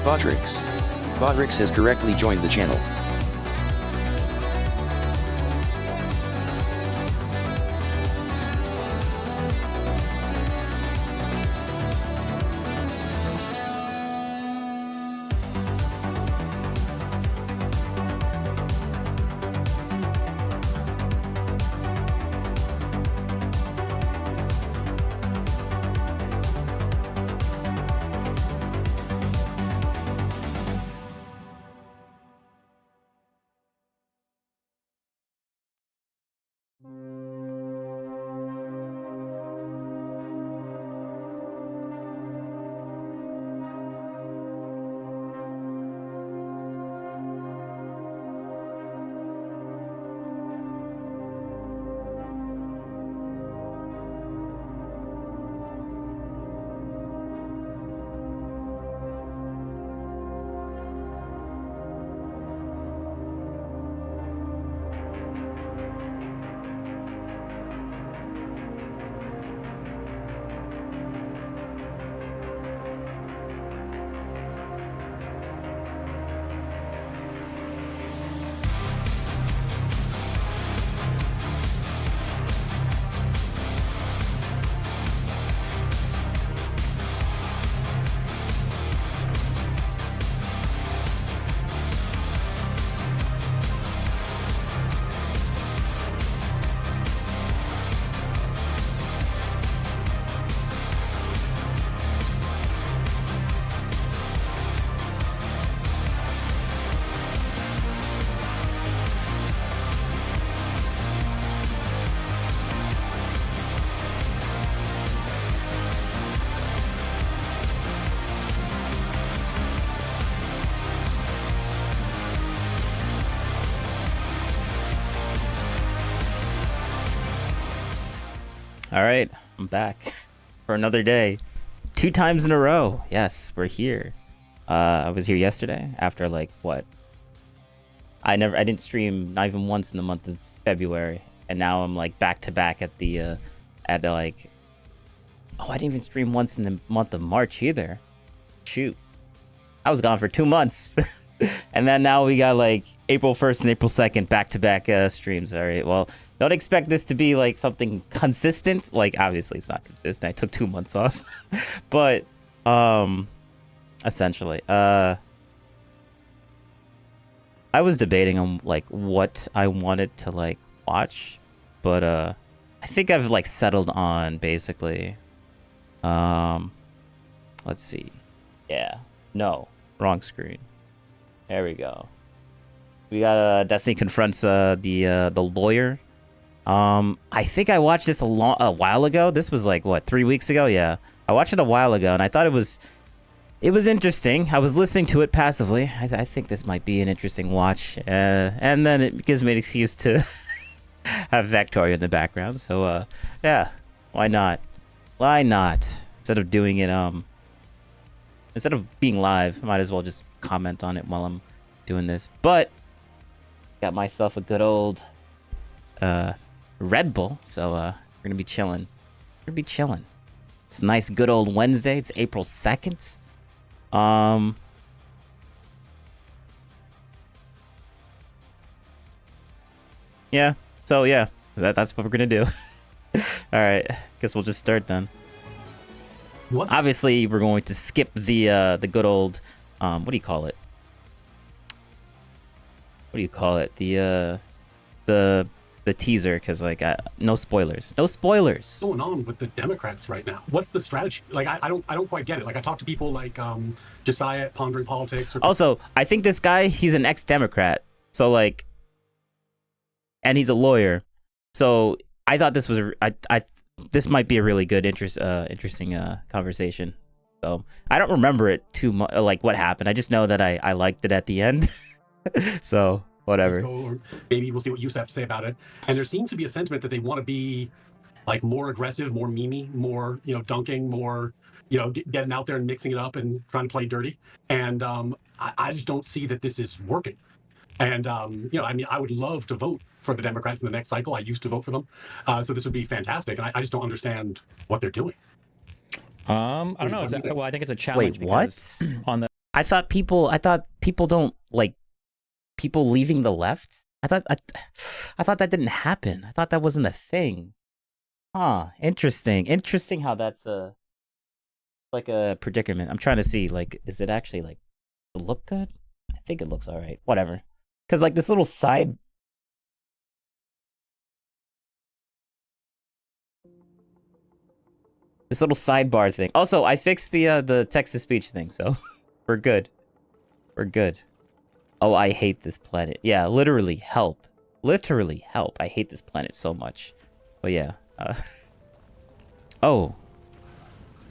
Bodrix. Bodrix has correctly joined the channel. All right, I'm back for another day. 2 times in a row. Yes, we're here. I was here yesterday after like what? I didn't stream not even once in the month of February, and now I'm like back to back at the like. Oh, I didn't even stream once in the month of March either. Shoot, I was gone for 2 months, and then now we got like April 1st and April 2nd back to back streams. All right, well. Don't expect this to be like something consistent. Like obviously it's not consistent. I took 2 months off. But essentially I was debating on like what I wanted to like watch, but I think I've like settled on basically let's see. Yeah. No, wrong screen. There we go. We got Destiny confronts the lawyer. I think I watched this a while ago. This was like what, 3 weeks ago? Yeah, I watched it a while ago, and I thought it was interesting. I was listening to it passively. I think this might be an interesting watch, and then it gives me an excuse to have Victoria in the background. So yeah, why not? Why not? Instead of doing it, instead of being live, I might as well just comment on it while I'm doing this. But got myself a good old Red Bull, so we're gonna be chilling. It's a nice good old Wednesday. It's April 2nd. Yeah, so yeah, that's what we're gonna do. All right, guess we'll just start then. Obviously we're going to skip the good old what do you call it, the teaser, because like no spoilers. What's going on with the Democrats right now? What's the strategy? Like I don't quite get it. Like I talk to people like Josiah at Pondering Politics. Also, I think this guy, he's an ex-Democrat, so like, and he's a lawyer, so I thought this was this might be a really good interesting conversation. So I don't remember it too much, like what happened. I just know that I liked it at the end. So whatever. Or maybe we'll see what you have to say about it. And there seems to be a sentiment that they want to be like more aggressive, more memey, more, dunking, more, getting out there and mixing it up and trying to play dirty. And I just don't see that this is working. And, I would love to vote for the Democrats in the next cycle. I used to vote for them. So this would be fantastic. And I just don't understand what they're doing. I don't know exactly. Well, I think it's a challenge. Wait, what? On the I thought people don't like people leaving the left. I thought that didn't happen. I thought that wasn't a thing. Huh. Interesting. Interesting how that's like a predicament. I'm trying to see, like, is it actually like look good? I think it looks all right. Whatever. Because like this little side. This little sidebar thing. Also, I fixed the text to speech thing, so we're good. We're good. Oh, I hate this planet. Yeah, literally help. Literally help. I hate this planet so much. But yeah. Oh.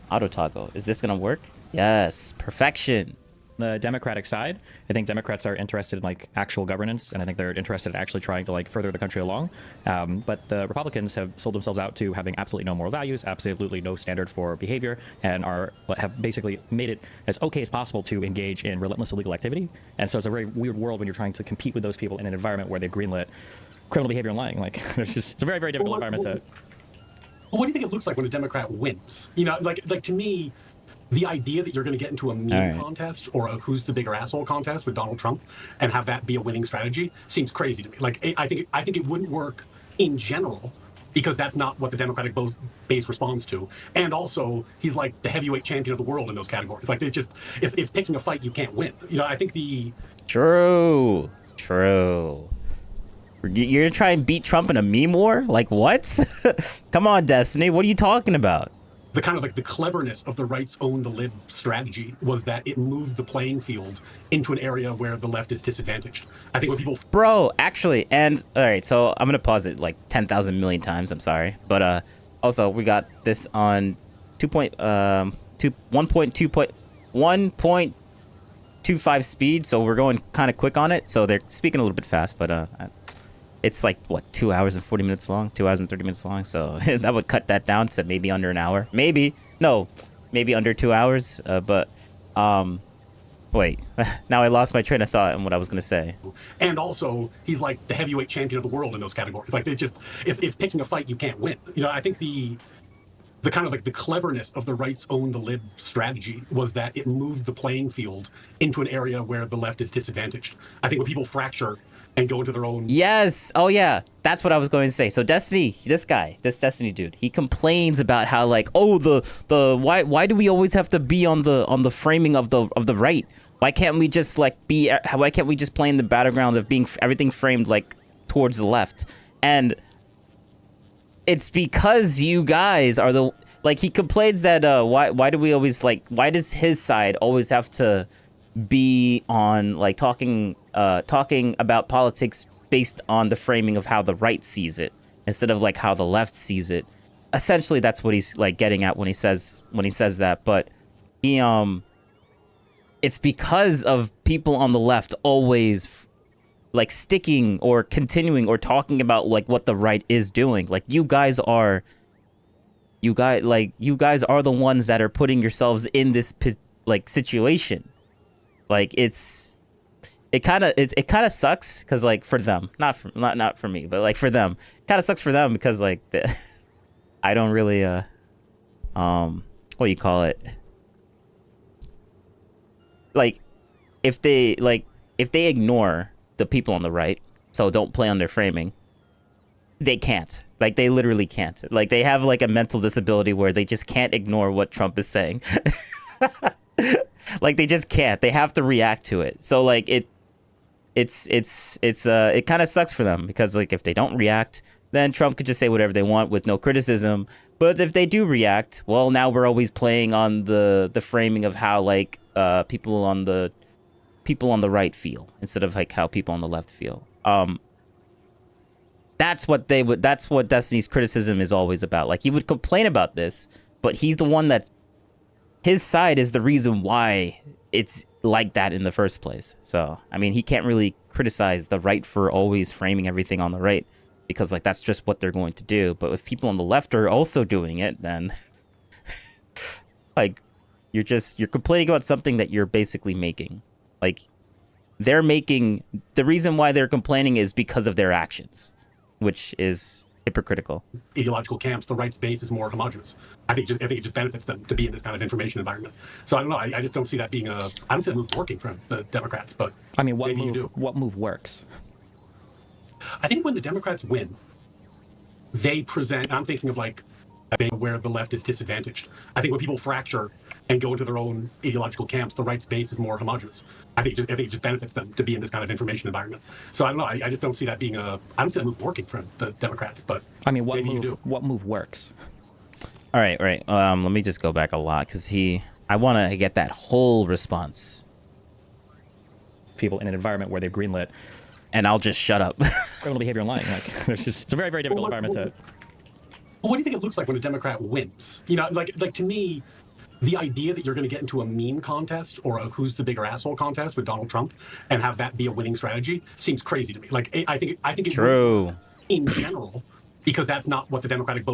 Auto toggle. Is this gonna work? Yes. Perfection. The Democratic side, I think Democrats are interested in like actual governance, and I think they're interested in actually trying to like further the country along. But the Republicans have sold themselves out to having absolutely no moral values, absolutely no standard for behavior, and have basically made it as okay as possible to engage in relentless illegal activity. And so it's a very weird world when you're trying to compete with those people in an environment where they've greenlit criminal behavior and lying. Like it's a very, very difficult environment to. Well, what do you think it looks like when a Democrat wins? You know, like to me, the idea that you're going to get into a meme contest or a who's the bigger asshole contest with Donald Trump and have that be a winning strategy seems crazy to me. Like, I think it wouldn't work in general because that's not what the Democratic base responds to. And also, he's like the heavyweight champion of the world in those categories. Like, it's picking a fight you can't win. You know, I think True. You're gonna try and beat Trump in a meme war? Like, what? Come on, Destiny. What are you talking about? The kind of like the cleverness of the right's own the lib strategy was that it moved the playing field into an area where the left is disadvantaged. I think when people Bro, actually, and all right, so I'm gonna pause it like 10,000 million times. I'm sorry, but also we got this on 1.25 speed, so we're going kind of quick on it. So they're speaking a little bit fast, but it's like what 2 hours and 40 minutes long, 2 hours and 30 minutes long. So that would cut that down to maybe under an hour, maybe under 2 hours. But wait, now I lost my train of thought and what I was gonna say. And also, he's like the heavyweight champion of the world in those categories. Like it's picking a fight you can't win. You know, I think the kind of like the cleverness of the right's own the lib strategy was that it moved the playing field into an area where the left is disadvantaged. I think when people fracture and go into their own. Yes. Oh yeah. That's what I was going to say. So Destiny, this Destiny dude, he complains about how like, oh, the why do we always have to be on the framing of the right? Why can't we just play in the battleground of being everything framed like towards the left? And it's because you guys are he complains that why do we always why does his side always have to be on like talking about politics based on the framing of how the right sees it instead of like how the left sees it. Essentially that's what he's like getting at when he says that. But he it's because of people on the left always like sticking or continuing or talking about like what the right is doing. Like you guys are the ones that are putting yourselves in this like situation. Like it kind of sucks because like for them, not for me, but like for them, it kind of sucks for them because like I don't really what do you call it? Like if they ignore the people on the right, so don't play on their framing, they can't. Like they literally can't. Like they have like a mental disability where they just can't ignore what Trump is saying. Like they just can't. They have to react to it. So like it kind of sucks for them because like if they don't react, then Trump could just say whatever they want with no criticism. But if they do react, well, now we're always playing on the framing of how like people on the right feel instead of like how people on the left feel. That's what Destiny's criticism is always about. Like he would complain about this, but he's the one that's his side is the reason why it's like that in the first place. So, I mean, he can't really criticize the right for always framing everything on the right because like that's just what they're going to do. But if people on the left are also doing it, then like you're complaining about something that you're basically making. Like the reason why they're complaining is because of their actions, which is hypocritical. ideological camps, the right's base is more homogenous. I think it just benefits them to be in this kind of information environment. So I don't know. I just don't see that being I don't see that move working for the Democrats. But I mean, what maybe move? you do. What move works? I think when the Democrats win, they present. I'm thinking of like where the left is disadvantaged. I think when people fracture and go into their own ideological camps, the right's base is more homogenous. I think it just benefits them to be in this kind of information environment. So I don't know. I just don't see that being I don't see that move working for the Democrats. But I mean, what maybe you move? do. What move works? All right. Let me just go back a lot because I want to get that whole response, People in an environment where they've greenlit and I'll just shut up. criminal behavior online. Like, it's a very, very difficult environment to. Well, what do you think it looks like when a Democrat wins? You know, like to me, the idea that you're going to get into a meme contest or a who's the bigger asshole contest with Donald Trump and have that be a winning strategy seems crazy to me. Like I think it's True. in general, because that's not what the Democratic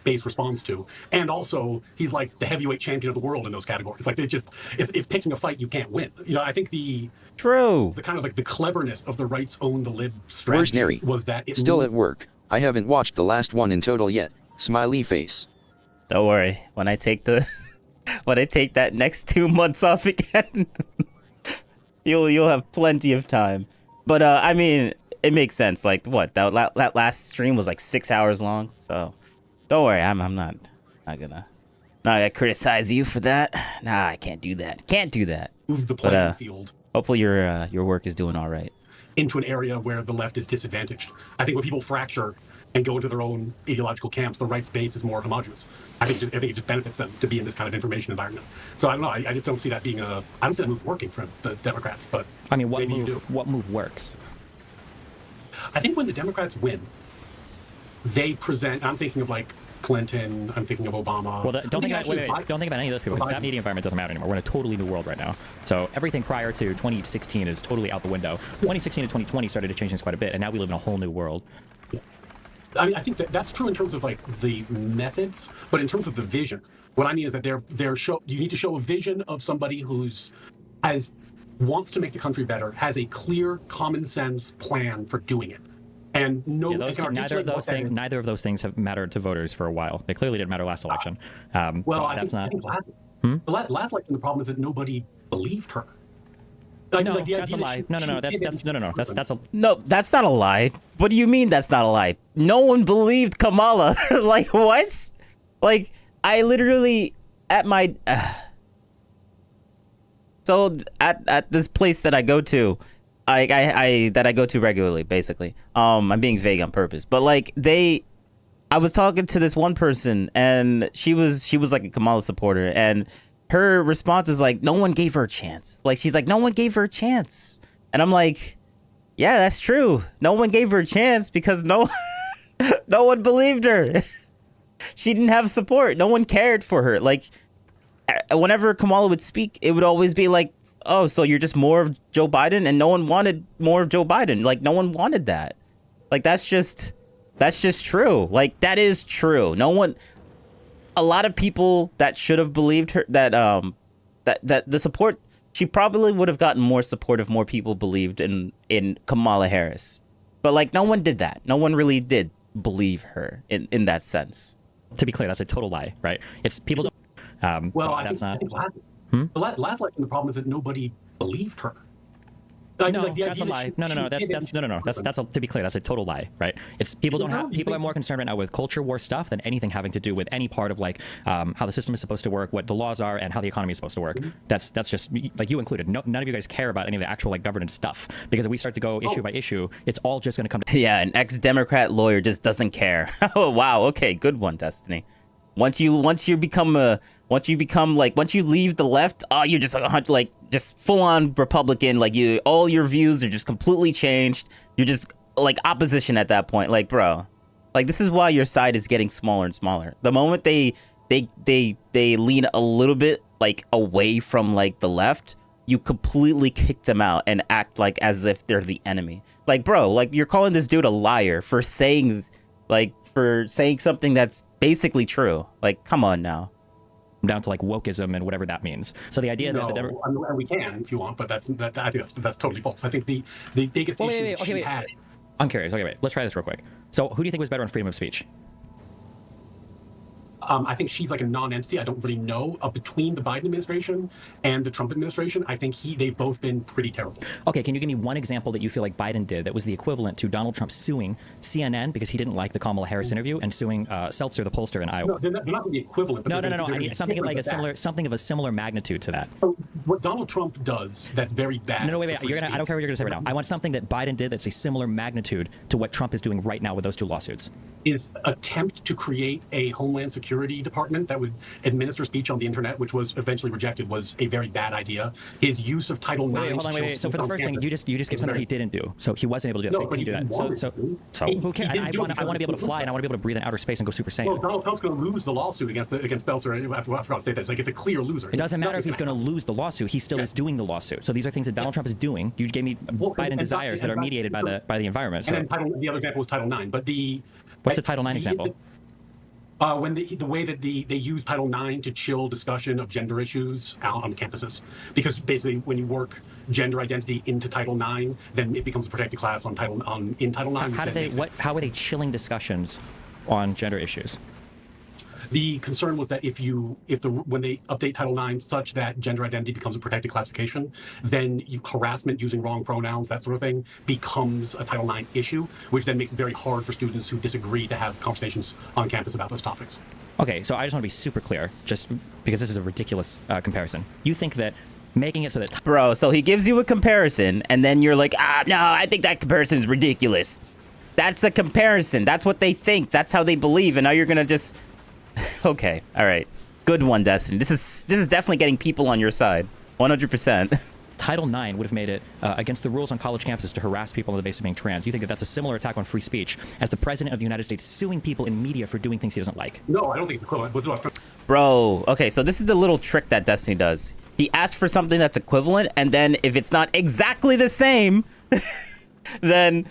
base responds to. And also, he's like the heavyweight champion of the world in those categories. Like it's picking a fight you can't win. You know, I think the kind of like the cleverness of the right's own the lib Where's strategy Neri? was that it Still at work. I haven't watched the last one in total yet. Smiley face. Don't worry. When I take that next 2 months off again, you'll have plenty of time. But I mean, it makes sense. Like what that last stream was like 6 hours long. So don't worry. I'm not gonna criticize you for that. Nah, I can't do that. Can't do that. move the playing field Hopefully your work is doing all right. into an area where the left is disadvantaged. I think when people fracture and go into their own ideological camps, the right's base is more homogenous. I think it just benefits them to be in this kind of information environment. So I don't know. I just don't see that being I don't see that move working for the Democrats. But I mean, what maybe you do. move? What move works? I think when the Democrats win, they present. I'm thinking of like Clinton. I'm thinking of Obama. Well, don't think about any of those people, because that media environment doesn't matter anymore. We're in a totally new world right now. So everything prior to 2016 is totally out the window. 2016 and 2020 started to change things quite a bit, and now we live in a whole new world. I mean, I think that's true in terms of like the methods, but in terms of the vision, what I mean is that you need to show a vision of somebody wants to make the country better, has a clear common sense plan for doing it. And neither of those things have mattered to voters for a while. They clearly didn't matter last election. Well, so I that's think not. the last election, the problem is that nobody believed her. Like, No, like the that's a idea lie. that No, That's not a lie. What do you mean that's not a lie? No one believed Kamala. Like what? Like I literally at my so at this place that I go to, I go to regularly, basically. I'm being vague on purpose, but like I was talking to this one person and she was like a Kamala supporter, and her response is like, no one gave her a chance. Like, she's like, no one gave her a chance. And I'm like, yeah, that's true. No one gave her a chance because no one believed her. She didn't have support. No one cared for her. Like, whenever Kamala would speak, it would always be like, oh, so you're just more of Joe Biden? And no one wanted more of Joe Biden. Like, no one wanted that. Like, that's just true. Like, that is true. A lot of people that should have believed her, that the support, she probably would have gotten more support if more people believed in Kamala Harris. But like, no one did that. No one really did believe her in that sense. To be clear, that's a total lie, right? It's people don't. well, so I that's think, not. the last election, the problem is that nobody believed her. No, that's a lie. No. That's to be clear, that's a total lie, right? It's people are more concerned right now with culture war stuff than anything having to do with any part of like how the system is supposed to work, what the laws are, and how the economy is supposed to work. That's just like you included. None of you guys care about any of the actual like governance stuff, because if we start to go issue by issue, it's all just going to come to Yeah, an ex-Democrat lawyer just doesn't care. Oh wow, okay, good one, Destiny. Once you leave the left, you're just like just full on Republican. Like all your views are just completely changed. You're just like opposition at that point. Like, bro, like this is why your side is getting smaller and smaller. The moment they lean a little bit like away from like the left, you completely kick them out and act like as if they're the enemy. Like, bro, like you're calling this dude a liar for saying something that's basically true. Like, come on now. down to like wokeism and whatever that means. So the idea that and we can if you want, but I think that's totally false. I think the biggest issue she had. I'm curious. Okay, wait. Let's try this real quick. So who do you think was better on freedom of speech? I think she's like a non-entity. I don't really know. Between the Biden administration and the Trump administration, I think they've both been pretty terrible. Okay, can you give me one example that you feel like Biden did that was the equivalent to Donald Trump suing CNN because he didn't like the Kamala Harris interview and suing Seltzer, the pollster in Iowa? No, they're not the equivalent. But No. I mean something like something of a similar magnitude to that. So what Donald Trump does that's very bad. No, wait. I don't care what you're gonna say right now. I want something that Biden did that's a similar magnitude to what Trump is doing right now with those two lawsuits. Is attempt to create a Homeland Security department that would administer speech on the internet, which was eventually rejected, was a very bad idea. His use of Title IX. Wait. So for the first thing, you just gave something he didn't do. So he wasn't able to do that. No, so he didn't do that. So who cares? I want to be able to fly and I want to be able to breathe in outer space and go Super Saiyan. Well, Donald Trump's going to lose the lawsuit against Belser. I forgot to say that. It's a clear loser. It doesn't matter if he's going to lose the lawsuit. He still is doing the lawsuit. So these are things that Donald Trump is doing. You gave me Biden desires that are mediated by the environment. So. And then the other example was Title IX. But what's the Title IX example? When the way that they use Title IX to chill discussion of gender issues on campuses, because basically when you work gender identity into Title IX, then it becomes a protected class in Title IX. How are they chilling discussions on gender issues? The concern was that when they update Title IX such that gender identity becomes a protected classification, then harassment using wrong pronouns, that sort of thing, becomes a Title IX issue, which then makes it very hard for students who disagree to have conversations on campus about those topics. Okay, so I just want to be super clear, just because this is a ridiculous comparison. You think that making it so that... Bro, so he gives you a comparison, and then you're like, no, I think that comparison is ridiculous. That's a comparison. That's what they think. That's how they believe, and now you're going to just... Okay, all right. Good one, Destiny. This is definitely getting people on your side. 100%. Title IX would have made it against the rules on college campuses to harass people on the basis of being trans. You think that that's a similar attack on free speech as the president of the United States suing people in media for doing things he doesn't like? No, I don't think it's equivalent. Bro, okay, so this is the little trick that Destiny does. He asks for something that's equivalent, and then if it's not exactly the same, then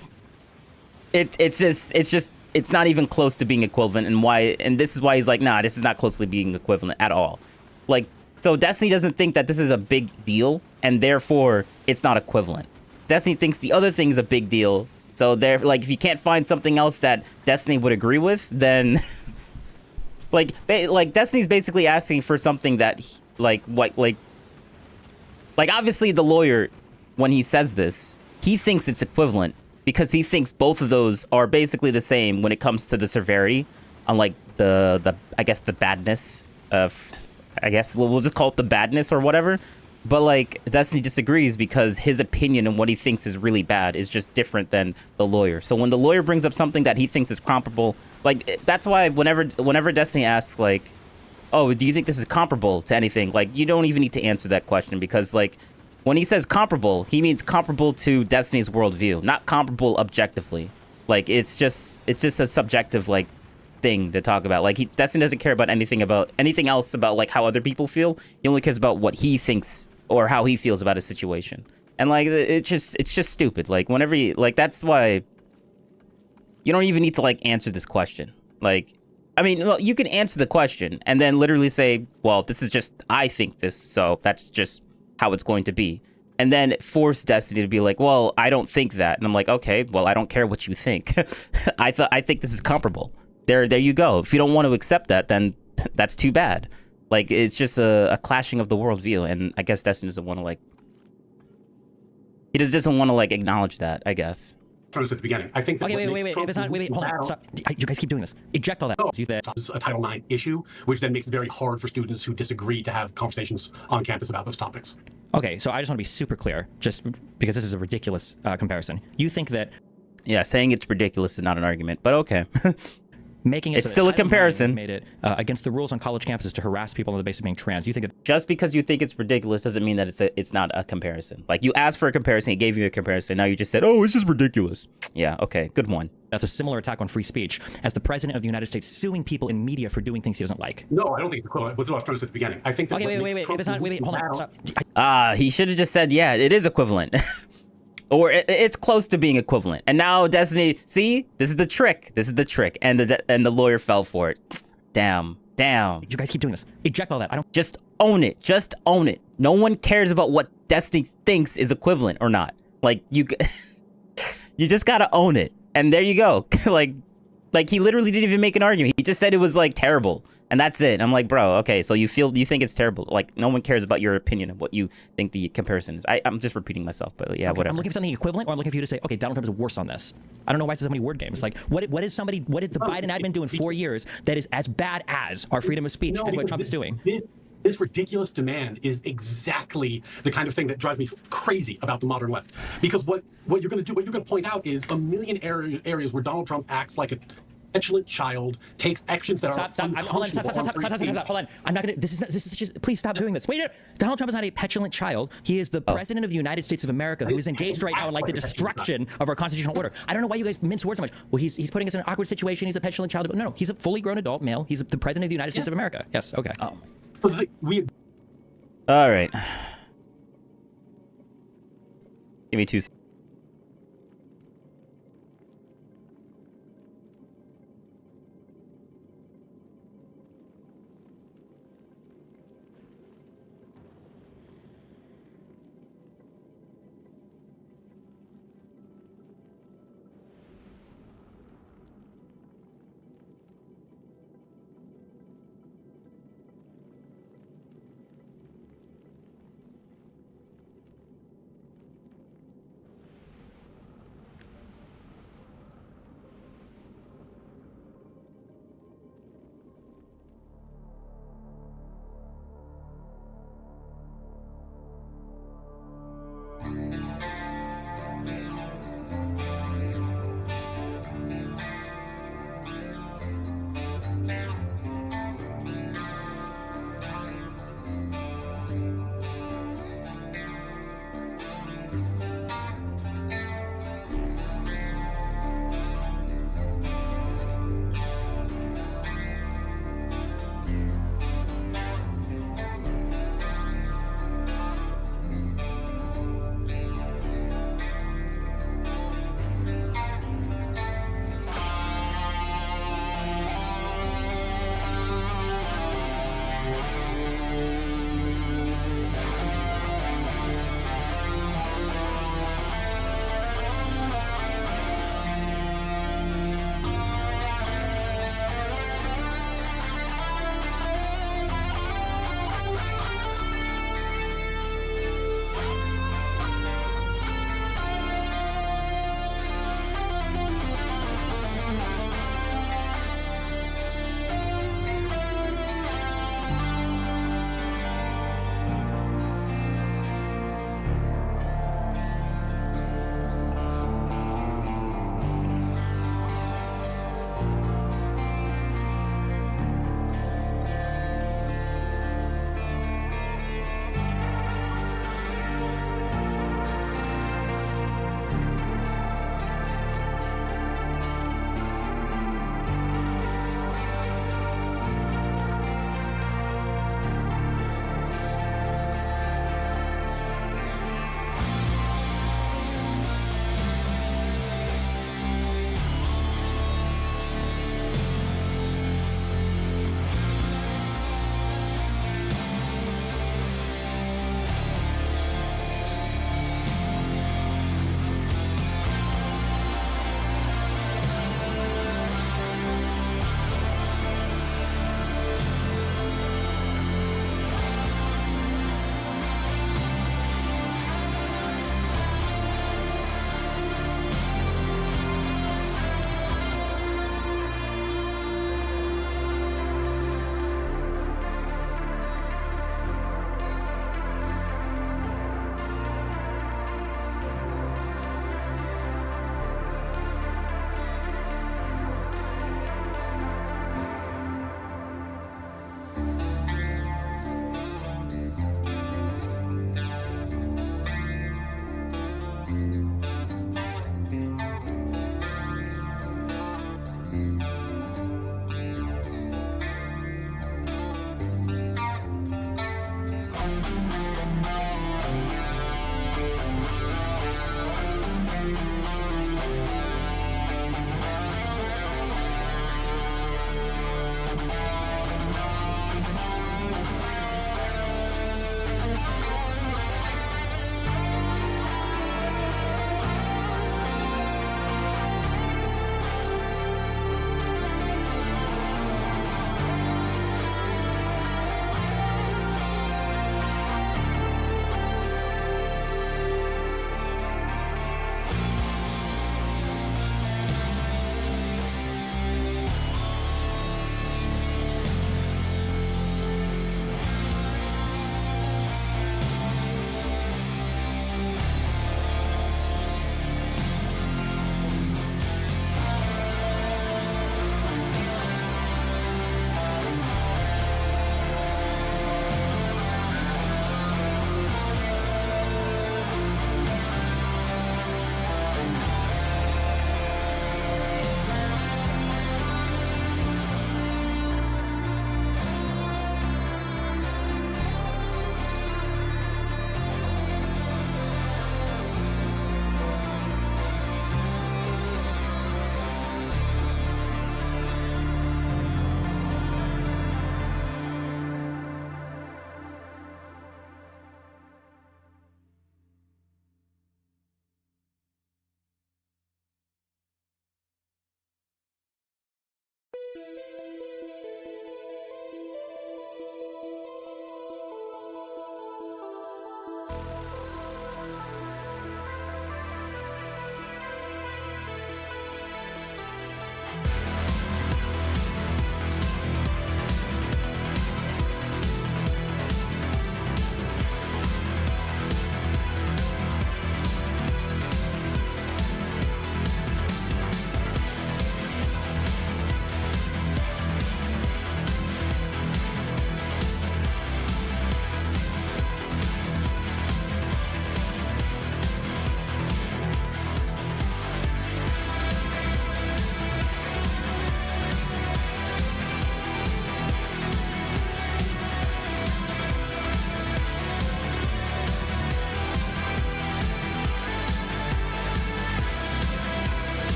it's not even close to being equivalent. And this is why he's like, nah, this is not closely being equivalent at all. Like, so Destiny doesn't think that this is a big deal, and therefore it's not equivalent. Destiny thinks the other thing's a big deal. So like, if you can't find something else that Destiny would agree with, then like Destiny's basically asking for something that obviously the lawyer, when he says this, he thinks it's equivalent because he thinks both of those are basically the same when it comes to the severity, unlike the I guess the badness of, I guess we'll just call it the badness or whatever. But like, Destiny disagrees because his opinion and what he thinks is really bad is just different than the lawyer. So when the lawyer brings up something that he thinks is comparable, like, that's why whenever Destiny asks, like, oh, do you think this is comparable to anything? Like, you don't even need to answer that question, because like, when he says comparable, he means comparable to Destiny's worldview, not comparable objectively. Like, it's just a subjective, like, thing to talk about. Like, Destiny doesn't care about anything else about like how other people feel. He only cares about what he thinks or how he feels about a situation. And like, it's just stupid. Like, whenever that's why you don't even need to like answer this question. Like, I mean, well, you can answer the question and then literally say, well, this is just, I think this, so that's just how it's going to be. And then force Destiny to be like, well, I don't think that. And I'm like, okay, well, I don't care what you think. I think this is comparable. There you go. If you don't want to accept that, then that's too bad. Like, it's just a clashing of the worldview, and I guess Destiny doesn't want to like. He just doesn't want to like acknowledge that, I guess. At the beginning, I think. That okay, wait. If it's not, wait, hold on, stop. You guys keep doing this. Eject all that. It's a Title IX issue, which then makes it very hard for students who disagree to have conversations on campus about those topics. Okay, so I just want to be super clear, just because this is a ridiculous comparison. You think that? Yeah, saying it's ridiculous is not an argument, but okay. Making it it's so still a comparison. Made it against the rules on college campuses to harass people on the basis of being trans. You think that just because you think it's ridiculous doesn't mean that it's not a comparison. Like, you asked for a comparison, he gave you a comparison, now you just said, oh, it's just ridiculous. Yeah, okay, good one. That's a similar attack on free speech as the president of the United States suing people in media for doing things he doesn't like. No, I don't think it's equivalent. That's what I was trying to say at the beginning. I think that. Okay, wait. If it's not, wait, hold on, stop. He should have just said, yeah, it is equivalent. Or it's close to being equivalent. And now Destiny, see, this is the trick. And the lawyer fell for it. Damn. You guys keep doing this. Eject all that. I don't. Just own it. No one cares about what Destiny thinks is equivalent or not. Like, you just gotta own it. And there you go. Like, Like, he literally didn't even make an argument. He just said it was like terrible, and that's it. I'm like, bro, okay, so you think it's terrible? Like, no one cares about your opinion of what you think the comparison is. I'm just repeating myself, but yeah, okay, whatever. I'm looking for something equivalent, or I'm looking for you to say, okay, Donald Trump is worse on this. I don't know why it's so many word games. Like, what did the Biden admin do in 4 years that is as bad as our freedom of speech as what Trump is doing? This ridiculous demand is exactly the kind of thing that drives me crazy about the modern left. Because what you're going to do, what you're going to point out is a million areas where Donald Trump acts like a petulant child, takes actions that are unconscionable. Hold on. I'm not going to. This is such a. Please stop doing this. Wait, Donald Trump is not a petulant child. He is the president of the United States of America, who is engaged right now in like the destruction of our constitutional order. I don't know why you guys mince words so much. Well, he's putting us in an awkward situation. He's a petulant child. No, he's a fully grown adult male. He's the president of the United States of America. Yes. Okay. Oh. All right. Give me 2 seconds.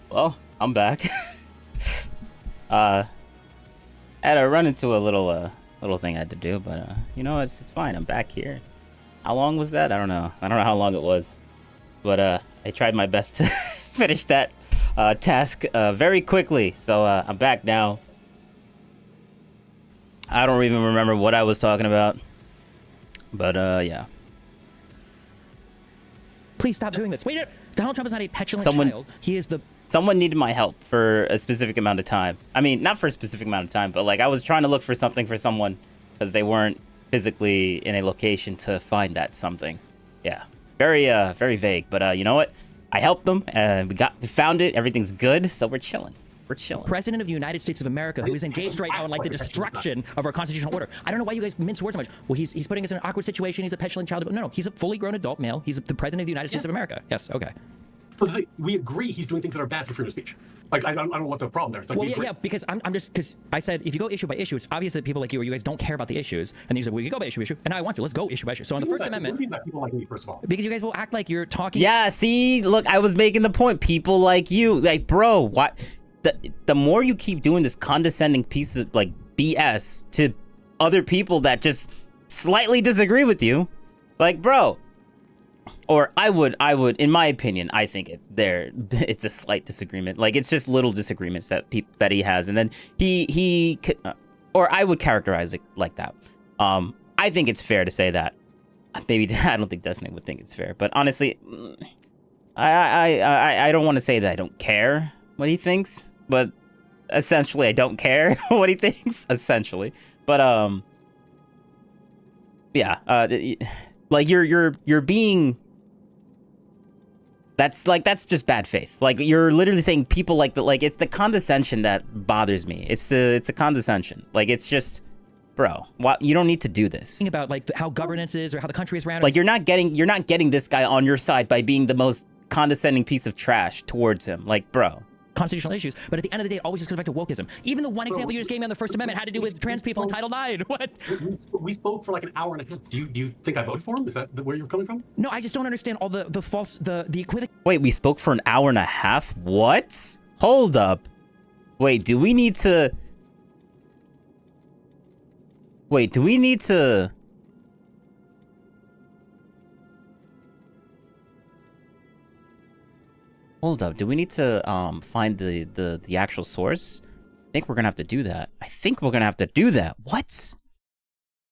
Well, I'm back. I had to run into a little thing I had to do, but you know, it's fine. I'm back here. How long was that? I don't know. I don't know how long it was, but I tried my best to finish that task very quickly. So I'm back now. I don't even remember what I was talking about, but yeah. Please stop doing this. Wait, Donald Trump is not a petulant child. He is the... Someone needed my help for a specific amount of time. I mean, not for a specific amount of time, but like I was trying to look for something for someone because they weren't physically in a location to find that something. Yeah, very vague. But you know what? I helped them, and we found it. Everything's good, so we're chilling. We're chilling. President of the United States of America, who is engaged right now in like the destruction of our constitutional order. I don't know why you guys mince words so much. Well, he's putting us in an awkward situation. He's a petulant child. No, he's a fully grown adult male. He's the president of the United States of America. Yes, okay. But we agree he's doing things that are bad for freedom of speech. Like, I don't know what the problem there is. Like, well, yeah, because I'm just, because I said, if you go issue by issue, it's obvious that people like you guys don't care about the issues. And you said, well, you go by issue, and I want to. Let's go issue by issue. So on the First Amendment. What do you mean by people like me, first of all? Because you guys will act like you're talking. Yeah, see, look, I was making the point. People like you, like, bro, what? The more you keep doing this condescending piece of like BS to other people that just slightly disagree with you, like, bro. Or I would, in my opinion, I think it's a slight disagreement. Like, it's just little disagreements that he has, and then he or I would characterize it like that. I think it's fair to say that. Maybe I don't think Destiny would think it's fair, but honestly, I don't want to say that I don't care what he thinks, but essentially I don't care what he thinks. Essentially, but yeah, like you're being. That's just bad faith. Like, you're literally saying people like it's the condescension that bothers me. It's the condescension. Like, it's just, bro, what, you don't need to do this. About like how governance is or how the country is ran. Like, you're not getting this guy on your side by being the most condescending piece of trash towards him. Like, bro. Constitutional issues, but at the end of the day, it always just goes back to wokeism. Even the one example you just gave me on the First Amendment had to do with trans people in Title IX. What? We spoke for like an hour and a half. Do you think I voted for him? Is that where you're coming from? No, I just don't understand all the false, the equivocal. Wait, we spoke for an hour and a half? What? Hold up. Wait, do we need to... Wait, do we need to... Hold up, do we need to find the actual source? I think we're gonna have to do that. What?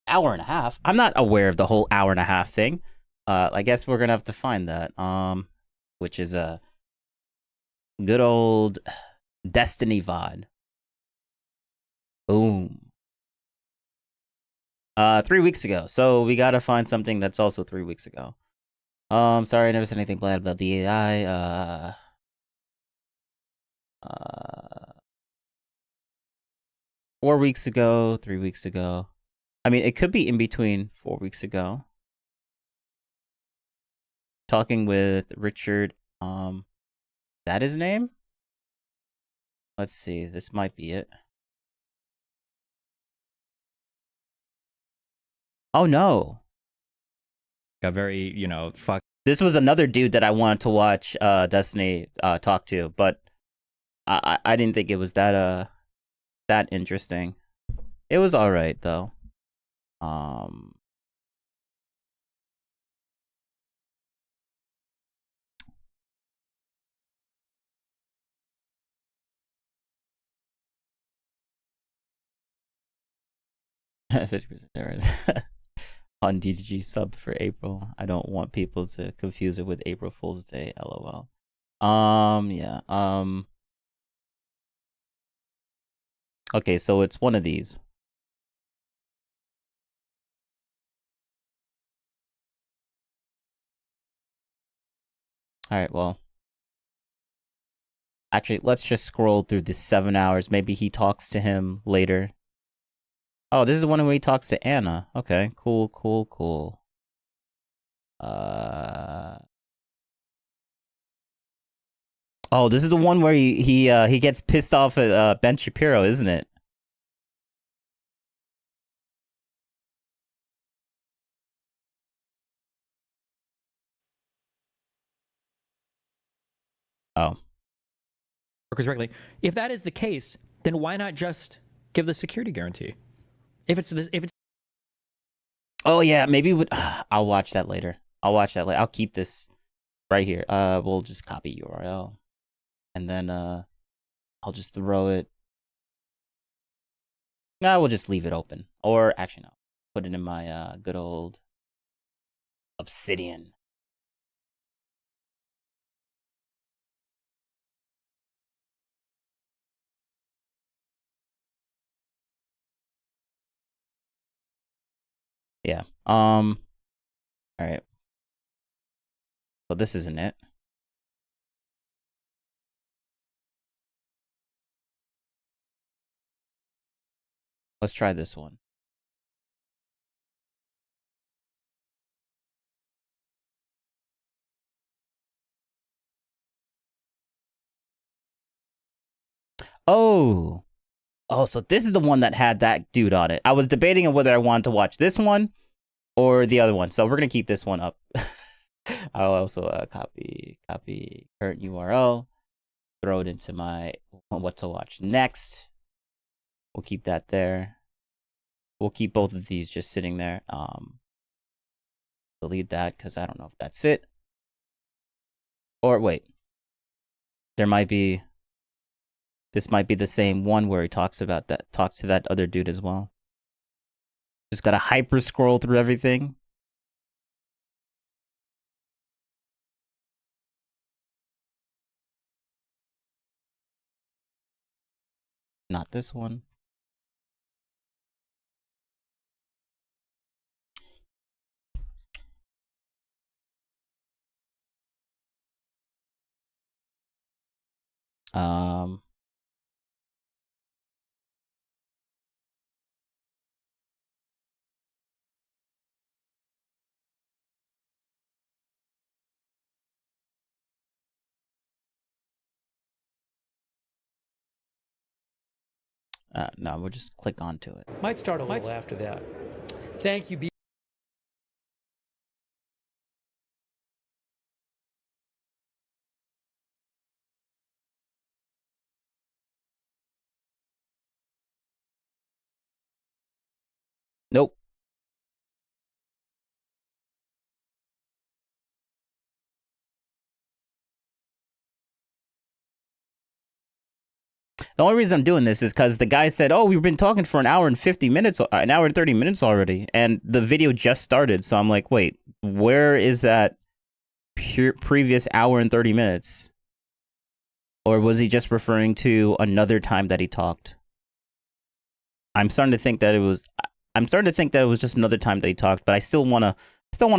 Hour and a half? I'm not aware of the whole hour and a half thing. I guess we're gonna have to find that. Which is a good old Destiny VOD. Boom. 3 weeks ago. So we gotta find something that's also 3 weeks ago. Sorry, I never said anything bad about the AI. 4 weeks ago, 3 weeks ago. I mean, it could be in between 4 weeks ago. Talking with Richard, is that his name? Let's see, this might be it. Oh no. A very, fuck. This was another dude that I wanted to watch Destiny talk to, but I didn't think it was that interesting. It was all right though. On DGG sub for April. I don't want people to confuse it with April Fool's Day, LOL. Yeah. Okay, so it's one of these. All right, well. Actually, let's just scroll through this 7 hours. Maybe he talks to him later. Oh, this is the one where he talks to Anna. Okay, cool. Oh, this is the one where he gets pissed off at Ben Shapiro, isn't it? Oh. workers directly. If that is the case, then why not just give the security guarantee? If it's Oh yeah, maybe I'll watch that later. I'll keep this right here. We'll just copy URL, and then I'll just throw it. No, we'll just leave it open. Or actually, no, put it in my good old Obsidian. Yeah. All right. So this isn't it. Let's try this one. Oh, so this is the one that had that dude on it. I was debating on whether I wanted to watch this one or the other one. So we're gonna keep this one up. I'll also copy current URL, throw it into my what to watch next. We'll keep that there. We'll keep both of these just sitting there. Delete that because I don't know if that's it. Or wait, there might be. This might be the same one where he talks to that other dude as well. Just gotta hyper scroll through everything. Not this one. No, we'll just click onto it. Might start a little after that. Thank you, Nope. The only reason I'm doing this is because the guy said, "Oh, we've been talking for an hour and 50 minutes, an hour and 30 minutes already," and the video just started. So I'm like, "Wait, where is that previous hour and 30 minutes?" Or was he just referring to another time that he talked? I'm starting to think that it was. I'm starting to think that it was just another time that he talked, but I still wanna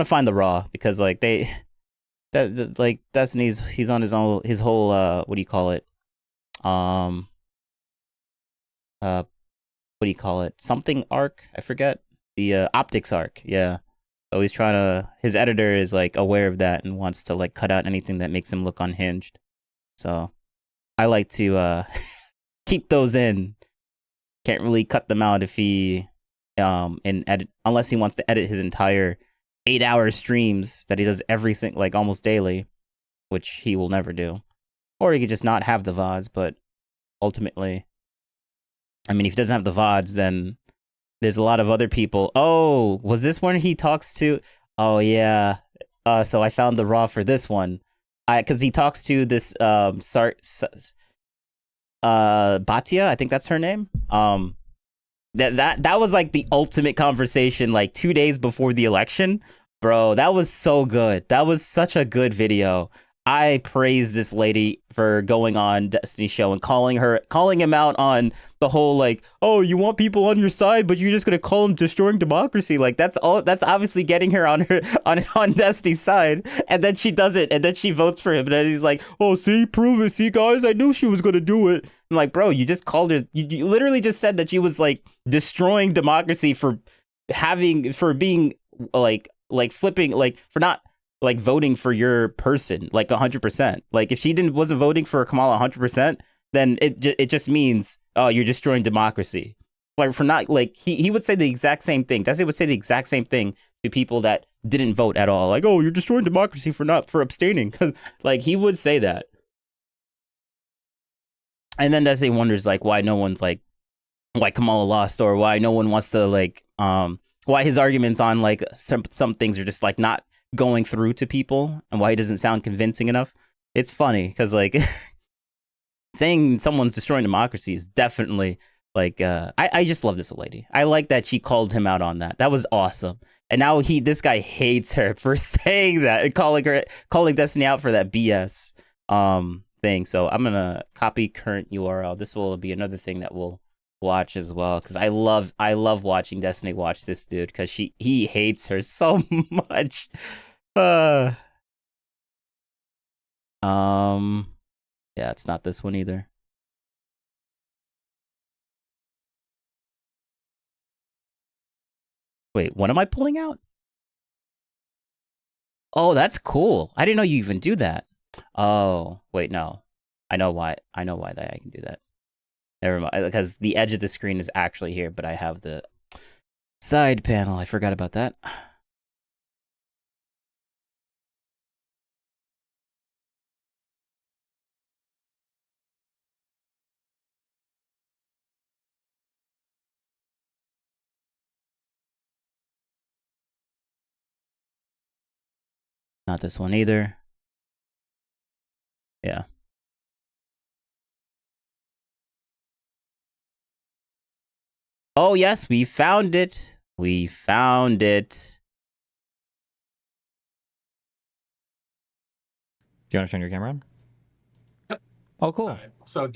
find the raw because like like Destiny's, he's on his whole what do you call it? What do you call it? Something arc? I forget. The optics arc. Yeah. So he's trying to. His editor is like aware of that and wants to like cut out anything that makes him look unhinged. So I like to keep those in. Can't really cut them out if he and edit, unless he wants to edit his entire 8-hour streams that he does like almost daily, which he will never do. Or he could just not have the VODs, but ultimately, I mean, if he doesn't have the VODs, then there's a lot of other people. Oh, was this one he talks to? Oh, yeah. So I found the raw for this one. Because he talks to this Batia, I think that's her name. That was like the ultimate conversation like 2 days before the election. Bro, that was so good. That was such a good video. I praise this lady for going on Destiny's show and calling him out on the whole like, oh, you want people on your side, but you're just gonna call them destroying democracy. Like that's obviously getting her on Destiny's side. And then she does it, and then she votes for him, and then he's like, oh, see, prove it, see guys, I knew she was gonna do it. I'm like, bro, you just called her. You literally just said that she was like destroying democracy for being like flipping, like for not like voting for your person like 100%. Like if she wasn't voting for Kamala 100%, then it just means, oh, you're destroying democracy. Like for not like he would say the exact same thing. Desi would say the exact same thing to people that didn't vote at all. Like, oh, you're destroying democracy for abstaining. Cause like he would say that. And then Destiny wonders like why no one's like why Kamala lost or why no one wants to like why his arguments on like some things are just like not going through to people and why he doesn't sound convincing enough. It's funny because like saying someone's destroying democracy is definitely like I just love this lady. I like that she called him out on that. That was awesome. And now this guy hates her for saying that and calling Destiny out for that BS thing. So I'm gonna copy current URL. This will be another thing that we'll watch as well because I love watching Destiny watch this dude because he hates her so much. Yeah, it's not this one either. Wait, what am I pulling out? Oh, that's cool. I didn't know you even do that. Oh, wait, no. I know why that I can do that. Never mind, because the edge of the screen is actually here, but I have the side panel. I forgot about that. Not this one either. Yeah. Oh, yes, we found it. We found it. Do you want to turn your camera on? Yep. Oh, cool. Right. So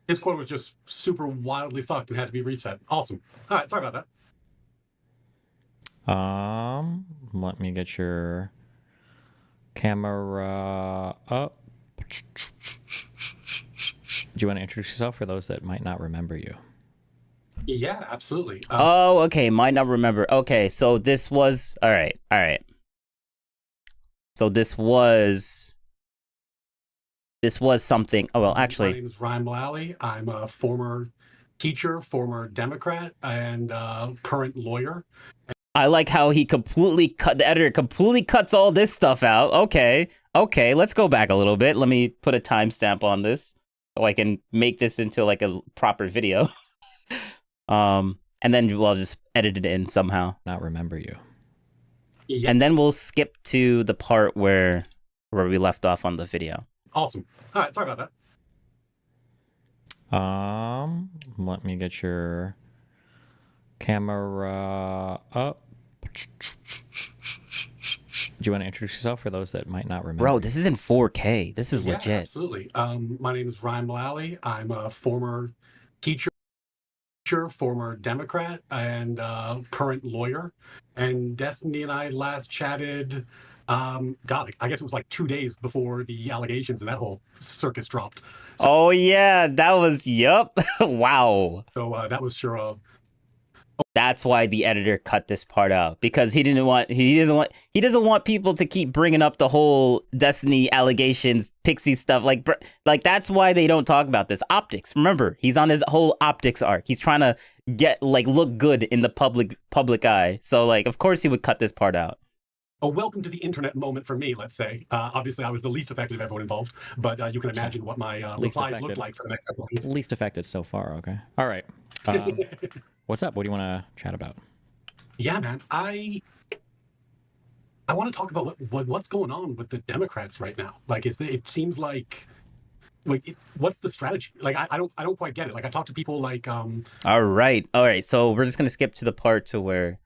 Discord was just super wildly fucked and had to be reset. Awesome. All right, sorry about that. Let me get your camera up. Do you want to introduce yourself for those that might not remember you? Yeah, absolutely. Oh, okay. Might not remember. Okay, so this was all right. So this was something. Oh well, actually, my name is Ryan Mullally. I'm a former teacher, former Democrat, and current lawyer. I like how the editor completely cuts all this stuff out. Okay, let's go back a little bit. Let me put a timestamp on this so I can make this into like a proper video. And then we'll just edit it in somehow. Not remember you. Yeah. And then we'll skip to the part where we left off on the video. Awesome. All right, sorry about that. Let me get your camera up. Do you want to introduce yourself for those that might not remember? Bro, this is in 4K. This is legit. Absolutely. My name is Ryan Mullally. I'm a former teacher, former Democrat, and current lawyer. And Destiny and I last chatted, I guess it was like 2 days before the allegations and that whole circus dropped. So, oh yeah, that was, yup. Wow. So that was sure that's why the editor cut this part out, because he doesn't want people to keep bringing up the whole Destiny allegations, Pixie stuff. Like that's why they don't talk about this. Optics. Remember, he's on his whole optics arc. He's trying to look good in the public eye. So like, of course he would cut this part out. A welcome to the internet moment for me, let's say. Obviously, I was the least affected of everyone involved, but you can imagine what my replies looked like for the next couple of weeks. Least affected so far, okay. All right. What's up? What do you want to chat about? Yeah, man. I want to talk about what's going on with the Democrats right now. Like, it seems like what's the strategy? Like, I don't quite get it. Like, I talk to people like All right. So we're just gonna skip to the part to where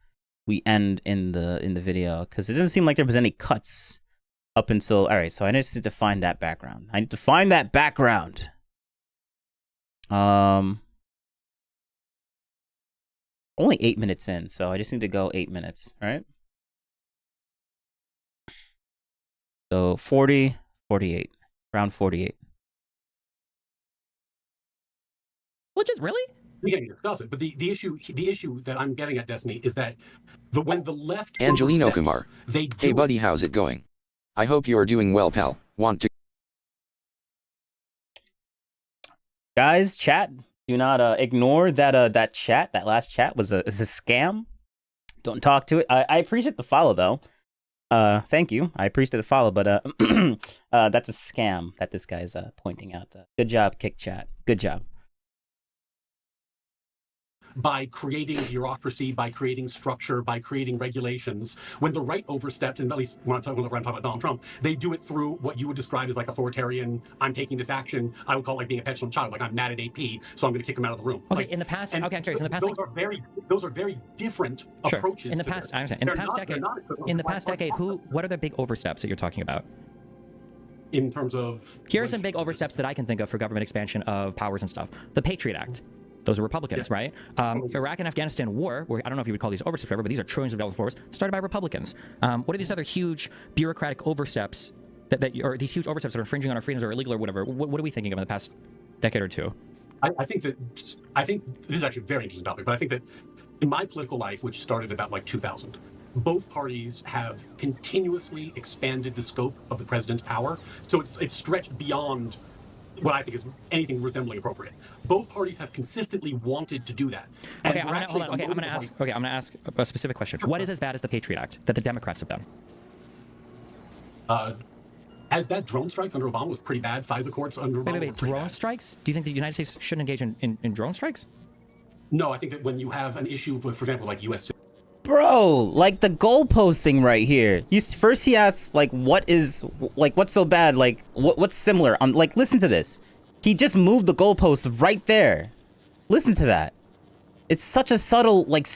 we end in the video, because it doesn't seem like there was any cuts up until. All right, so I just need to find that background. Only 8 minutes in, so I just need to go 8 minutes. All right. So 40, 48, around 48. Which is really. We can discuss it, but the issue that I'm getting at, Destiny, is that when the left Angelino oversteps, Kumar. Hey buddy, how's it going? I hope you are doing well, pal. Want to Guys, chat, do not ignore that chat. That last chat is a scam. Don't talk to it. I appreciate the follow though. Thank you. I appreciate the follow, but that's a scam that this guy's pointing out. Good job, Kick Chat. Good job. By creating bureaucracy, by creating structure, by creating regulations. When the right oversteps, and at least when I'm talking about Donald Trump, they do it through what you would describe as like authoritarian, I'm taking this action, I would call it like being a petulant child, like I'm mad at AP, so I'm going to kick him out of the room. Okay, like, in the past, okay, I'm curious. In the past, those are very different sure. approaches. In the past, I understand. In the past decade, what are the big oversteps that you're talking about? In terms of, here are some big oversteps that I can think of for government expansion of powers and stuff. The Patriot Act. Those are Republicans, right? Iraq and Afghanistan war, where I don't know if you would call these oversteps, but these are trillions of dollars wars, started by Republicans. What are these other huge bureaucratic oversteps or these huge oversteps that are infringing on our freedoms or illegal or whatever? What are we thinking of in the past decade or two? I think this is actually a very interesting topic, but I think that in my political life, which started about like 2000, both parties have continuously expanded the scope of the president's power. So it's stretched beyond what I think is anything resembling appropriate. Both parties have consistently wanted to do that. Okay, I'm gonna ask a specific question. What is as bad as the Patriot Act that the Democrats have done? As bad, drone strikes under Obama was pretty bad. FISA courts under Obama wait, drone strikes? Do you think the United States shouldn't engage in drone strikes? No, I think that when you have an issue with, for example, like U.S. Bro, like the goalposting right here. First he asks like what's so bad, like what's similar. Like listen to this. He just moved the goalpost right there. Listen to that. It's such a subtle like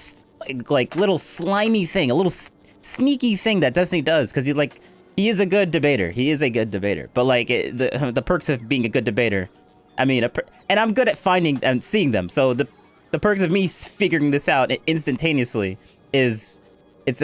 little slimy thing, a little sneaky thing that Destiny does, because he is a good debater. He is a good debater. But like the perks of being a good debater, I mean, and I'm good at finding and seeing them. So the perks of me figuring this out instantaneously is it's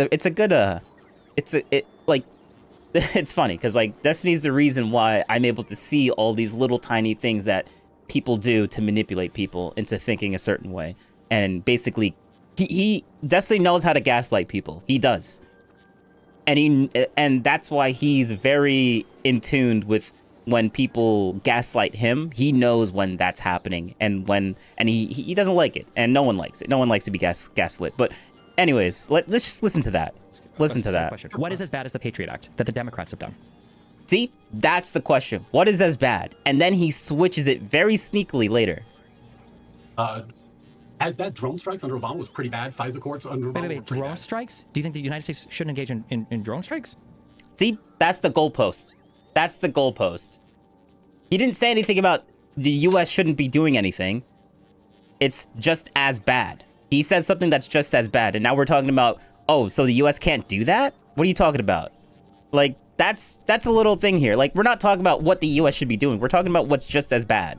funny because like Destiny's the reason why I'm able to see all these little tiny things that people do to manipulate people into thinking a certain way. And basically he Destiny knows how to gaslight people. He does. And that's why he's very in tune with when people gaslight him. He knows when that's happening and he doesn't like it, and no one likes it. No one likes to be gaslit. But anyways, let's just listen to that. Listen to that. Question. What is as bad as the Patriot Act that the Democrats have done? See, that's the question. What is as bad? And then he switches it very sneakily later. As bad, drone strikes under Obama was pretty bad. FISA courts under Obama wait, drone strikes? Do you think the United States shouldn't engage in drone strikes? See, that's the goalpost. That's the goalpost. He didn't say anything about the U.S. shouldn't be doing anything. It's just as bad. He said something that's just as bad, and now we're talking about, oh, so the U.S. can't do that? What are you talking about? Like, that's a little thing here. Like, we're not talking about what the U.S. should be doing. We're talking about what's just as bad.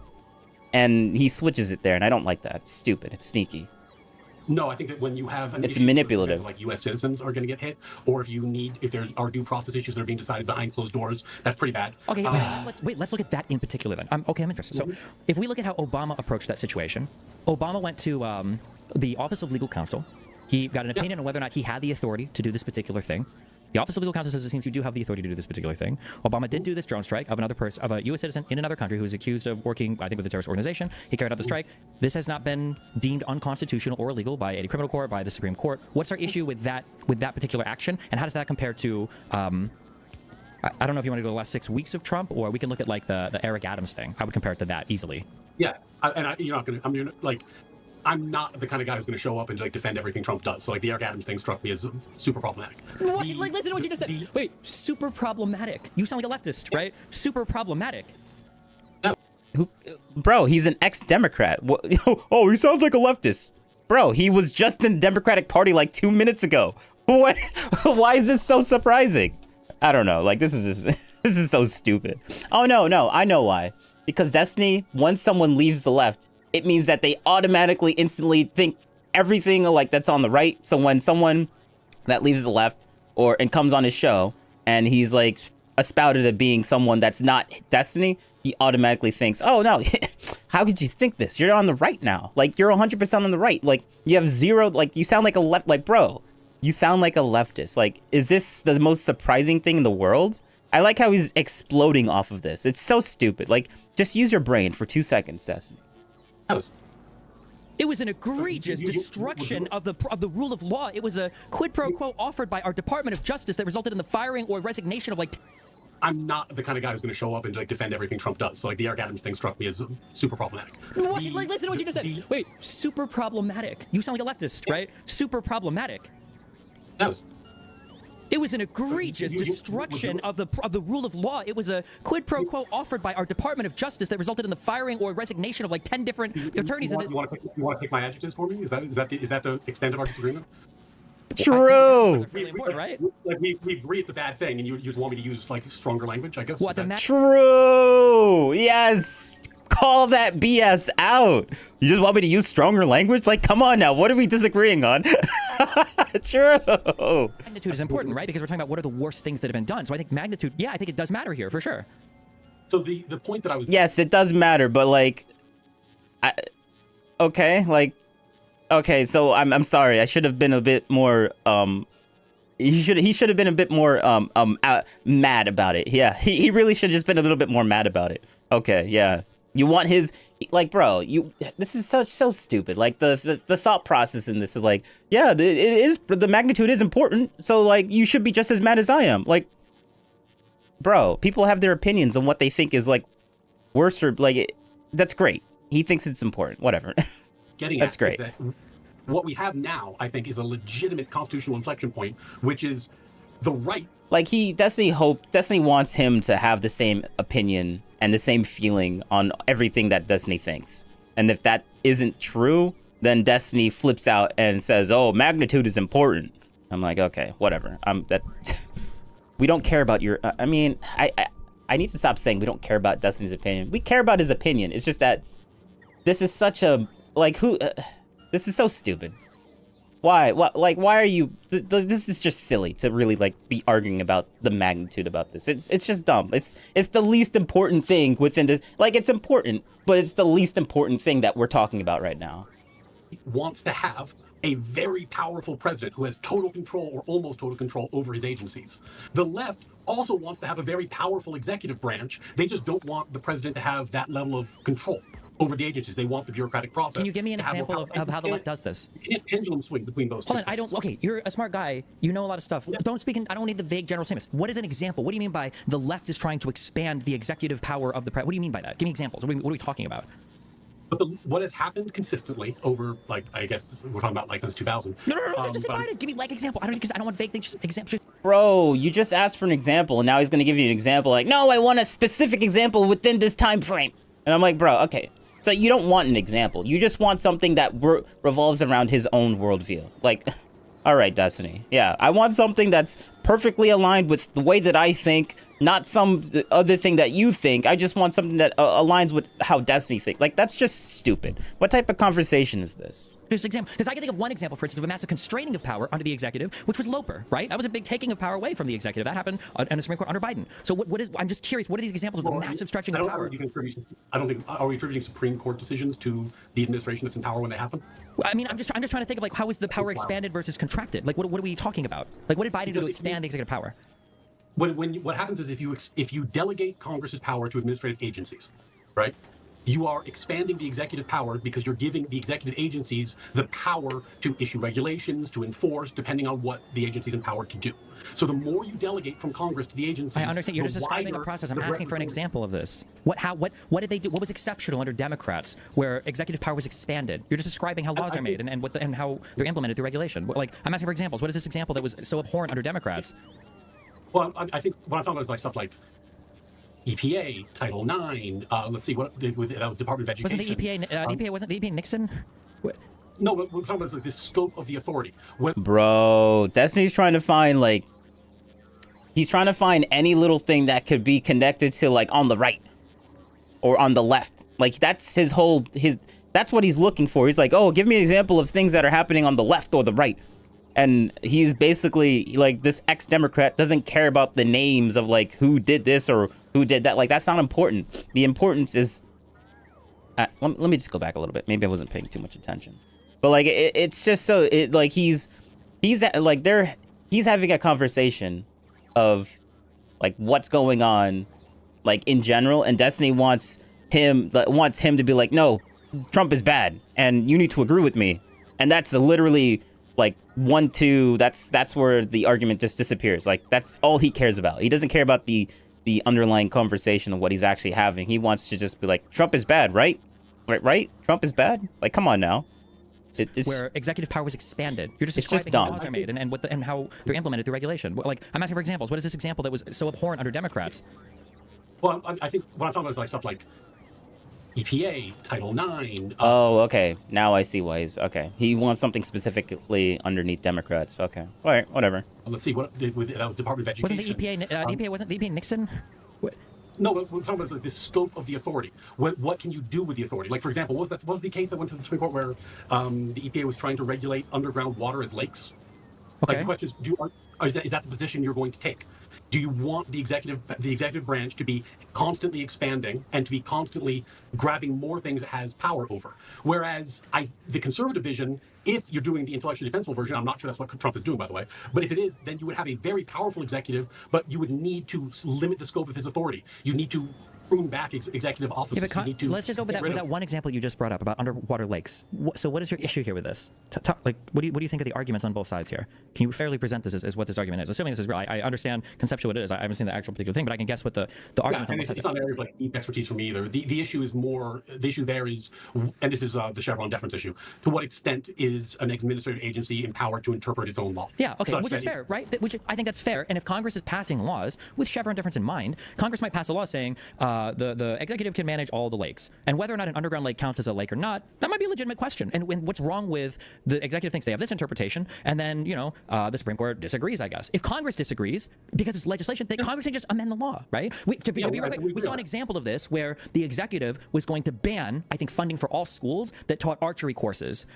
And he switches it there, and I don't like that. It's stupid. It's sneaky. No, I think that when you have an it's issue manipulative. Like U.S. citizens are going to get hit, or if there are due process issues that are being decided behind closed doors, that's pretty bad. Okay, let's look at that in particular then. I'm interested. So if we look at how Obama approached that situation, Obama went to the Office of Legal Counsel. He got an opinion on whether or not he had the authority to do this particular thing. The Office of Legal Counsel says it seems you do have the authority to do this particular thing. Obama did do this drone strike of a U.S. citizen in another country who was accused of working, I think, with a terrorist organization. He carried out the strike. This has not been deemed unconstitutional or illegal by any criminal court, by the Supreme Court. What's our issue with that particular action, and how does that compare to? I don't know if you want to go the last 6 weeks of Trump, or we can look at like the Eric Adams thing. I would compare it to that easily. Yeah, you're not going to. I mean, like, I'm not the kind of guy who's going to show up and like defend everything Trump does. So like the Eric Adams thing struck me as super problematic. Listen to what you just said. Wait, super problematic. You sound like a leftist, right? Super problematic. Bro, he's an ex-Democrat. Oh, he sounds like a leftist. Bro, he was just in the Democratic Party like 2 minutes ago. What? Why is this so surprising? I don't know. Like, this is so stupid. Oh, no, I know why. Because Destiny, once someone leaves the left, it means that they automatically, instantly think everything like that's on the right. So when someone that leaves the left and comes on his show and he's like espouted at being someone that's not Destiny, he automatically thinks, oh no, how could you think this? You're on the right now. Like, you're 100% on the right. Like, you have zero, like, you sound like a left, like, bro, you sound like a leftist. Like, is this the most surprising thing in the world? I like how he's exploding off of this. It's so stupid. Like, just use your brain for 2 seconds, Destiny. It was an egregious destruction of the rule of law. It was a quid pro quo offered by our Department of Justice that resulted in the firing or resignation of like. I'm not the kind of guy who's going to show up and like defend everything Trump does. So like the Eric Adams thing struck me as super problematic. What? Like, listen to what you just said. Wait, super problematic. You sound like a leftist, right? Super problematic. No. It was an egregious destruction of the rule of law. It was a quid pro quo offered by our Department of Justice that resulted in the firing or resignation of like 10 different attorneys. You want to pick my adjectives for me? Is that the extent of our disagreement? True. Right? Like we agree it's a bad thing, and you just want me to use like stronger language, I guess. What, True. Yes. Call that BS out. You just want me to use stronger language? Like, come on now. What are we disagreeing on? True. Magnitude is important, right? Because we're talking about what are the worst things that have been done. So I think magnitude, yeah, I think it does matter here for sure. So the point that I was... Yes, it does matter, but like... Okay, like... Okay, so I'm sorry. I should have been a bit more... He should have been a bit more mad about it. Yeah, he really should have just been a little bit more mad about it. Okay, yeah. You want his, like, bro, this is so stupid. Like the thought process in this is like, yeah, the magnitude is important. So like, you should be just as mad as I am. Like, bro, people have their opinions on what they think is like worse or like, that's great. He thinks it's important, whatever. That's great. That what we have now, I think, is a legitimate constitutional inflection point, which is the right. Like Destiny wants him to have the same opinion and the same feeling on everything that Destiny thinks. And if that isn't true, then Destiny flips out and says, "Oh, magnitude is important." I'm like, okay, whatever. We don't care about your. I mean, I need to stop saying we don't care about Destiny's opinion. We care about his opinion. It's just that this is such a this is so stupid. Why? What? Like, why are you? This is just silly to really like be arguing about the magnitude about this. It's just dumb. It's the least important thing within this. Like, it's important, but it's the least important thing that we're talking about right now. Wants to have a very powerful president who has total control or almost total control over his agencies. The left also wants to have a very powerful executive branch. They just don't want the president to have that level of control over the agencies. They want the bureaucratic process. Can you give me an example of how the left does this? You can't pendulum swing between those. Hold on, okay, you're a smart guy. You know a lot of stuff. Yeah. I don't need the vague general statements. What is an example? What do you mean by the left is trying to expand the executive power of the president? What do you mean by that? Give me examples. What are we talking about? But what has happened consistently over, like, I guess we're talking about like since 2000. No, just invite it. Give me like example. I don't want vague things. Just examples. Bro, you just asked for an example, and now he's gonna give you an example. Like, no, I want a specific example within this time frame. And I'm like, bro, okay. So you don't want an example. You just want something that revolves around his own worldview. Like, all right, Destiny. Yeah, I want something that's perfectly aligned with the way that I think, not some other thing that you think. I just want something that aligns with how Destiny thinks. Like, that's just stupid. What type of conversation is this? This example, because I can think of one example, for instance, of a massive constraining of power under the executive, which was Loper, right? That was a big taking of power away from the executive. That happened in the Supreme Court under Biden. So what is? I'm just curious. What are these examples of the massive stretching of power? I don't think. Are we attributing Supreme Court decisions to the administration that's in power when they happen? I mean, I'm just trying to think of like how is the power expanded versus contracted? Like what are we talking about? Like what did Biden do to expand the executive power? What happens is if you delegate Congress's power to administrative agencies, right? You are expanding the executive power because you're giving the executive agencies the power to issue regulations, to enforce, depending on what the agency's empowered to do. So the more you delegate from Congress to the agencies, I understand. You're just describing the process. I'm asking for an example of this. What did they do? What was exceptional under Democrats where executive power was expanded? You're just describing how laws are made and how they're implemented through regulation. Like, I'm asking for examples. What is this example that was so abhorrent under Democrats? Well, I think what I'm talking about is like stuff like EPA, Title IX. Let's see what that was Department of Education. Wasn't the EPA? Wasn't the EPA Nixon? No, but we're talking about like the scope of the authority. Bro, Destiny's trying to find like he's trying to find any little thing that could be connected to like on the right or on the left. Like that's his that's what he's looking for. He's like, oh, give me an example of things that are happening on the left or the right. And he's basically like this ex-Democrat doesn't care about the names of like who did this or who did that. Like that's not important. The importance is let me just go back a little bit. Maybe I wasn't paying too much attention. But like it's just so like he's having a conversation of like what's going on like in general, and Destiny wants him to be like, no, Trump is bad, and you need to agree with me. And that's literally like 1-2. That's where the argument just disappears. Like that's all he cares about. He doesn't care about the underlying conversation of what he's actually having. He wants to just be like, Trump is bad, right? Right? Trump is bad. Like, come on now. Where executive power was expanded. You're just describing dumb. how laws are made and how they're implemented through regulation. Like, I'm asking for examples. What is this example that was so abhorrent under Democrats? Well, I think what I'm talking about is like stuff like EPA, Title IX. Oh, okay. Now I see why he's okay. He wants something specifically underneath Democrats. Okay. All right. Whatever. Let's see what that was Department of Education. Wasn't the EPA? Wasn't the EPA Nixon? What? No, we're talking about like the scope of the authority. What can you do with the authority? Like, for example, what was the case that went to the Supreme Court where the EPA was trying to regulate underground water as lakes? Okay. Like, the question is, is that the position you're going to take? Do you want the executive branch to be constantly expanding and to be constantly grabbing more things it has power over? Whereas the conservative vision, if you're doing the intellectually defensible version, I'm not sure that's what Trump is doing, by the way, but if it is, then you would have a very powerful executive, but you would need to limit the scope of his authority. You need to prune back executive offices. Yeah, but let's just go with that one example you just brought up about underwater lakes. So what is your issue here with this? Like, what do you think of the arguments on both sides here? Can you fairly present this as what this argument is? Assuming this is real, I understand conceptually what it is. I haven't seen the actual particular thing, but I can guess what the argument on both sides. It's not an area of like deep expertise for me either. The issue is more, the issue there is, and this is the Chevron deference issue, to what extent is an administrative agency empowered to interpret its own law? Yeah, okay, which is fair, right? Which I think that's fair. And if Congress is passing laws with Chevron deference in mind, Congress might pass a law saying the executive can manage all the lakes, and whether or not an underground lake counts as a lake or not, that might be a legitimate question. And what's wrong with the executive thinks they have this interpretation, and then the Supreme Court disagrees, I guess. If Congress disagrees because it's legislation, then Congress can just amend the law, right? We saw an example of this where the executive was going to ban, I think, funding for all schools that taught archery courses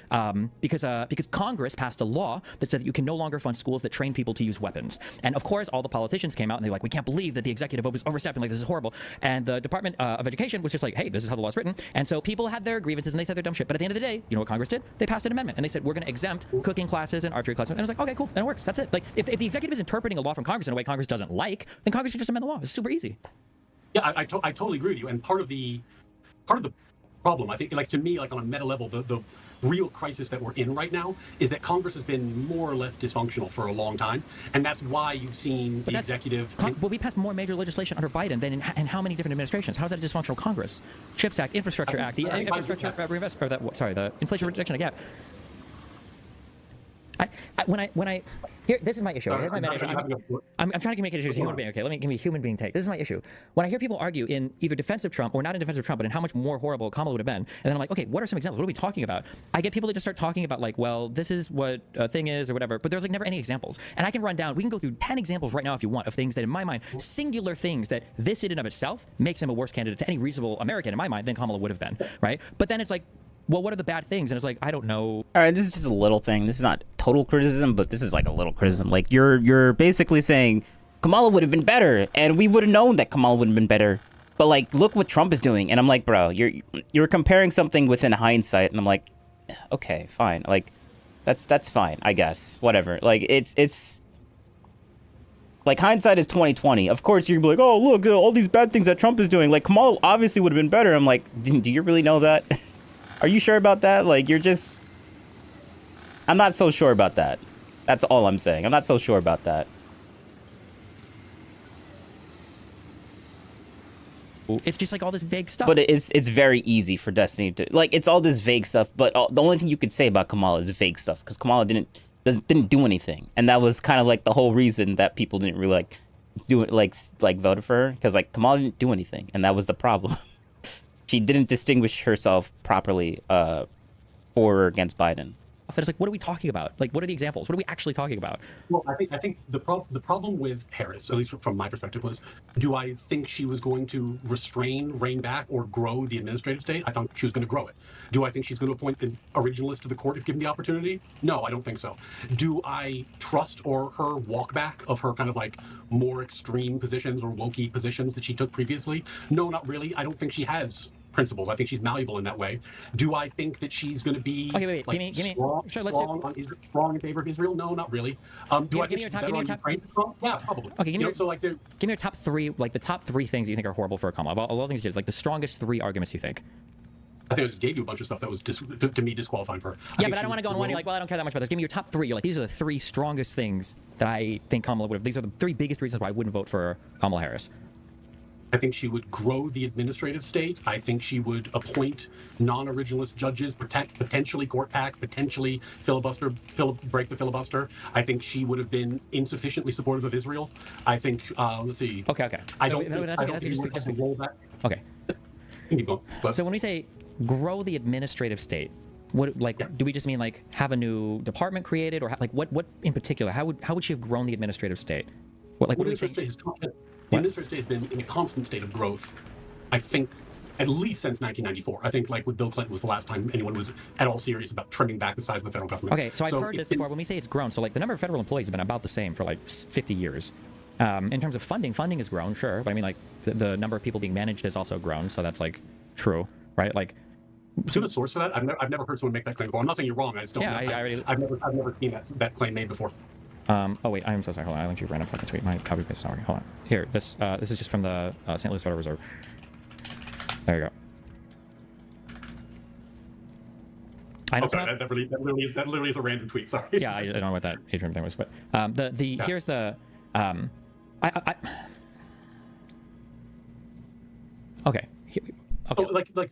because Congress passed a law that said that you can no longer fund schools that train people to use weapons. And of course, all the politicians came out and they're like, we can't believe that the executive was overstepping, like this is horrible. And the Department of Education was just like, hey, this is how the law's written. And so people had their grievances and they said their dumb shit. But at the end of the day, you know what Congress did? They passed an amendment and they said, we're going to exempt cooking classes and archery classes. And I was like, okay, cool, then it works. That's it. Like, if the executive is interpreting a law from Congress in a way Congress doesn't like, then Congress should just amend the law. It's super easy. Yeah, I totally agree with you. And part of the problem, I think, like to me, like on a meta level, the real crisis that we're in right now is that Congress has been more or less dysfunctional for a long time, and that's why you've seen the executive. But we passed more major legislation under Biden than in how many different administrations? How is that a dysfunctional Congress? CHIPS Act, Infrastructure Act, the Infrastructure Reinvestment, the Inflation Reduction Act. This is my issue. Here's my main issue. I'm trying to make it a human being. Okay, let me give me a human being take. This is my issue. When I hear people argue in either defense of Trump or not in defense of Trump, but in how much more horrible Kamala would have been, and then I'm like, okay, what are some examples? What are we talking about? I get people that just start talking about like, well, this is what a thing is or whatever, but there's like never any examples. And I can run down. We can go through 10 examples right now if you want of things that, in my mind, singular things that this in and of itself makes him a worse candidate to any reasonable American in my mind than Kamala would have been, right? But then it's like, well, what are the bad things? And it's like, I don't know. All right, this is just a little thing. This is not total criticism, but this is like a little criticism. Like you're basically saying Kamala would have been better, and we would have known that Kamala would have been better. But like, look what Trump is doing, and I'm like, bro, you're comparing something within hindsight, and I'm like, okay, fine. Like, that's fine, I guess. Whatever. Like, it's like hindsight is 20/20. Of course, you're like, oh, look, all these bad things that Trump is doing. Like, Kamala obviously would have been better. I'm like, do you really know that? Are you sure about that? Like, I'm not so sure about that. That's all I'm saying. I'm not so sure about that. It's just like all this vague stuff. But it's very easy for Destiny to, like, it's all this vague stuff, but the only thing you could say about Kamala is vague stuff, because Kamala didn't do anything. And that was kind of like the whole reason that people didn't really like do it, like voted for her, because like Kamala didn't do anything, and that was the problem. She didn't distinguish herself properly for or against Biden. It's like, what are we talking about? Like, what are the examples? What are we actually talking about? Well, I think the problem with Harris, at least from my perspective, was, do I think she was going to rein back, or grow the administrative state? I thought she was going to grow it. Do I think she's going to appoint an originalist to the court if given the opportunity? No, I don't think so. Do I trust her walk back of her kind of like more extreme positions or wokey positions that she took previously? No, not really. I don't think she has principles. I think she's malleable in that way. Do I think that she's going to be wait, like, give me strong in favor of Israel? No, not really. Do I think she's better on Ukraine? Yeah, probably. Okay, give me your top three, like the top three things you think are horrible for Kamala. Of all things, like the strongest three arguments you think. I think I just gave you a bunch of stuff that was to me disqualifying for her. Yeah, but I don't want to go on one. You're like, well, I don't care that much about this. Give me your top three. You're like, these are the three strongest things that I think Kamala would have. These are the three biggest reasons why I wouldn't vote for Kamala Harris. I think she would grow the administrative state. I think she would appoint non-originalist judges, potentially court pack, potentially break the filibuster. I think she would have been insufficiently supportive of Israel. I think, let's see. Okay. I So don't think just roll that. Okay. Keep going. But, So when we say grow the administrative state, what do we just mean like have a new department created, or what in particular? How would she have grown the administrative state? What do we think? The administrative state has been in a constant state of growth, I think, at least since 1994. I think, like with Bill Clinton, was the last time anyone was at all serious about trimming back the size of the federal government. Okay, so I've heard this before. When we say it's grown, so like the number of federal employees have been about the same for like 50 years. In terms of funding has grown, sure, but I mean like the number of people being managed has also grown, so that's like true, right? Like, do you have a source for that? I've never heard someone make that claim before. I'm not saying you're wrong. I just don't. Yeah, I've never seen that claim made before. Oh wait, I'm so sorry. Hold on, I linked you random fucking tweet. My copy paste is not working. Hold on. Here, this is just from the St. Louis Federal Reserve. There you go. I know. Sorry, that literally is a random tweet. Sorry. Yeah, I don't know what that Adrian thing was, but here's the okay. Okay.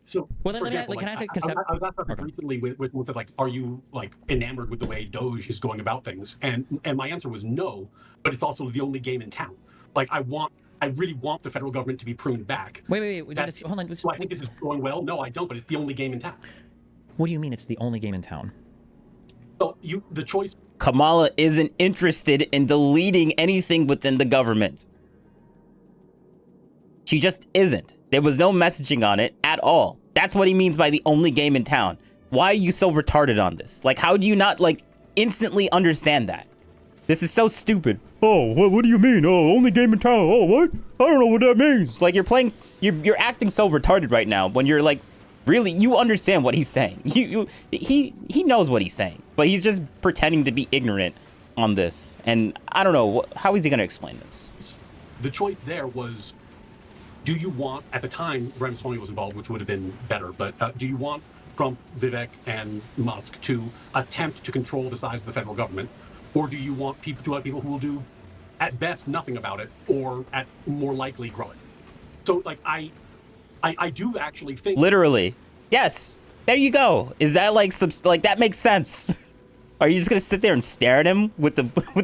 So. Well, then for example, can I say concept? I was asked recently with like, are you like enamored with the way Doge is going about things? And my answer was no, but it's also the only game in town. Like I really want the federal government to be pruned back. Wait. Hold on. So I think this is going well. No, I don't. But it's the only game in town. What do you mean it's the only game in town? Well, the choice. Kamala isn't interested in deleting anything within the government. She just isn't. There was no messaging on it at all. That's what he means by the only game in town. Why are you so retarded on this? Like, how do you not, like, instantly understand that? This is so stupid. Oh, what do you mean? Oh, only game in town. Oh, what? I don't know what that means. Like, you're acting so retarded right now when you're, like, really, you understand what he's saying. He knows what he's saying, but he's just pretending to be ignorant on this. And I don't know, how is he going to explain this? The choice there was, do you want, at the time, Ramaswamy was involved, which would have been better, but do you want Trump, Vivek, and Musk to attempt to control the size of the federal government? Or do you want people who will do, at best, nothing about it, or at more likely grow it? So, like, I do actually think... Literally. Yes. There you go. Is that, like, that makes sense? Are you just going to sit there and stare at him with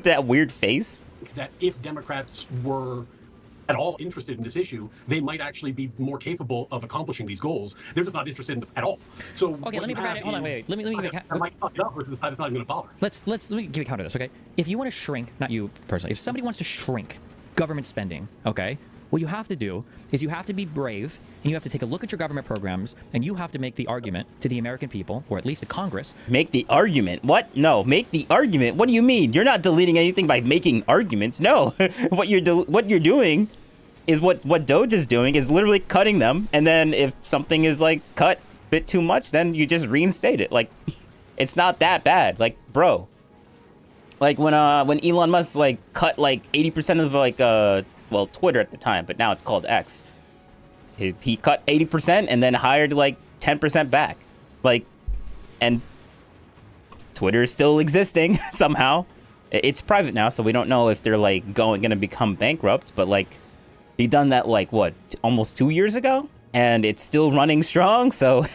that weird face? That if Democrats were at all interested in this issue, they might actually be more capable of accomplishing these goals. They're just not interested in it at all. So okay, let me provide it. Hold on, wait. Let me give it. I might fuck it up versus decide it's not going to bother. Let me give you a counter to this. Okay, if you want to shrink, not you personally, if somebody wants to shrink government spending, okay, what you have to do is you have to be brave and you have to take a look at your government programs and you have to make the argument to the American people, or at least to Congress. Make the argument? What? No, make the argument. What do you mean? You're not deleting anything by making arguments. No, what you're doing is what Doge is doing is literally cutting them, and then if something is like cut a bit too much, then you just reinstate it. Like, it's not that bad. Like, bro, like when Elon Musk like cut like 80% of like well, Twitter at the time, but now it's called X. He cut 80% and then hired like 10% back. Like, and Twitter is still existing somehow. It's private now, so we don't know if they're like gonna become bankrupt, but like he done that like what, almost 2 years ago, and it's still running strong. So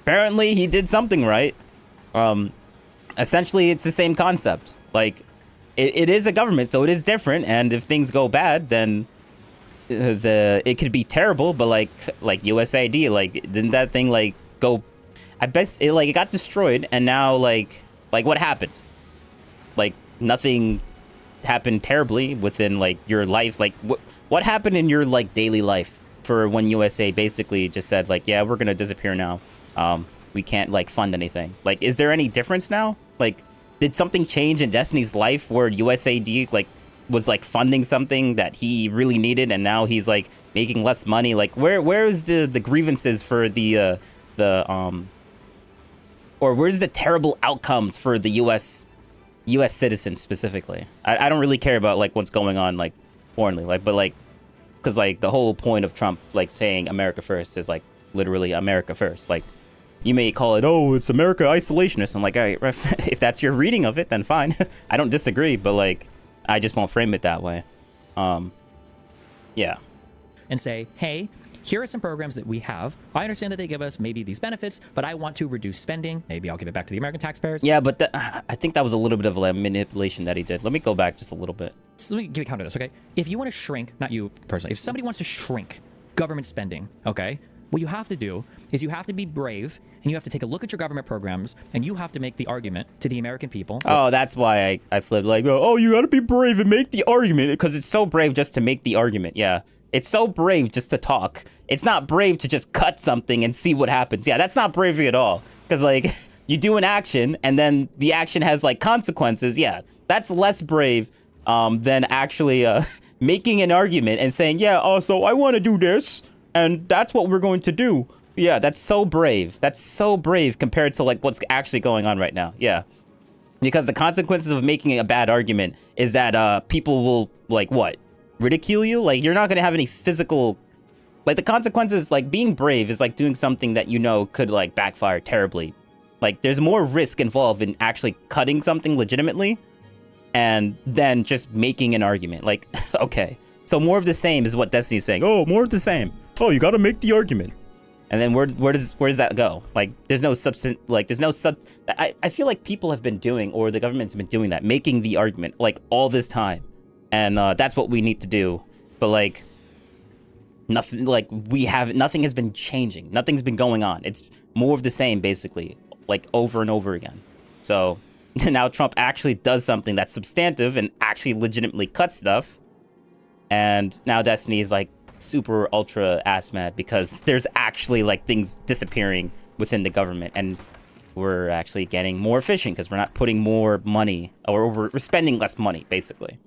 apparently he did something right. Essentially it's the same concept. Like it is a government, so it is different, and if things go bad, then it could be terrible. But like USAID, like didn't that thing like go? I bet it got destroyed, and now like what happened? Like nothing happened terribly within like your life. Like what happened in your like daily life for when USA basically just said like, yeah, we're gonna disappear now. We can't like fund anything. Like, is there any difference now? Like, did something change in Destiny's life where USAID like was like funding something that he really needed, and now he's like making less money? Like, where is the grievances for the or where's the terrible outcomes for the US citizens specifically? I don't really care about like what's going on like foreignly, like, but like, because like the whole point of Trump like saying America first is like literally America first. Like, you may call it, oh, it's America isolationist. I'm like, all right, if that's your reading of it, then fine. I don't disagree, but like, I just won't frame it that way. Yeah. And say, hey, here are some programs that we have. I understand that they give us maybe these benefits, but I want to reduce spending. Maybe I'll give it back to the American taxpayers. Yeah, but I think that was a little bit of a manipulation that he did. Let me go back just a little bit. So let me give you counter to this, okay? If you want to shrink, not you personally, if somebody wants to shrink government spending, okay, what you have to do is you have to be brave and you have to take a look at your government programs and you have to make the argument to the American people. Oh, that's why I flipped like, oh, you got to be brave and make the argument, because it's so brave just to make the argument. Yeah. It's so brave just to talk. It's not brave to just cut something and see what happens. Yeah, that's not bravery at all. Because, like, you do an action, and then the action has, like, consequences. Yeah, that's less brave than actually making an argument and saying, yeah, oh, so I want to do this, and that's what we're going to do. Yeah, that's so brave. That's so brave compared to, like, what's actually going on right now. Yeah. Because the consequences of making a bad argument is that people will, like, what? Ridicule you? Like, you're not gonna have any physical, like, the consequences, like, being brave is like doing something that you know could like backfire terribly. Like, there's more risk involved in actually cutting something legitimately and then just making an argument. Like, okay, so more of the same is what Destiny's saying. Oh, more of the same. Oh, you gotta make the argument. And then where does that go? Like, there's no substance, like, there's no I feel like people have been doing, or the government's been doing that, making the argument, like, all this time. And that's what we need to do. But like, nothing, like, nothing has been changing. Nothing's been going on. It's more of the same, basically, like, over and over again. So now Trump actually does something that's substantive and actually legitimately cuts stuff. And now Destiny is like super ultra ass mad because there's actually like things disappearing within the government, and we're actually getting more efficient because we're not putting more money, or we're spending less money, basically.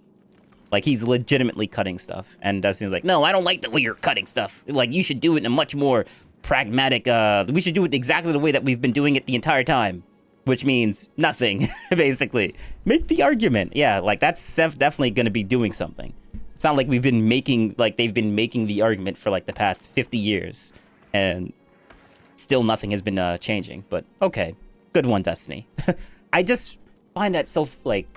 Like, he's legitimately cutting stuff. And Destiny's like, no, I don't like the way you're cutting stuff. Like, you should do it in a much more pragmatic, we should do it exactly the way that we've been doing it the entire time. Which means nothing, basically. Make the argument. Yeah, like, that's definitely going to be doing something. It's not like we've been making, like, they've been making the argument for, like, the past 50 years. And still nothing has been changing. But, okay. Good one, Destiny. I just find that so, like,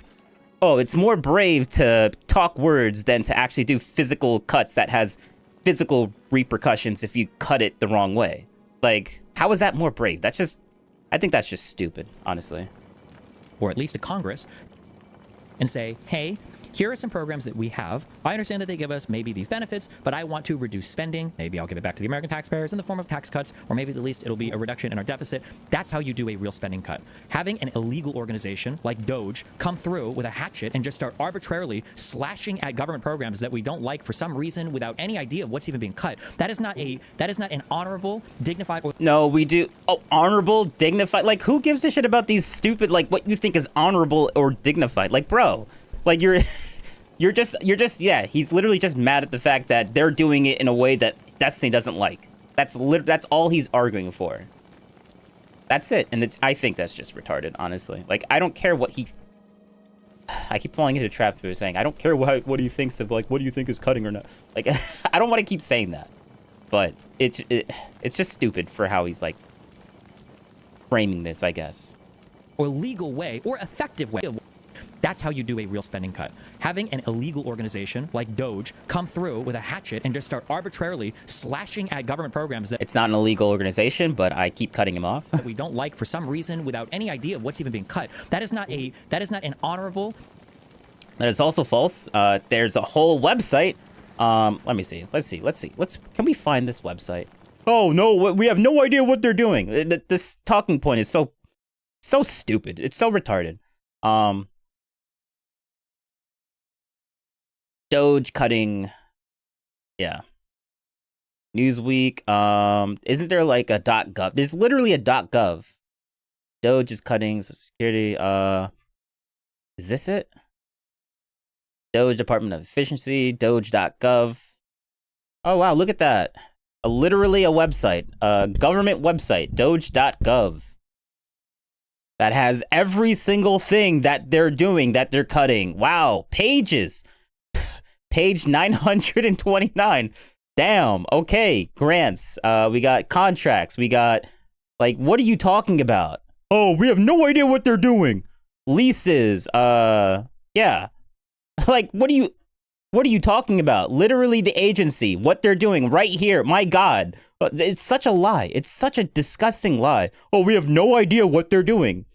oh, it's more brave to talk words than to actually do physical cuts that has physical repercussions if you cut it the wrong way. Like, how is that more brave? That's just, I think that's just stupid, honestly. Or at least to Congress, and say, hey, here are some programs that we have. I understand that they give us maybe these benefits, but I want to reduce spending. Maybe I'll give it back to the American taxpayers in the form of tax cuts, or maybe at least it'll be a reduction in our deficit. That's how you do a real spending cut. Having an illegal organization like Doge come through with a hatchet and just start arbitrarily slashing at government programs that we don't like for some reason without any idea of what's even being cut. That is not an honorable, dignified, or no, we do. Oh, honorable, dignified. Like, who gives a shit about these stupid, like, what you think is honorable or dignified? Like, bro, like, you're just, yeah, he's literally just mad at the fact that they're doing it in a way that Destiny doesn't like. That's all he's arguing for. That's it. And I think that's just retarded, honestly. Like, I don't care what I keep falling into a trap of saying, I don't care what he thinks of, like, what do you think is cutting or not. Like, I don't want to keep saying that. But it's just stupid for how he's, like, framing this, I guess. or legal way or effective way. That's how you do a real spending cut. Having an illegal organization like Doge come through with a hatchet and just start arbitrarily slashing at government programs that it's not an illegal organization, but I keep cutting him off. that we don't like for some reason without any idea of what's even being cut. That is not an honorable. That is also false. There's a whole website. Let me see. Let's see. Can we find this website? Oh no, we have no idea what they're doing. This talking point is so stupid. It's so retarded. Doge cutting. Yeah. Newsweek. Isn't there like a .gov? There's literally a .gov. Doge is cutting Social Security. Is this it? Doge Department of Efficiency. Doge.gov. Oh wow, look at that. Literally a website. A government website. Doge.gov. That has every single thing that they're doing, that they're cutting. Wow. Pages. Page 929. Damn. Okay. Grants. We got contracts. We got Like, what are you talking about? Oh, we have no idea what they're doing. Leases, yeah. Like, what are you talking about? Literally the agency, what they're doing right here. My God, it's such a lie. It's such a disgusting lie. Oh, we have no idea what they're doing.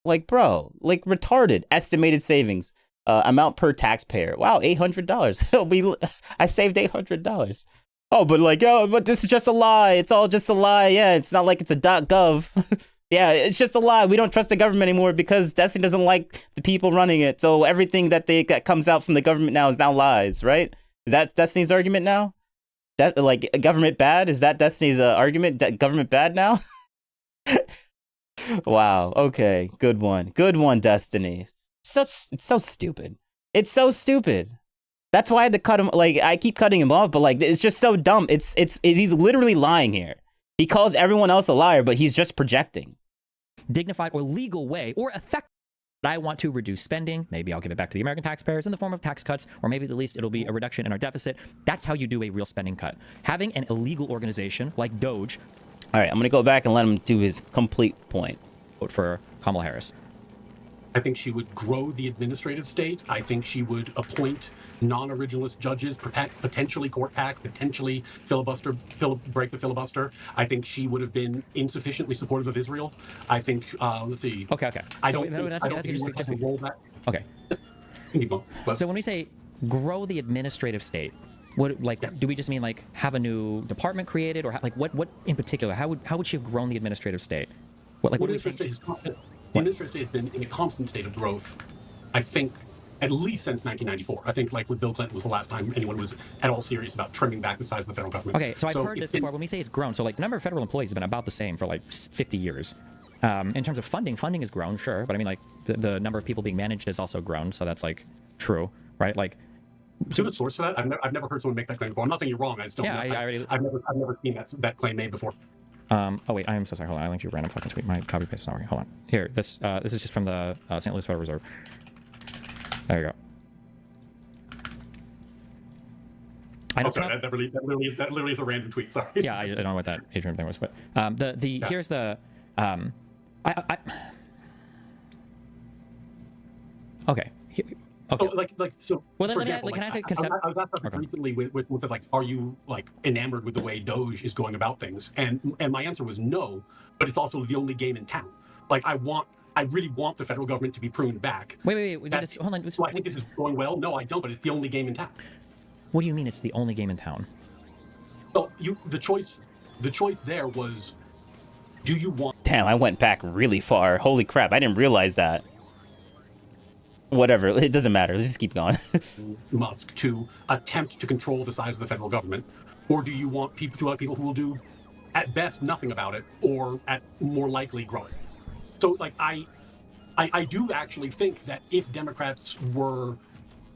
Like, bro, like retarded. Estimated savings, amount per taxpayer. Wow, $800. I saved $800. Oh, but like, oh, but this is just a lie. It's all just a lie. Yeah, it's not like it's a .gov. Yeah, it's just a lie. We don't trust the government anymore because Destiny doesn't like the people running it. So everything that comes out from the government now is now lies, right? Is that Destiny's argument now? That like government bad? Is that Destiny's argument? Government bad now? Wow. Okay. Good one. Good one, Destiny. It's so stupid. It's so stupid. That's why I had to cut him. Like I keep cutting him off, but like it's just so dumb. He's literally lying here. He calls everyone else a liar, but he's just projecting. Dignified or legal way or effective. I want to reduce spending. Maybe I'll give it back to the American taxpayers in the form of tax cuts, or maybe at least it'll be a reduction in our deficit. That's how you do a real spending cut. Having an illegal organization like Doge. All right, I'm going to go back and let him do his complete point. Vote for Kamala Harris. I think she would grow the administrative state. I think she would appoint non-originalist judges, potentially court pack, potentially break the filibuster. I think she would have been insufficiently supportive of Israel. I think, let's see. Okay. I don't think roll back. Okay. So when we say grow the administrative state, what do we just mean like have a new department created, or like what in particular? How would she have grown the administrative state? What do we think? The administrative state has been in a constant state of growth, I think, at least since 1994. I think, like with Bill Clinton, was the last time anyone was at all serious about trimming back the size of the federal government. Okay, so I've heard this before. When we say it's grown, so like the number of federal employees has been about the same for like 50 years. In terms of funding has grown, sure, but I mean like the number of people being managed has also grown, so that's like true, right? Like, do you have a source for that? I've never heard someone make that claim before. I'm not saying you're wrong. I just don't. Yeah, I've never seen that claim made before. Oh wait, I am so sorry. Hold on, I linked you a random fucking tweet. My copy paste is not working. Hold on. Here, this is just from the St. Louis Federal Reserve. There you go. I know that literally is a random tweet. Sorry. Yeah, I don't know what that Adrian thing was, but here's the okay. Okay. So well, for example, can I say concept? I was asked about this recently with like, are you like enamored with the way Doge is going about things? And my answer was no, but it's also the only game in town. Like I really want the federal government to be pruned back. Wait. Hold on. So I think this is going well. No, I don't. But it's the only game in town. What do you mean it's the only game in town? Well, the choice there was, do you want? Damn, I went back really far. Holy crap! I didn't realize that. Whatever, it doesn't matter. Let's just keep going. Musk to attempt to control the size of the federal government, or do you want people who will do, at best, nothing about it, or at more likely grow it? So, like, I do actually think that if Democrats were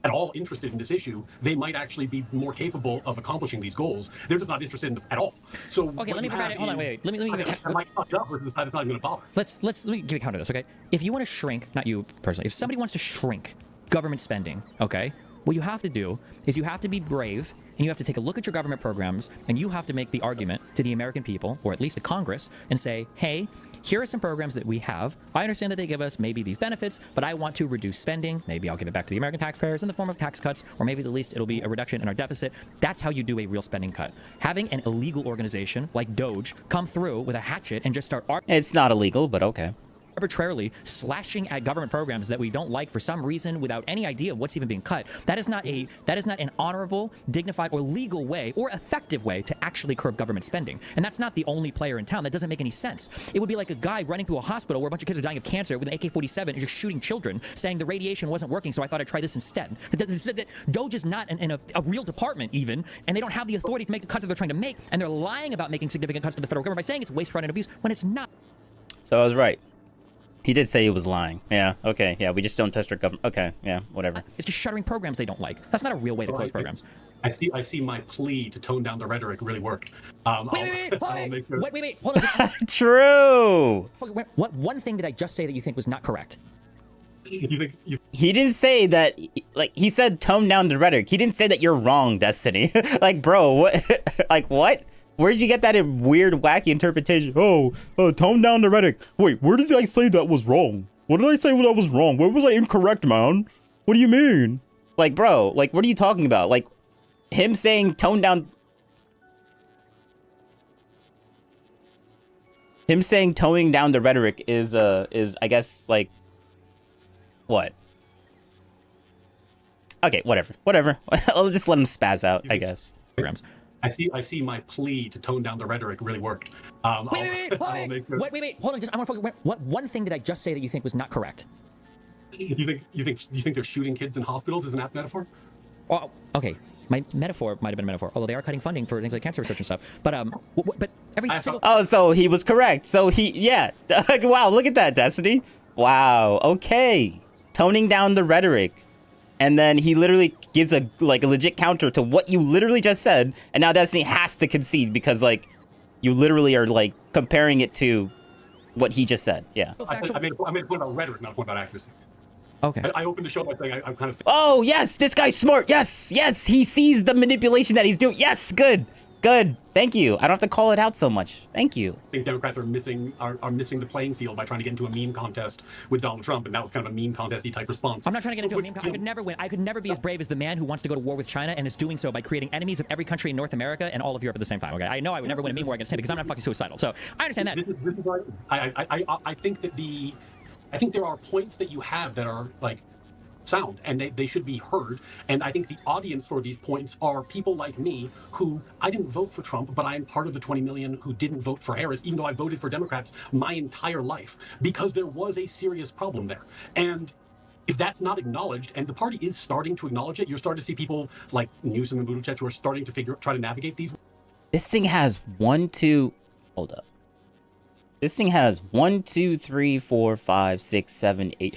at all interested in this issue, they might actually be more capable of accomplishing these goals. They're just not interested in at all. So okay, let me provide it. Hold on, wait. Let me give it. I might fuck it up versus decide it's not even going to bother. Let me give a counter to this, okay? If you want to shrink, not you personally, if somebody wants to shrink government spending, okay, what you have to do is you have to be brave and you have to take a look at your government programs and you have to make the argument to the American people, or at least to Congress, and say, hey, here are some programs that we have. I understand that they give us maybe these benefits, but I want to reduce spending. Maybe I'll give it back to the American taxpayers in the form of tax cuts, or maybe at least it'll be a reduction in our deficit. That's how you do a real spending cut. Having an illegal organization like Doge come through with a hatchet and just start... It's not illegal, but okay. Arbitrarily slashing at government programs that we don't like for some reason without any idea of what's even being cut. That is not an honorable, dignified, or legal way or effective way to actually curb government spending. And that's not the only player in town. That doesn't make any sense. It would be like a guy running through a hospital where a bunch of kids are dying of cancer with an AK-47 and just shooting children, saying the radiation wasn't working, so I thought I'd try this instead. Doge is not in a real department even, and they don't have the authority to make the cuts that they're trying to make, and they're lying about making significant cuts to the federal government by saying it's waste, fraud, and abuse when it's not. So I was right. He did say he was lying. Yeah, okay. Yeah, we just don't test our government. Okay, yeah, whatever. It's just shuttering programs they don't like. That's not a real way to close programs. I see my plea to tone down the rhetoric really worked. Wait, hold on. True. What one thing did I just say that you think was not correct? He didn't say that, like, he said tone down the rhetoric. He didn't say that you're wrong, Destiny. Like, bro, what? Like, what? Where did you get that weird, wacky interpretation? Oh, tone down the rhetoric. Wait, where did I say that was wrong? What did I say that was wrong? Where was I incorrect, man? What do you mean? Like, bro, like, what are you talking about? Like, him saying tone down... Him saying toning down the rhetoric is I guess, like... What? Okay, whatever. I'll just let him spaz out, I guess. I see my plea to tone down the rhetoric really worked. Wait, hold on. Just I want to focus. What one thing did I just say that you think was not correct? You think they're shooting kids in hospitals is an apt metaphor? Oh, okay. My metaphor might have been a metaphor, although they are cutting funding for things like cancer research and stuff. But every single... Oh, so he was correct. So yeah. Wow, look at that, Destiny. Wow. Okay. Toning down the rhetoric. And then he literally gives a legit counter to what you literally just said. And now Destiny has to concede because, like, you literally are, like, comparing it to what he just said. Yeah. I made a point about rhetoric, not a point about accuracy. Okay. I opened the show by saying I'm kind of... Oh, yes, this guy's smart. Yes, he sees the manipulation that he's doing. Yes, good. Thank you. I don't have to call it out so much. Thank you. I think Democrats are missing the playing field by trying to get into a meme contest with Donald Trump, and that was kind of a meme contesty type response. I'm not trying to get into a meme. I could never win. I could never be as brave as the man who wants to go to war with China and is doing so by creating enemies of every country in North America and all of Europe at the same time. Okay, I know I would never win a meme war against him because I'm not fucking suicidal. So I understand that. This is right. I think that I think there are points that you have that are like sound and they should be heard, and I think the audience for these points are people like me who I didn't vote for Trump, but I am part of the 20 million who didn't vote for Harris, even though I voted for Democrats my entire life, because there was a serious problem there. And if that's not acknowledged, and the party is starting to acknowledge it, you're starting to see people like Newsom and Buttigieg who are starting to try to navigate these. This thing has hold up. This thing has 1, 2, 3, 4, 5, 6, 7, 8.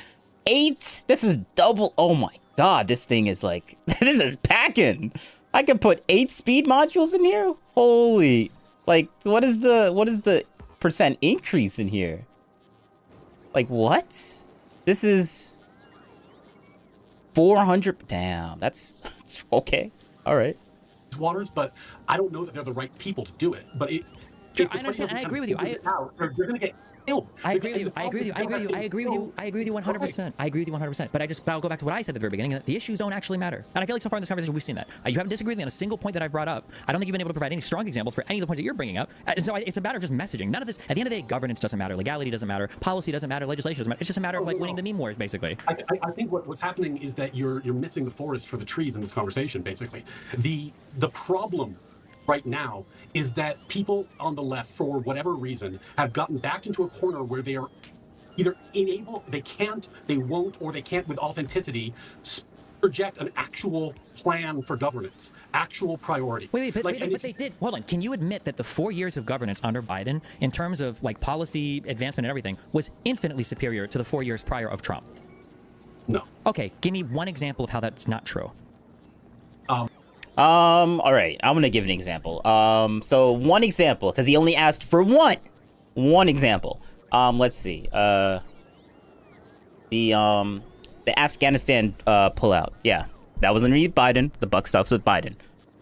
8? This is double. Oh my god, this thing is like, this is packing. I can put 8 speed modules in here. Holy, like, what is the percent increase in here? Like, what? This is 400. Damn, that's okay. All right. Waters, but I don't know that they're the right people to do it. But I understand, and I agree with you. They're going to get killed. I agree with you. I agree with you. I agree with you. I agree with you 100%. I agree with you 100%. But I'll go back to what I said at the very beginning. The issues don't actually matter. And I feel like so far in this conversation we've seen that. You haven't disagreed with me on a single point that I've brought up. I don't think you've been able to provide any strong examples for any of the points that you're bringing up. So it's a matter of just messaging. None of this. At the end of the day, governance doesn't matter. Legality doesn't matter. Policy doesn't matter. Legislation doesn't matter. It's just a matter of like winning the meme wars, basically. I think what's happening is that you're missing the forest for the trees in this conversation. Basically, the problem right now is that people on the left, for whatever reason, have gotten backed into a corner where they are either they can't, they won't, or they can't with authenticity project an actual plan for governance, actual priorities. But they did. Hold on. Can you admit that the 4 years of governance under Biden, in terms of like policy advancement and everything, was infinitely superior to the 4 years prior of Trump? No. Okay. Give me one example of how that's not true. All right, I'm gonna give an example. So one example, because he only asked for one example. Let's see. The Afghanistan pullout. Yeah, that was underneath Biden. The buck stops with Biden.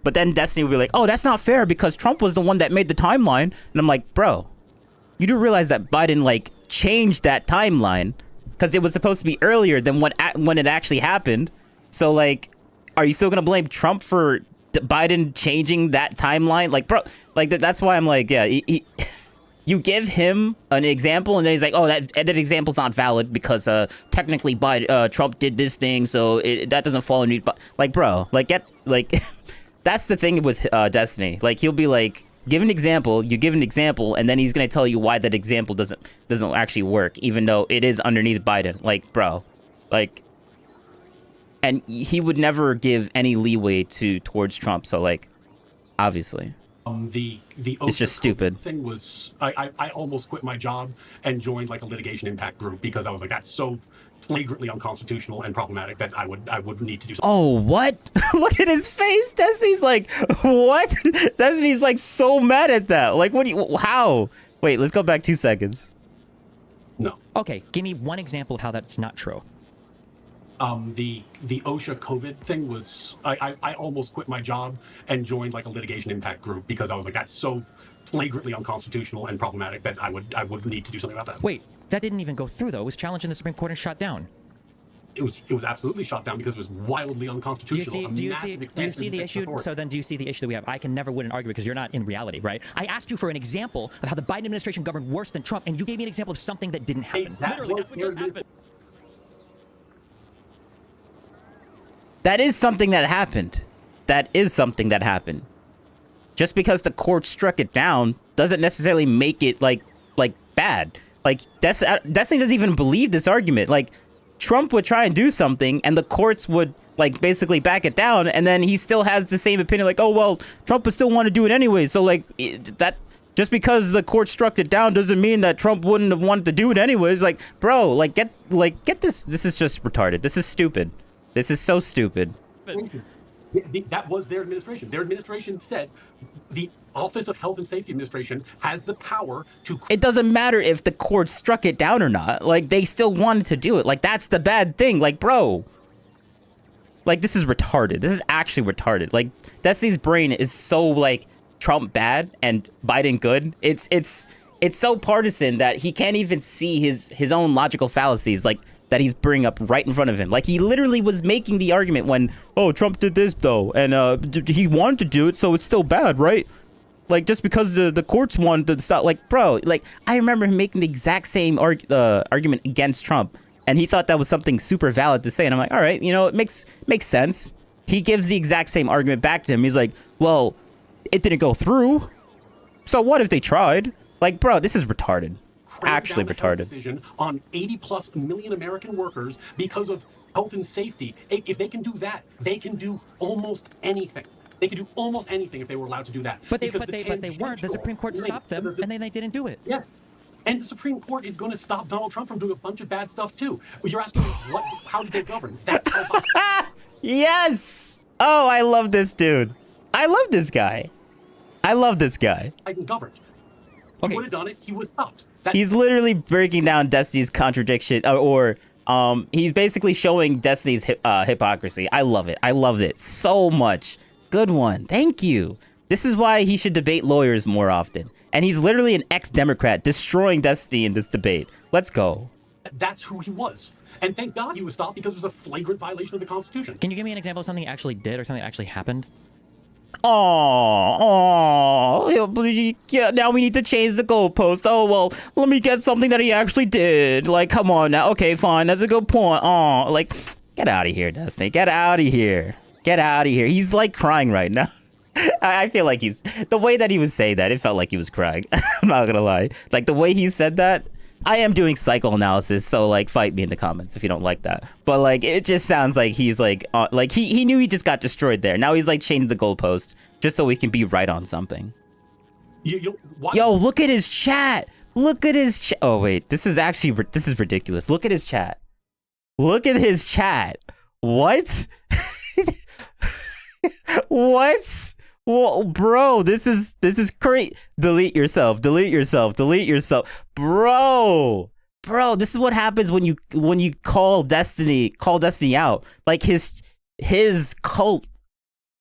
But then Destiny will be like, oh, that's not fair because Trump was the one that made the timeline. And I'm like, bro, you do realize that Biden like changed that timeline because it was supposed to be earlier than when it actually happened. So like, are you still gonna blame Trump for Biden changing that timeline? Like, bro, like that's why I'm like, yeah, you give him an example and then he's like, oh, that example's not valid because technically Trump did this thing, so that doesn't fall underneath. Like, bro, like that's the thing with Destiny. Like, he'll be like, give an example, you give an example, and then he's gonna tell you why that example doesn't actually work, even though it is underneath Biden. Like, bro, like. And he would never give any leeway towards Trump. So, like, obviously, it's just stupid. Thing was, I almost quit my job and joined like a litigation impact group because I was like, that's so flagrantly unconstitutional and problematic that I would need to do something. Oh, what? Look at his face. Destiny's like, what? Destiny's like so mad at that. Like, how? Wait, let's go back 2 seconds. No. Okay, give me one example of how that's not true. the OSHA COVID thing was I almost quit my job and joined like a litigation impact group because I was like, that's so flagrantly unconstitutional and problematic that I would need to do something about that. Wait, that didn't even go through though. It was challenged in the Supreme Court and shot down. It was absolutely shot down because it was wildly unconstitutional. Do you see the issue? So then do you see the issue that we have? I can never win an argument because you're not in reality, right? I asked you for an example of how the Biden administration governed worse than Trump, and you gave me an example of something that didn't happen. Literally, that's what just happened. That is something that happened. That is something that happened. Just because the court struck it down doesn't necessarily make it like bad. Like Destiny doesn't even believe this argument. Like Trump would try and do something and the courts would like basically back it down, and then he still has the same opinion like, oh well, Trump would still want to do it anyway. So like that just because the court struck it down doesn't mean that Trump wouldn't have wanted to do it anyways. Like, bro, get this is just retarded. This is stupid. This is so stupid. That was their administration. Their administration said the Office of Health and Safety Administration has the power to... It doesn't matter if the court struck it down or not. Like, they still wanted to do it. Like, that's the bad thing. Like, bro. Like, this is retarded. This is actually retarded. Like, Destiny's brain is so, like, Trump bad and Biden good. It's so partisan that he can't even see his own logical fallacies. Like, that he's bringing up right in front of him. Like, he literally was making the argument when, oh, Trump did this, though, and he wanted to do it, so it's still bad, right? Like, just because the courts wanted to stop. Like, bro, like, I remember him making the exact same argument against Trump, and he thought that was something super valid to say, and I'm like, all right, you know, it makes sense. He gives the exact same argument back to him. He's like, well, it didn't go through, so what if they tried? Like, bro, this is retarded. Actually retarded. Decision on 80+ million American workers because of health and safety. If they can do that, they can do almost anything. They could do almost anything if they were allowed to do that. But they weren't. The Supreme Court stopped them, and then they didn't do it. Yeah. And the Supreme Court is going to stop Donald Trump from doing a bunch of bad stuff too. You're asking me, how did they govern? That's how possible. Yes. Oh, I love this dude. I love this guy. I love this guy. Biden governed. He would have done it. He was stopped. He's literally breaking down Destiny's contradiction, or he's basically showing Destiny's hypocrisy. I love it. I love it so much. Good one. Thank you. This is why he should debate lawyers more often. And he's literally an ex-Democrat destroying Destiny in this debate. Let's go. That's who he was. And thank God he was stopped because it was a flagrant violation of the Constitution. Can you give me an example of something he actually did or something that actually happened? Oh, yeah, now we need to change the goalpost. Oh, well, let me get something that he actually did. Like, come on now. Okay, fine. That's a good point. Oh, like, get out of here, Destiny. Get out of here. Get out of here. He's, like, crying right now. I feel like the way that he was saying that, it felt like he was crying. I'm not gonna lie. Like, the way he said that, I am doing psychoanalysis, so, like, fight me in the comments if you don't like that. But, like, it just sounds like he's, like he knew he just got destroyed there. Now he's, like, changing the goalpost just so we can be right on something. Yo, look at his chat. Look at his chat. Oh, wait. This is ridiculous. Look at his chat. Look at his chat. What? What? Whoa, bro, this is crazy. Delete yourself. Delete yourself. Delete yourself. Bro, this is what happens when you call Destiny out. Like his cult.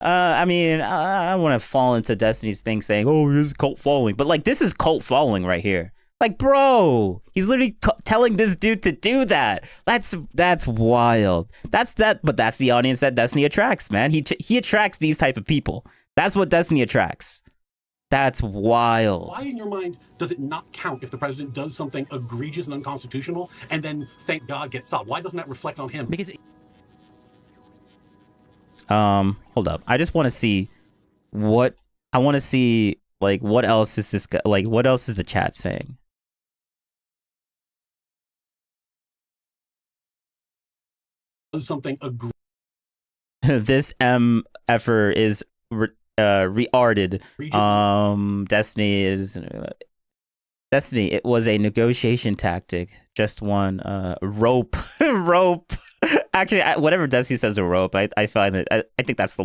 I mean, I don't want to fall into Destiny's thing saying, "Oh, this is cult following," but like this is cult following right here. Like, bro, he's literally telling this dude to do that. That's wild. But that's the audience that Destiny attracts, man. He attracts these type of people. That's what Destiny attracts. That's wild. Why in your mind does it not count if the president does something egregious and unconstitutional and then, thank God, gets stopped? Why doesn't that reflect on him? Because hold up. I just want to see what else is this guy, like, what else is the chat saying? Does something egregious. This effort is re-arted. Destiny, it was a negotiation tactic. Just one rope. Actually, whatever Destiny says a rope, I find it. I think that's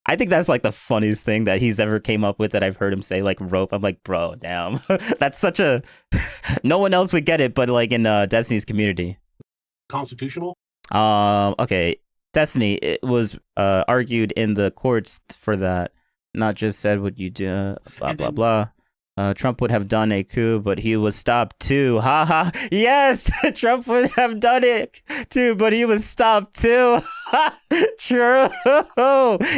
I think that's like the funniest thing that he's ever came up with that I've heard him say, like rope. I'm like, bro, damn. That's such a no one else would get it, but like in Destiny's community. Constitutional. Okay, Destiny. It was argued in the courts for that. Not just said what you do. Blah blah blah. Trump would have done a coup, but he was stopped too. Ha ha. Yes, Trump would have done it too, but he was stopped too. True.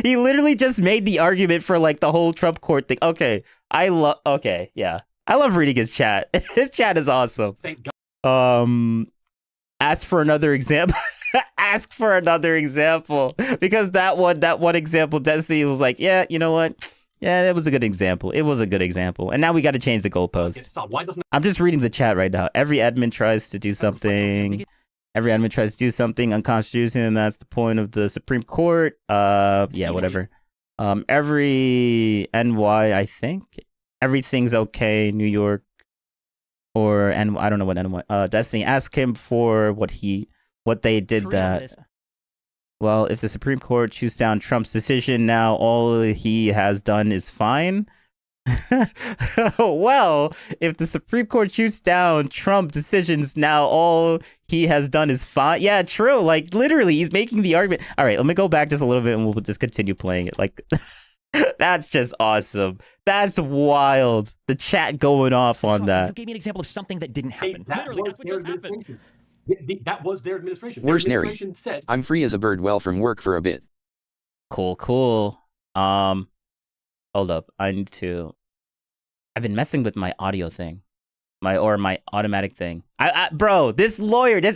He literally just made the argument for like the whole Trump court thing. Okay, Okay, yeah, I love reading his chat. His chat is awesome. Thank God. Ask for another example. Ask for another example, because that one example, Destiny was like, yeah, you know what? Yeah, it was a good example. It was a good example. And now we got to change the goalpost. Stop. Why doesn't I'm just reading the chat right now. Every admin tries to do something. Every admin tries to do something unconstitutional, and that's the point of the Supreme Court. Yeah, whatever. Every NY, I think. Everything's okay, New York. Or, and I don't know what NY. Destiny, ask him for what they did that. Well, if the Supreme Court shoots down Trump's decision, now all he has done is fine. Well, if the Supreme Court shoots down Trump decisions, now all he has done is fine. Yeah, true. Like, literally, he's making the argument. All right, let me go back just a little bit and we'll just continue playing it. Like, that's just awesome. That's wild. The chat going off on that. You gave me an example of something that didn't happen. Literally, that's what just happened. That was their administration. Worse, their Neri. administration said, I'm free as a bird well from work for a bit. Cool. Hold up. I've been messing with my audio thing. My automatic thing. Bro, this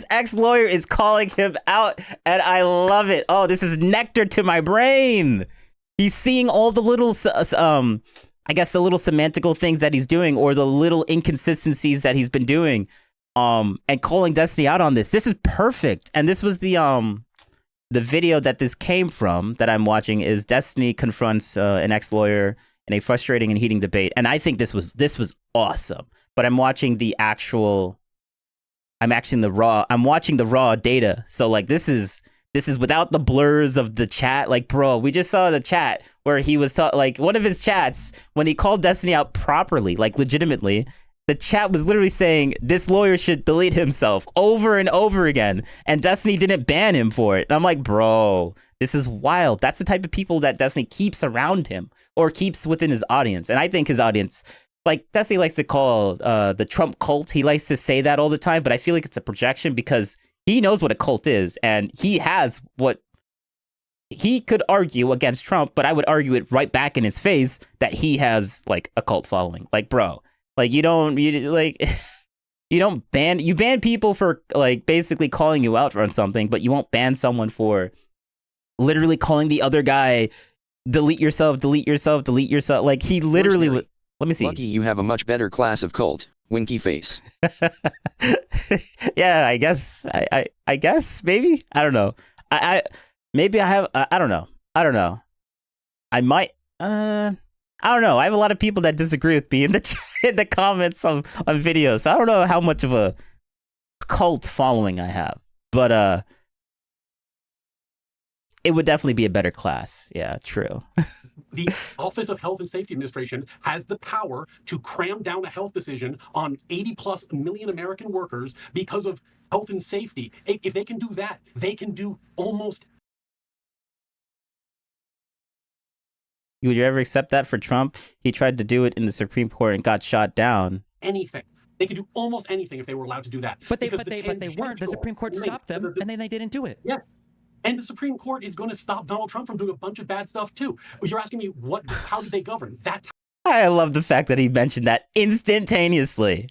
ex-lawyer is calling him out, and I love it. Oh, this is nectar to my brain. He's seeing all the little, I guess the little semantical things that he's doing, or the little inconsistencies that he's been doing. And calling Destiny out on this. This is perfect. And this was the video that this came from that I'm watching is Destiny confronts an ex-lawyer in a frustrating and heating debate. And I think this was awesome. But I'm watching I'm watching the raw data. So like this is without the blurs of the chat. Like, bro, we just saw the chat where he was like one of his chats when he called Destiny out properly, like legitimately. The chat was literally saying this lawyer should delete himself over and over again, and Destiny didn't ban him for it. And I'm like, bro, this is wild. That's the type of people that Destiny keeps around him or keeps within his audience. And I think his audience, like Destiny likes to call the Trump cult. He likes to say that all the time, but I feel like it's a projection because he knows what a cult is, and he has what he could argue against Trump, but I would argue it right back in his face that he has like a cult following. Like, bro. Like you ban people for like basically calling you out on something, but you won't ban someone for literally calling the other guy delete yourself. Like he literally would. Let me see. Lucky you have a much better class of cult. Winky face. Yeah, I guess. I guess maybe. I don't know. Maybe I have. I don't know. I might. I don't know. I have a lot of people that disagree with me in the comments on videos. So I don't know how much of a cult following I have, but it would definitely be a better class. Yeah, true. The Office of Health and Safety Administration has the power to cram down a health decision on 80+ million American workers because of health and safety. If they can do that, they can do almost. Would you ever accept that for Trump? He tried to do it in the Supreme Court and got shot down. Anything. They could do almost anything if they were allowed to do that. But they weren't. The Supreme Court stopped them, and then they didn't do it. Yeah. And the Supreme Court is going to stop Donald Trump from doing a bunch of bad stuff too. You're asking me how did they govern? I love the fact that he mentioned that instantaneously.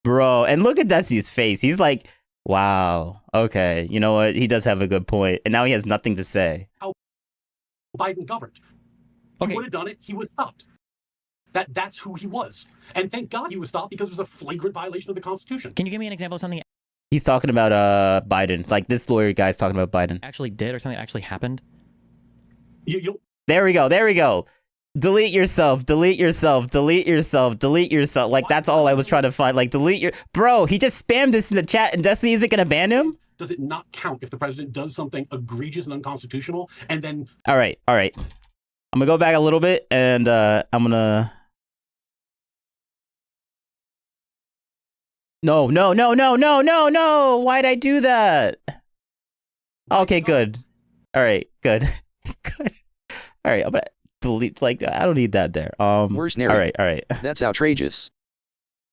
Bro, and look at Destiny's face. He's like, wow, okay, you know what? He does have a good point. And now he has nothing to say. How Biden governed. He would have done it. He was stopped. That's who he was. And thank God he was stopped because it was a flagrant violation of the Constitution. Can you give me an example of something He's talking about Biden. Like this lawyer guy's talking about Biden. actually did or something that actually happened? There we go. Delete yourself. Like that's all I was trying to find. Like bro, he just spammed this in the chat and Destiny isn't gonna ban him? Does it not count if the president does something egregious and unconstitutional and then... All right. I'm gonna go back a little bit and I'm gonna... No. Why'd I do that? Okay, good. All right, good. Good. All right, I'm gonna delete. Like, I don't need that there. Worse narrative. All right. That's outrageous.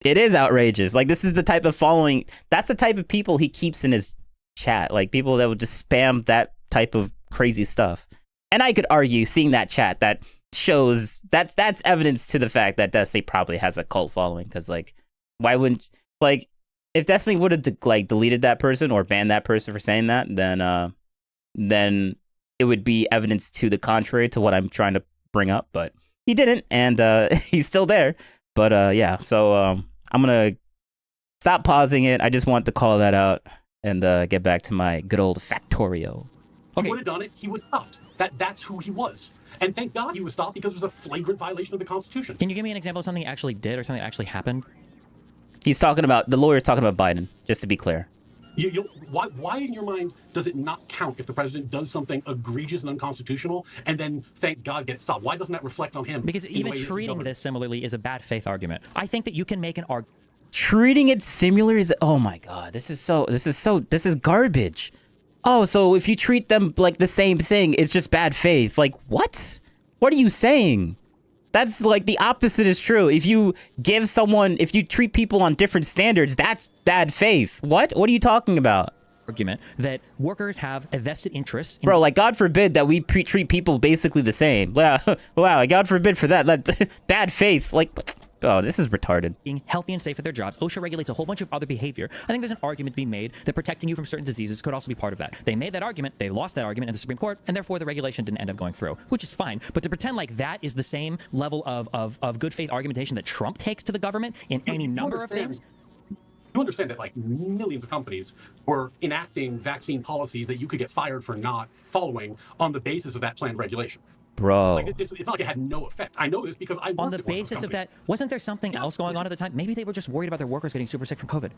It is outrageous. Like, this is the type of following. That's the type of people he keeps in his chat. Like, people that would just spam that type of crazy stuff. And I could argue, seeing that chat, that shows that's evidence to the fact that Destiny probably has a cult following. Because, like, why wouldn't, like, if Destiny would have deleted that person or banned that person for saying that, then it would be evidence to the contrary to what I'm trying to bring up. But he didn't, and he's still there. But yeah, so I'm gonna stop pausing it. I just want to call that out and get back to my good old Factorio. He would have done it. He was stopped. That's who he was. And thank God he was stopped, because it was a flagrant violation of the Constitution. Can you give me an example of something he actually did or something that actually happened? He's talking about, the lawyer's talking about Biden, just to be clear. Why in your mind does it not count if the president does something egregious and unconstitutional and then, thank God, gets stopped? Why doesn't that reflect on him? Because even treating this similarly is a bad faith argument. I think that you can make an argument. Treating it similar is, oh my God, this is garbage. Oh, so if you treat them like the same thing, it's just bad faith. Like, what? What are you saying? That's like the opposite is true. If you treat people on different standards, that's bad faith. What are you talking about? Argument that workers have a vested interest in— Bro, like, God forbid that we treat people basically the same. Wow, God forbid for that. That's bad faith. Like, oh, this is retarded. Being healthy and safe at their jobs. OSHA regulates a whole bunch of other behavior. I think there's an argument to be made that protecting you from certain diseases could also be part of that. They made that argument, they lost that argument in the Supreme Court, and therefore the regulation didn't end up going through, which is fine. But to pretend like that is the same level of good faith argumentation that Trump takes to the government in any number of things— You understand that, like, millions of companies were enacting vaccine policies that you could get fired for not following on the basis of that planned regulation. Bro. Like, it's not like it had no effect. I know this because I worked on the at one basis those of that, wasn't there something else going on at the time? Maybe they were just worried about their workers getting super sick from COVID.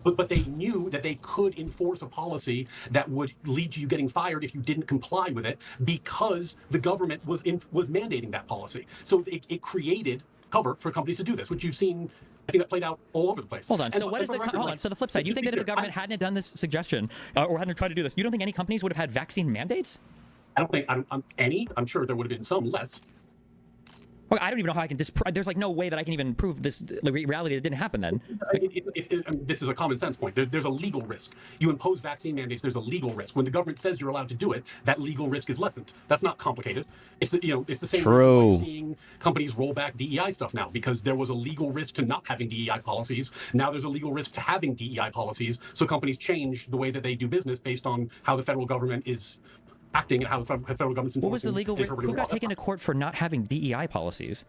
But they knew that they could enforce a policy that would lead to you getting fired if you didn't comply with it, because the government was mandating that policy. So it created cover for companies to do this, which you've seen. I think that played out all over the place. Hold on. So what is the hold on? So the flip side, you think that if the government hadn't done this suggestion or hadn't tried to do this, you don't think any companies would have had vaccine mandates? I don't think I'm sure there would have been some less. Well, I don't even know how I can there's like no way that I can even prove this reality that didn't happen then. This is a common sense point. There's a legal risk. You impose vaccine mandates, there's a legal risk. When the government says you're allowed to do it, that legal risk is lessened. That's not complicated. It's the same. True. Reason why you're seeing companies roll back DEI stuff now, because there was a legal risk to not having DEI policies. Now there's a legal risk to having DEI policies. So companies change the way that they do business based on how the federal government is acting and how the federal government's enforcing. What was the legal risk? Who got taken to court for not having DEI policies?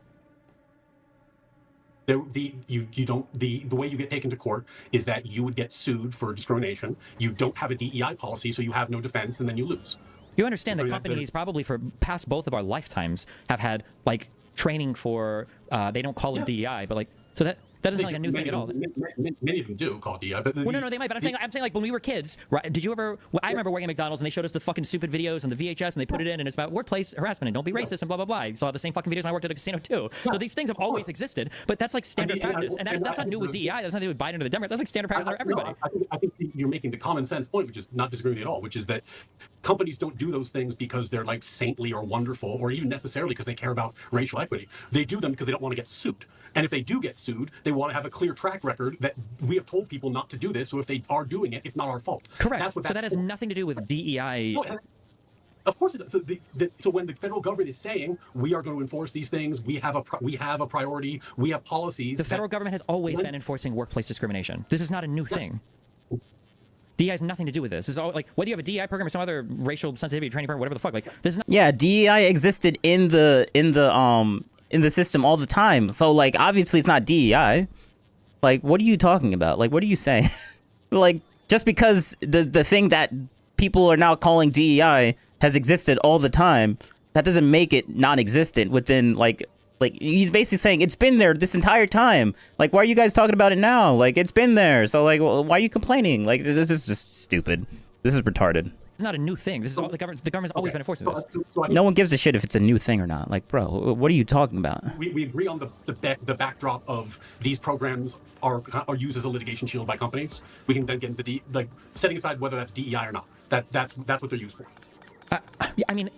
The way you get taken to court is that you would get sued for discrimination. You don't have a DEI policy, so you have no defense, and then you lose. You understand that companies probably for past both of our lifetimes have had like training for they don't call it DEI, but like so that doesn't sound like a new thing at all. Many of them do call DEI, but well, no, they might. But I'm saying like when we were kids, right? Did you ever? Well, I remember working at McDonald's and they showed us the fucking stupid videos and the VHS and they put it in and it's about workplace harassment and don't be racist and blah blah blah. I saw the same fucking videos when I worked at a casino too. So these things have always existed, but that's like standard practice, and that's not new with DEI. That's nothing to do with Biden or the Democrats. That's like standard practice for everybody. I think you're making the common sense point, which is not disagreeing at all, which is that companies don't do those things because they're like saintly or wonderful, or even necessarily because they care about racial equity. They do them because they don't want to get sued. And if they do get sued, they want to have a clear track record that we have told people not to do this. So if they are doing it, it's not our fault. Correct. So that has nothing to do with DEI. No, of course it does. So when the federal government is saying we are going to enforce these things, we have a priority, we have policies. The federal government has always been enforcing workplace discrimination. This is not a new thing. DEI has nothing to do with this. It's all like whether you have a DEI program or some other racial sensitivity training program, whatever the fuck. Like this is not. Yeah, DEI existed in the system all the time. So like obviously it's not DEI. Like what are you talking about? Like what are you saying? Like just because the thing that people are now calling DEI has existed all the time, that doesn't make it non-existent within like he's basically saying it's been there this entire time. Like why are you guys talking about it now? Like it's been there. So like why are you complaining? Like this is just stupid. This is retarded. It's not a new thing. This is all the government's always been enforcing this. No one gives a shit if it's a new thing or not. Like, bro, what are you talking about? We agree on the backdrop of these programs are used as a litigation shield by companies. We can then get into setting aside whether that's DEI or not. That's what they're used for. Yeah, I mean,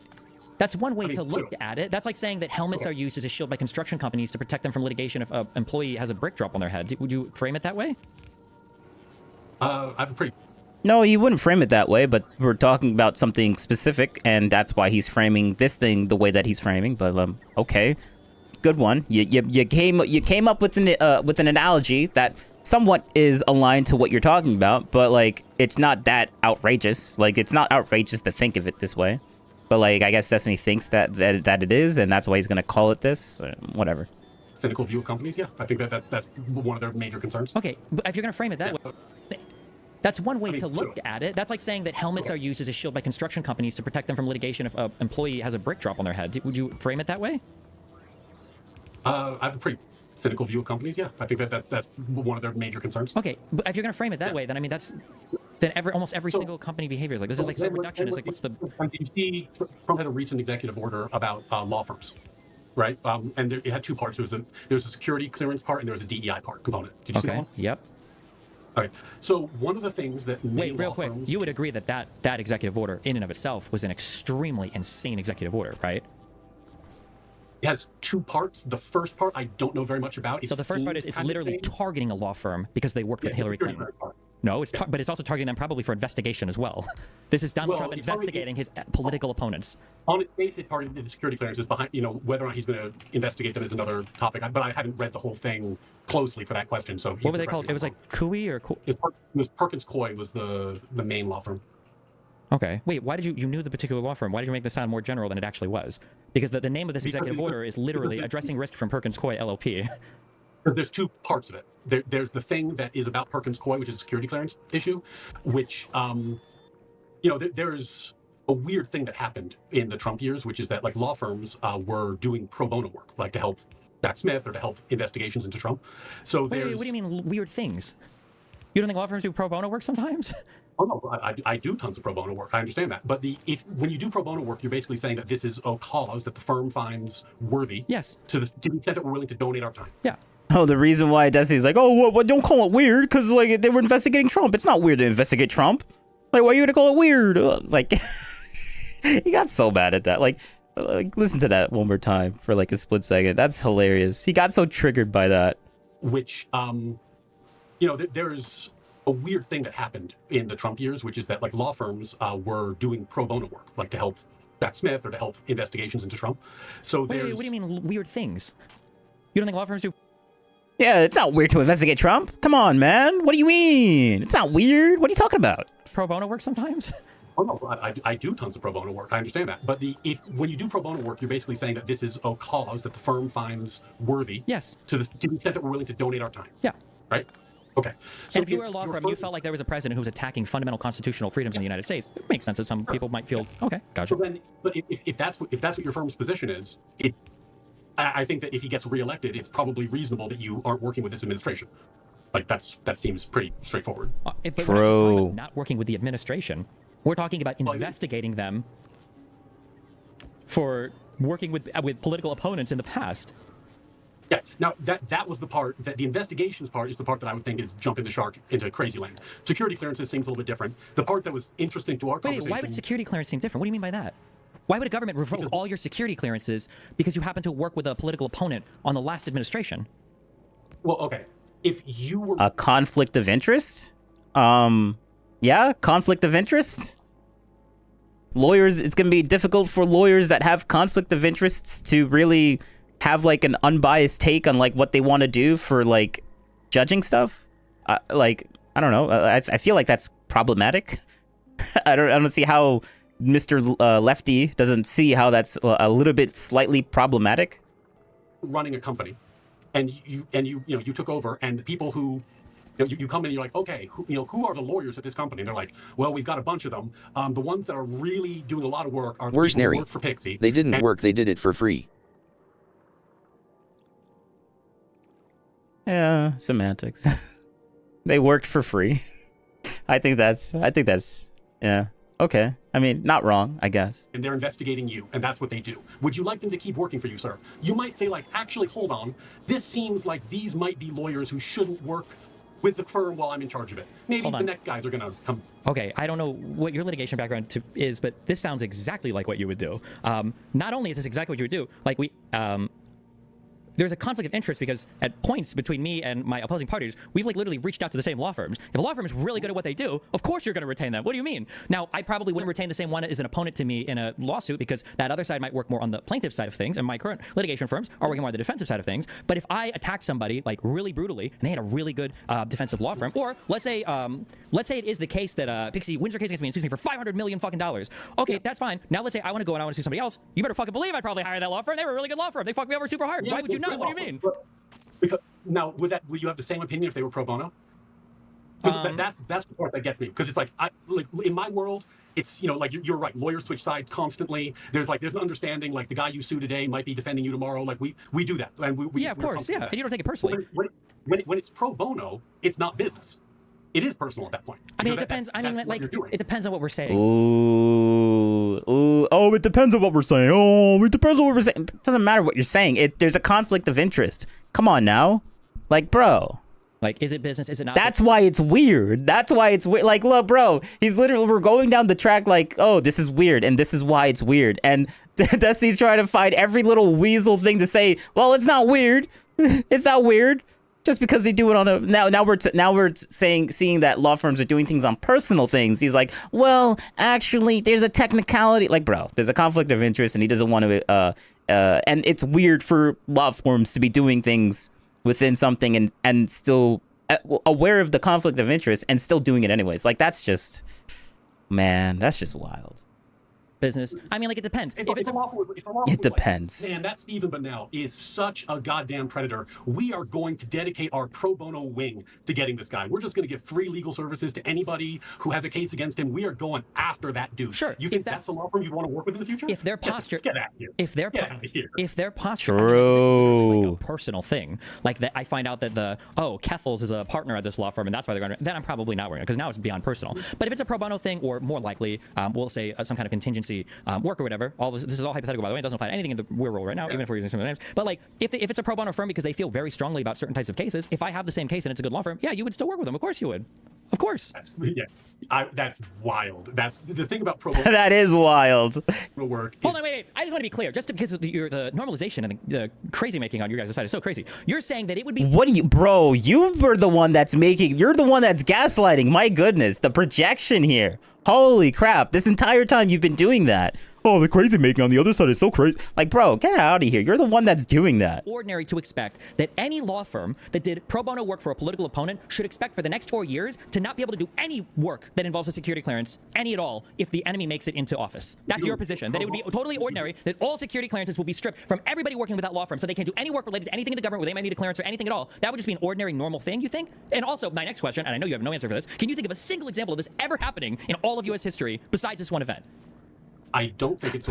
that's one way I mean, to look true. at it. That's like saying that helmets are used as a shield by construction companies to protect them from litigation if an employee has a brick drop on their head. Would you frame it that way? I have a pretty No, you wouldn't frame it that way, but we're talking about something specific, and that's why he's framing this thing the way that he's framing. But okay, good one. You came up with an analogy that somewhat is aligned to what you're talking about, but like it's not that outrageous. Like it's not outrageous to think of it this way. But like I guess Destiny thinks that it is, and that's why he's gonna call it this. Whatever. cynical view of companies. Yeah, I think that's one of their major concerns. Okay, but if you're going to frame it that way, that's one way I mean, to look true. at it. That's like saying that helmets are used as a shield by construction companies to protect them from litigation if an employee has a brick drop on their head. Would you frame it that way? I have a pretty cynical view of companies. Yeah, I think that's one of their major concerns. Okay, but if you're going to frame it that way, then I mean almost every single company behavior is like this. Is like so reductionist. Like what's the? You see, Trump had a recent executive order about law firms, right? And it had two parts. There was a security clearance part and there was a DEI part component. Did you see that Okay. one? Yep. Okay. So one of the things that many Wait, real law quick. firms, You would agree that that executive order, in and of itself, was an extremely insane executive order, right? it has two parts. The first part I don't know very much about. It So the first part is seems it's kind of literally insane. targeting a law firm because they worked with Yeah, Hillary the security Clinton. clearance part. No, but it's also targeting them probably for investigation as well. This is Donald Well, Trump it's already- investigating his political opponents. On its face, it targeted the security clearances behind, whether or not he's going to investigate them is another topic. But I haven't read the whole thing closely for that question. So What were they called? It was like Cooey or it was Perkins Coie was the main law firm. Okay. Wait, why did you knew the particular law firm? Why did you make this sound more general than it actually was? Because the name of this executive order is literally addressing risk from Perkins Coie LLP. There's two parts of it. There's the thing that is about Perkins Coie, which is a security clearance issue, which, there's a weird thing that happened in the Trump years, which is that like law firms were doing pro bono work, like to help Jack Smith or to help investigations into Trump. So Wait, there's. what do you mean weird things? You don't think law firms do pro bono work sometimes? Oh no, I do tons of pro bono work. I understand that, but when you do pro bono work, you're basically saying that this is a cause that the firm finds worthy. Yes. To the extent that we're willing to donate our time. Yeah. Oh, the reason why Destiny's like, oh, what? Don't call it weird, because like they were investigating Trump. It's not weird to investigate Trump. Like, why are you gonna call it weird? Like, he got so bad at that. Like, listen to that one more time for like a split second. That's hilarious. He got so triggered by that. Which, there's a weird thing that happened in the Trump years, which is that like law firms were doing pro bono work, like to help Jack Smith or to help investigations into Trump. So Wait, there's. what do you mean weird things? You don't think law firms do? Yeah, it's not weird to investigate Trump. Come on, man. What do you mean? It's not weird. What are you talking about? Pro bono work sometimes? Oh no, I do tons of pro bono work. I understand that, but when you do pro bono work, you're basically saying that this is a cause that the firm finds worthy. Yes. To the extent that we're willing to donate our time. Yeah. Right. Okay. So And if you were a law firm, you felt like there was a president who was attacking fundamental constitutional freedoms in the United States. It makes sense that some people might feel, okay, gotcha. So then, but if that's what your firm's position is, I think that if he gets reelected, it's probably reasonable that you aren't working with this administration. Like that seems pretty straightforward. But we're not just True. talking about not working with the administration. We're talking about investigating them for working with political opponents in the past. Yeah. Now that was the part that the investigations part is the part that I would think is jumping the shark into crazy land. Security clearances seems a little bit different. The part that was interesting to our Wait, conversation. why would security clearance seem different? What do you mean by that? Why would a government revoke all your security clearances because you happen to work with a political opponent on the last administration? Well, okay. If you were A conflict of interest? Yeah, conflict of interest. Lawyers, it's gonna be difficult for lawyers that have conflict of interests to really have like an unbiased take on like what they want to do for like judging stuff. I don't know. I feel like that's problematic. I don't see how Mr. Lefty doesn't see how that's a little bit slightly problematic. running a company, and you took over, and the people who you come in and you're like, okay, who are the lawyers at this company? And they're like, well, we've got a bunch of them. The ones that are really doing a lot of work are the Where's people who Neri? work for Pixie. They didn't And- work, they did it for free. Yeah, semantics. They worked for free. I think that's yeah. Okay. I mean, not wrong, I guess. And they're investigating you, and that's what they do. Would you like them to keep working for you, sir? You might say, like, actually, hold on. This seems like these might be lawyers who shouldn't work with the firm while I'm in charge of it. Maybe Hold the on. next guys are going to come. Okay, I don't know what your litigation background is, but this sounds exactly like what you would do. Not only is this exactly what you would do, like there's a conflict of interest because at points between me and my opposing parties, we've like literally reached out to the same law firms. If a law firm is really good at what they do, of course you're going to retain them. What do you mean? Now, I probably wouldn't retain the same one as an opponent to me in a lawsuit because that other side might work more on the plaintiff side of things, and my current litigation firms are working more on the defensive side of things. But if I attack somebody like really brutally and they had a really good defensive law firm, or let's say it is the case that Pixie wins her case against me and sues me for $500 million fucking dollars. Okay, that's fine. Now let's say I want to go and I want to sue somebody else. You better fucking believe I'd probably hire that law firm. They were a really good law firm. They fucked me over super hard. Why would you not? What do you mean? Because now, would you have the same opinion if they were pro bono? That's the part that gets me, because it's like in my world, it's like you're right. Lawyers switch sides constantly. There's an understanding, like the guy you sue today might be defending you tomorrow. Like we do that, and we Of course, yeah. And you don't take it personally. When it's pro bono, it's not business. It is personal at that point. I mean, it depends. It depends on what we're saying. Oh, it depends on what we're saying. Oh, it depends on what we're saying. It doesn't matter what you're saying. There's a conflict of interest. Come on now. Like, bro. Like, is it business? Is it not? That's why it's weird. That's why it's weird. Like, look, bro, we're going down the track like, oh, this is weird, and this is why it's weird. And Dusty's trying to find every little weasel thing to say, well, it's not weird. It's not weird. Just because they do it on a now we're seeing that law firms are doing things on personal things. He's like, well, actually, there's a technicality. Like, bro, there's a conflict of interest, and he doesn't want to. And it's weird for law firms to be doing things within something and still aware of the conflict of interest and still doing it anyways. Like, that's just wild. Business. I mean, like, it depends. It depends. Man, that Stephen Bunnell is such a goddamn predator. We are going to dedicate our pro bono wing to getting this guy. We're just going to give free legal services to anybody who has a case against him. We are going after that dude. Sure. You think that's the law firm you'd want to work with in the future? If their posture, get out of here. If their posture, True. like a personal thing, like that, I find out that Kethels is a partner at this law firm, and that's why they're going to. Then I'm probably not wearing it because now it's beyond personal. But if it's a pro bono thing, or more likely, we'll say some kind of contingency work or whatever. All this is all hypothetical, by the way. It doesn't apply to anything in the real world right now, even if we're using some of the names. But like, if it's a pro bono firm because they feel very strongly about certain types of cases, if I have the same case and it's a good law firm, yeah, you would still work with them. Of course you would. Of course. That's wild. That's the thing about pro bono. That is wild. Work. Hold on, wait. I just want to be clear, just because of the normalization and the crazy making on your guys' side is so crazy. You're saying that it would be. What do you, bro? You were the one that's you're the one that's gaslighting. My goodness, the projection here. Holy crap! This entire time you've been doing that. Oh, the crazy making on the other side is so crazy. Like, bro, get out of here. You're the one that's doing that. Ordinary to expect that any law firm that did pro bono work for a political opponent should expect for the next 4 years to not be able to do any work that involves a security clearance, any at all, if the enemy makes it into office. That's your position. That it would be totally ordinary that all security clearances will be stripped from everybody working with that law firm, so they can't do any work related to anything in the government where they might need a clearance or anything at all. That would just be an ordinary, normal thing, you think? And also, my next question, and I know you have no answer for this, can you think of a single example of this ever happening in all of U.S. history besides this one event? I don't think it's.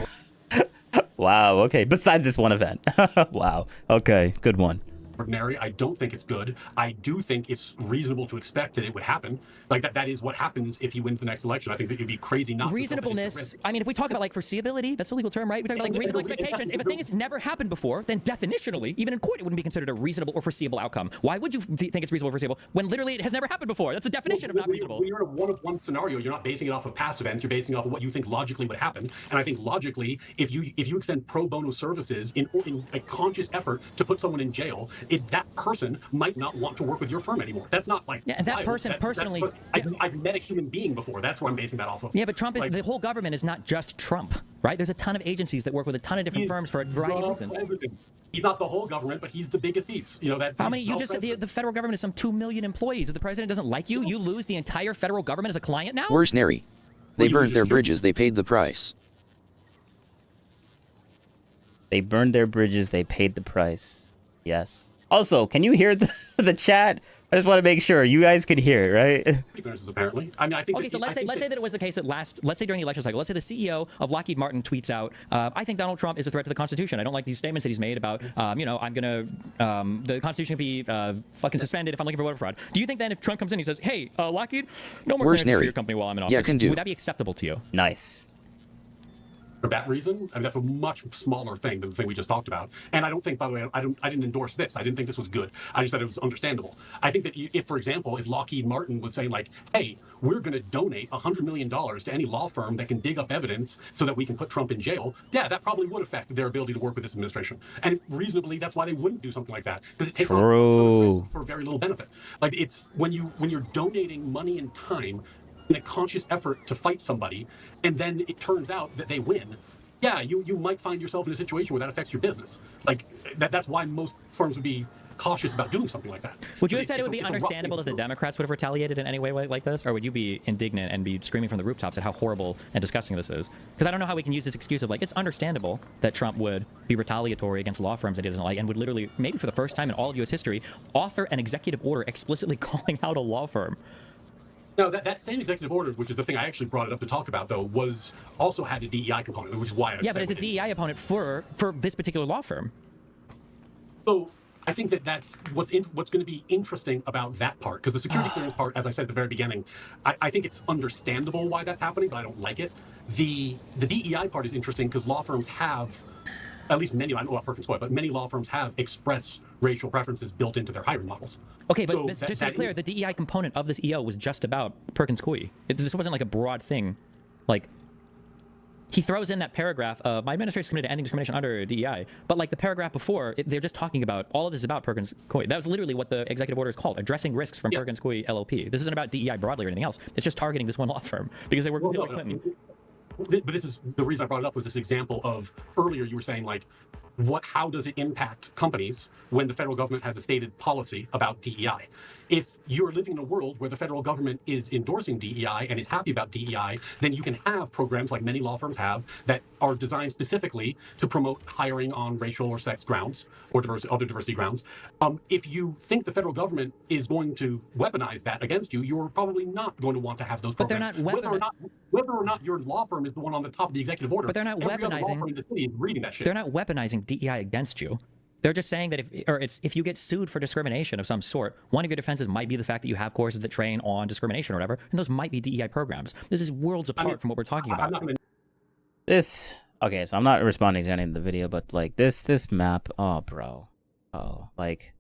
Wow. Okay. Besides this one event. Wow. Okay. Good one. Ordinary. I don't think it's good. I do think it's reasonable to expect that it would happen. Like that is what happens if he wins the next election. I think that it'd be crazy not to. Reasonableness. I mean, if we talk about like foreseeability, that's a legal term, right? We talk about like reasonable expectations. If a thing has never happened before, then definitionally, even in court, it wouldn't be considered a reasonable or foreseeable outcome. Why would you think it's reasonable or foreseeable when literally it has never happened before? That's a definition of not reasonable. When you're in a one-of-one scenario, you're not basing it off of past events. You're basing it off of what you think logically would happen. And I think logically, if you extend pro bono services in a conscious effort to put someone in jail, that person might not want to work with your firm anymore. That's not like and that person personally. I've met a human being before. That's where I'm basing that off of. Yeah, but Trump is the whole government is not just Trump, right? There's a ton of agencies that work with a ton of different firms for a variety of reasons. He's not the whole government, but he's the biggest piece. How many? You just said the federal government is some 2 million employees. If the president doesn't like you, you lose the entire federal government as a client now. Worse, Neri. They burned their bridges. They paid the price. They burned their bridges. They paid the price. Yes. Also, can you hear the chat? I just want to make sure you guys can hear it, right? Apparently, I mean, I think. Okay, so let's say that it was the case that let's say during the election cycle, let's say the CEO of Lockheed Martin tweets out, "I think Donald Trump is a threat to the Constitution. I don't like these statements that he's made about, I'm gonna, the Constitution can be fucking suspended if I'm looking for voter fraud." Do you think then if Trump comes in, he says, "Hey, Lockheed, no more clearances for your company while I'm in office," Yeah, can do. Would that be acceptable to you? Nice. for that reason. I mean, that's a much smaller thing than the thing we just talked about. And I don't think, by the way, I didn't endorse this. I didn't think this was good. I just said it was understandable. I think that if, for example, if Lockheed Martin was saying like, hey, we're going to donate $100 million to any law firm that can dig up evidence so that we can put Trump in jail, yeah, that probably would affect their ability to work with this administration. And reasonably, that's why they wouldn't do something like that, because it takes on a ton of risk for very little benefit. Like, it's when you're donating money and time in a conscious effort to fight somebody, and then it turns out that they win, yeah, you might find yourself in a situation where that affects your business. Like, that's why most firms would be cautious about doing something like that. Would you have said it would be understandable if the Democrats would have retaliated in any way like this? Or would you be indignant and be screaming from the rooftops at how horrible and disgusting this is? Because I don't know how we can use this excuse of, like, it's understandable that Trump would be retaliatory against law firms that he doesn't like, and would literally, maybe for the first time in all of U.S. history, author an executive order explicitly calling out a law firm. No, that same executive order, which is the thing I actually brought it up to talk about, though, also had a DEI component, which is why I but it's a DEI opponent for this particular law firm. So I think that's what's going to be interesting about that part, because the security clearance part, as I said at the very beginning, I think it's understandable why that's happening, but I don't like it. The DEI part is interesting because law firms have, at least many, I don't know about Perkins Coie, but many law firms have express racial preferences built into their hiring models. Okay, but so just to be clear, the DEI component of this EO was just about Perkins Coie. This wasn't like a broad thing. Like, he throws in that paragraph of, my administration is committed to ending discrimination under DEI, but like the paragraph before, they're just talking about, all of this is about Perkins Coie. That was literally what the executive order is called, addressing risks from Perkins Coie LLP. This isn't about DEI broadly or anything else. It's just targeting this one law firm because they work with Hillary Clinton. But this is the reason I brought it up, was this example of, earlier you were saying, like, how does it impact companies when the federal government has a stated policy about DEI? If you're living in a world where the federal government is endorsing DEI and is happy about DEI, then you can have programs like many law firms have that are designed specifically to promote hiring on racial or sex grounds or other diversity grounds. If you think the federal government is going to weaponize that against you, you're probably not going to want to have those programs. But they're not whether or not your law firm is the one on the top of the executive order. But they're not every other law weaponizing. firm in the city is reading that shit. They're not weaponizing DEI against you. They're just saying that if you get sued for discrimination of some sort, one of your defenses might be the fact that you have courses that train on discrimination or whatever, and those might be DEI programs. This is worlds apart from what we're talking about. Okay, so I'm not responding to any of the video, but like this map, like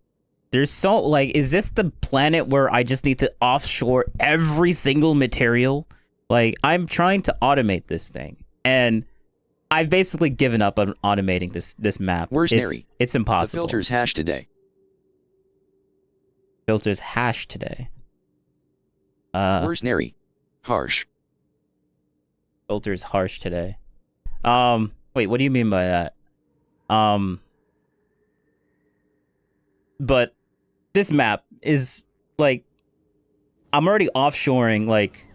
there's so, like, is this the planet where I just need to offshore every single material? Like, I'm trying to automate this thing, and I've basically given up on automating this map. Where's Neri? It's impossible. The filters hash today. Filters hash today. Where's Neri? Harsh. Filters harsh today. Wait, what do you mean by that? But this map is like, I'm already offshoring like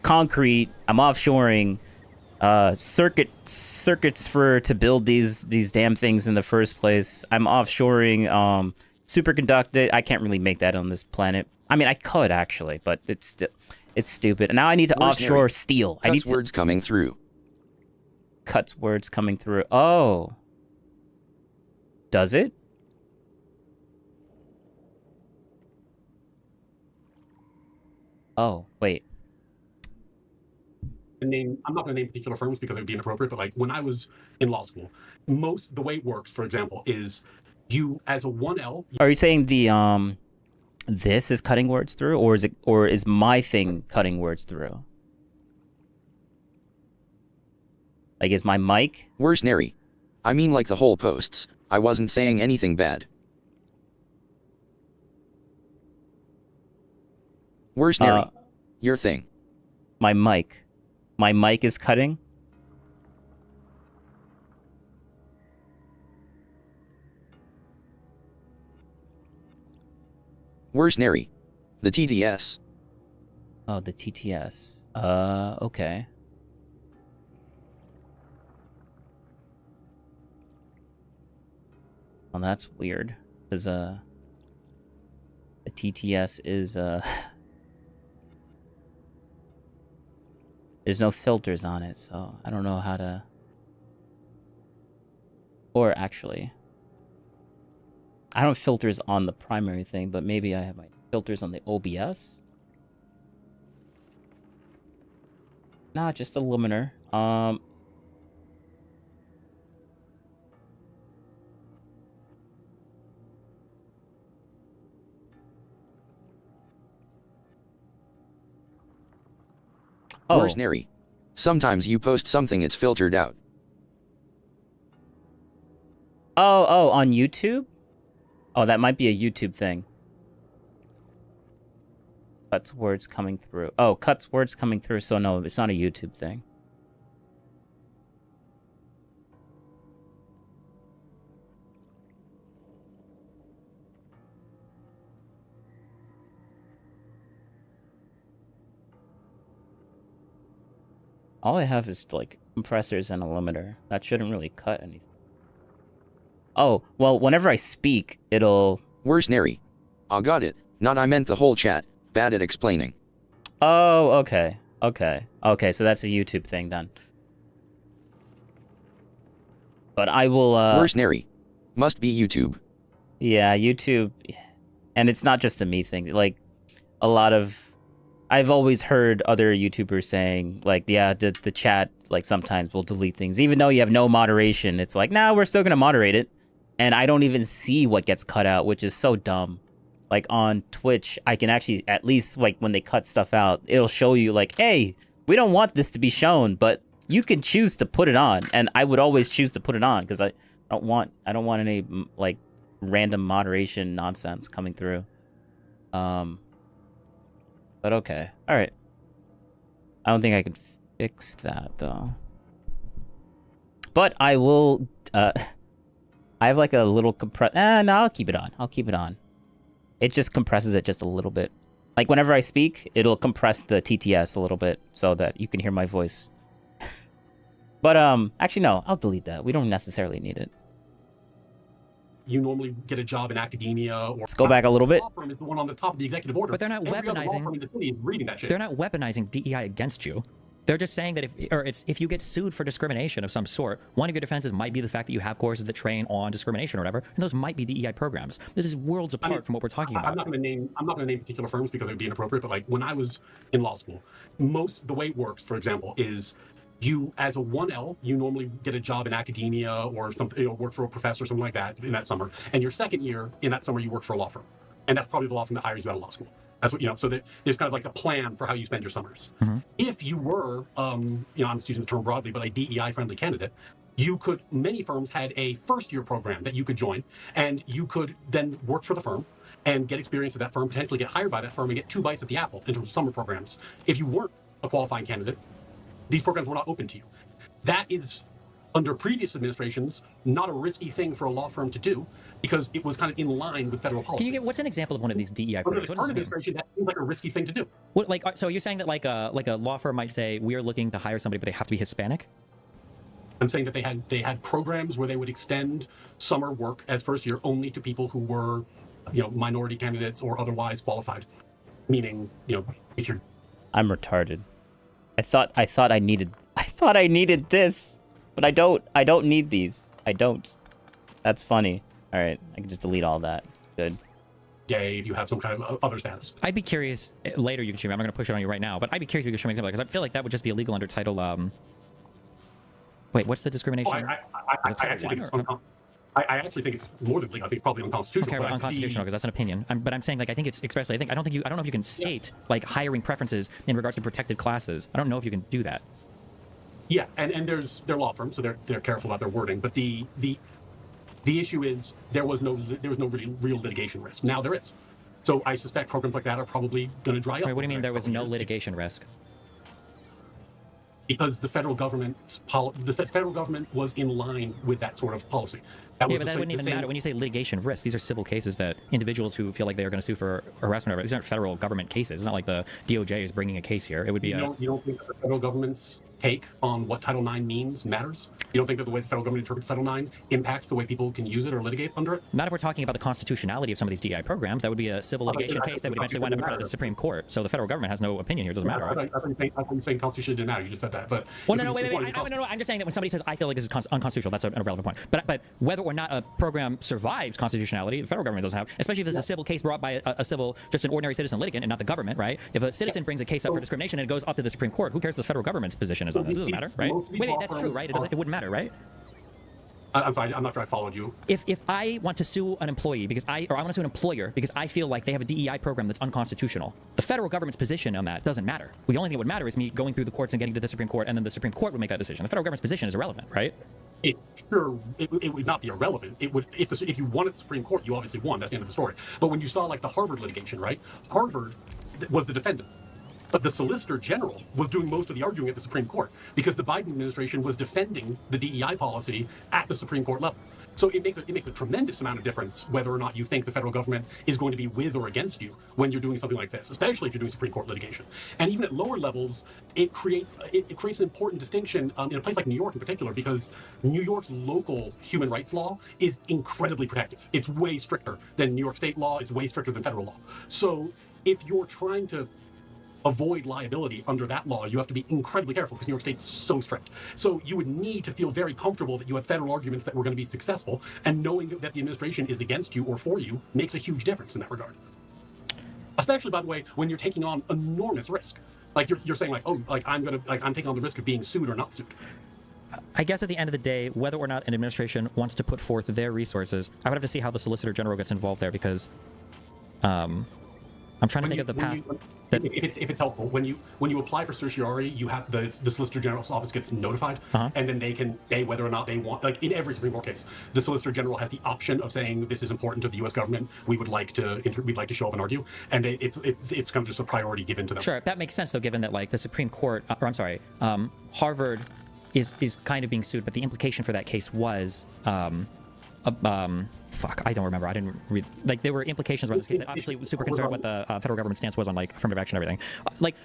concrete. I'm offshoring circuits to build these damn things in the first place. I'm offshoring superconductor. I can't really make that on this planet. I mean, I could actually, but it's stupid. And now I need to offshore steel. I need words coming through. Cuts words coming through. Oh, does it? Oh, wait. I'm not going to name particular firms because it would be inappropriate, but like when I was in law school, the way it works, for example, is you as a 1L. Are you saying the this is cutting words through, or is my thing cutting words through? Like, is my mic? Where's Neri? I mean, like the whole posts. I wasn't saying anything bad. Where's Neri? Your thing. My mic. My mic is cutting? Where's Neri? The TTS. Oh, the TTS. Okay. Well, that's weird. Because, the TTS is, there's no filters on it, so I don't know how to... Or actually... I don't have filters on the primary thing, but maybe I have my filters on the OBS? Nah, just a limiter. Oh. Where's Neri? Sometimes you post something it's filtered out. Oh, on YouTube? Oh, that might be a YouTube thing. Cuts words coming through. Oh, cuts words coming through, so no, it's not a YouTube thing. All I have is, like, compressors and a limiter. That shouldn't really cut anything. Oh, well, whenever I speak, it'll... Where's Neri? I got it. Not I meant the whole chat. Bad at explaining. Oh, okay. Okay, so that's a YouTube thing, then. But I will, Where's Neri? Must be YouTube. Yeah, YouTube... And it's not just a me thing. Like, a lot of... I've always heard other YouTubers saying, like, yeah, the chat, like, sometimes will delete things. Even though you have no moderation, it's like, nah, we're still gonna moderate it. And I don't even see what gets cut out, which is so dumb. Like, on Twitch, I can actually, at least, like, when they cut stuff out, it'll show you, like, hey, we don't want this to be shown, but you can choose to put it on. And I would always choose to put it on, because I don't want any, like, random moderation nonsense coming through. But okay. Alright. I don't think I can fix that, though. But I will, I have like a little no, I'll keep it on. I'll keep it on. It just compresses it just a little bit. Like, whenever I speak, it'll compress the TTS a little bit so that you can hear my voice. But, actually, no. I'll delete that. We don't necessarily need it. You normally get a job in academia, or let's go back a little bit. Law firm is the one on the top of the executive order. But they're not Every other law weaponizing. firm in the city is reading that shit. They're not weaponizing DEI against you. They're just saying that if you get sued for discrimination of some sort, one of your defenses might be the fact that you have courses that train on discrimination or whatever, and those might be DEI programs. This is worlds apart from what we're talking about. I'm not going to name particular firms because it would be inappropriate. But like when I was in law school, the way it works, for example, is you, as a 1L, you normally get a job in academia or something, work for a professor or something like that in that summer. And your second year in that summer, you work for a law firm, and that's probably the law firm that hires you out of law school. That's what So there's kind of like a plan for how you spend your summers. Mm-hmm. If you were, I'm just using the term broadly, but a DEI-friendly candidate, many firms had a first-year program that you could join, and you could then work for the firm and get experience at that firm, potentially get hired by that firm, and get 2 bites at the apple in terms of summer programs. If you weren't a qualifying candidate, these programs were not open to you. That is, under previous administrations, not a risky thing for a law firm to do because it was kind of in line with federal policy. What's an example of one of these DEI programs? Under the current administration, that seems like a risky thing to do. So you're saying that like a law firm might say, we are looking to hire somebody, but they have to be Hispanic? I'm saying that they had programs where they would extend summer work as first year only to people who were, minority candidates or otherwise qualified. Meaning, if you're... I'm retarded. I thought I needed this, but I don't need these. I don't. That's funny. All right, I can just delete all that. Good. Gay, if you have some kind of other status. I'd be curious. Later, you can show me. I'm not going to push it on you right now, but I'd be curious if you could show me an example because I feel like that would just be illegal under Title. Wait, what's the discrimination? I actually think it's more than legal. I think it's probably unconstitutional. Okay, unconstitutional because that's an opinion. But I'm saying, like, I think it's expressly. I don't know if you can state like hiring preferences in regards to protected classes. I don't know if you can do that. Yeah, and they're law firms, so they're careful about their wording. But the issue is there was no really real litigation risk. Now there is. So I suspect programs like that are probably going to dry up. Wait, what do you mean there was no litigation risk? Because the federal government was in line with that sort of policy. But that wouldn't even matter when you say litigation risk. These are civil cases that individuals who feel like they are going to sue for harassment. These aren't federal government cases. It's not like the DOJ is bringing a case here. It would be. You don't think that the federal government's take on what Title IX means matters? You don't think that the way the federal government interprets Title IX impacts the way people can use it or litigate under it? Not if we're talking about the constitutionality of some of these DEI programs. That would be a civil litigation case that would eventually wind up in front of the Supreme Court. So the federal government has no opinion here. It doesn't matter, right? I thought you were saying constitution didn't matter. You just said that. But wait. No. I'm just saying that when somebody says, I feel like this is unconstitutional, that's an irrelevant point. But whether or not a program survives constitutionality, the federal government doesn't have, especially if it's a civil case brought by just an ordinary citizen litigant and not the government, right? If a citizen brings a case up for discrimination and it goes up to the Supreme Court, who cares what the federal government's position is on this? It doesn't matter, right? Wait, that's true, right? It wouldn't matter, right? I'm sorry, I'm not sure I followed you. If I want to sue an employee because I want to sue an employer because I feel like they have a DEI program that's unconstitutional, the federal government's position on that doesn't matter. The only thing that would matter is me going through the courts and getting to the Supreme Court, and then the Supreme Court would make that decision. The federal government's position is irrelevant, right? It would not be irrelevant. It would if you won at the Supreme Court, you obviously won. That's the end of the story. But when you saw like the Harvard litigation, right? Harvard was the defendant. But the Solicitor General was doing most of the arguing at the Supreme Court because the Biden administration was defending the DEI policy at the Supreme Court level. So it makes a tremendous amount of difference whether or not you think the federal government is going to be with or against you when you're doing something like this, especially if you're doing Supreme Court litigation. And even at lower levels, it creates an important distinction in a place like New York in particular, because New York's local human rights law is incredibly protective. It's way stricter than New York state law. It's way stricter than federal law. So if you're trying to avoid liability under that law, you have to be incredibly careful because New York State's so strict. So you would need to feel very comfortable that you have federal arguments that were going to be successful, and knowing that the administration is against you or for you makes a huge difference in that regard. Especially, by the way, when you're taking on enormous risk. Like you're saying, like, oh, like I'm taking on the risk of being sued or not sued. I guess at the end of the day, whether or not an administration wants to put forth their resources, I would have to see how the Solicitor General gets involved there, because I'm trying to think of the path. If it's helpful, when you apply for certiorari, you have the Solicitor General's office gets notified, and then they can say whether or not they want, like in every Supreme Court case, the Solicitor General has the option of saying this is important to the U.S. government. We'd like to show up and argue, and it's kind of just a priority given to them. Sure, that makes sense though, given that like the Supreme Court, Harvard is kind of being sued, but the implication for that case was. Fuck, I don't remember. I didn't read. Like, there were implications around this case that obviously was super concerned what the federal government stance was on, like, affirmative action and everything. Let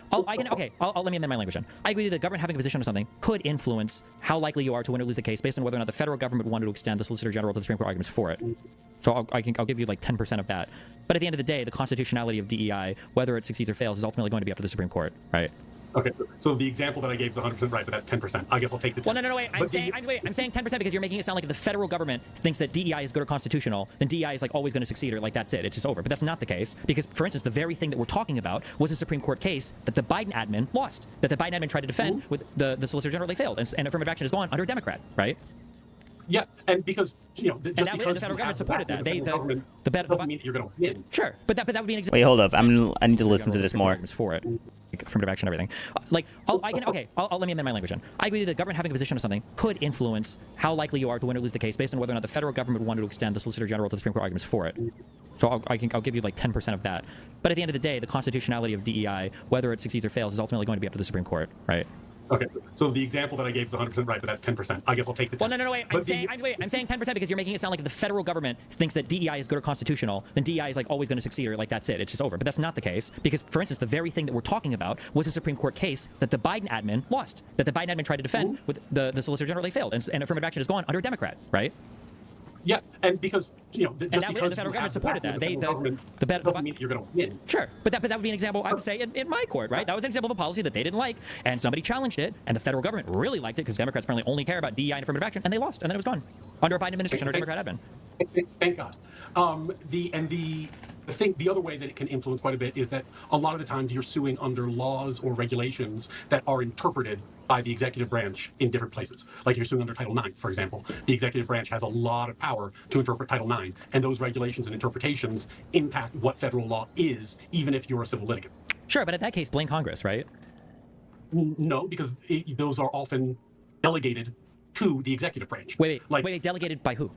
me amend my language then. I agree that the government having a position on something could influence how likely you are to win or lose the case based on whether or not the federal government wanted to extend the Solicitor General to the Supreme Court arguments for it. So I'll give you like 10% of that. But at the end of the day, the constitutionality of DEI, whether it succeeds or fails, is ultimately going to be up to the Supreme Court, right? Okay, so the example that I gave is 100% right, but that's 10%. I guess I'll take the 10%. Well, no, wait. I'm saying 10% because you're making it sound like if the federal government thinks that DEI is good or constitutional, then DEI is like always going to succeed, or like that's it. It's just over. But that's not the case, because, for instance, the very thing that we're talking about was a Supreme Court case that the Biden admin lost, that the Biden admin tried to defend with the Solicitor General. They failed, and affirmative action has gone under a Democrat, right? Yeah, and because the federal government supported that. The government doesn't mean that you're going to win. Sure, but that would be an example. Wait, hold up. I need to listen to this more. For it, affirmative action, and everything. Let me amend my language then. I agree that the government having a position on something could influence how likely you are to win or lose the case based on whether or not the federal government wanted to extend the Solicitor General to the Supreme Court arguments for it. So I'll give you like 10% of that. But at the end of the day, the constitutionality of DEI, whether it succeeds or fails, is ultimately going to be up to the Supreme Court, right? Okay, so the example that I gave is 100% right, but that's 10%. I guess I'll take the 10%. Well, no, wait. I'm saying 10% because you're making it sound like if the federal government thinks that DEI is good or constitutional, then DEI is like always going to succeed, or like that's it. It's just over. But that's not the case, because, for instance, the very thing that we're talking about was a Supreme Court case that the Biden admin lost, that the Biden admin tried to defend with the Solicitor General. They failed, and affirmative action has gone under a Democrat, right? Yeah, and because because the federal government supported that. The doesn't mean that you're going to win. Sure, but that would be an example, I would say, in my court, right? That was an example of a policy that they didn't like, and somebody challenged it, and the federal government really liked it because Democrats apparently only care about DEI and affirmative action, and they lost, and then it was gone under a Biden administration, under a Democrat admin. Thank God. The other way that it can influence quite a bit is that a lot of the times you're suing under laws or regulations that are interpreted by the executive branch in different places. Like you're suing under Title IX, for example. The executive branch has a lot of power to interpret Title IX, and those regulations and interpretations impact what federal law is, even if you're a civil litigant. Sure, but in that case, blame Congress, right? No, because those are often delegated to the executive branch. Wait, delegated by who?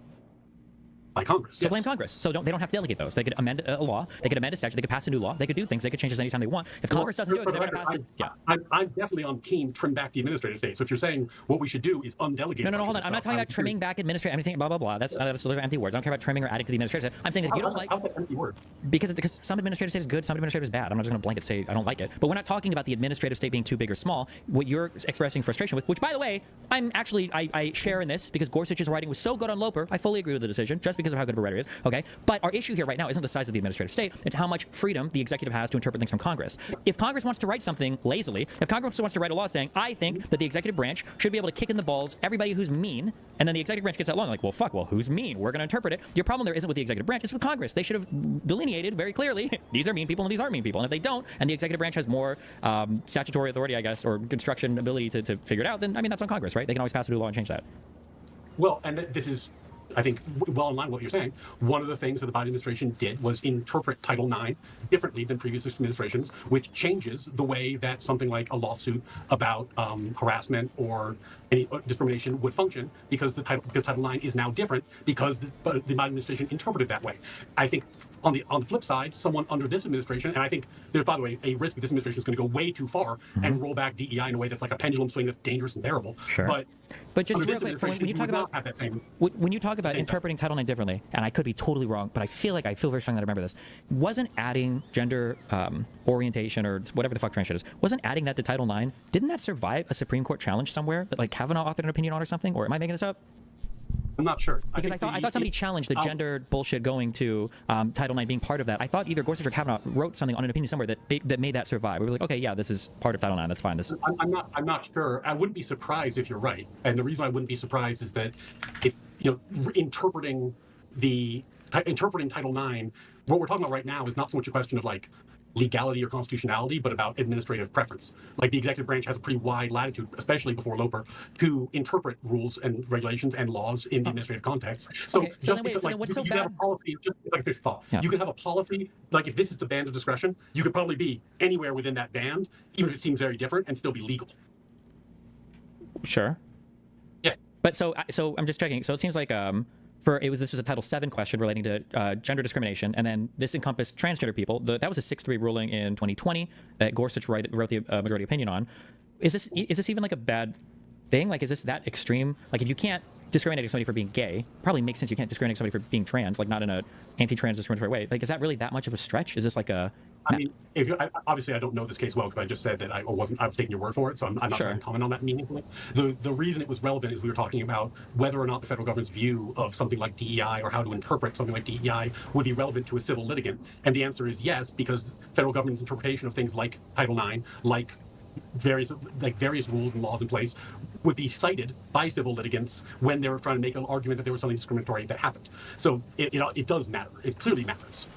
By Congress. So blame Congress. So they don't have to delegate those. They could amend a law. They could amend a statute. They could pass a new law. They could do things. They could change this anytime they want. If Congress doesn't do it, because they're going to pass it. Yeah. I'm definitely on team trim back the administrative state. So if you're saying what we should do is undelegate. No, hold on. I'm not talking about trimming back administrative. I'm thinking blah blah blah. That's empty words. I don't care about trimming or adding to the administrative state. I'm saying that you don't like. How's that empty word? Because some administrative state is good, some administrative is bad. I'm not just going to blanket say I don't like it. But we're not talking about the administrative state being too big or small. What you're expressing frustration with, which by the way, I share in this because Gorsuch's writing was so good on Loper. I fully agree with the decision just because of how good of a writer he is. Okay, but our issue here right now isn't the size of the administrative state, it's how much freedom the executive has to interpret things from Congress. If Congress wants to write something lazily, if Congress wants to write a law saying, I think that the executive branch should be able to kick in the balls everybody who's mean, and then the executive branch gets that law, like, well, fuck, who's mean? We're going to interpret it. Your problem there isn't with the executive branch, it's with Congress. They should have delineated very clearly, these are mean people and these aren't mean people. And if they don't, and the executive branch has more statutory authority, I guess, or construction ability to figure it out, then, I mean, that's on Congress, right? They can always pass a new law and change that. Well, and this is, I think, well in line with what you're saying. One of the things that the Biden administration did was interpret Title IX differently than previous administrations, which changes the way that something like a lawsuit about harassment or any discrimination would function, because Title IX is now different because the Biden administration interpreted that way. I think on the flip side, someone under this administration, and I think there's, by the way, a risk that this administration is going to go way too far and roll back DEI in a way that's like a pendulum swing that's dangerous and terrible. Sure. But just under real this quick, when you talk about have that same, when you talk about interpreting Title IX differently, and I could be totally wrong, but I feel very strongly that I remember this. Wasn't adding gender orientation or whatever the fuck trans shit is, wasn't adding that to Title IX? Didn't that survive a Supreme Court challenge somewhere that like Kavanaugh authored an opinion on or something? Or am I making this up? I'm not sure. Because I thought somebody challenged the gender bullshit going to Title IX being part of that. I thought either Gorsuch or Kavanaugh wrote something on an opinion somewhere that made that survive. We were like, okay, yeah, this is part of Title IX. That's fine. I'm not sure. I wouldn't be surprised if you're right. And the reason I wouldn't be surprised is that if interpreting Title IX, what we're talking about right now is not so much a question of like legality or constitutionality, but about administrative preference. Like the executive branch has a pretty wide latitude, especially before Loper, to interpret rules and regulations and laws in the administrative context. So okay, just because like you can have a policy, just like a thought, you can have a policy, like if this is the band of discretion, you could probably be anywhere within that band, even if it seems very different, and still be legal. Sure. Yeah. But so I'm just checking. So it seems like this was a Title VII question relating to gender discrimination, and then this encompassed transgender people. That was a 6-3 ruling in 2020 that Gorsuch wrote the majority opinion on. Is this even like a bad thing? Like, is this that extreme? Like, if you can't discriminate against somebody for being gay, probably makes sense you can't discriminate against somebody for being trans, like not in a anti-trans discriminatory way. Like, is that really that much of a stretch? Is this like a... I mean, obviously I don't know this case well because I just said that I was taking your word for it, so I'm not going to comment on that meaningfully. The reason it was relevant is we were talking about whether or not the federal government's view of something like DEI or how to interpret something like DEI would be relevant to a civil litigant, and the answer is yes, because federal government's interpretation of things like Title IX, like various rules and laws in place, would be cited by civil litigants when they were trying to make an argument that there was something discriminatory that happened. So it does matter. It clearly matters.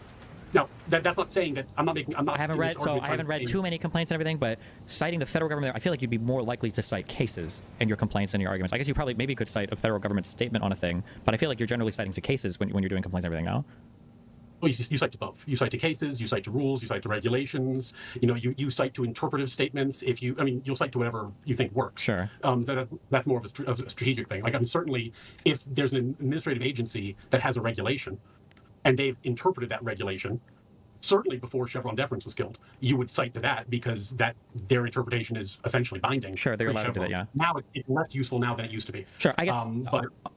Now, that's not saying that I'm not. I haven't read too many complaints and everything, but citing the federal government, I feel like you'd be more likely to cite cases in your complaints and your arguments. I guess you probably maybe could cite a federal government statement on a thing, but I feel like you're generally citing to cases when you're doing complaints and everything now. Well, you cite to both. You cite to cases, you cite to rules, you cite to regulations. You cite to interpretive statements. You'll cite to whatever you think works. Sure. That's more of a strategic thing. Like, certainly, if there's an administrative agency that has a regulation, and they've interpreted that regulation, certainly before Chevron deference was killed, you would cite to that because their interpretation is essentially binding. Sure, they're allowed to do that, yeah. Now it's less useful now than it used to be. Sure, I guess.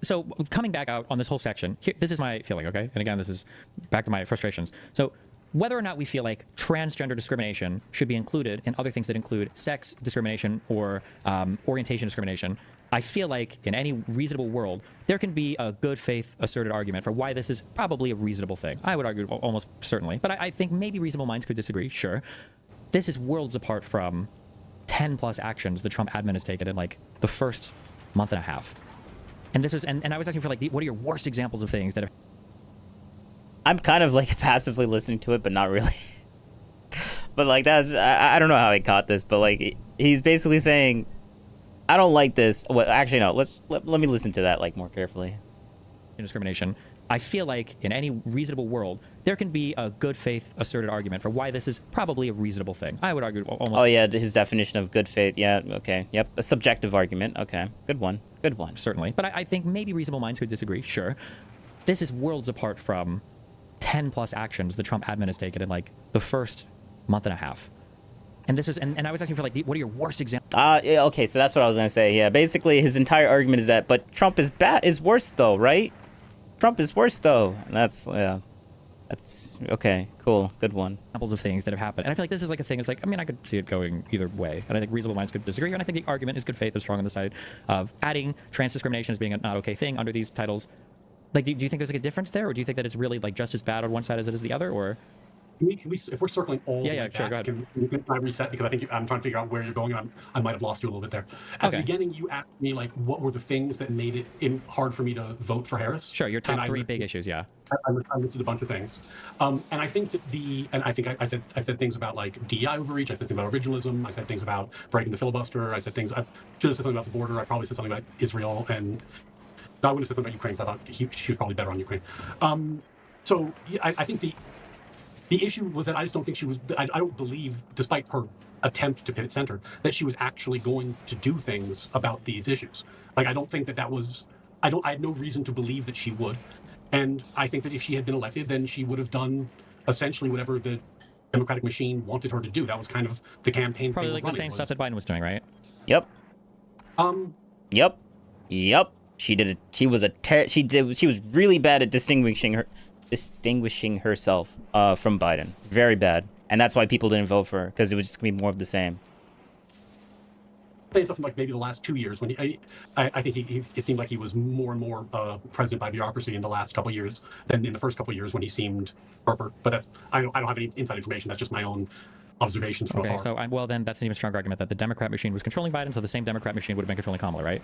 So coming back out on this whole section, this is my feeling, okay? And again, this is back to my frustrations. So whether or not we feel like transgender discrimination should be included in other things that include sex discrimination or orientation discrimination, I feel like in any reasonable world, there can be a good faith asserted argument for why this is probably a reasonable thing. I would argue almost certainly, but I think maybe reasonable minds could disagree, sure. This is worlds apart from 10 plus actions the Trump admin has taken in like the first month and a half. And this was, and I was asking for like, what are your worst examples of things that have... I'm kind of like passively listening to it, but not really. But like I don't know how he caught this, but like he's basically saying, I don't like this. Well, actually, no. Let me listen to that like more carefully. Discrimination. I feel like in any reasonable world, there can be a good faith asserted argument for why this is probably a reasonable thing. I would argue almost... Oh, yeah, his definition of good faith. Yeah, okay. Yep, a subjective argument. Okay, good one. Good one. Certainly. But I think maybe reasonable minds could disagree, sure. This is worlds apart from 10 plus actions the Trump admin has taken in like the first month and a half. And this is, and I was asking for like, what are your worst examples? Yeah, okay, so that's what I was gonna say. Yeah, basically his entire argument is that, but Trump is worse though, right? Trump is worse though. And that's okay, cool, good one. Examples of things that have happened, and I feel like this is like a thing. It's like, I mean, I could see it going either way, and I think reasonable minds could disagree. And I think the argument is good faith is strong on the side of adding trans discrimination as being a not okay thing under these titles. Like, do you think there's like a difference there, or do you think that it's really like just as bad on one side as it is the other, or? Can we, if we're circling all the way sure, back, go ahead. can I reset? Because I think I'm trying to figure out where you're going, and I might have lost you a little bit there. At the beginning, you asked me, like, what were the things that made it hard for me to vote for Harris? Sure, your top three big issues, yeah. I listed a bunch of things. And I think that I said things about, like, DEI overreach. I said things about originalism. I said things about breaking the filibuster. I should have said something about the border. I probably said something about Israel and I wouldn't have said something about Ukraine because I thought she was probably better on Ukraine. So yeah, I think the issue was that I just don't think she was. I don't believe, despite her attempt to pivot center, that she was actually going to do things about these issues. Like I don't think that was. I had no reason to believe that she would, and I think that if she had been elected, then she would have done essentially whatever the Democratic machine wanted her to do. That was kind of the campaign. Probably like the same stuff that Biden was doing, right? Yep. Yep. She did it. She was she was really bad at distinguishing herself from Biden. Very bad. And that's why people didn't vote for her, because it was just gonna be more of the same. Saying something like maybe the last 2 years when I think it seemed like he was more and more president by bureaucracy in the last couple of years than in the first couple of years when he seemed sharper. But that's I don't have any inside information. That's just my own observations from afar. Okay, so well then that's an even stronger argument that the Democrat machine was controlling Biden, so the same Democrat machine would have been controlling Kamala, right?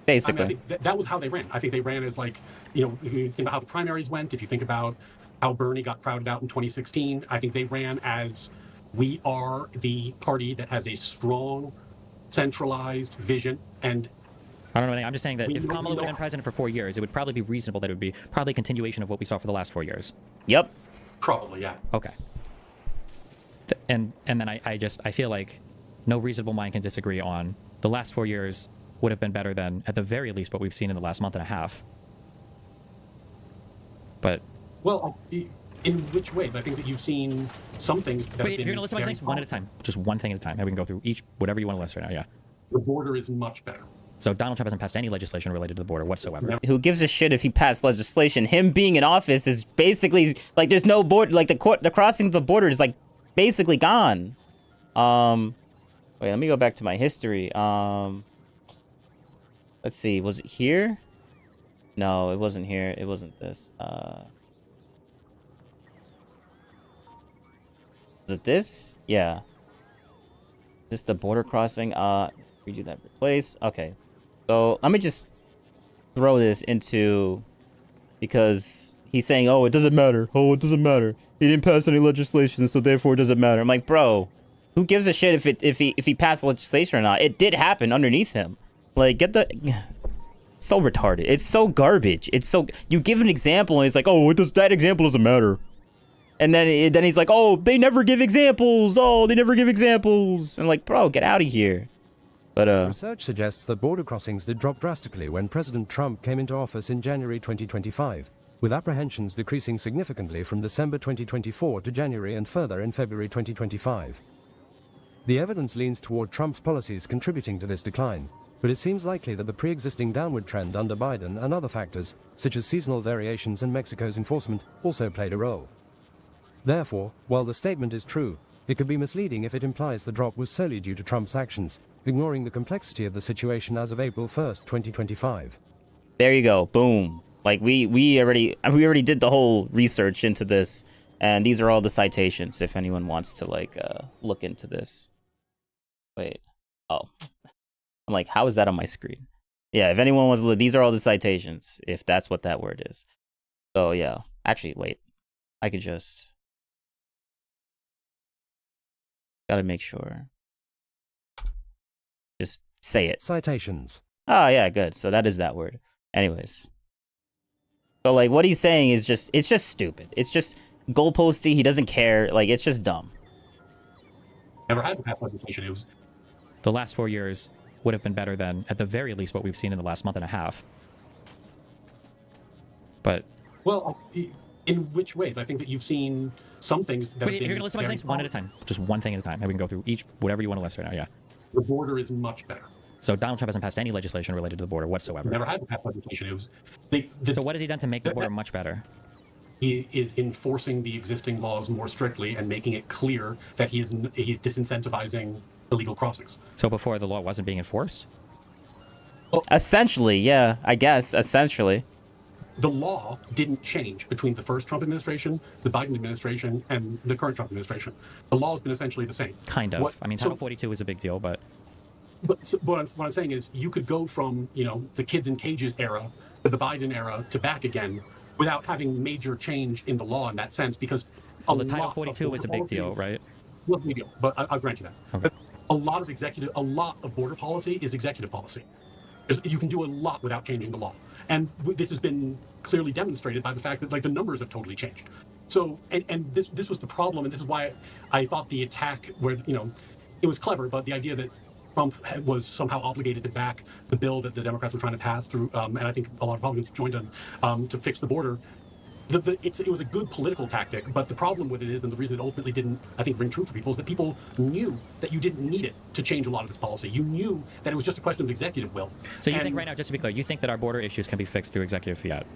Basically. I mean, I think that was how they ran. I think they ran as like, if you think about how the primaries went, if you think about how Bernie got crowded out in 2016, I think they ran as we are the party that has a strong, centralized vision. And I don't know. I'm just saying that if Kamala would have been president for 4 years, it would probably be reasonable that it would be probably a continuation of what we saw for the last 4 years. Yep. Probably, yeah. Okay. And then I feel like no reasonable mind can disagree on the last 4 years would have been better than, at the very least, what we've seen in the last month and a half. But well, in which ways? I think that you've seen some things that. Wait, if you're gonna list a bunch of things, one at a time, just one thing at a time. And we can go through each whatever you want to list right now. Yeah. The border is much better. So Donald Trump hasn't passed any legislation related to the border whatsoever. Who gives a shit if he passed legislation? Him being in office is basically like there's no border. Like the crossing of the border is like basically gone. Wait, let me go back to my history. Let's see, was it here? No, it wasn't here. It wasn't this. Was it this? Yeah. This the border crossing? Redo that, replace. Okay. So let me just throw this into, because he's saying, oh, it doesn't matter. Oh, it doesn't matter. He didn't pass any legislation, so therefore it doesn't matter. I'm like, bro, who gives a shit if he passed legislation or not? It did happen underneath him. Like, get the... So retarded. It's so garbage. It's so... You give an example and he's like, oh, that example doesn't matter. And then he's like, oh, they never give examples. Oh, they never give examples. And like, bro, get out of here. But, research suggests that border crossings did drop drastically when President Trump came into office in January 2025, with apprehensions decreasing significantly from December 2024 to January and further in February 2025. The evidence leans toward Trump's policies contributing to this decline, but it seems likely that the pre-existing downward trend under Biden and other factors, such as seasonal variations and Mexico's enforcement, also played a role. Therefore, while the statement is true, it could be misleading if it implies the drop was solely due to Trump's actions, ignoring the complexity of the situation as of April 1st, 2025. There you go. Boom. Like, we already did the whole research into this, and these are all the citations if anyone wants to, like, look into this. Wait. Oh. I'm like, how is that on my screen? Yeah, if anyone wants to look, these are all the citations, if that's what that word is. So, yeah. Actually, wait. I could just... Gotta make sure. Just say it. Citations. Oh, yeah, good. So that is that word. Anyways. So, like, what he's saying is just... It's just stupid. It's just goalposty. He doesn't care. Like, it's just dumb. Never had to pass legislation. It was... The last 4 years would have been better than, at the very least, what we've seen in the last month and a half. But... Well, in which ways? I think that you've seen some things that... Wait, if you're going to list a bunch of things, one at a time. Just one thing at a time. And we can go through each, whatever you want to list right now, yeah. The border is much better. So Donald Trump hasn't passed any legislation related to the border whatsoever. Never had to pass legislation. It was... So what has he done to make the border much better? He is enforcing the existing laws more strictly and making it clear that he's disincentivizing illegal crossings. So before the law wasn't being enforced? Well, essentially, yeah, I guess, essentially. The law didn't change between the first Trump administration, the Biden administration, and the current Trump administration. The law has been essentially the same. Kind of. I mean, Title 42 is a big deal, but... But what I'm saying is you could go from, the kids in cages era to the Biden era to back again without having major change in the law in that sense, because the Title 42 is a big deal, right? Well, big deal, but I'll grant you that. Okay. A lot of border policy is executive policy. You can do a lot without changing the law. And this has been clearly demonstrated by the fact that like the numbers have totally changed. So, and this was the problem, and this is why I thought the attack where, it was clever, but the idea that Trump was somehow obligated to back the bill that the Democrats were trying to pass through, and I think a lot of Republicans joined him to fix the border. It was a good political tactic, but the problem with it is, and the reason it ultimately didn't, I think, ring true for people, is that people knew that you didn't need it to change a lot of this policy. You knew that it was just a question of executive will. So you think right now, just to be clear, you think that our border issues can be fixed through executive fiat?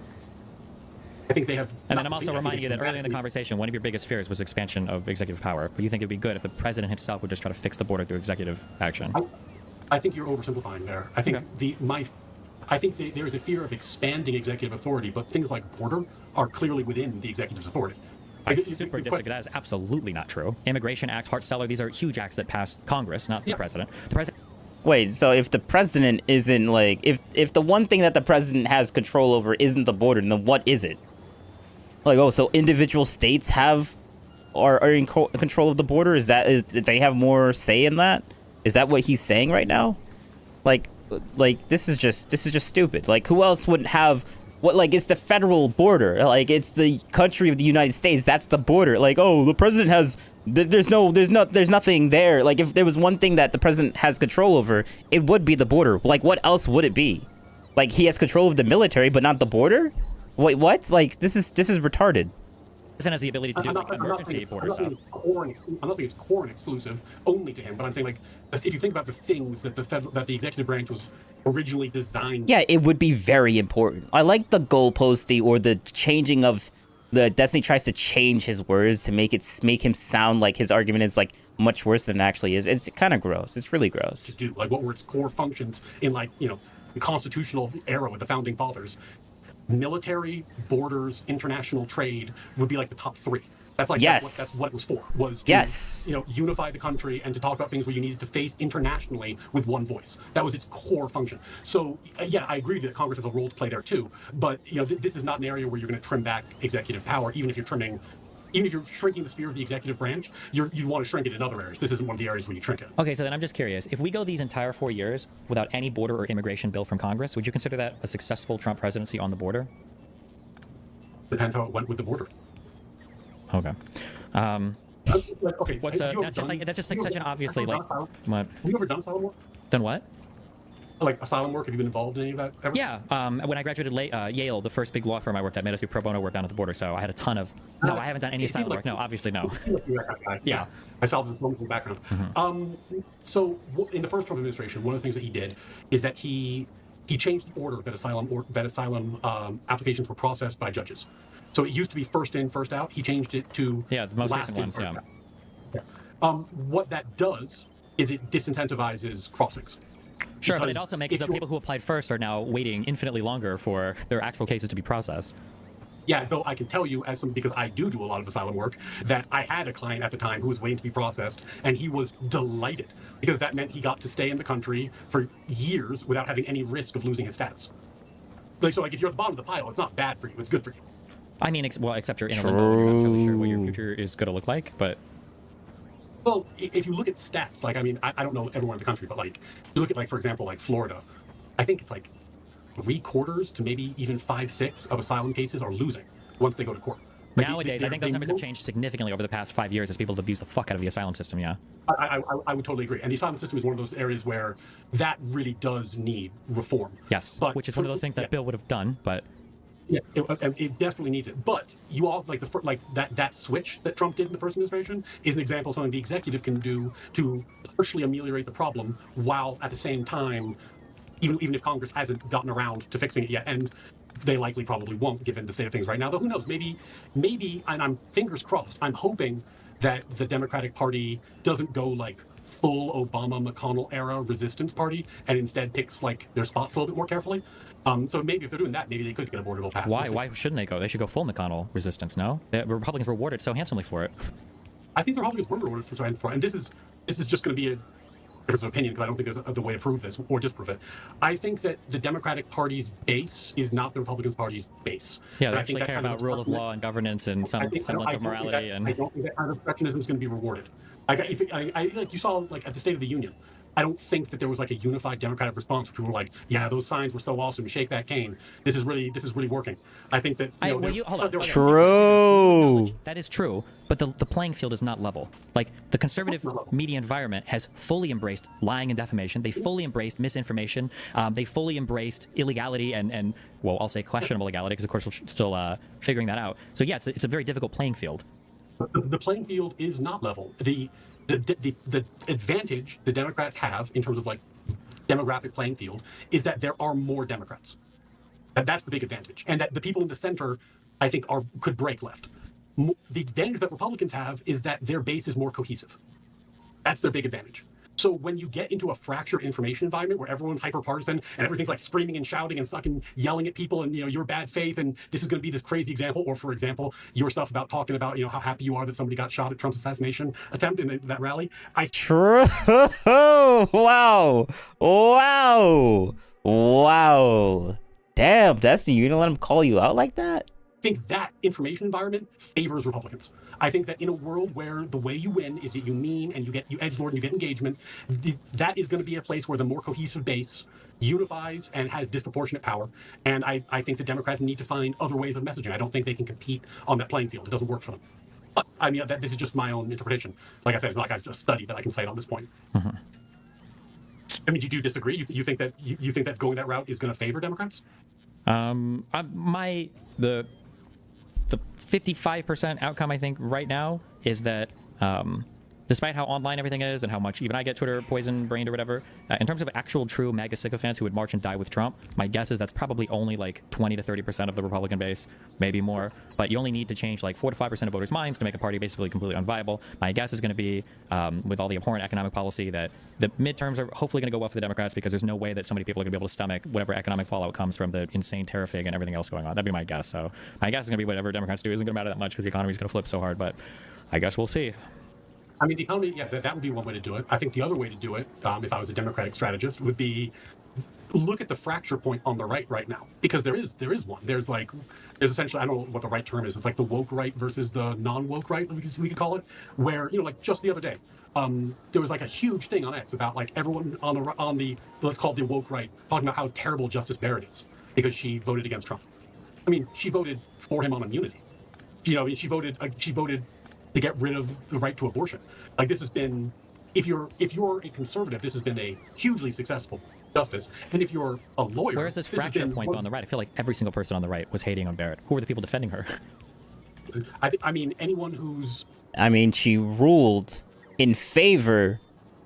I think they have. And then I'm also reminding you that earlier in the conversation, one of your biggest fears was expansion of executive power. But you think it'd be good if the president himself would just try to fix the border through executive action? I think you're oversimplifying there. I think I think there is a fear of expanding executive authority, but things like border are clearly within the executive's authority. I super disagree. That is absolutely not true. Immigration acts, Hart-Celler, these are huge acts that passed Congress, not the president. The president. Wait, so if the president isn't like, if the one thing that the president has control over isn't the border, then what is it? Like, oh, so individual states are in control of the border? Is they have more say in that? Is that what he's saying right now? Like this is just stupid. Like, who else wouldn't have what? Like, it's the federal border. Like, it's the country of the United States. That's the border. Like, oh, the president has. There's nothing there. Like, if there was one thing that the president has control over, it would be the border. Like, what else would it be? Like, he has control of the military, but not the border? Wait, what? Like, this is retarded. President has the ability to do emergency border stuff. I'm not saying it's core and exclusive only to him, but I'm saying, like, if you think about the things that the executive branch was originally designed. Yeah, it would be very important. I like the goalposting or the changing of the Destiny tries to change his words to make him sound like his argument is like much worse than it actually is. It's kind of gross. It's really gross. To do like what were its core functions in, like, the constitutional era with the founding fathers. Military, borders, international trade would be like the top three. That's like that's what it was for. Was to unify the country and to talk about things where you needed to face internationally with one voice. That was its core function. So yeah, I agree that Congress has a role to play there too. But this is not an area where you're going to trim back executive power, even if you're shrinking the sphere of the executive branch, you'd want to shrink it in other areas. This isn't one of the areas where you shrink it. Okay, so then I'm just curious. If we go these entire 4 years without any border or immigration bill from Congress, would you consider that a successful Trump presidency on the border? Depends how it went with the border. Okay. Okay. That's just such an obviously like. What? Have you ever done asylum work? Done what? Like asylum work? Have you been involved in any of that ever? Yeah. When I graduated Yale, the first big law firm I worked at made us do pro bono work down at the border. So I had a ton of. No, I haven't done any asylum work. No, obviously no. Yeah. I saw the from the background. Mm-hmm. So in the first Trump administration, one of the things that he did is that he changed the order that asylum applications were processed by judges. So it used to be first in, first out. He changed it to the most last recent in, ones. Yeah. What that does is it disincentivizes crossings. Sure, but it also makes it so people who applied first are now waiting infinitely longer for their actual cases to be processed. Yeah, though I can tell you, because I do a lot of asylum work, that I had a client at the time who was waiting to be processed, and he was delighted because that meant he got to stay in the country for years without having any risk of losing his status. So if you're at the bottom of the pile, it's not bad for you; it's good for you. I mean, except you're in a limbo, you're not totally sure what your future is going to look like, but. Well, if you look at stats, I don't know everywhere in the country, but you look at, for example, Florida, I think it's 3/4 to maybe even 5/6 of asylum cases are losing once they go to court. Nowadays, I think those numbers have changed significantly over the past 5 years as people have abused the fuck out of the asylum system, yeah. I would totally agree. And the asylum system is one of those areas where that really does need reform. Yes, which is one of those things that Bill would have done, but... Yeah, it definitely needs it. But you all that switch that Trump did in the first administration is an example of something the executive can do to partially ameliorate the problem, while at the same time, even if Congress hasn't gotten around to fixing it yet, and they likely probably won't, given the state of things right now. Though who knows? Maybe, and I'm fingers crossed. I'm hoping that the Democratic Party doesn't go full Obama McConnell era resistance party, and instead picks their spots a little bit more carefully. So maybe if they're doing that, maybe they could get a border bill passed. Why shouldn't they go? They should go full McConnell resistance, no? The Republicans were rewarded so handsomely for it. I think the Republicans were rewarded for it, and this is just going to be a difference of opinion, because I don't think there's a way to prove this or disprove it. I think that the Democratic Party's base is not the Republican Party's base. Yeah, they actually care about rule of law and governance and some semblance of morality. I don't think that kind of protectionism is going to be rewarded. You saw at the State of the Union, I don't think that there was like a unified Democratic response where people were like, yeah, those signs were so awesome, shake that cane. This is really working. I think that hold on. True. That is true, but the playing field is not level. Like, the conservative media environment has fully embraced lying and defamation. They fully embraced misinformation. They fully embraced illegality and well, I'll say questionable legality, because of course we're still figuring that out. So yeah, it's a very difficult playing field. The playing field is not level. The advantage the Democrats have in terms of like demographic playing field is that there are more Democrats. And that's the big advantage. And that the people in the center, I think, could break left. The advantage that Republicans have is that their base is more cohesive. That's their big advantage. So when you get into a fractured information environment where everyone's hyper-partisan and everything's like screaming and shouting and fucking yelling at people and, you're bad faith and this is going to be this crazy example, or for example, your stuff about talking about, how happy you are that somebody got shot at Trump's assassination attempt in that rally. True. Wow. Damn, Destiny, you're gonna let him call you out like that? I think that information environment favors Republicans. I think that in a world where the way you win is that you meme and you edgelord and you get engagement, that is going to be a place where the more cohesive base unifies and has disproportionate power. And I think the Democrats need to find other ways of messaging. I don't think they can compete on that playing field. It doesn't work for them. But I mean, this is just my own interpretation. Like I said, it's not like I've just studied that I can say it on this point. Mm-hmm. I mean, do you disagree? You think that going that route is going to favor Democrats? The 55% outcome, I think, right now is that despite how online everything is and how much even I get Twitter poison-brained or whatever, in terms of actual true MAGA sycophants who would march and die with Trump, my guess is that's probably only like 20 to 30% of the Republican base, maybe more. But you only need to change like 4 to 5% of voters' minds to make a party basically completely unviable. My guess is going to be, with all the abhorrent economic policy, that the midterms are hopefully going to go well for the Democrats, because there's no way that so many people are going to be able to stomach whatever economic fallout comes from the insane tariff and everything else going on. That'd be my guess. So my guess is going to be whatever Democrats do isn't going to matter that much, because the economy is going to flip so hard. But I guess we'll see. I mean, the economy, yeah, that would be one way to do it. I think the other way to do it, if I was a Democratic strategist, would be look at the fracture point on the right now, because there is one. There's essentially, I don't know what the right term is. It's like the woke right versus the non-woke right, we could call it, where, like just the other day, there was like a huge thing on X about like everyone on the let's call it the woke right, talking about how terrible Justice Barrett is because she voted against Trump. I mean, she voted for him on immunity. She voted to get rid of the right to abortion. Like, this has been, if you're a conservative, this has been a hugely successful justice. And if you're a lawyer, where is this fracture point on the right? I feel like every single person on the right was hating on Barrett. Who were the people defending her? I mean, anyone who's... I mean, she ruled in favor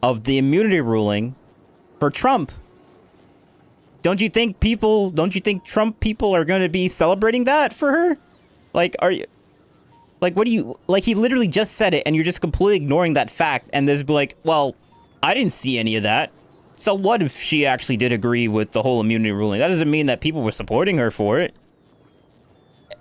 of the immunity ruling for Trump. Don't you think Trump people are going to be celebrating that for her? Like, what do you, like, he literally just said it and you're just completely ignoring that fact, and there's like, well, I didn't see any of that. So what if she actually did agree with the whole immunity ruling? That doesn't mean that people were supporting her for it.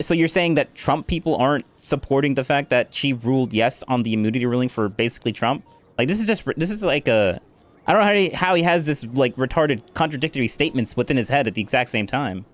So you're saying that Trump people aren't supporting the fact that she ruled yes on the immunity ruling for basically Trump? Like, this is like a, I don't know how he has this like retarded contradictory statements within his head at the exact same time.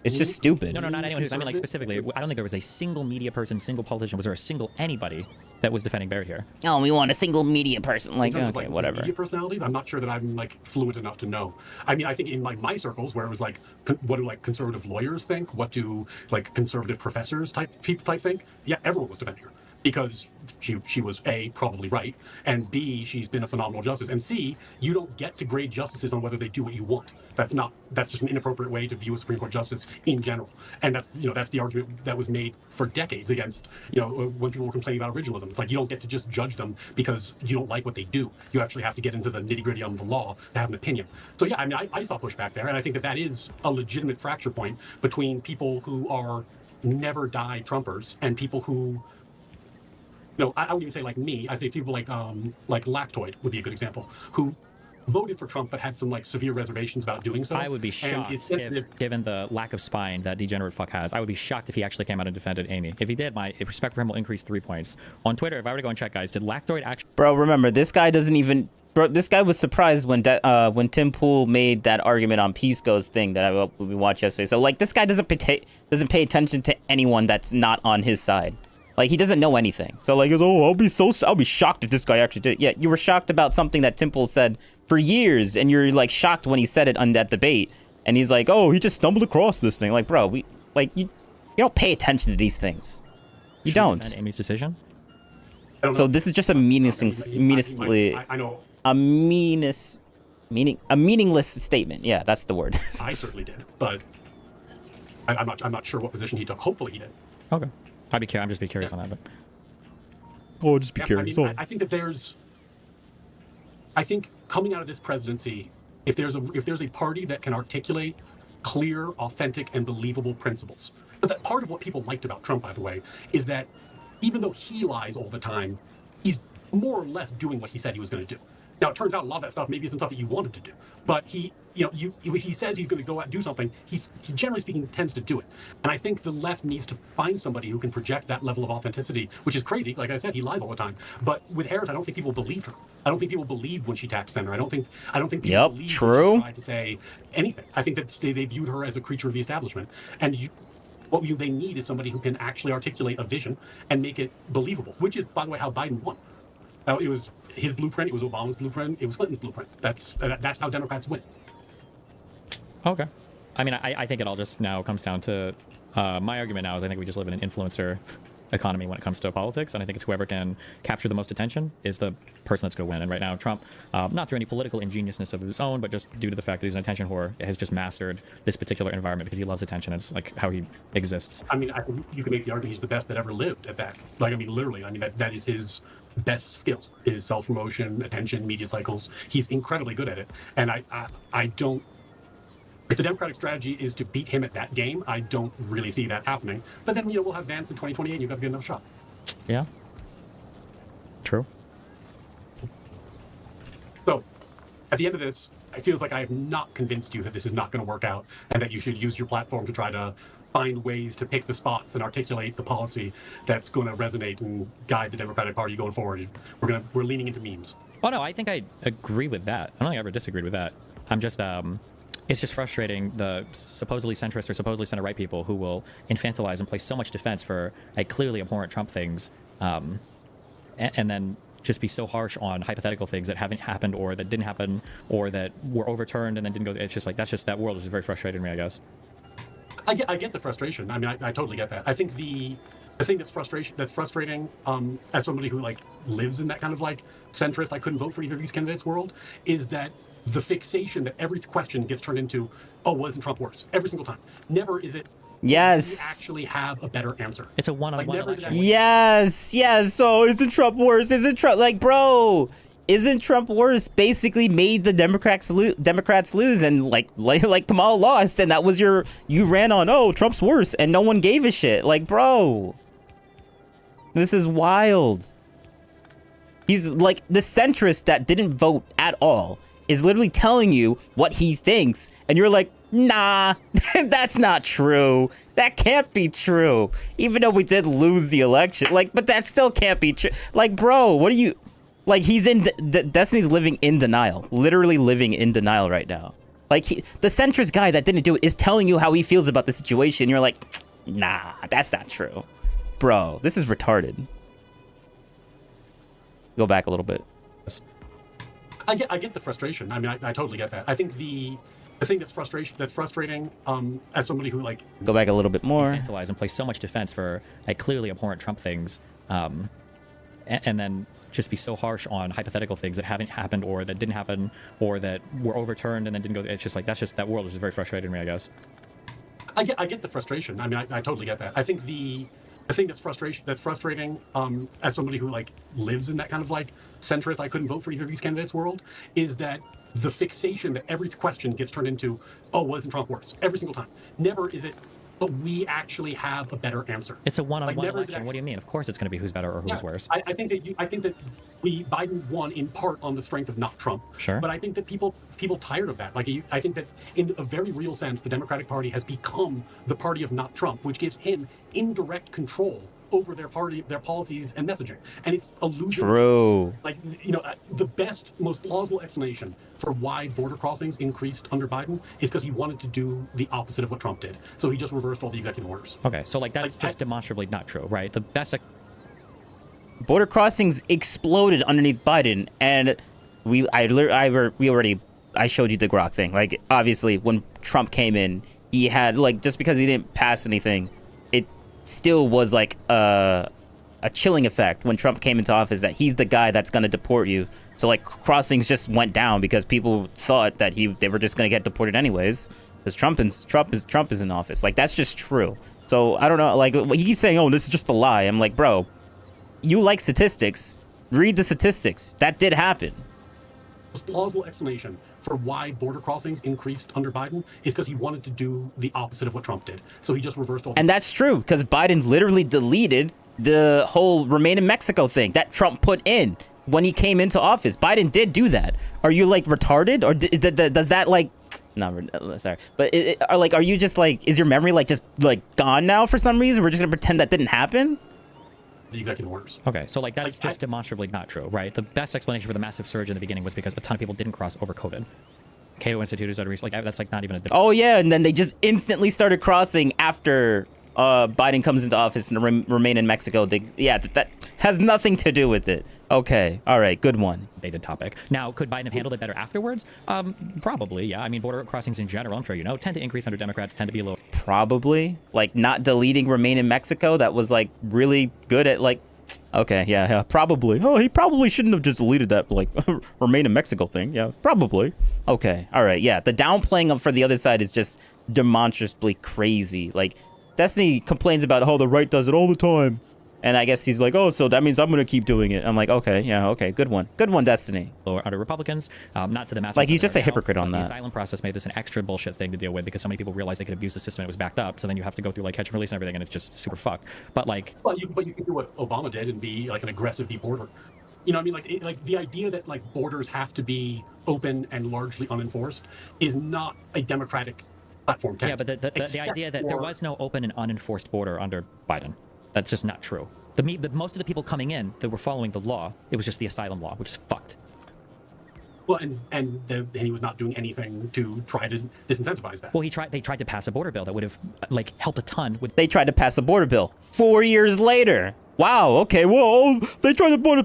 It's just stupid. No, not anyone who's, I mean, like, specifically, I don't think there was a single media person, single politician, was there a single anybody that was defending Barrett here? Oh, we want a single media person. Like, okay, like, whatever. Media personalities, I'm not sure that I'm, like, fluent enough to know. I mean, I think in, like, my circles, where it was, like, what do, like, conservative lawyers think? What do, like, conservative professors type think? Yeah, everyone was defending her. Because she was A, probably right, and B, she's been a phenomenal justice, and C, you don't get to grade justices on whether they do what you want. That's just an inappropriate way to view a Supreme Court justice in general. And that's the argument that was made for decades against, when people were complaining about originalism. It's like, you don't get to just judge them because you don't like what they do. You actually have to get into the nitty-gritty on the law to have an opinion. So yeah, I mean, I saw pushback there, and I think that is a legitimate fracture point between people who are never die Trumpers and people who, no, I wouldn't even say like me. I say people like Lactoid would be a good example, who voted for Trump but had some like severe reservations about doing so. I would be shocked if, given the lack of spine that degenerate fuck has, I would be shocked if he actually came out and defended Amy. If he did, my respect for him will increase 3 points. On Twitter, if I were to go and check, guys, did Lactoid actually... Bro, remember, this guy doesn't even... Bro, this guy was surprised when Tim Pool made that argument on Peace Goes thing that we watched yesterday. So, like, this guy doesn't pay attention to anyone that's not on his side. Like, he doesn't know anything. So, like, oh, I'll be shocked if this guy actually did it. Yeah, you were shocked about something that Tim Pool said for years, and you're like shocked when he said it on that debate, and he's like, "Oh, he just stumbled across this thing." Like, bro, you don't pay attention to these things. You don't. Amy's decision. So this is just a meaningless statement. Yeah, that's the word. I certainly did, but I'm not sure what position he took. Hopefully he did. Okay. I'm just be curious on that. But Oh, just be curious. I think that I think coming out of this presidency, if there's a party that can articulate clear, authentic, and believable principles. But that part of what people liked about Trump, by the way, is that even though he lies all the time, he's more or less doing what he said he was going to do. Now, it turns out a lot of that stuff maybe isn't stuff that you wanted to do, but he says he's going to go out and do something. He generally speaking tends to do it, and I think the left needs to find somebody who can project that level of authenticity, which is crazy. Like I said, he lies all the time. But with Harris, I don't think people believed her. I don't think people believed when she tapped center. I don't think people believed when she tried to say anything. I think that they viewed her as a creature of the establishment, and what they need is somebody who can actually articulate a vision and make it believable, which is, by the way, how Biden won. It was his blueprint. It was Obama's blueprint. It was Clinton's blueprint. That's how Democrats win. Okay. I mean, I think it all just now comes down to my argument now is I think we just live in an influencer economy when it comes to politics, and I think it's whoever can capture the most attention is the person that's going to win. And right now, Trump, not through any political ingeniousness of his own, but just due to the fact that he's an attention whore, has just mastered this particular environment because he loves attention. It's like how he exists. I mean, you can make the argument he's the best that ever lived at that. Like, I mean, literally, I mean, that is his best skill, is self-promotion, attention, media cycles. He's incredibly good at it. And I don't, if the Democratic strategy is to beat him at that game, I don't really see that happening. But then, we'll have Vance in 2028 and you've got a good enough shot. Yeah. True. So, at the end of this, it feels like I have not convinced you that this is not going to work out and that you should use your platform to try to find ways to pick the spots and articulate the policy that's going to resonate and guide the Democratic Party going forward. We're leaning into memes. Oh, no, I think I agree with that. I don't think I ever disagreed with that. I'm just, it's just frustrating the supposedly centrist or supposedly center-right people who will infantilize and place so much defense for clearly abhorrent Trump things, and then just be so harsh on hypothetical things that haven't happened or that didn't happen or that were overturned and then didn't go. It's just like, that world is very frustrating to me, I guess. I get the frustration. I mean, I totally get that. I think the thing that's frustrating as somebody who lives in that kind of centrist, I couldn't vote for either of these candidates world, is that the fixation that every question gets turned into, oh, well, isn't Trump worse? Every single time. Never is it. Yes. We actually have a better answer. It's a one-on-one election. Yes. So isn't Trump worse? Isn't Trump bro? Isn't Trump worse? Basically made the Democrats lose, and like Kamala lost, and that was you ran on. Oh, Trump's worse, and no one gave a shit. Bro, this is wild. He's like the centrist that didn't vote at all is literally telling you what he thinks, and you're like, nah, that's not true. That can't be true. Even though we did lose the election, but that still can't be true. Bro, what are you? He's in Destiny's living in denial, literally living in denial right now. The centrist guy that didn't do it is telling you how he feels about the situation. You're like, nah, that's not true, bro. This is retarded. Go back a little bit. I get the frustration. I mean, I totally get that. I think the thing that's frustrating as somebody who go back a little bit more. Infantilize and place so much defense for clearly abhorrent Trump things, and then just be so harsh on hypothetical things that haven't happened or that didn't happen or that were overturned and then didn't go. It's just that world is very frustrating to me, I guess. I get the frustration. I mean, I totally get that. I think the thing that's frustrating as somebody who lives in that kind of centrist, I couldn't vote for either of these candidates world, is that the fixation that every question gets turned into, oh, well, isn't Trump worse? Every single time. Never is it, but we actually have a better answer. It's a one-on-one election. What do you mean? Of course it's going to be who's better or who's worse. I think that Biden won in part on the strength of not Trump. Sure. But I think that people tired of that. I think that in a very real sense, the Democratic Party has become the party of not Trump, which gives him indirect control over their party, their policies and messaging. And it's illusion. True. The best, most plausible explanation for why border crossings increased under Biden is because he wanted to do the opposite of what Trump did. So he just reversed all the executive orders. Okay, so that's just demonstrably not true, right? The best... Border crossings exploded underneath Biden, and I showed you the Grok thing. Like, obviously, when Trump came in, he had, like, just because he didn't pass anything, it still was, like, a chilling effect when Trump came into office that he's the guy that's going to deport you. So, like, crossings just went down because people thought that they were just going to get deported anyways because Trump is in office. Like, that's just true. So, I don't know. Like, he keeps saying, oh, this is just a lie. I'm like, bro, you like statistics. Read the statistics. That did happen. Plausible explanation for why border crossings increased under Biden is because he wanted to do the opposite of what Trump did. So he just reversed all. And that's true because Biden literally deleted the whole Remain in Mexico thing that Trump put in when he came into office. Biden did do that. Are you like retarded, or does that like? No, sorry, but are you just like, is your memory like just like gone now for some reason? We're just gonna pretend that didn't happen. The executive orders. Okay, so like that's just demonstrably not true, right? The best explanation for the massive surge in the beginning was because a ton of people didn't cross over COVID. Cato Institute has done research. Like that's like not even a. Oh yeah, and then they just instantly started crossing after Biden comes into office and remain in Mexico. That has nothing to do with it. Okay, all right, good one. Debated topic. Now, could Biden have handled it better afterwards? Probably, yeah. I mean, border crossings in general, I'm sure you know, tend to increase under Democrats, tend to be a little. Probably, like not deleting Remain in Mexico. That was like really good at like. Okay, yeah, probably. Oh, he probably shouldn't have just deleted that like Remain in Mexico thing. Yeah, probably. Okay, all right, yeah. The downplaying for the other side is just demonstrably crazy. Like Destiny complains about how the right does it all the time. And I guess he's like, oh, so that means I'm going to keep doing it. I'm like, okay, yeah, okay, good one. Good one, Destiny. Or under Republicans, not to the mass. Like, he's just a hypocrite on that. The asylum process made this an extra bullshit thing to deal with because so many people realized they could abuse the system and it was backed up. So then you have to go through, like, catch and release and everything, and it's just super fucked. But, like... But you can do what Obama did and be, like, an aggressive deporter. You know what I mean? Like the idea that, like, borders have to be open and largely unenforced is not a democratic platform. Yeah, but the idea that there was no open and unenforced border under Biden, that's just not true. Most of the people coming in that were following the law, it was just the asylum law, which is fucked. Well, and he was not doing anything to try to disincentivize that. Well, they tried to pass a border bill that would have like helped a ton. They tried to pass a border bill 4 years later. Wow. Okay. Whoa. They tried to border.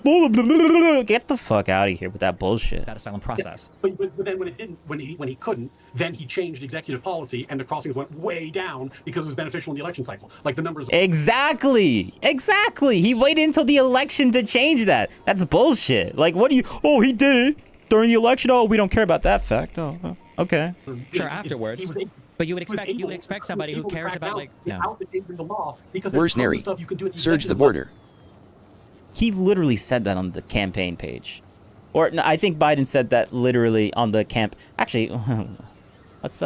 Get the fuck out of here with that bullshit. That asylum process. Yeah, but then when it didn't, when he couldn't, then he changed executive policy, and the crossings went way down because it was beneficial in the election cycle. Like the numbers. Exactly. He waited until the election to change that. That's bullshit. Like, what do you? Oh, he did it during the election. Oh, we don't care about that fact. Oh, okay. Sure. Afterwards. But you would expect somebody who cares about like Where's Neri? Surge the border. He literally said that on the campaign page, or no, I think Biden said that literally on the camp. Actually, let's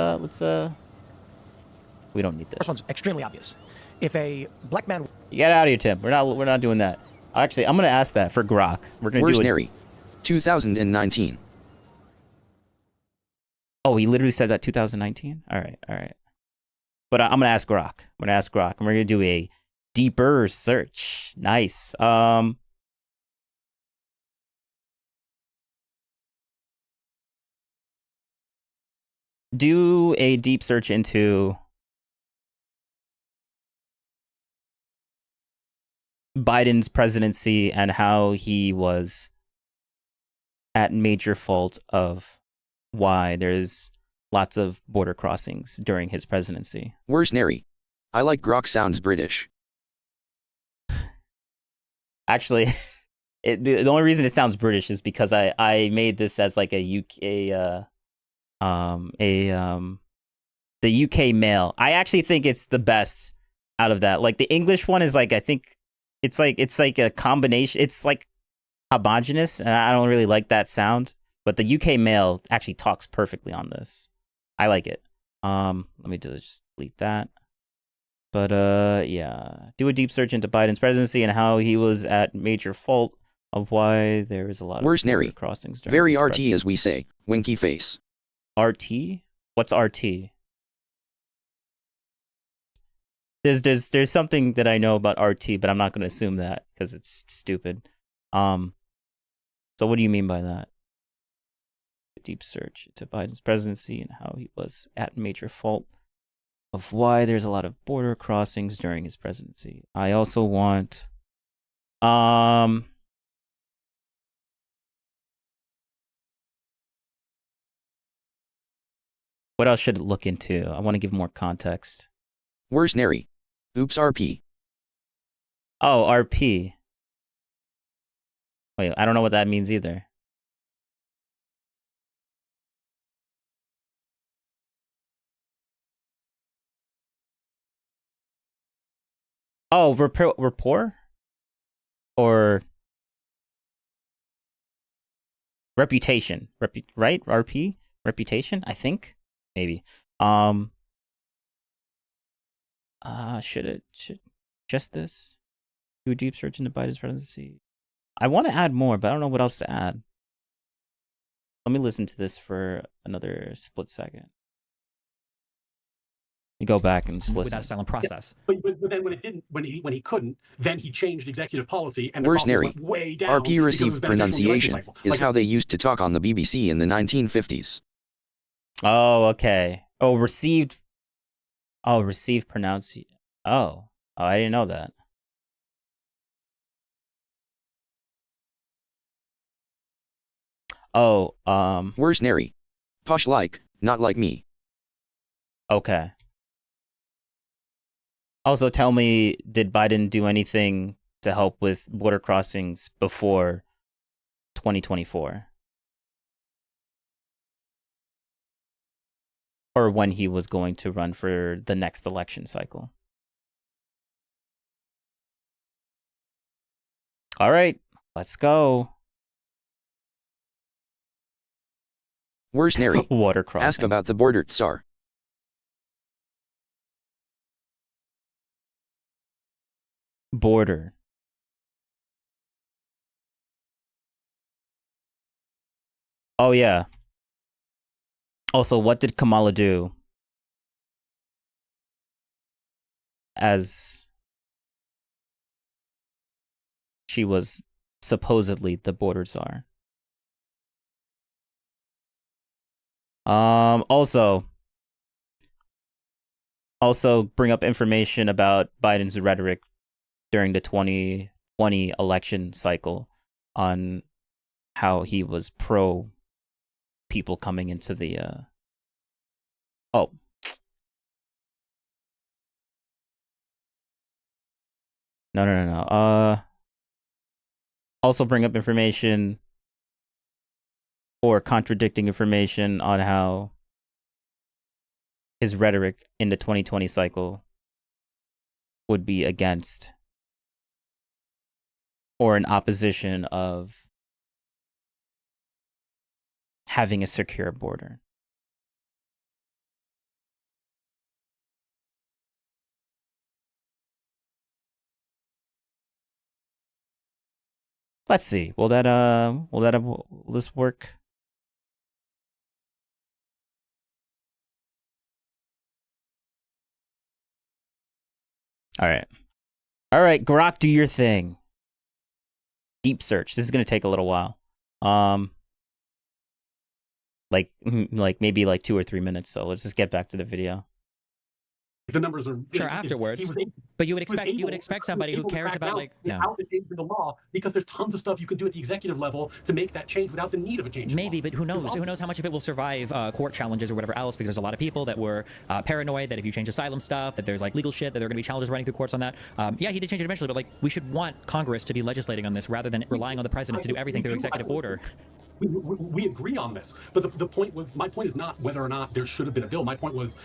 we don't need this. First one's extremely obvious. If a black man, get out of here, Tim. We're not doing that. Actually, I'm gonna ask that for Grok. We're gonna Where's do it. Neri? 2019. Oh, he literally said that 2019? All right. But I'm going to ask Grok. And we're going to do a deeper search. Nice. Do a deep search into Biden's presidency and how he was at major fault of why there's lots of border crossings during his presidency. Where's Neri? I like Grok sounds British. Actually, the only reason it sounds British is because I made this as like a UK the UK mail. I actually think it's the best out of that. Like the English one is like, I think it's like a combination. It's like homogenous, and I don't really like that sound. But the UK mail actually talks perfectly on this. I like it. Let me just delete that. But yeah, do a deep search into Biden's presidency and how he was at major fault of why there is a lot Where's of Neri? Crossings. Very RT as we say. Winky face. RT? What's RT? There's something that I know about RT, but I'm not going to assume that because it's stupid. So what do you mean by that? Deep search into Biden's presidency and how he was at major fault of why there's a lot of border crossings during his presidency. I also want What else should it look into? I want to give more context. Worse nary. Oops RP. Oh, RP. Wait, I don't know what that means either. Oh, rapport? Or reputation. Right? RP? Reputation? I think? Maybe. Should just this? Do a deep search into Biden's presidency. I want to add more, but I don't know what else to add. Let me listen to this for another split second. You go back and just listen. With that silent process. But then when it didn't, when he couldn't, then he changed executive policy, and the Worse process nary. went way down. RP because it was received beneficial in the election pronunciation cycle. is Like, how they used to talk on the BBC in the 1950s. Oh, okay. Oh, received. Oh, received pronunciation. Oh, I didn't know that. Oh, Worse nary. Posh like, not like me. okay. Also, tell me, did Biden do anything to help with border crossings before 2024? Or when he was going to run for the next election cycle? All right, let's go. Worse nary. Water crossing. Ask about the border tsar. Border. Oh, yeah. Also, what did Kamala do as she was supposedly the border czar? Also bring up information about Biden's rhetoric during the 2020 election cycle on how he was pro people coming into the oh. No. Also bring up information or contradicting information on how his rhetoric in the 2020 cycle would be against or in opposition of having a secure border. Let's see. Will this work? All right, Grok, do your thing. Deep search. This is gonna take a little while. Like maybe like 2 or 3 minutes. So let's just get back to the video. the numbers are Sure, afterwards. But you would expect somebody who cares about like without the change in the law, because there's tons of stuff you can do at the executive level to make that change without the need of a change. Maybe, but who knows? Who knows how much of it will survive court challenges or whatever else? Because there's a lot of people that were paranoid that if you change asylum stuff, that there's like legal shit that there are going to be challenges running through courts on that. Yeah, he did change it eventually, but like we should want Congress to be legislating on this rather than relying on the president to do everything through executive order. We agree on this, but the point was, my point is not whether or not there should have been a bill. My point was,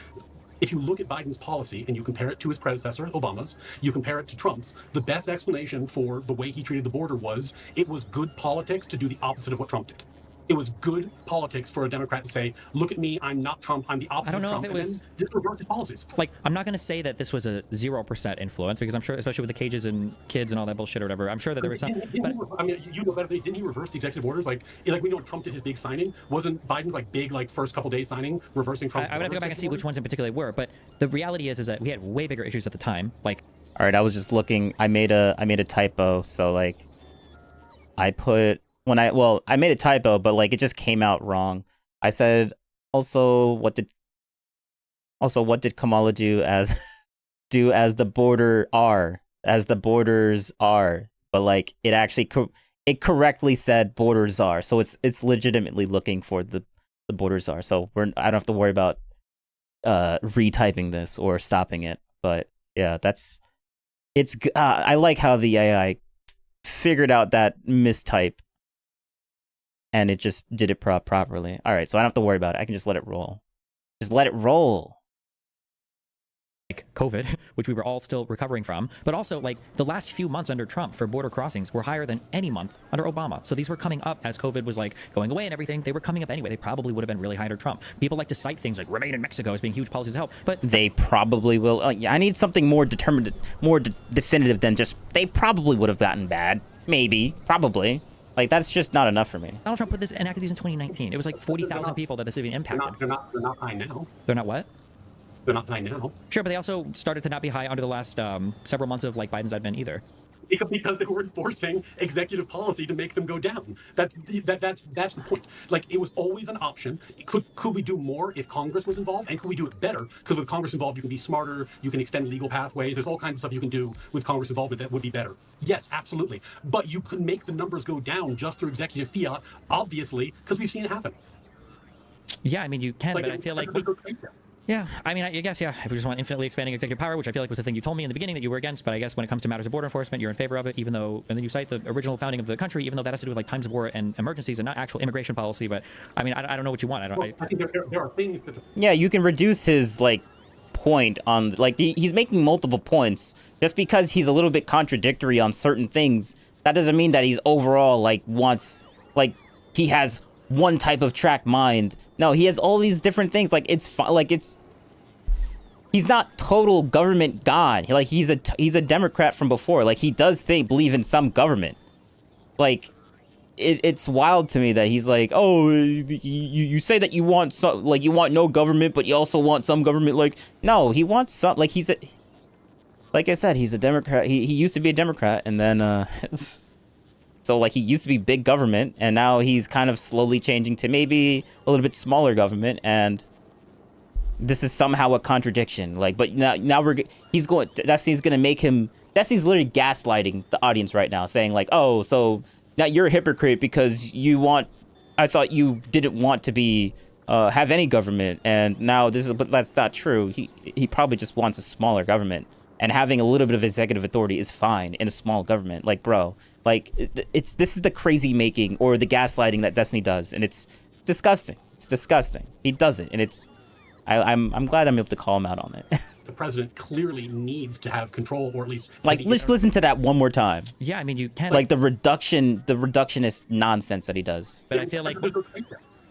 if you look at Biden's policy and you compare it to his predecessor, Obama's, you compare it to Trump's, the best explanation for the way he treated the border was it was good politics to do the opposite of what Trump did. It was good politics for a Democrat to say, look at me, I'm not Trump, I'm the opposite of Trump, and then just reverse his policies. Like, I'm not going to say that this was a 0% influence, because I'm sure, especially with the cages and kids and all that bullshit or whatever, I'm sure that there was some... I mean, you know better, didn't he reverse the executive orders? Like we know when Trump did his big signing, wasn't Biden's like big, like first couple days signing, reversing Trump's I would have to go back and see which ones in particular were, but the reality is that we had way bigger issues at the time. Like, all right, I was just looking, I made a typo, so like, I put... I made a typo, but like it just came out wrong. I said also what did Kamala do as the borders are, but like it actually it correctly said borders are, so it's legitimately looking for the borders are. So I don't have to worry about retyping this or stopping it. But yeah, I like how the AI figured out that mistype and it just did it properly. All right, so I don't have to worry about it. I can just let it roll. Just let it roll. Like COVID, which we were all still recovering from, but also like the last few months under Trump for border crossings were higher than any month under Obama. So these were coming up as COVID was like going away and everything. They were coming up anyway. They probably would have been really high under Trump. People like to cite things like remain in Mexico as being huge policies to help, but they probably will. Yeah, I need something more determined, more definitive than just they probably would have gotten bad. Maybe, probably. Like that's just not enough for me. Donald Trump put this enacted these in 2019. It was like 40,000 people that this even impacted. They're not high now. They're not what? They're not high now. Sure, but they also started to not be high under the last several months of like Biden's advent either. Because they were enforcing executive policy to make them go down. That's the point. Like it was always an option. Could we do more if Congress was involved, and could we do it better? Because with Congress involved, you can be smarter. You can extend legal pathways. There's all kinds of stuff you can do with Congress involvement that would be better. Yes, absolutely. But you could make the numbers go down just through executive fiat, obviously, because we've seen it happen. Yeah, I mean you can, but I feel like. Yeah, I mean, I guess, yeah, if we just want infinitely expanding executive power, which I feel like was the thing you told me in the beginning that you were against, but I guess when it comes to matters of border enforcement, you're in favor of it, even though, and then you cite the original founding of the country, even though that has to do with like times of war and emergencies and not actual immigration policy, but I mean, I don't know what you want. I think there are things that... Yeah, you can reduce his, like, point on, like, he's making multiple points. Just because he's a little bit contradictory on certain things, that doesn't mean that he's overall, like, he has one type of track mind. No, he has all these different things, like, he's not total government god. Like he's a Democrat from before. Like he does believe in some government. Like it's wild to me that he's like, oh, you say that you want you want no government, but you also want some government. Like no, he wants some. Like like I said, he's a Democrat. He used to be a Democrat, and then so like he used to be big government, and now he's kind of slowly changing to maybe a little bit smaller government and. This is somehow a contradiction. Like, but now he's gonna make him. Destiny's literally gaslighting the audience right now, saying like, oh, so now you're a hypocrite because I thought you didn't want to be have any government, and now but that's not true. He probably just wants a smaller government, and having a little bit of executive authority is fine in a small government. Like, bro, like this is the crazy making or the gaslighting that Destiny does, and it's disgusting. It's disgusting. He does it, and it's. I'm glad I'm able to call him out on it. The president clearly needs to have control, or at least like let's listen to that one more time. Yeah, I mean you can like the reductionist nonsense that he does. But I feel like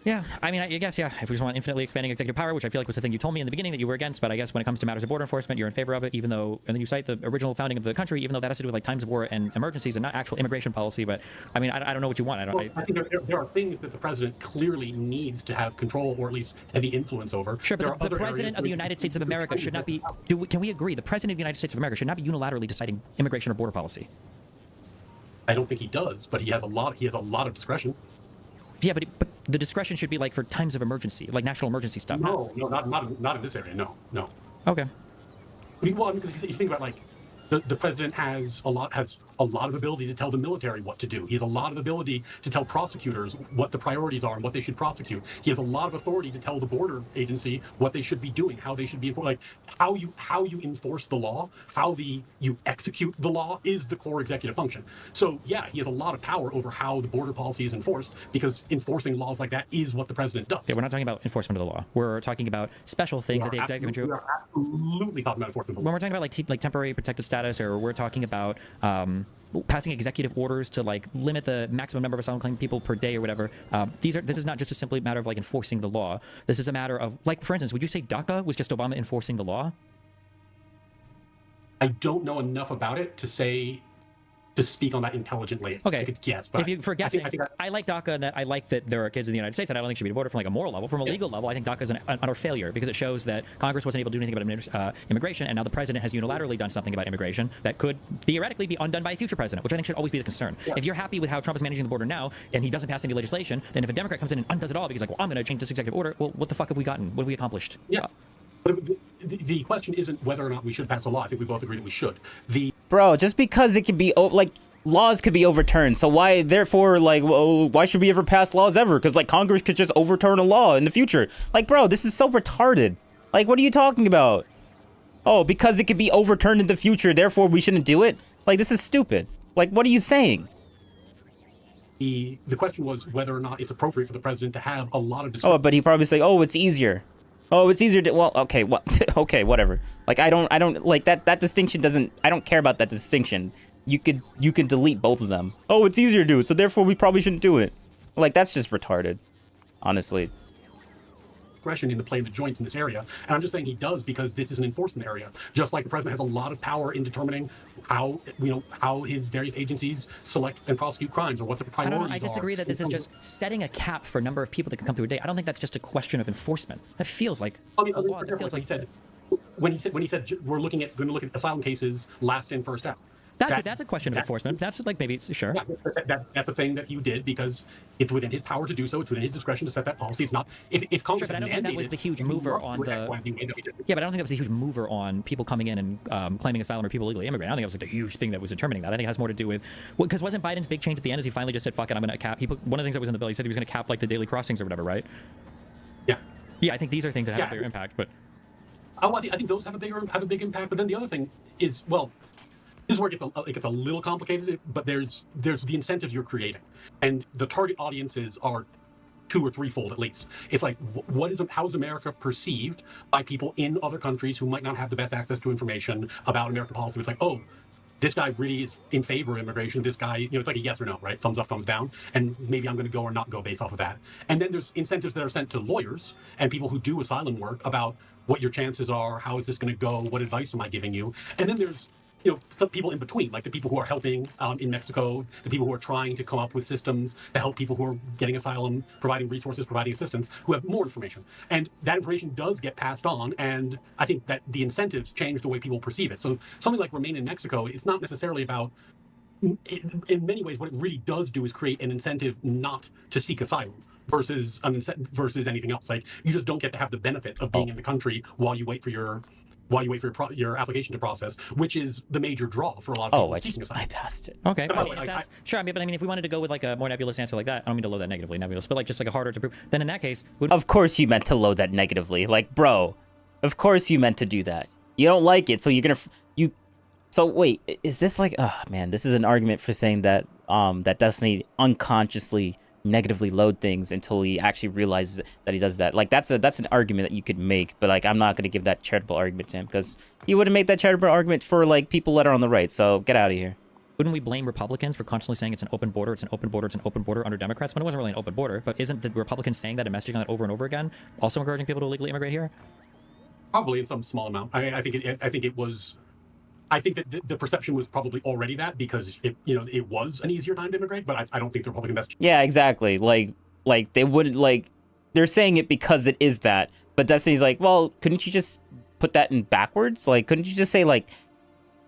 yeah, I mean, I guess, yeah, if we just want infinitely expanding executive power, which I feel like was the thing you told me in the beginning that you were against, but I guess when it comes to matters of border enforcement, you're in favor of it, even though, and then you cite the original founding of the country, even though that has to do with like times of war and emergencies and not actual immigration policy, but I mean, I don't know what you want. I think there are things that the president clearly needs to have control or at least heavy influence over. Sure, but the president of the United States of America should not be, can we agree, the president of the United States of America should not be unilaterally deciding immigration or border policy? I don't think he does, but he has a lot of discretion. Yeah, but the discretion should be like for times of emergency, like national emergency stuff. No, not in this area. No. Okay. Well, because if you think about like the president has a lot of ability to tell the military what to do. He has a lot of ability to tell prosecutors what the priorities are and what they should prosecute. He has a lot of authority to tell the border agency what they should be doing, how they should be enforced. Like how you enforce the law, how you execute the law is the core executive function. So yeah, he has a lot of power over how the border policy is enforced because enforcing laws like that is what the president does. Yeah, we're not talking about enforcement of the law. We're talking about special things that the executive can do. We are absolutely talking about enforcement of the law. When we're talking about like temporary protected status, or we're talking about passing executive orders to like limit the maximum number of asylum claim people per day or whatever. This is not just a simply matter of like enforcing the law. This is a matter of like, for instance, would you say DACA was just Obama enforcing the law? I don't know enough about it to speak on that intelligently. Okay. I could guess, but if you for guessing, I like DACA and that I like that there are kids in the United States, and I don't think should be deported from like a moral level. From a legal level, I think DACA is an utter failure because it shows that Congress wasn't able to do anything about immigration, and now the president has unilaterally done something about immigration that could theoretically be undone by a future president, which I think should always be the concern. Yeah. If you're happy with how Trump is managing the border now, and he doesn't pass any legislation, then if a Democrat comes in and undoes it all because like, well, I'm going to change this executive order, well, what the fuck have we gotten? What have we accomplished? Yeah. But the question isn't whether or not we should pass a law. I think we both agree that we should. Bro, just because it could be like. Laws could be overturned, so why should we ever pass laws ever? Because like Congress could just overturn a law in the future. Like, bro, this is so retarded. Like, what are you talking about? Oh, because it could be overturned in the future, therefore we shouldn't do it? Like, this is stupid. Like, what are you saying? The question was whether or not it's appropriate for the president to have a lot of discussion. Oh, but he probably say, oh, it's easier. Oh, it's easier to, well, okay, what, okay, whatever. Like, I don't, like, that distinction doesn't, I don't care about that distinction. You could delete both of them. Oh, it's easier to do it, so therefore we probably shouldn't do it. Like, that's just retarded, honestly. Aggression in the play of the joints in this area, and I'm just saying he does because this is an enforcement area. Just like the president has a lot of power in determining how how his various agencies select and prosecute crimes or what the priorities are. I disagree that this is just setting a cap for a number of people that can come through a day. I don't think that's just a question of enforcement. That feels like I mean, that feels like he said when he said we're going to look at asylum cases last in first out. That's a question of enforcement. That's like maybe sure. Yeah, that's a thing that you did because it's within his power to do so. It's within his discretion to set that policy. It's not if Congress. Sure, but I don't think that was the huge mover on the. Yeah, but I don't think that was a huge mover on people coming in and claiming asylum or people illegally immigrating. I don't think that was like the huge thing that was determining that. I think it has more to do with because wasn't Biden's big change at the end? Is he finally just said, "Fuck it, I'm going to cap." He put one of the things that was in the bill. He said he was going to cap like the daily crossings or whatever, right? Yeah. Yeah, I think these are things that have a bigger impact, but. Oh, I think those have a big impact. But then the other thing is, well, this is where it gets a little complicated. But there's the incentives you're creating, and the target audiences are 2 or 3-fold at least. It's like how is America perceived by people in other countries who might not have the best access to information about American policy? It's like, oh, this guy really is in favor of immigration. This guy, it's like a yes or no, right? Thumbs up, thumbs down. And maybe I'm going to go or not go based off of that. And then there's incentives that are sent to lawyers and people who do asylum work about what your chances are, how is this going to go, what advice am I giving you? And then there's some people in between, like the people who are helping in Mexico, the people who are trying to come up with systems to help people who are getting asylum, providing resources, providing assistance, who have more information. And that information does get passed on, and I think that the incentives change the way people perceive it. So something like Remain in Mexico, it's not necessarily about, in many ways, what it really does do is create an incentive not to seek asylum versus anything else. Like, you just don't get to have the benefit of being in the country while you wait for your application to process, which is the major draw for a lot of people seeking asylum. I passed it. Okay, sure. But I mean, if we wanted to go with like a more nebulous answer like that, I don't mean to load that negatively, nebulous, but like just like a harder to prove. Then in that case, of course you meant to load that negatively. Like, bro, of course you meant to do that. You don't like it, so you're gonna So wait, is this like? Oh man, this is an argument for saying that that Destiny unconsciously negatively load things until he actually realizes that he does that. Like, that's an argument that you could make, but like, I'm not going to give that charitable argument to him because he wouldn't make that charitable argument for like people that are on the right. So get out of here. Wouldn't we blame Republicans for constantly saying it's an open border, it's an open border, it's an open border under Democrats when it wasn't really an open border? But isn't the Republicans saying that and messaging on that over and over again, also encouraging people to illegally immigrate here? Probably in some small amount. I think that the perception was probably already that because it was an easier time to immigrate, but I don't think the Republican message. Yeah, exactly. Like they wouldn't they're saying it because it is that, but Destiny's like, well, couldn't you just put that in backwards? Like, couldn't you just say like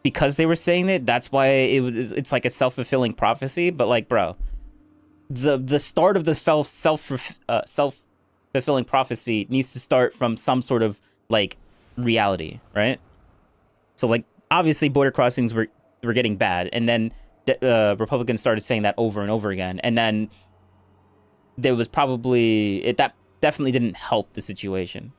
because they were saying that that's why it's like a self-fulfilling prophecy? But like, bro, the start of the self-fulfilling prophecy needs to start from some sort of like reality, right? So like, obviously border crossings were getting bad, and then Republicans started saying that over and over again, and then there was probably that definitely didn't help the situation.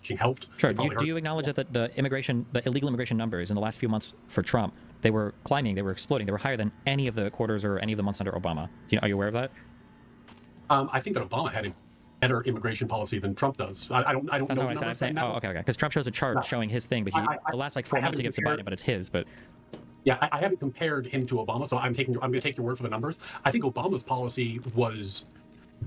She helped. Sure. Do you acknowledge that the illegal immigration numbers in the last few months for Trump, they were climbing, they were exploding, they were higher than any of the quarters or any of the months under Obama? Are you aware of that? I think that Obama had a better immigration policy than Trump does. I don't That's know. Not what I'm saying. Oh, okay. Because Trump shows a chart showing his thing, but the last like 4 months he gives to Biden, but it's his. But yeah, I haven't compared him to Obama, so I'm going to take your word for the numbers. I think Obama's policy was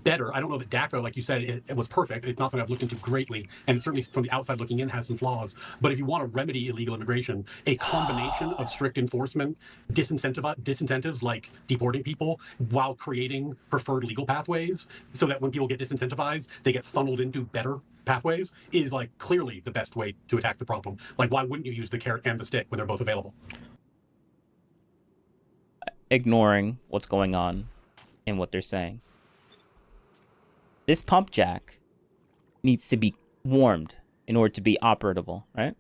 better. I don't know that DACA, like you said, it was perfect. It's not something I've looked into greatly, and certainly from the outside looking in has some flaws. But if you want to remedy illegal immigration, a combination of strict enforcement, disincentives like deporting people while creating preferred legal pathways so that when people get disincentivized, they get funneled into better pathways is like clearly the best way to attack the problem. Like, why wouldn't you use the carrot and the stick when they're both available? Ignoring what's going on and what they're saying. This pump jack needs to be warmed in order to be operable, right?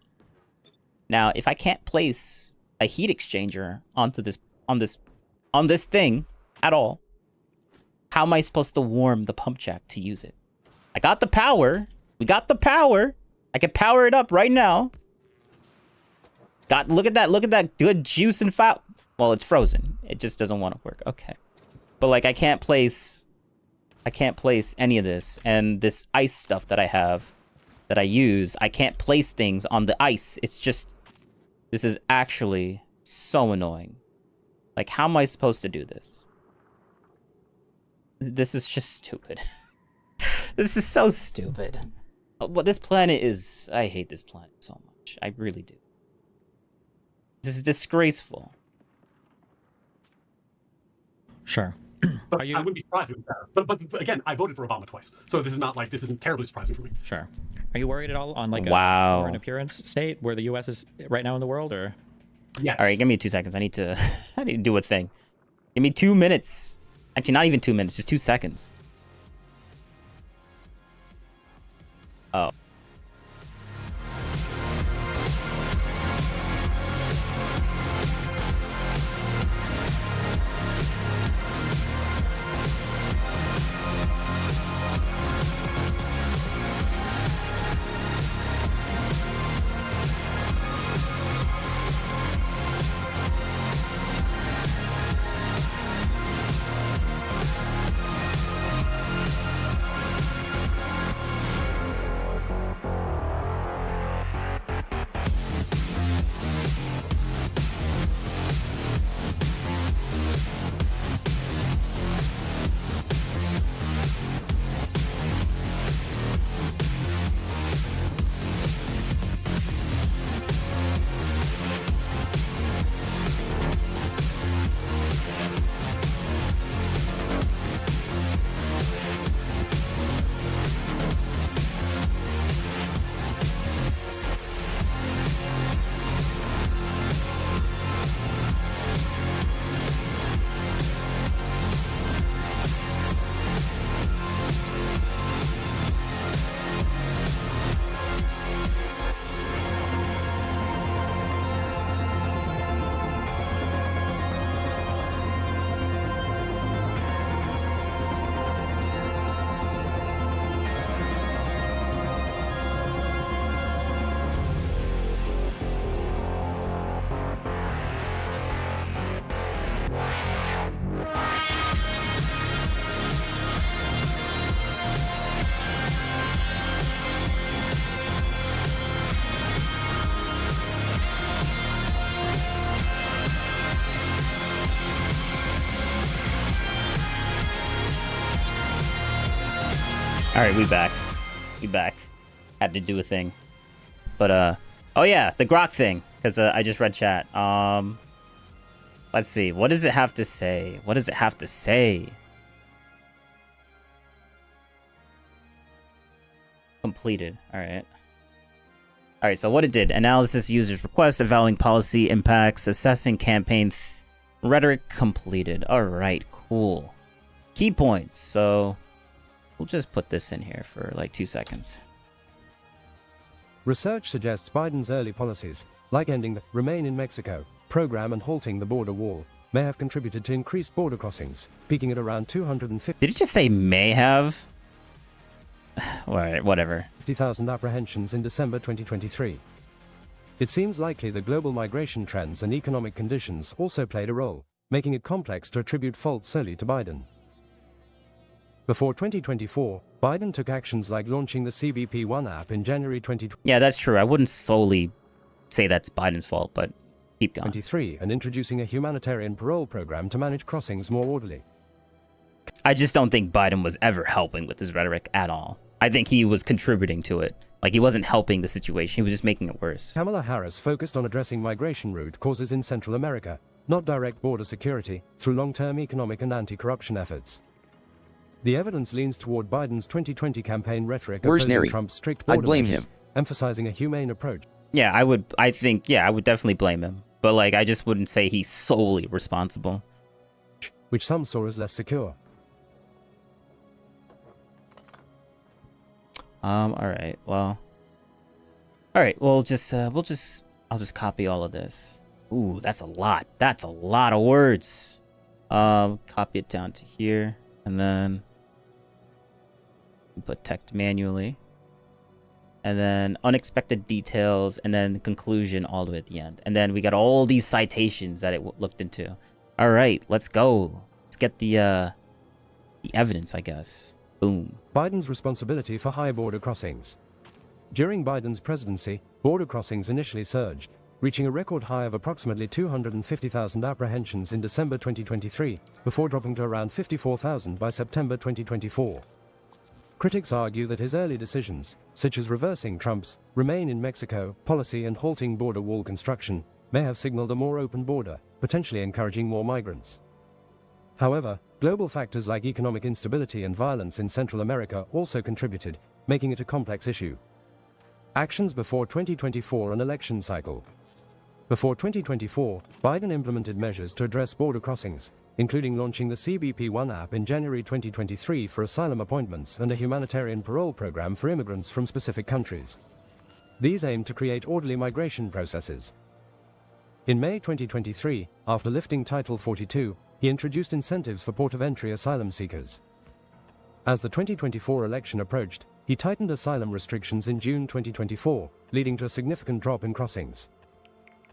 Now, if I can't place a heat exchanger onto this on this thing at all, how am I supposed to warm the pump jack to use it? I got the power. We got the power. I can power it up right now. Look at that good juice and file. Well, it's frozen. It just doesn't want to work. Okay. But like I can't place any of this, and this ice stuff that I have that I use, I can't place things on the ice. It's just, this is actually so annoying. Like, how am I supposed to do this? This is just stupid. This is so stupid. What this planet is, I hate this planet so much. I really do. This is disgraceful. Sure. But I wouldn't be surprised if it was better. But again, I voted for Obama twice, so this isn't terribly surprising for me. Sure. Are you worried at all on like a foreign appearance state where the U.S. is right now in the world, or? Yes. All right, give me 2 seconds. I need to do a thing. Give me 2 minutes. Actually, not even 2 minutes, just 2 seconds. Oh. All right, we back. Had to do a thing. But, oh yeah, the Grok thing. Because I just read chat. Let's see. What does it have to say? Completed. All right, so what it did. Analysis users' requests, evaluating policy impacts, assessing campaign rhetoric completed. All right, cool. Key points. So we'll just put this in here for like 2 seconds. Research suggests Biden's early policies, like ending the Remain in Mexico program and halting the border wall, may have contributed to increased border crossings, peaking at around 250. Did it just say may have? All right, whatever. 50,000 apprehensions in December 2023. It seems likely that global migration trends and economic conditions also played a role, making it complex to attribute fault solely to Biden. Before 2024, Biden took actions like launching the CBP One app in January 2023. Yeah, that's true. I wouldn't solely say that's Biden's fault, but keep going. And introducing a humanitarian parole program to manage crossings more orderly. I just don't think Biden was ever helping with his rhetoric at all. I think he was contributing to it. Like, he wasn't helping the situation. He was just making it worse. Kamala Harris focused on addressing migration root causes in Central America, not direct border security, through long-term economic and anti-corruption efforts. The evidence leans toward Biden's 2020 campaign rhetoric opposing Trump's strict border measures, emphasizing a humane approach. Yeah, I would definitely blame him. But, like, I just wouldn't say he's solely responsible. Which some saw as less secure. All right, well, I'll just copy all of this. Ooh, that's a lot. That's a lot of words. Copy it down to here, and then put text manually. and then unexpected details, and then conclusion all the way at the end. And then we got all these citations that it looked into. All right, let's go. Let's get the evidence, I guess. Boom. Biden's responsibility for high border crossings. During Biden's presidency, border crossings initially surged, reaching a record high of approximately 250,000 apprehensions in December 2023, before dropping to around 54,000 by September 2024. Critics argue that his early decisions, such as reversing Trump's "Remain in Mexico" policy and halting border wall construction, may have signaled a more open border, potentially encouraging more migrants. However, global factors like economic instability and violence in Central America also contributed, making it a complex issue. Actions before 2024 an election cycle. Before 2024, Biden implemented measures to address border crossings, including launching the CBP One app in January 2023 for asylum appointments and a humanitarian parole program for immigrants from specific countries. These aim to create orderly migration processes. In May 2023, after lifting Title 42, he introduced incentives for port of entry asylum seekers. As the 2024 election approached, he tightened asylum restrictions in June 2024, leading to a significant drop in crossings.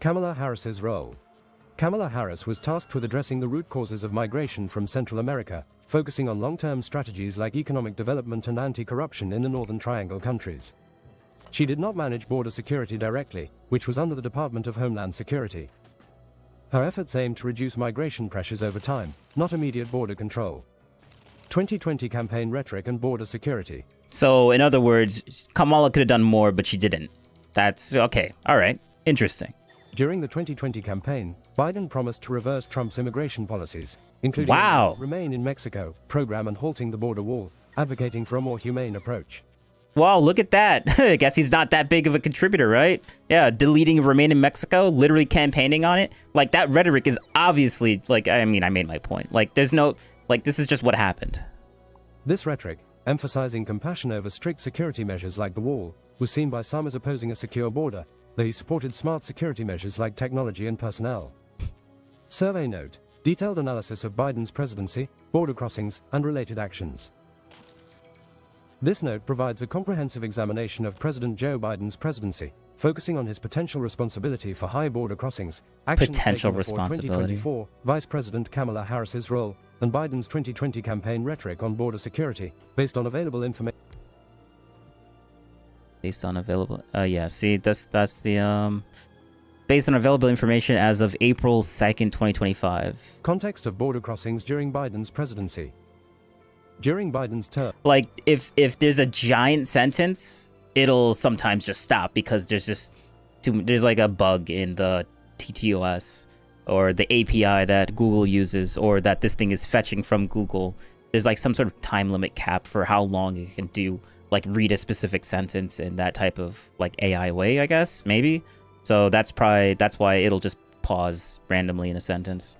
Kamala Harris's role. Kamala Harris was tasked with addressing the root causes of migration from Central America, focusing on long-term strategies like economic development and anti-corruption in the Northern Triangle countries. She did not manage border security directly, which was under the Department of Homeland Security. Her efforts aimed to reduce migration pressures over time, not immediate border control. 2020 campaign rhetoric and border security. So, in other words, Kamala could have done more, but she didn't. That's okay. All right. Interesting. During the 2020 campaign, Biden promised to reverse Trump's immigration policies, including Wow. the Remain in Mexico program and halting the border wall, advocating for a more humane approach. Wow, look at that. I guess he's not that big of a contributor, right? Yeah, deleting Remain in Mexico, literally campaigning on it. Like, that rhetoric is obviously, like, I mean, I made my point. Like, there's no, like, this is just what happened. This rhetoric, emphasizing compassion over strict security measures like the wall, was seen by some as opposing a secure border, though he supported smart security measures like technology and personnel. Survey note: detailed analysis of Biden's presidency, border crossings, and related actions. This note provides a comprehensive examination of President Joe Biden's presidency, focusing on his potential responsibility for high border crossings, actions Potential taken before responsibility. 2024, Vice President Kamala Harris's role, and Biden's 2020 campaign rhetoric on border security, based on available information. Based on available, yeah, see, that's the, based on available information as of April 2nd, 2025. Context of border crossings during Biden's presidency. During Biden's term. Like, if there's a giant sentence, it'll sometimes just stop because there's like a bug in the TTOS or the API that Google uses, or that this thing is fetching from Google. There's like some sort of time limit cap for how long it can do, like, read a specific sentence in that type of like AI way, I guess, maybe. So that's why it'll just pause randomly in a sentence.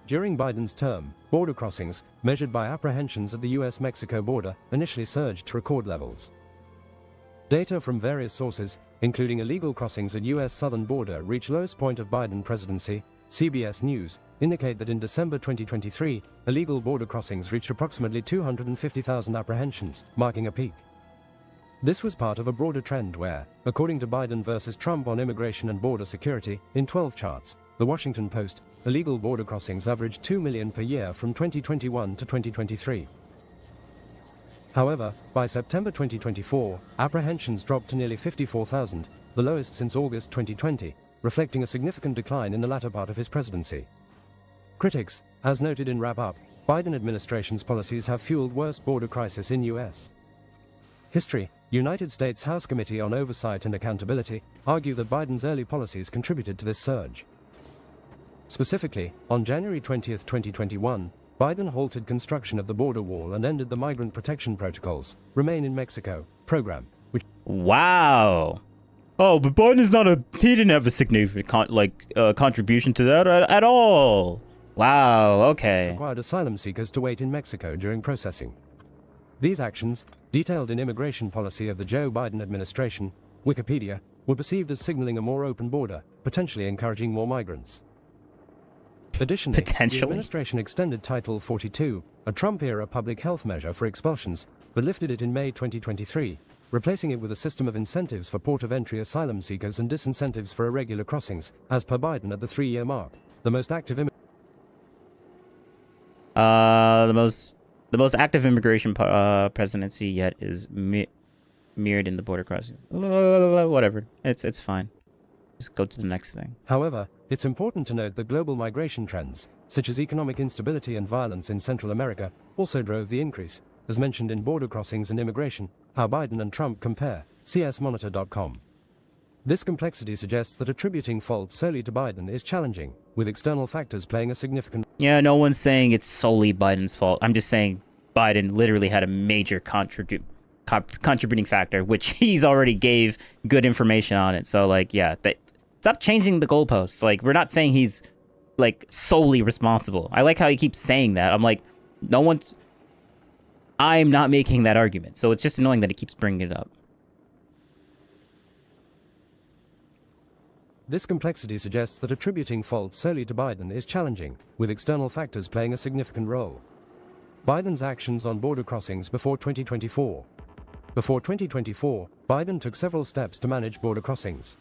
During Biden's term, border crossings, measured by apprehensions at the US-Mexico border, initially surged to record levels. Data from various sources, including illegal crossings at US southern border, reached lowest point of Biden presidency. CBS News indicate that in December 2023, illegal border crossings reached approximately 250,000 apprehensions, marking a peak. This was part of a broader trend where, according to Biden versus Trump on immigration and border security, in 12 charts, The Washington Post, illegal border crossings averaged 2 million per year from 2021 to 2023. However, by September 2024, apprehensions dropped to nearly 54,000, the lowest since August 2020, reflecting a significant decline in the latter part of his presidency. Critics, as noted in Wrap Up, Biden administration's policies have fueled worst border crisis in U.S. history. United States House Committee on Oversight and Accountability argue that Biden's early policies contributed to this surge. Specifically, on January 20, 2021, Biden halted construction of the border wall and ended the Migrant Protection Protocol's Remain in Mexico program, which... Wow. Oh, but Biden he didn't have a significant contribution to that at all. Wow, okay. required asylum seekers to wait in Mexico during processing. These actions, detailed in immigration policy of the Joe Biden administration, Wikipedia, were perceived as signaling a more open border, potentially encouraging more migrants. Additionally, the Potentially. administration extended Title 42, a Trump-era public health measure for expulsions, but lifted it in May 2023, replacing it with a system of incentives for port of entry asylum seekers and disincentives for irregular crossings, as per Biden at the 3-year mark. The most active The most active immigration presidency yet is mirrored in the border crossings. Whatever. It's fine. Just go to the next thing. However, it's important to note that global migration trends, such as economic instability and violence in Central America, also drove the increase, as mentioned in border crossings and immigration, how Biden and Trump compare, csmonitor.com. This complexity suggests that attributing fault solely to Biden is challenging, with external factors playing a significant... Yeah, no one's saying it's solely Biden's fault. I'm just saying Biden literally had a major contributing factor, which he's already gave good information on it. So, like, yeah, stop changing the goalposts. Like, we're not saying he's, like, solely responsible. I like how he keeps saying that. I'm like, I'm not making that argument. So it's just annoying that he keeps bringing it up. This complexity suggests that attributing fault solely to Biden is challenging, with external factors playing a significant role. Biden's actions on border crossings before 2024. Before 2024, Biden took several steps to manage border crossings.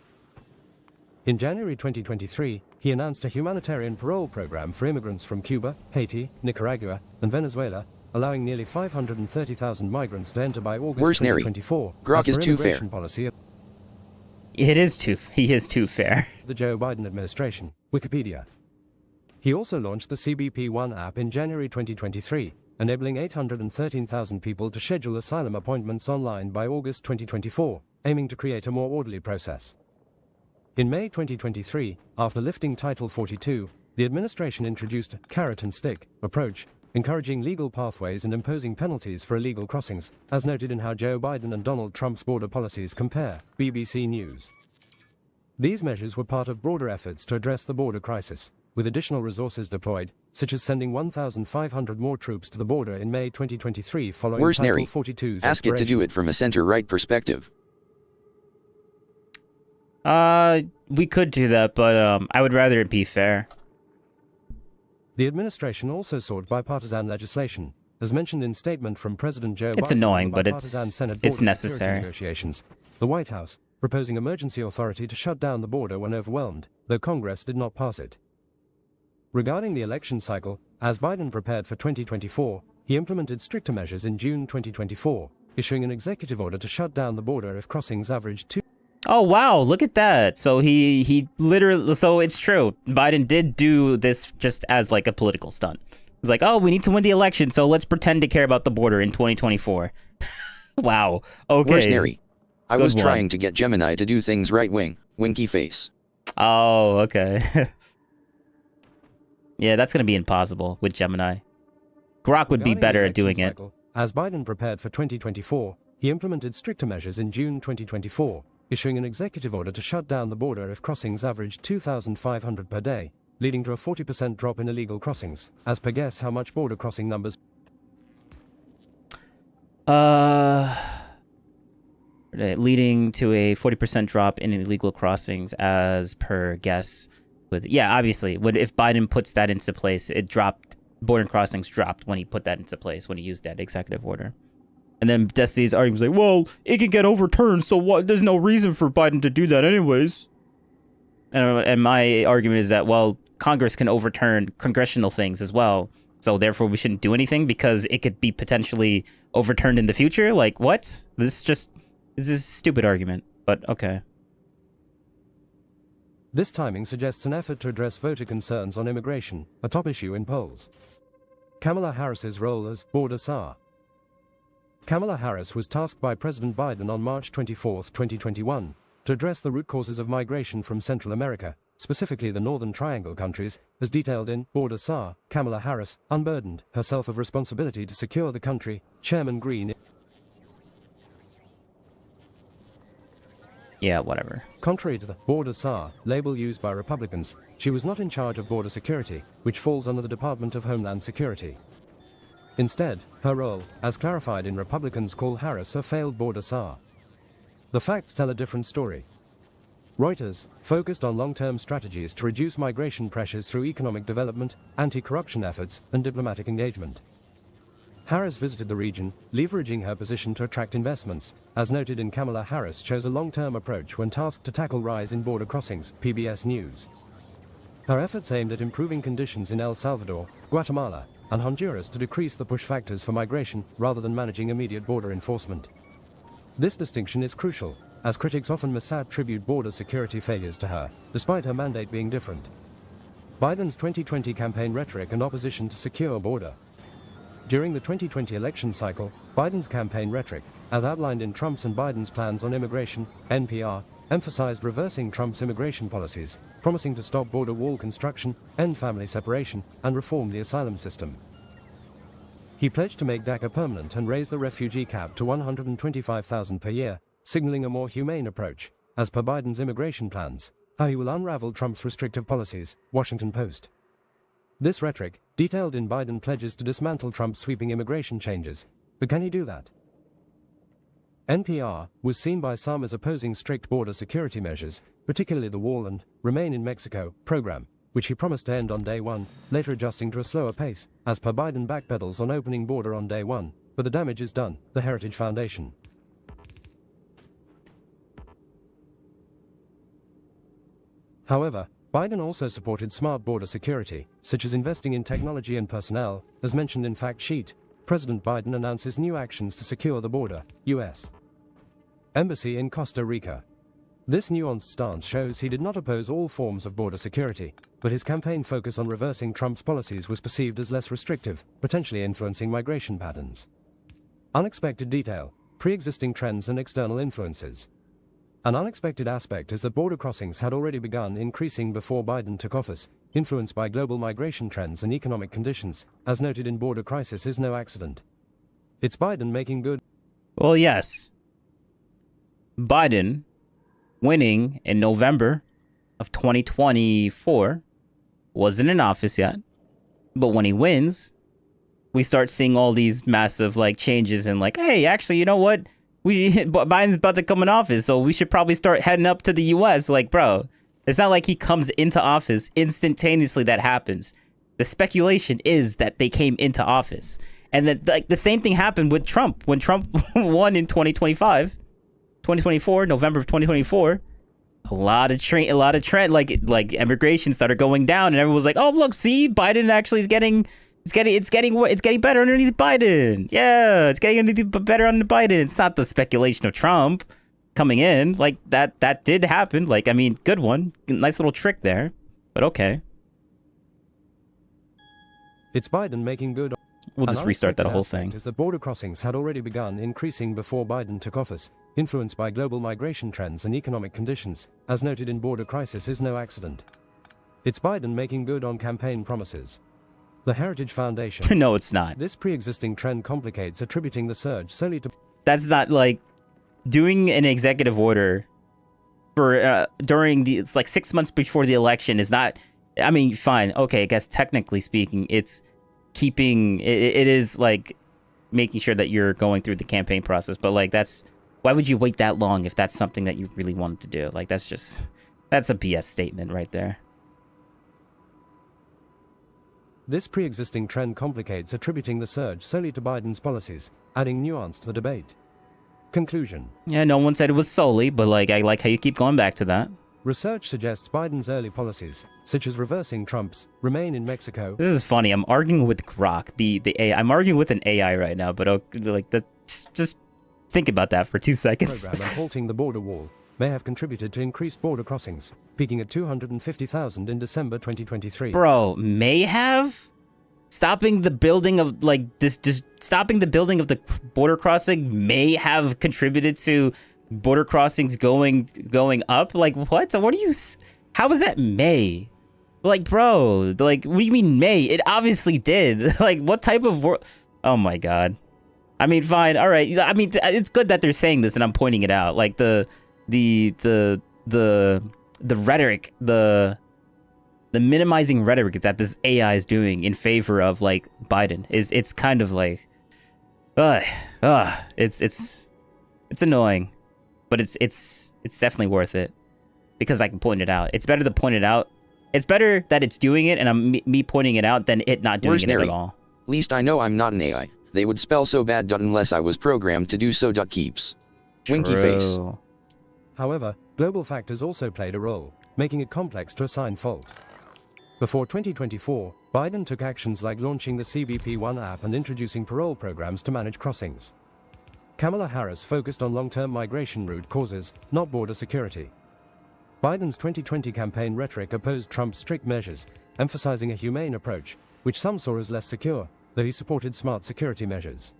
In January 2023, he announced a humanitarian parole program for immigrants from Cuba, Haiti, Nicaragua, and Venezuela, allowing nearly 530,000 migrants to enter by August 2024. Grok is too fair. Policy of He is too fair. the Joe Biden administration, Wikipedia. He also launched the CBP One app in January 2023, enabling 813,000 people to schedule asylum appointments online by August 2024, aiming to create a more orderly process. In May 2023, after lifting Title 42, the administration introduced a carrot and stick approach, encouraging legal pathways and imposing penalties for illegal crossings, as noted in how Joe Biden and Donald Trump's border policies compare, BBC News. These measures were part of broader efforts to address the border crisis, with additional resources deployed, such as sending 1,500 more troops to the border in May 2023 following Where's Title Neri? 42's Ask it to do it from a center-right perspective. We could do that, but I would rather it be fair. The administration also sought bipartisan legislation, as mentioned in statement from President Joe Biden. It's annoying, on the but bipartisan Senate border security necessary. Negotiations. The White House proposing emergency authority to shut down the border when overwhelmed, though Congress did not pass it. Regarding the election cycle, as Biden prepared for 2024, he implemented stricter measures in June 2024, issuing an executive order to shut down the border if crossings averaged 2. Oh wow, look at that. So he literally, so it's true. Biden did do this just as like a political stunt. It's like, oh, we need to win the election, so let's pretend to care about the border in 2024. Wow. Okay. Where's Neri? I was Good one. trying to get Gemini to do things right wing, winky face. Oh, okay. Yeah, that's gonna be impossible with Gemini. Grok would be Regarding the better at election doing it. cycle, as Biden prepared for 2024, he implemented stricter measures in June 2024, issuing an executive order to shut down the border if crossings averaged 2,500 per day, leading to a 40% drop in illegal crossings. As per guess how much border crossing numbers... Leading to a 40% drop in illegal crossings as per guess. Yeah, obviously, if Biden puts that into place, border crossings dropped when he put that into place, when he used that executive order. And then Destiny's argument was like, well, it can get overturned, so what? There's no reason for Biden to do that anyways. And my argument is that, well, Congress can overturn congressional things as well, so therefore we shouldn't do anything because it could be potentially overturned in the future? Like, what? This is a stupid argument, but okay. This timing suggests an effort to address voter concerns on immigration, a top issue in polls. Kamala Harris's role as border czar. Kamala Harris was tasked by President Biden on March 24, 2021, to address the root causes of migration from Central America, specifically the Northern Triangle countries, as detailed in Border Czar. Kamala Harris unburdened herself of responsibility to secure the country, Chairman Green. Yeah, whatever. Contrary to the Border Czar label used by Republicans, she was not in charge of border security, which falls under the Department of Homeland Security. Instead, her role, as clarified in Republicans, call Harris a failed border czar. The facts tell a different story. Reuters focused on long-term strategies to reduce migration pressures through economic development, anti-corruption efforts, and diplomatic engagement. Harris visited the region, leveraging her position to attract investments. As noted in Kamala Harris chose a long-term approach when tasked to tackle rise in border crossings, PBS News. Her efforts aimed at improving conditions in El Salvador, Guatemala, and Honduras to decrease the push factors for migration rather than managing immediate border enforcement. This distinction is crucial, as critics often misattribute border security failures to her, despite her mandate being different. Biden's 2020 campaign rhetoric and opposition to secure border. During the 2020 election cycle, Biden's campaign rhetoric, as outlined in Trump's and Biden's plans on immigration, NPR, emphasized reversing Trump's immigration policies, promising to stop border wall construction, end family separation, and reform the asylum system. He pledged to make DACA permanent and raise the refugee cap to $125,000 per year, signaling a more humane approach, as per Biden's immigration plans, how he will unravel Trump's restrictive policies, Washington Post. This rhetoric, detailed in Biden pledges to dismantle Trump's sweeping immigration changes. But can he do that? NPR was seen by some as opposing strict border security measures, particularly the Wall and Remain in Mexico program, which he promised to end on day one, later adjusting to a slower pace, as per Biden backpedals on opening border on day one. But the damage is done, the Heritage Foundation. However, Biden also supported smart border security, such as investing in technology and personnel. As mentioned in Fact Sheet, President Biden announces new actions to secure the border, U.S. Embassy in Costa Rica. This nuanced stance shows he did not oppose all forms of border security, but his campaign focus on reversing Trump's policies was perceived as less restrictive, potentially influencing migration patterns. Unexpected detail, pre-existing trends and external influences. An unexpected aspect is that border crossings had already begun increasing before Biden took office, influenced by global migration trends and economic conditions, as noted in Border Crisis is no accident. It's Biden making good. Well, yes. Biden winning in November of 2024 wasn't in office yet. But when he wins, we start seeing all these massive changes and hey, actually, you know what? Biden's about to come in office, so we should probably start heading up to the U.S. Bro, it's not like he comes into office instantaneously. That happens. The speculation is that they came into office, and that the same thing happened with Trump when Trump won in 2024, November of 2024. A lot of trend, immigration started going down, and everyone was like, "Oh, look, see, Biden actually is getting." It's getting better underneath Biden. Yeah, it's getting better under Biden. It's not the speculation of Trump coming in. That did happen. Good one. Nice little trick there. But okay. It's Biden making good. We'll just restart that whole thing. Is that border crossings had already begun increasing before Biden took office, influenced by global migration trends and economic conditions, as noted in Border Crisis is no accident. It's Biden making good on campaign promises. The Heritage Foundation. No, it's not. This pre-existing trend complicates attributing the surge solely to... That's not doing an executive order for during the... It's 6 months before the election is not... Fine. Okay, I guess technically speaking, it's keeping... It is making sure that you're going through the campaign process. But that's... Why would you wait that long if that's something that you really wanted to do? That's just... That's a BS statement right there. This pre-existing trend complicates attributing the surge solely to Biden's policies, adding nuance to the debate. Conclusion. Yeah, no one said it was solely, but I like how you keep going back to that. Research suggests Biden's early policies, such as reversing Trump's Remain in Mexico. This is funny. I'm arguing with Grok, the AI. I'm arguing with an AI right now, but just think about that for 2 seconds. Program and halting the border wall may have contributed to increased border crossings, peaking at 250,000 in December 2023. Bro, may have? Stopping the building of stopping the building of the border crossing may have contributed to border crossings going up? What? What do you... How is that may? Bro, what do you mean may? It obviously did. What type of... Oh my god. Fine, all right. It's good that they're saying this and I'm pointing it out. The rhetoric, the minimizing rhetoric that this AI is doing in favor of Biden it's kind of it's annoying, but it's definitely worth it because I can point it out. It's better to point it out. It's better that it's doing it and I'm me pointing it out than it not doing Where's it Neri? at all. Least I know I'm not an AI. They would spell so bad unless I was programmed to do so. Keeps. Winky face. True. However, global factors also played a role, making it complex to assign fault. Before 2024, Biden took actions like launching the CBP One app and introducing parole programs to manage crossings. Kamala Harris focused on long-term migration root causes, not border security. Biden's 2020 campaign rhetoric opposed Trump's strict measures, emphasizing a humane approach, which some saw as less secure, though he supported smart security measures.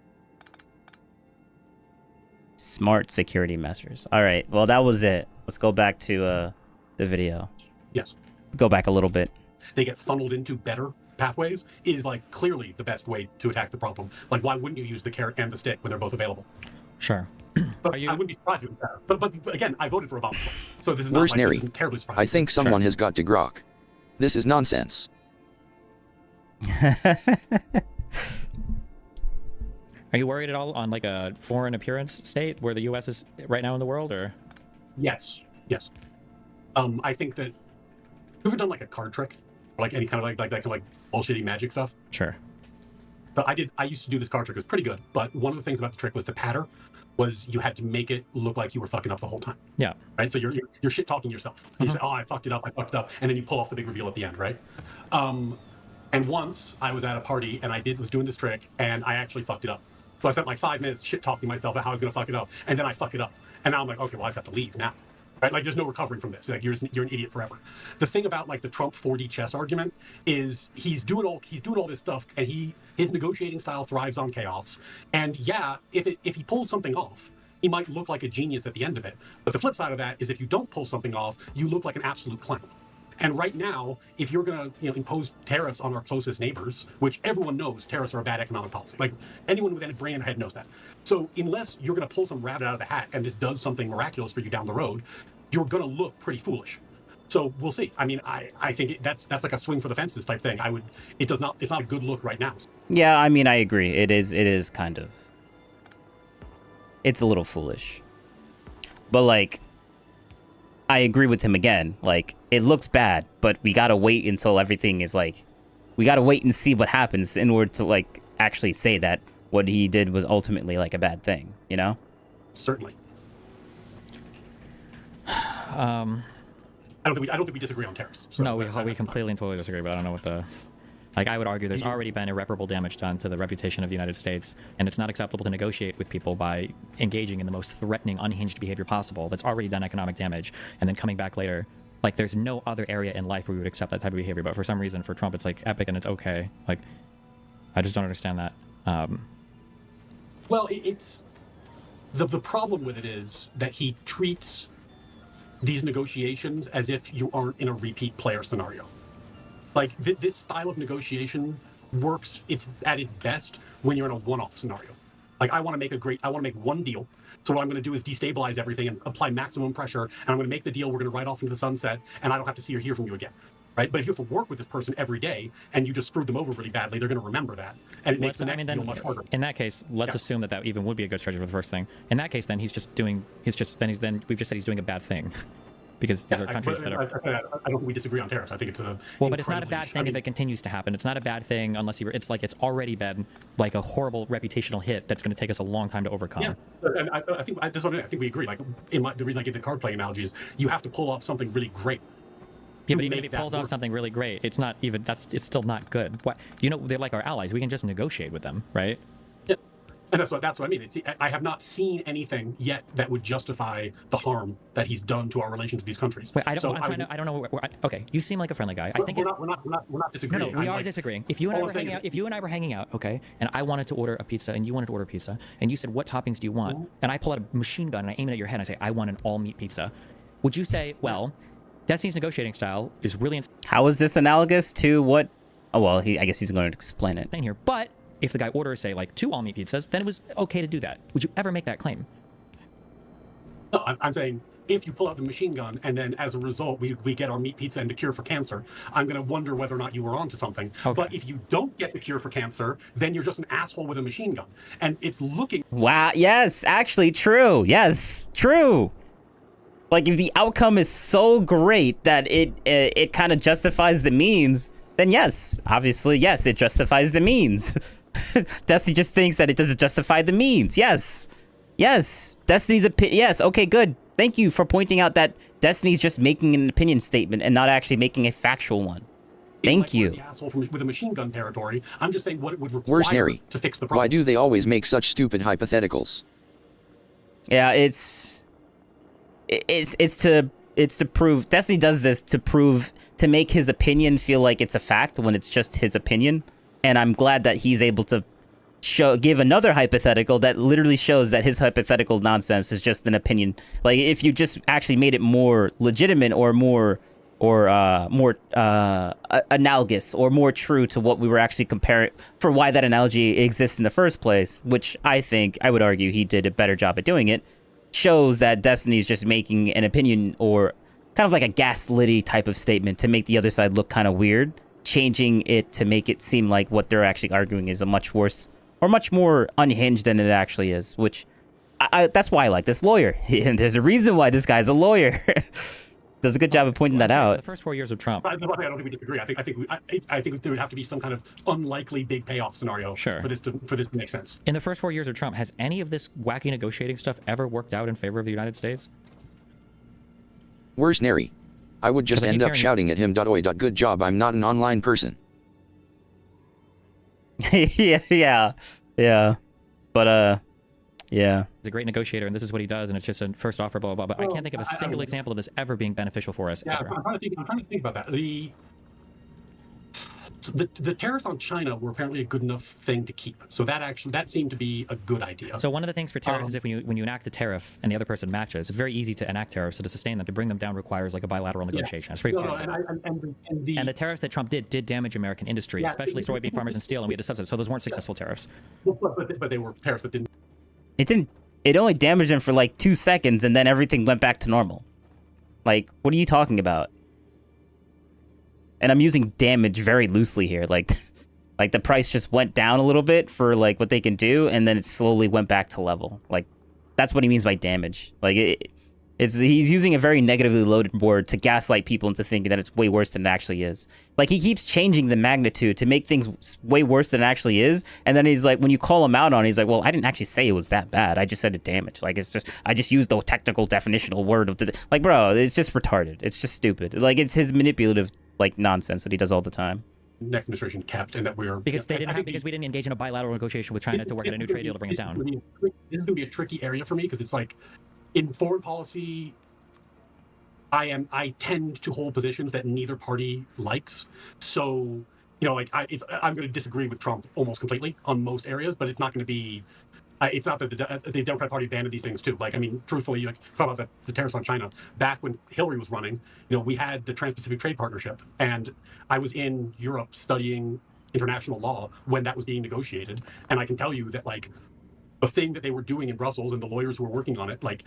Smart security measures. All right. Well, that was it. Let's go back to the video. Yes. Go back a little bit. They get funneled into better pathways is like clearly the best way to attack the problem. Like, why wouldn't you use the carrot and the stick when they're both available? Sure. But I wouldn't be surprised if it was better. But again, I voted for Obama twice, so this is not Where's like Neri? this isn't terribly surprising. I think someone has got to grok. This is nonsense. Are you worried at all on like a foreign appearance state where the U.S. is right now in the world, or? Yes. I think that. Have you ever done like a card trick, or like any kind of like that kind of like bullshitty magic stuff? Sure. But I used to do this card trick. It was pretty good. But one of the things about the trick was the patter was you had to make it look like you were fucking up the whole time. Yeah. Right. So you're shit talking yourself. You say, "Oh, I fucked it up. And then you pull off the big reveal at the end, right? And once I was at a party and I was doing this trick and I actually fucked it up. So I spent like 5 minutes shit talking myself about how I was gonna fuck it up, and then I fuck it up, and now I'm like, okay, well I have to leave now. Right? Like, there's no recovering from this. Like, you're an idiot forever. The thing about like the Trump 4D chess argument is he's doing all this stuff, and his negotiating style thrives on chaos. And yeah, if he pulls something off, he might look like a genius at the end of it. But the flip side of that is if you don't pull something off, you look like an absolute clown. And right now, if you're going to impose tariffs on our closest neighbors, which everyone knows tariffs are a bad economic policy, like anyone with any brain in their head knows that. So unless you're going to pull some rabbit out of the hat and this does something miraculous for you down the road, you're going to look pretty foolish. So we'll see. I mean, I think that's like a swing for the fences type thing. It's not a good look right now. Yeah, I mean, I agree. It is kind of. It's a little foolish. But like, I agree with him again. Like, it looks bad, but we gotta wait until everything is like, we gotta wait and see what happens in order to like actually say that what he did was ultimately like a bad thing, you know? Certainly. I don't think we disagree on tariffs. So No, we completely and totally disagree, but I don't know what the... Like, I would argue there's already been irreparable damage done to the reputation of the United States, and it's not acceptable to negotiate with people by engaging in the most threatening, unhinged behavior possible that's already done economic damage, and then coming back later. Like, there's no other area in life where we would accept that type of behavior, but for some reason, for Trump, it's, like, epic and it's okay. Like, I just don't understand that. Well, it's... The problem with it is that he treats these negotiations as if you aren't in a repeat player scenario. Like, this style of negotiation works, it's at its best when you're in a one-off scenario. Like, I want to make one deal. So what I'm going to do is destabilize everything and apply maximum pressure, and I'm going to make the deal, we're going to ride off into the sunset, and I don't have to see or hear from you again. Right? But if you have to work with this person every day, and you just screwed them over really badly, they're going to remember that. And it makes the next deal much harder. In that case, let's assume that even would be a good strategy for the first thing. In that case, then we've just said he's doing a bad thing. Because these are countries that are... I don't think we disagree on tariffs. I think it's a... Well, but it's not a bad thing if it continues to happen. It's not a bad thing unless it's like it's already been like a horrible reputational hit that's going to take us a long time to overcome. Yeah, and I think that's what I think we agree. Like, the reason I give the card playing analogy is you have to pull off something really great. Yeah, but even if he pulls off something really great, it's not even... it's still not good. What, they're like our allies. We can just negotiate with them, right? Yeah. And that's what I mean. I have not seen anything yet that would justify the harm that he's done to our relations with these countries. Wait, I don't know. Okay, you seem like a friendly guy. I think we're not disagreeing. No, we are disagreeing. If you and I were hanging out, okay, and I wanted to order a pizza and you wanted to order pizza, and you said, "What toppings do you want?" Mm-hmm. And I pull out a machine gun and I aim it at your head and I say, "I want an all-meat pizza." Would you say, "Well, Destiny's negotiating style is really..." How is this analogous to what? Oh well, I guess he's going to explain it. Here, but. If the guy orders, say, like 2 all-meat pizzas, then it was okay to do that. Would you ever make that claim? No, I'm saying if you pull out the machine gun and then as a result we get our meat pizza and the cure for cancer, I'm going to wonder whether or not you were onto something. Okay. But if you don't get the cure for cancer, then you're just an asshole with a machine gun. And it's looking... Wow, yes, actually true. Yes, true. Like, if the outcome is so great that it kind of justifies the means, then yes, obviously, yes, it justifies the means. Destiny just thinks that it doesn't justify the means. Yes. Yes. Destiny's opinion. Yes. Okay, good. Thank you for pointing out that Destiny's just making an opinion statement and not actually making a factual one. Thank you. The asshole with a machine gun territory. I'm just saying what it would require Where's Neri? to fix the problem. Why do they always make such stupid hypotheticals? Yeah, it's to prove. Destiny does this to make his opinion feel like it's a fact when it's just his opinion. And I'm glad that he's able to give another hypothetical that literally shows that his hypothetical nonsense is just an opinion. Like, if you just actually made it more legitimate or more analogous or more true to what we were actually comparing, for why that analogy exists in the first place, which I would argue he did a better job at doing it, shows that Destiny's just making an opinion or kind of like a gaslighty type of statement to make the other side look kind of weird, changing it to make it seem like what they're actually arguing is a much worse or much more unhinged than it actually is, which that's why I like this lawyer. And there's a reason why this guy's a lawyer. Does a good job of pointing that out. The first 4 years of Trump. I don't think we disagree. I think there would have to be some kind of unlikely big payoff scenario for this to make sense. In the first 4 years of Trump, has any of this wacky negotiating stuff ever worked out in favor of the United States? Where's Neri? I would just end up shouting at him. Oi. Good job. I'm not an online person. yeah. But yeah. He's a great negotiator, and this is what he does, and it's just a first offer, blah, blah, blah. But I can't think of a single example of this ever being beneficial for us. Yeah, ever. I'm trying to think about that. The tariffs on China were apparently a good enough thing to keep. So that seemed to be a good idea. So one of the things for tariffs is if when you enact a tariff and the other person matches, it's very easy to enact tariffs. So to sustain them, to bring them down requires like a bilateral negotiation. It's pretty cool. And the tariffs that Trump did damage American industry, especially soybean farmers and steel, and we had to subsidize. So those weren't successful tariffs. But they were tariffs that didn't. It only damaged them for like 2 seconds, and then everything went back to normal. Like, what are you talking about? And I'm using damage very loosely here. Like the price just went down a little bit for like what they can do, and then it slowly went back to level. Like, that's what he means by damage. Like, he's using a very negatively loaded word to gaslight people into thinking that it's way worse than it actually is. Like, he keeps changing the magnitude to make things way worse than it actually is, and then he's like, when you call him out on it, he's like, well, I didn't actually say it was that bad. I just said it damaged. Like, I just used the technical definitional word of the... Like, bro, it's just retarded. It's just stupid. Like, it's his manipulative, like, nonsense that he does all the time. Next administration kept, and that we were... Because we didn't engage in a bilateral negotiation with China to work out a new trade deal to bring it down. This is going to be a tricky area for me, because it's like, in foreign policy, I tend to hold positions that neither party likes. So, like I'm going to disagree with Trump almost completely on most areas, but it's not going to be. It's not that the Democrat Party abandoned these things too. Like, I mean, truthfully, like talk about the tariffs on China. Back when Hillary was running, we had the Trans-Pacific Trade Partnership, and I was in Europe studying international law when that was being negotiated, and I can tell you that like. The thing that they were doing in Brussels and the lawyers who were working on it, like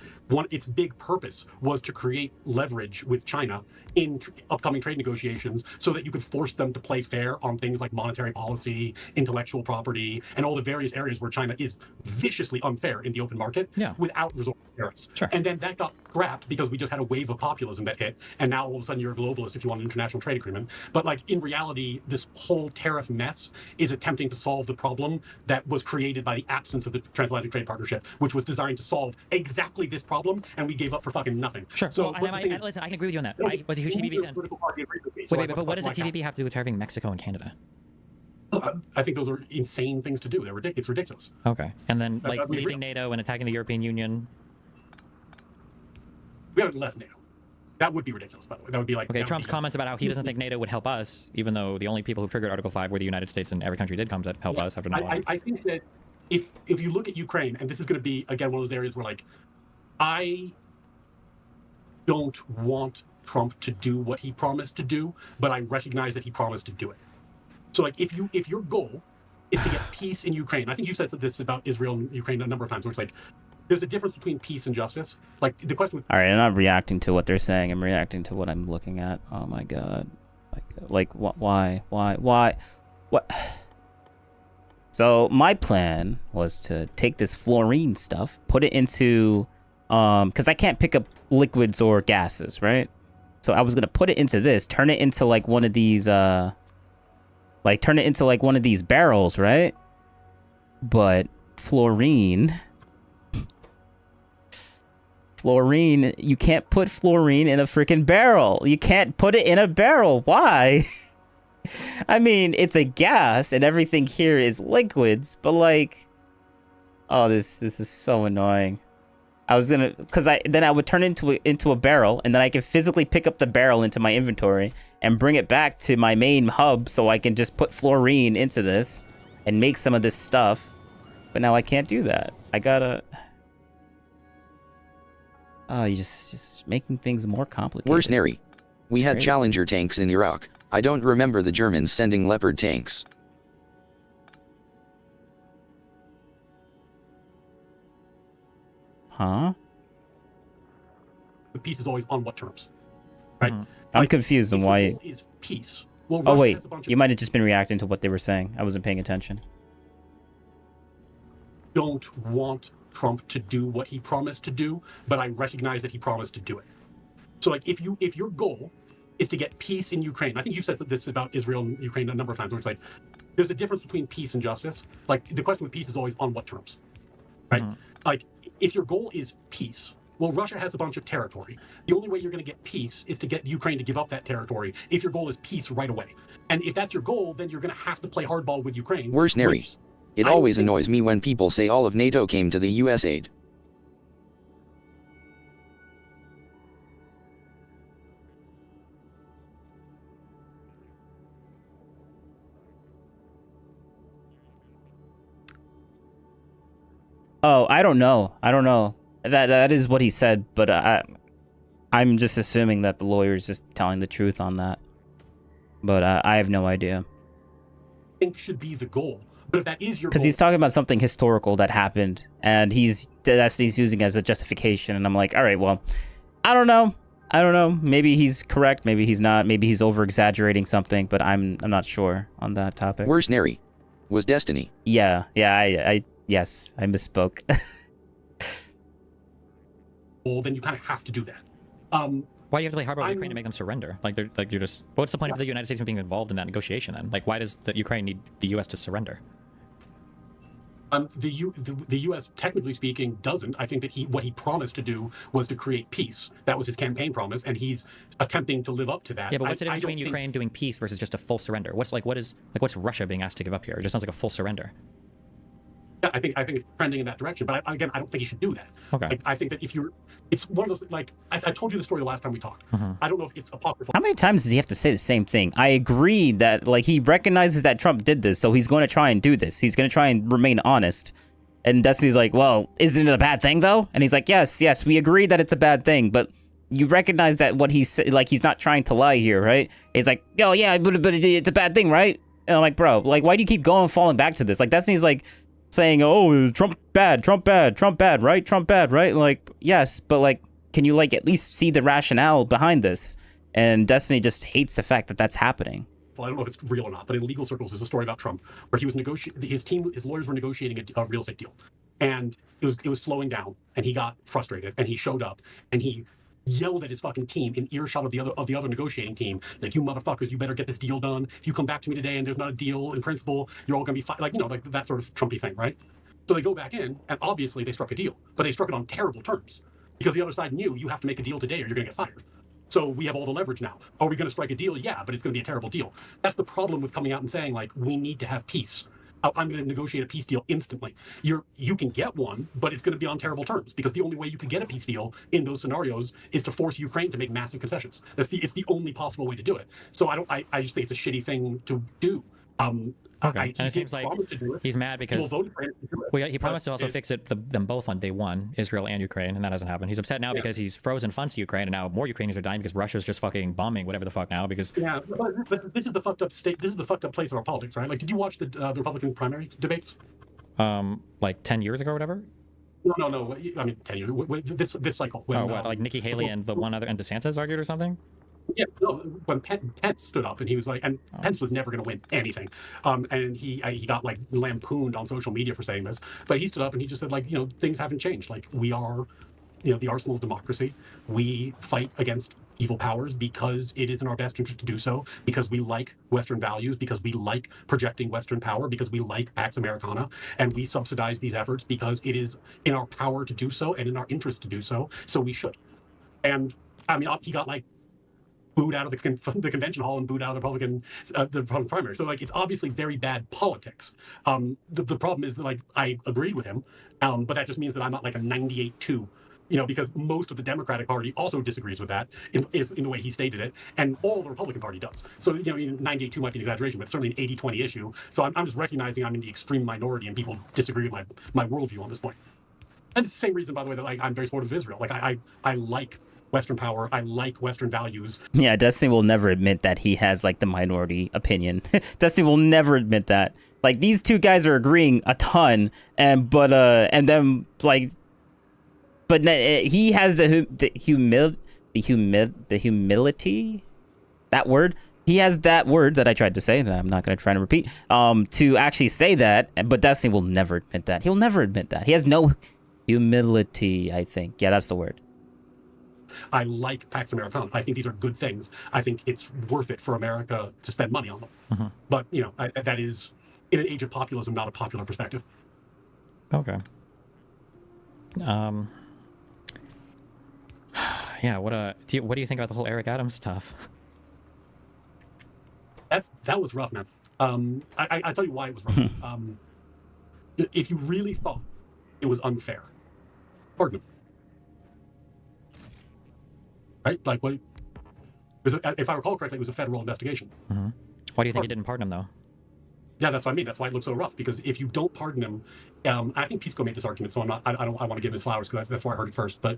its big purpose was to create leverage with China in upcoming trade negotiations so that you could force them to play fair on things like monetary policy, intellectual property, and all the various areas where China is viciously unfair in the open market without resorting to tariffs. Sure. And then that got scrapped because we just had a wave of populism that hit, and now all of a sudden you're a globalist if you want an international trade agreement. But like in reality, this whole tariff mess is attempting to solve the problem that was created by the absence of the Transatlantic Trade Partnership, which was designed to solve exactly this problem, and we gave up for fucking nothing. Sure. So listen, I can agree with you on that. Was a huge TVB fan. Wait, but what does a TVB have to do with tariffing Mexico and Canada? I think those are insane things to do. It's ridiculous. Okay. And then, like, leaving NATO and attacking the European Union. We haven't left NATO. That would be ridiculous, by the way. That would be like... Okay, Trump's comments about how he doesn't think NATO would help us, even though the only people who triggered Article 5 were the United States, and every country did come to help us after 9/11. I think that if you look at Ukraine, and this is going to be, again, one of those areas where, like, I don't want Trump to do what he promised to do, but I recognize that he promised to do it. So, like, if your goal is to get peace in Ukraine, I think you said this about Israel and Ukraine a number of times, where it's like, there's a difference between peace and justice. Like, the question with... All right, I'm not reacting to what they're saying. I'm reacting to what I'm looking at. Oh, my God. Like, why? What? So, my plan was to take this fluorine stuff, put it into because I can't pick up liquids or gases, right? So I was gonna put it into this, turn it into like one of these, turn it into like one of these barrels, right? But fluorine, you can't put fluorine in a freaking barrel. You can't put it in a barrel. Why? I mean, it's a gas and everything here is liquids, but like, oh, this is so annoying. I was gonna, then I would turn it into a barrel, and then I can physically pick up the barrel into my inventory and bring it back to my main hub, so I can just put fluorine into this and make some of this stuff. But now I can't do that. I gotta. Oh, you're just making things more complicated. Worse, Neri. We had great. Challenger tanks in Iraq. I don't remember the Germans sending Leopard tanks. Huh? The peace is always on what terms, right? I'm confused on why. The goal is peace. Well, Oh Russia wait, has a bunch of you might have just been reacting to what they were saying. I wasn't paying attention. don't want Trump to do what he promised to do, but I recognize that he promised to do it. So like if your goal is to get peace in Ukraine, I think you said this about Israel and Ukraine a number of times, where it's like there's a difference between peace and justice. Like the question with peace is always on what terms, right? Like if your goal is peace, well, Russia has a bunch of territory. The only way you're going to get peace is to get Ukraine to give up that territory if your goal is peace right away. And if that's your goal, then you're going to have to play hardball with Ukraine. Worse, Neri. It always annoys me when people say all of NATO came to the US aid. Oh, I don't know. That is what he said, but I'm just assuming that the lawyer is just telling the truth on that. But I have no idea. I think should be the goal. But if that is your goal, Because he's talking about something historical that happened, and he's using as a justification, and I'm like, all right, well, I don't know. Maybe he's correct. Maybe he's not. Maybe he's over exaggerating something. But I'm not sure on that topic. Worse, Neri. Was Destiny. Yeah. Yes, I misspoke. well, then you kind of have to do that. Why do you have to play hardball with Ukraine to make them surrender? You're just. What's the point of the United States being involved in that negotiation then? Like, why does the Ukraine need the U.S. to surrender? The U.S. technically speaking doesn't. I think that what he promised to do was to create peace. That was his campaign promise, and he's attempting to live up to that. Yeah, but what's the difference between Ukraine doing peace versus just a full surrender? What's Russia being asked to give up here? It just sounds like a full surrender. Yeah, I think it's trending in that direction. But again, I don't think he should do that. Okay. I think that it's one of those, like, I told you the story the last time we talked. I don't know if it's apocryphal. How many times does he have to say the same thing? I agree that, like, he recognizes that Trump did this, so he's going to try and do this. He's going to try and remain honest. And Destiny's like, well, isn't it a bad thing, though? And he's like, yes, we agree that it's a bad thing, but you recognize that what he's like, he's not trying to lie here, right? He's like, oh, yeah, but it's a bad thing, right? And I'm like, bro, like, why do you keep falling back to this? Like, Destiny's like saying, oh, Trump bad, right? Trump bad, right? Like, yes, but like, can you like at least see the rationale behind this? And Destiny just hates the fact that that's happening. Well, I don't know if it's real or not, but in legal circles, there's a story about Trump where he was his lawyers were negotiating a real estate deal, and it was slowing down, and he got frustrated, and he showed up, and he yelled at his fucking team in earshot of the other negotiating team, like, you motherfuckers, you better get this deal done. If you come back to me today and there's not a deal in principle, you're all gonna be like that sort of Trumpy thing, right? So they go back in, and obviously they struck a deal, but they struck it on terrible terms because the other side knew you have to make a deal today or you're gonna get fired. So we have all the leverage now. Are we going to strike a deal? Yeah, but it's going to be a terrible deal. That's the problem with coming out and saying, like, we need to have peace. I'm going to negotiate a peace deal instantly. You can get one, but it's going to be on terrible terms because the only way you can get a peace deal in those scenarios is to force Ukraine to make massive concessions. It's the only possible way to do it. So I just think it's a shitty thing to do. Okay. And it seems like he's mad because he promised to also fix them both on day one, Israel and Ukraine, and that hasn't happened. He's upset now because he's frozen funds to Ukraine, and now more Ukrainians are dying because Russia's just fucking bombing whatever the fuck now. Because but this is the fucked up state. This is the fucked up place of our politics, right? Like, did you watch the Republican primary debates? Like 10 years ago or whatever. No. I mean, 10 years. This cycle. When, like Nikki Haley and the one other and DeSantis argued or something? Yeah, no, when Pence stood up and he was like, and Pence was never going to win anything, and he got like lampooned on social media for saying this, but he stood up and he just said, like, things haven't changed. Like, we are the arsenal of democracy. We fight against evil powers because it is in our best interest to do so, because we like Western values, because we like projecting Western power, because we like Pax Americana, and we subsidize these efforts because it is in our power to do so and in our interest to do so. So we should. And I mean, he got like booed out of the convention hall and booed out of the Republican primary. So like, it's obviously very bad politics. The problem is that, like, I agreed with him, but that just means that I'm not like a 98-2, because most of the Democratic Party also disagrees with that in the way he stated it, and all the Republican Party does. So 98-2 might be an exaggeration, but it's certainly an 80-20 issue. So I'm just recognizing I'm in the extreme minority, and people disagree with my worldview on this point. And it's the same reason, by the way, that like, I'm very supportive of Israel. Like I like Western power. I like Western values. Yeah, Destiny will never admit that he has like the minority opinion. Destiny will never admit that. Like, these two guys are agreeing a ton, but he has the humility, that word. He has that word that I tried to say that I'm not going to try to repeat. To actually say that, but Destiny will never admit that. He'll never admit that. He has no humility, I think. Yeah, that's the word. I like Pax Americana. I think these are good things. I think it's worth it for America to spend money on them. Mm-hmm. But, that is, in an age of populism, not a popular perspective. Okay. Yeah, what do you think about the whole Eric Adams stuff? That was rough, man. I tell you why it was rough. If you really thought it was unfair, pardon him. Right? Like, what? If I recall correctly, it was a federal investigation. Mm-hmm. Why do you think he didn't pardon him, though? Yeah, that's what I mean. That's why it looks so rough. Because if you don't pardon him, I think Pisco made this argument, so I want to give him his flowers because that's where I heard it first. But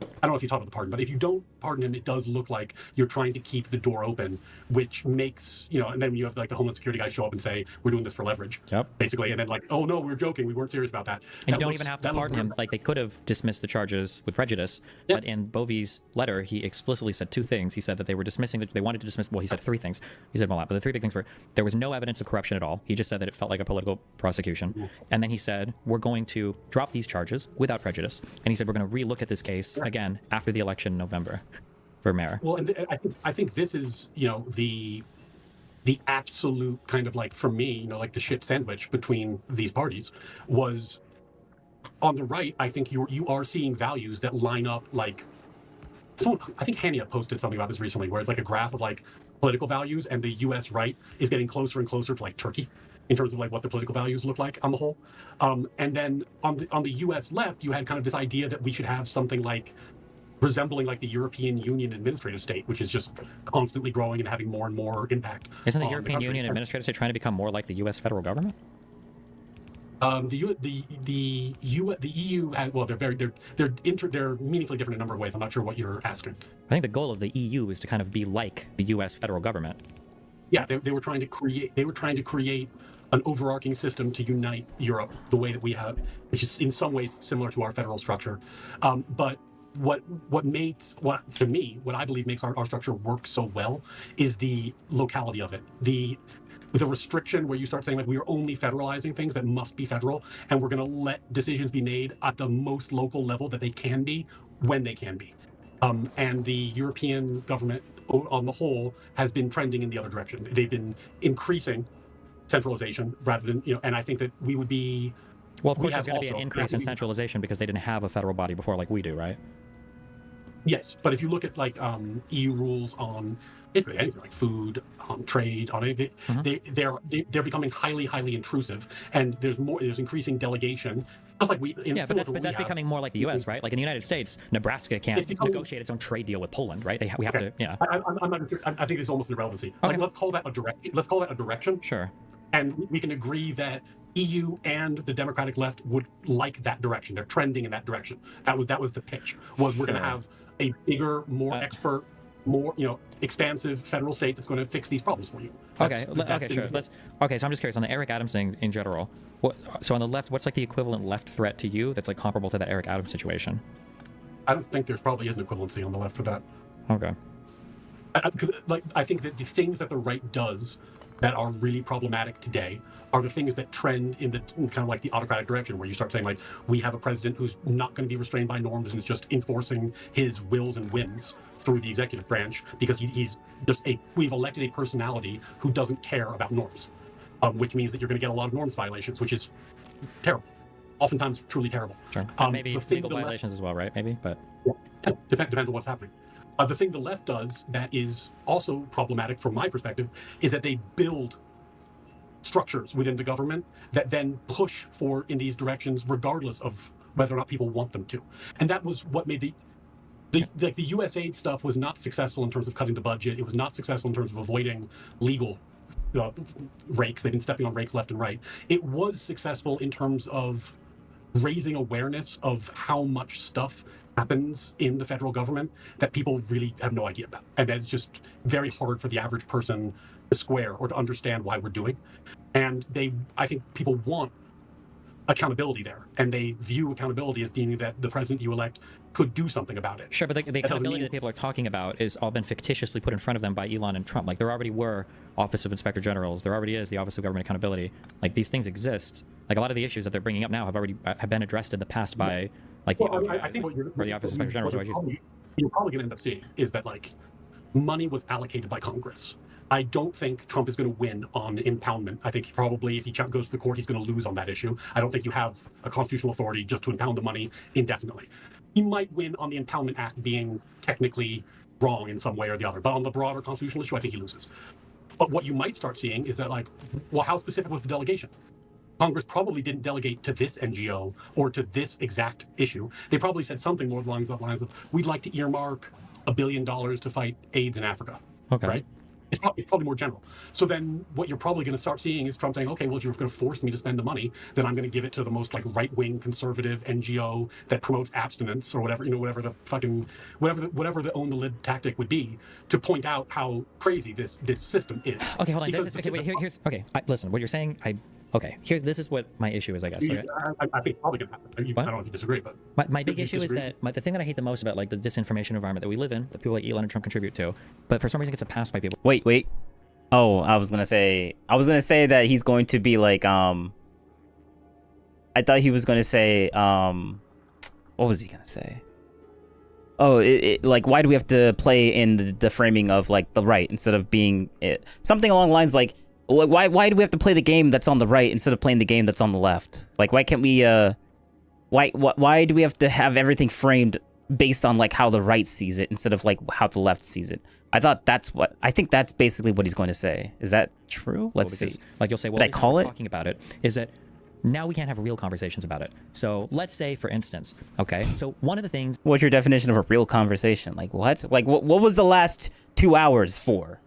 I don't know if you talked about the pardon, but if you don't pardon him, it does look like you're trying to keep the door open, which makes, and then you have like the Homeland Security guys show up and say, we're doing this for leverage. Yep. Basically. And then like, oh no, we're joking. We weren't serious about that. And you don't even have to pardon him. Like, they could have dismissed the charges with prejudice. Yep. But in Bovey's letter, he explicitly said two things. He said that they were dismissing, they wanted to dismiss, well, he said three things. He said a lot, but the three big things were, there was no evidence of corruption at all. He just said that it felt like a political prosecution. Mm-hmm. And then he said, we're going to drop these charges without prejudice. And he said, we're going to relook at this case again after the election in November for mayor. Well, and I think this is, the absolute kind of like, for me, like the shit sandwich between these parties was on the right. I think you are seeing values that line up like I think Hania posted something about this recently, where it's like a graph of like political values, and the U.S. right is getting closer and closer to like Turkey in terms of like what the political values look like on the whole. And then on the U.S. left, you had kind of this idea that we should have something like resembling like the European Union administrative state, which is just constantly growing and having more and more impact. Isn't the European Union administrative state trying to become more like the U.S. federal government? The EU has, well, they're meaningfully different in a number of ways. I'm not sure what you're asking. I think the goal of the EU is to kind of be like the U.S. federal government. Yeah, they were trying to create an overarching system to unite Europe the way that we have, which is in some ways similar to our federal structure. But what I believe makes our structure work so well is the locality of it. The restriction where you start saying like, we are only federalizing things that must be federal, and we're going to let decisions be made at the most local level that they can be when they can be. And the European government on the whole has been trending in the other direction. They've been increasing centralization rather than, and I think that we would be... Well, of course there's going to be an increase in centralization because they didn't have a federal body before like we do, right? Yes, but if you look at like EU rules on basically anything like food, trade, on anything, they're becoming highly intrusive, and there's increasing delegation. Just like we, but that's becoming more like the U.S., right? Like in the United States, Nebraska can't negotiate its own trade deal with Poland, right? We have to, yeah. I'm not sure. I think it's almost an irrelevancy. Okay. Like, let's call that a direction. Sure. And we can agree that EU and the Democratic left would like that direction. They're trending in that direction. That was the pitch. We're going to have a bigger, more expert, more expansive federal state that's going to fix these problems for you. Sure. So I'm just curious on the Eric Adams thing in general. So on the left, what's like the equivalent left threat to you that's like comparable to that Eric Adams situation? I don't think there probably is an equivalency on the left for that. Okay. Because I think that the things that the right does that are really problematic today are the things that trend in kind of like the autocratic direction, where you start saying, like, we have a president who's not going to be restrained by norms and is just enforcing his wills and whims through the executive branch because he's just we've elected a personality who doesn't care about norms, which means that you're going to get a lot of norms violations, which is terrible, oftentimes truly terrible. Sure. Maybe legal violations as well, right? Maybe, but yeah, depends on what's happening. The thing the left does that is also problematic from my perspective is that they build structures within the government that then push in these directions regardless of whether or not people want them to. And that was what made the USAID stuff was not successful in terms of cutting the budget. It was not successful in terms of avoiding legal rakes. They've been stepping on rakes left and right. It was successful in terms of raising awareness of how much stuff happens in the federal government that people really have no idea about, and that it's just very hard for the average person to square or to understand why we're doing. And I think people want accountability there, and they view accountability as being that the president you elect could do something about it. Sure, but the accountability that people are talking about is all been fictitiously put in front of them by Elon and Trump. Like, there already were Office of Inspector Generals, there already is the Office of Government Accountability. Like, these things exist. Like, a lot of the issues that they're bringing up now have been addressed in the past by like the Office of Inspector Generals. You're probably going to end up seeing is that, like, money was allocated by Congress. I don't think Trump is going to win on impoundment. I think probably if he goes to the court, he's going to lose on that issue. I don't think you have a constitutional authority just to impound the money indefinitely. He might win on the Impoundment Act being technically wrong in some way or the other, but on the broader constitutional issue, I think he loses. But what you might start seeing is that, like, well, how specific was the delegation? Congress probably didn't delegate to this NGO or to this exact issue. They probably said something more along the lines of, we'd like to earmark $1 billion to fight AIDS in Africa. Okay. Right? It's probably more general. So then what you're probably going to start seeing is Trump saying, okay, well, if you're going to force me to spend the money, then I'm going to give it to the most, like, right-wing conservative NGO that promotes abstinence or whatever, whatever the own the lid tactic would be to point out how crazy this system is. Okay, hold on. Listen, what you're saying, this is what my issue is, I guess. Okay? I think it's probably going to happen. I don't know if you disagree, but my big issue is that the thing that I hate the most about, like, the disinformation environment that we live in, that people like Elon and Trump contribute to, but for some reason gets a pass by people. Wait. Oh, I was gonna say that he's going to be like, I thought he was gonna say, what was he gonna say? Oh, like, why do we have to play in the framing of, like, the right instead of being something along the lines like, why do we have to play the game that's on the right instead of playing the game that's on the left? Like, why can't we, why do we have to have everything framed based on, like, how the right sees it instead of, like, how the left sees it? I think that's basically what he's going to say. Is that true? Let's see. Like, you'll say, well, talking about it is that now we can't have real conversations about it. So let's say, for instance, okay, so one of the things... What's your definition of a real conversation? Like, what? Like, what was the last 2 hours for?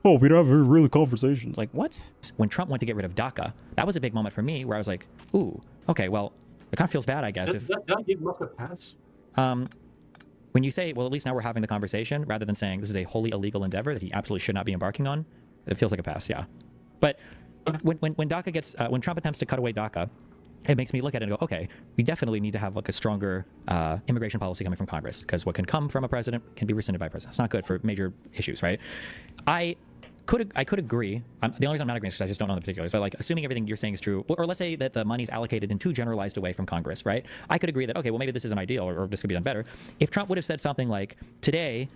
Oh, we don't have real conversations. Like, what? When Trump went to get rid of DACA, that was a big moment for me where I was like, ooh, okay, well, it kind of feels bad, I guess. Does that give Musk a pass? When you say, well, at least now we're having the conversation, rather than saying this is a wholly illegal endeavor that he absolutely should not be embarking on, it feels like a pass, yeah. But when DACA gets, when Trump attempts to cut away DACA, it makes me look at it and go, okay, we definitely need to have, like, a stronger immigration policy coming from Congress, because what can come from a president can be rescinded by a president. It's not good for major issues, right? I could agree. The only reason I'm not agreeing is because I just don't know the particulars. But, like, assuming everything you're saying is true, or let's say that the money's allocated in too generalized a way from Congress, right? I could agree that, okay, well, maybe this isn't ideal, or this could be done better. If Trump would have said something like, today,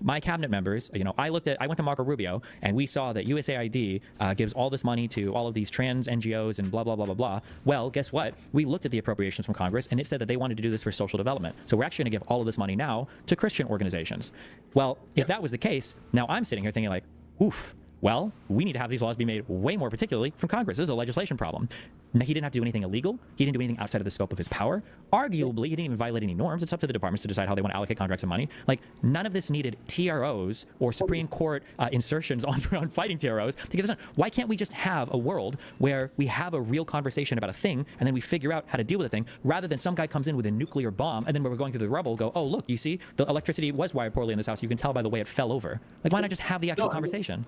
my cabinet members, I went to Marco Rubio, and we saw that USAID gives all this money to all of these trans NGOs and blah, blah, blah, blah, blah. Well, guess what? We looked at the appropriations from Congress, and it said that they wanted to do this for social development. So we're actually going to give all of this money now to Christian organizations. Well, if that was the case, now I'm sitting here thinking, like, oof. Well, we need to have these laws be made way more particularly from Congress. This is a legislation problem. He didn't have to do anything illegal. He didn't do anything outside of the scope of his power. Arguably, he didn't even violate any norms. It's up to the departments to decide how they want to allocate contracts and money. Like, none of this needed TROs or Supreme Court insertions on fighting TROs to get this done. Why can't we just have a world where we have a real conversation about a thing, and then we figure out how to deal with the thing, rather than some guy comes in with a nuclear bomb, and then when we're going through the rubble, go, oh, look, you see, the electricity was wired poorly in this house. You can tell by the way it fell over. Like, why not just have the actual conversation?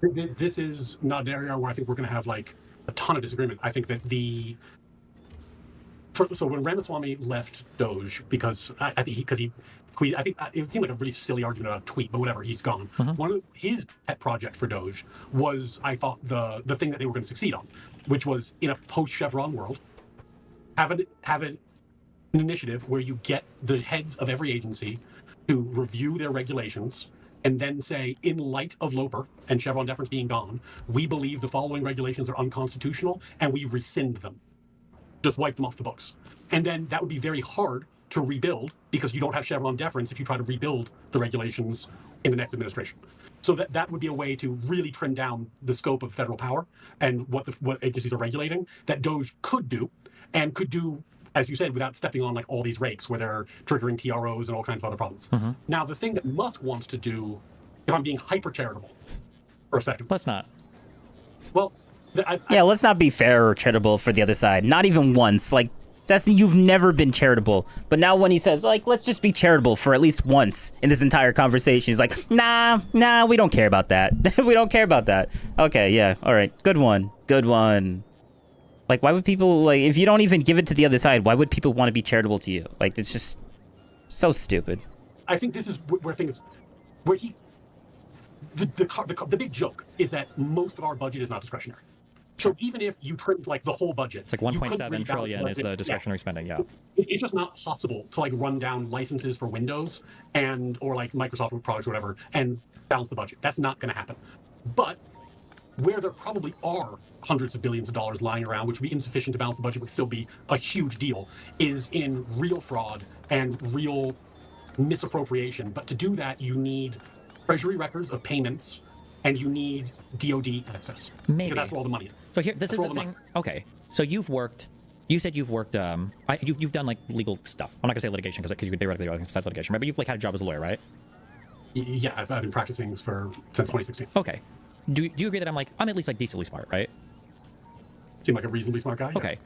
This is not an area where I think we're going to have, like, a ton of disagreement. I think that So when Ramaswamy left Doge, because I think he tweeted, I think it seemed like a really silly argument about a tweet, but whatever, he's gone. One of his pet project for Doge was, I thought, the thing that they were going to succeed on, which was in a post-Chevron world, have an initiative where you get the heads of every agency to review their regulations and then say, in light of Loper and Chevron deference being gone, we believe the following regulations are unconstitutional and we rescind them. Just wipe them off the books. And then that would be very hard to rebuild because you don't have Chevron deference if you try to rebuild the regulations in the next administration. So that would be a way to really trim down the scope of federal power and what agencies are regulating that Doge could do, and could do, as you said, without stepping on like all these rakes where they're triggering TROs and all kinds of other problems. Now, the thing that Musk wants to do, if I'm being hyper charitable for a second. Let's not. Well, yeah, let's not be fair or charitable for the other side. Not even once. Like, Destiny, you've never been charitable. But now when he says, like, let's just be charitable for at least once in this entire conversation, he's like, nah, we don't care about that. We don't care about that. Okay, yeah, all right. Good one. Like, why would people, like, if you don't even give it to the other side, why would people want to be charitable to you? Like, it's just so stupid. I think this is where things, where the big joke is that most of our budget is not discretionary. So even if you trimmed like the whole budget, it's like 1.7 trillion is the discretionary spending. Yeah, it's just not possible to like run down licenses for Windows or like Microsoft products or whatever and balance the budget. That's not going to happen. But where there probably are hundreds of billions of dollars lying around, which would be insufficient to balance the budget, but still be a huge deal, is in real fraud and real misappropriation. But to do that, you need treasury records of payments, and you need DoD access. Maybe that's where all the money is. So here, this is the thing. Okay, so you said you've worked. You've done like legal stuff. I'm not gonna say litigation because you could theoretically do anything besides litigation, right? But you've like had a job as a lawyer, right? Yeah, I've been practicing since 2016. Okay. Do you agree that I'm at least like decently smart, right? Seem like a reasonably smart guy. Yeah. Okay.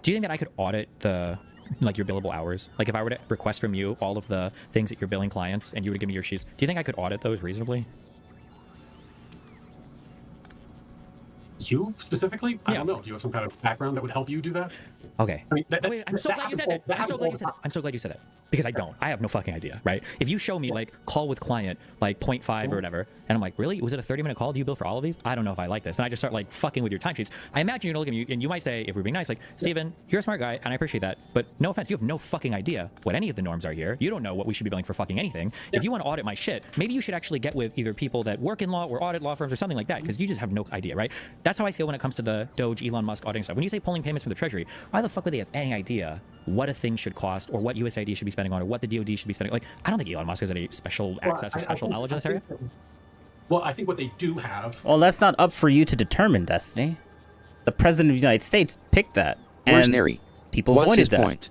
Do you think that I could audit your billable hours? Like if I were to request from you all of the things that you're billing clients and you were to give me your sheets, do you think I could audit those reasonably? You specifically? I don't know. Do you have some kind of background that would help you do that? Okay. I mean, wait, I'm so glad you said that. I'm so glad you said that. Because I don't. I have no fucking idea, right? If you show me like call with client like 0.5 or whatever, and I'm like, really? Was it a 30-minute call? Do you bill for all of these? I don't know if I like this. And I just start like fucking with your timesheets. I imagine you're gonna look at me and you might say, if we're being nice, like, Steven, you're a smart guy and I appreciate that, but no offense, you have no fucking idea what any of the norms are here. You don't know what we should be billing for fucking anything. Yeah. If you want to audit my shit, maybe you should actually get with either people that work in law or audit law firms or something like that, because you just have no idea, right? That's how I feel when it comes to the Doge, Elon Musk auditing stuff. When you say pulling payments from the Treasury, why the fuck would they have any idea what a thing should cost or what USAID should be spending on or what the DoD should be spending? Like, I don't think Elon Musk has any special access or special knowledge in this area. Well, I think what they do have... Well, that's not up for you to determine, Destiny. The President of the United States picked that. Mercenary. People What's voted his that. point?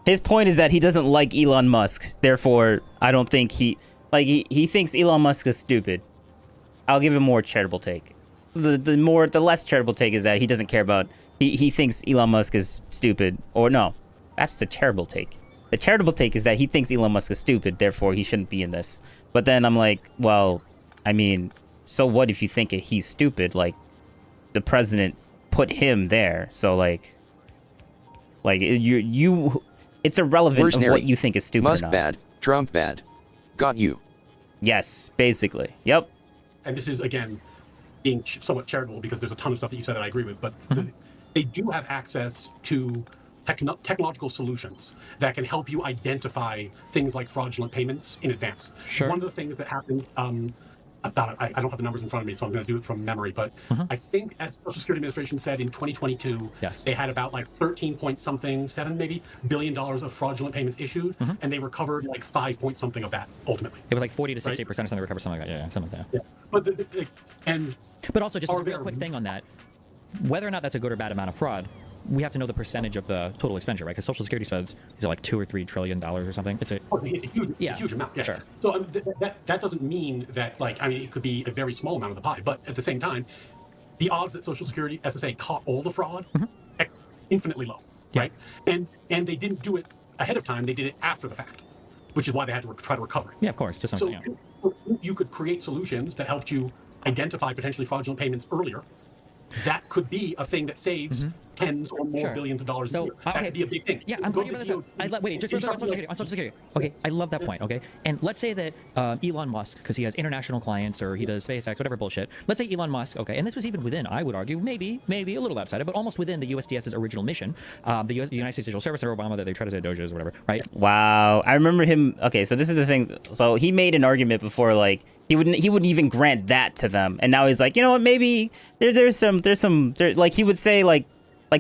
His point is that he doesn't like Elon Musk. Therefore, I don't think he thinks Elon Musk is stupid. I'll give him more charitable take. The less charitable take is that he doesn't care about... He thinks Elon Musk is stupid. Or no, that's the charitable take. The charitable take is that he thinks Elon Musk is stupid, therefore he shouldn't be in this. But then I'm like, well, I mean, so what if you think he's stupid? Like, the president put him there, so like it's irrelevant of what you think is stupid Musk or not. bad, Trump bad. Got you. Yes, basically. Yep. And this is, again, being somewhat charitable because there's a ton of stuff that you said that I agree with, but they do have access to technological solutions that can help you identify things like fraudulent payments in advance. Sure. One of the things that happened about it, I don't have the numbers in front of me, so I'm going to do it from memory, but I think, as Social Security Administration said in 2022, they had about like 7 maybe billion dollars of fraudulent payments issued, and they recovered like 5 point something of that ultimately. It was like 40 to 60% or something, recover something like that. Yeah, something like that. Yeah. But also, just a real quick thing on that, whether or not that's a good or bad amount of fraud, we have to know the percentage of the total expenditure, right? Because Social Security says, is it like $2 or $3 trillion or something? It's a huge amount. Yeah. Sure. So that doesn't mean that, like, I mean, it could be a very small amount of the pie, but at the same time, the odds that Social Security, SSA, caught all the fraud, infinitely low, right? And they didn't do it ahead of time; they did it after the fact, which is why they had to try to recover it. Yeah, of course. Just something. So you could create solutions that helped you identify potentially fraudulent payments earlier. That could be a thing that saves tens or more Sure. billions of dollars So, a year. okay. That could be a big thing. Yeah, I'm Go glad you to brought this up. DOT, Wait, just you on start Social Security. On Social Security. Okay, I love that point. Okay, and let's say that Elon Musk, because he has international clients or he does SpaceX, whatever bullshit. Let's say Elon Musk. Okay, and this was even within, I would argue, maybe a little outside it, but almost within the USDS's original mission, the United States Digital Service under Obama that they try to say Doge is or whatever, right? Wow, I remember him. Okay, so this is the thing. So he made an argument before, like he wouldn't even grant that to them, and now he's like, you know what? Maybe there's some like he would say like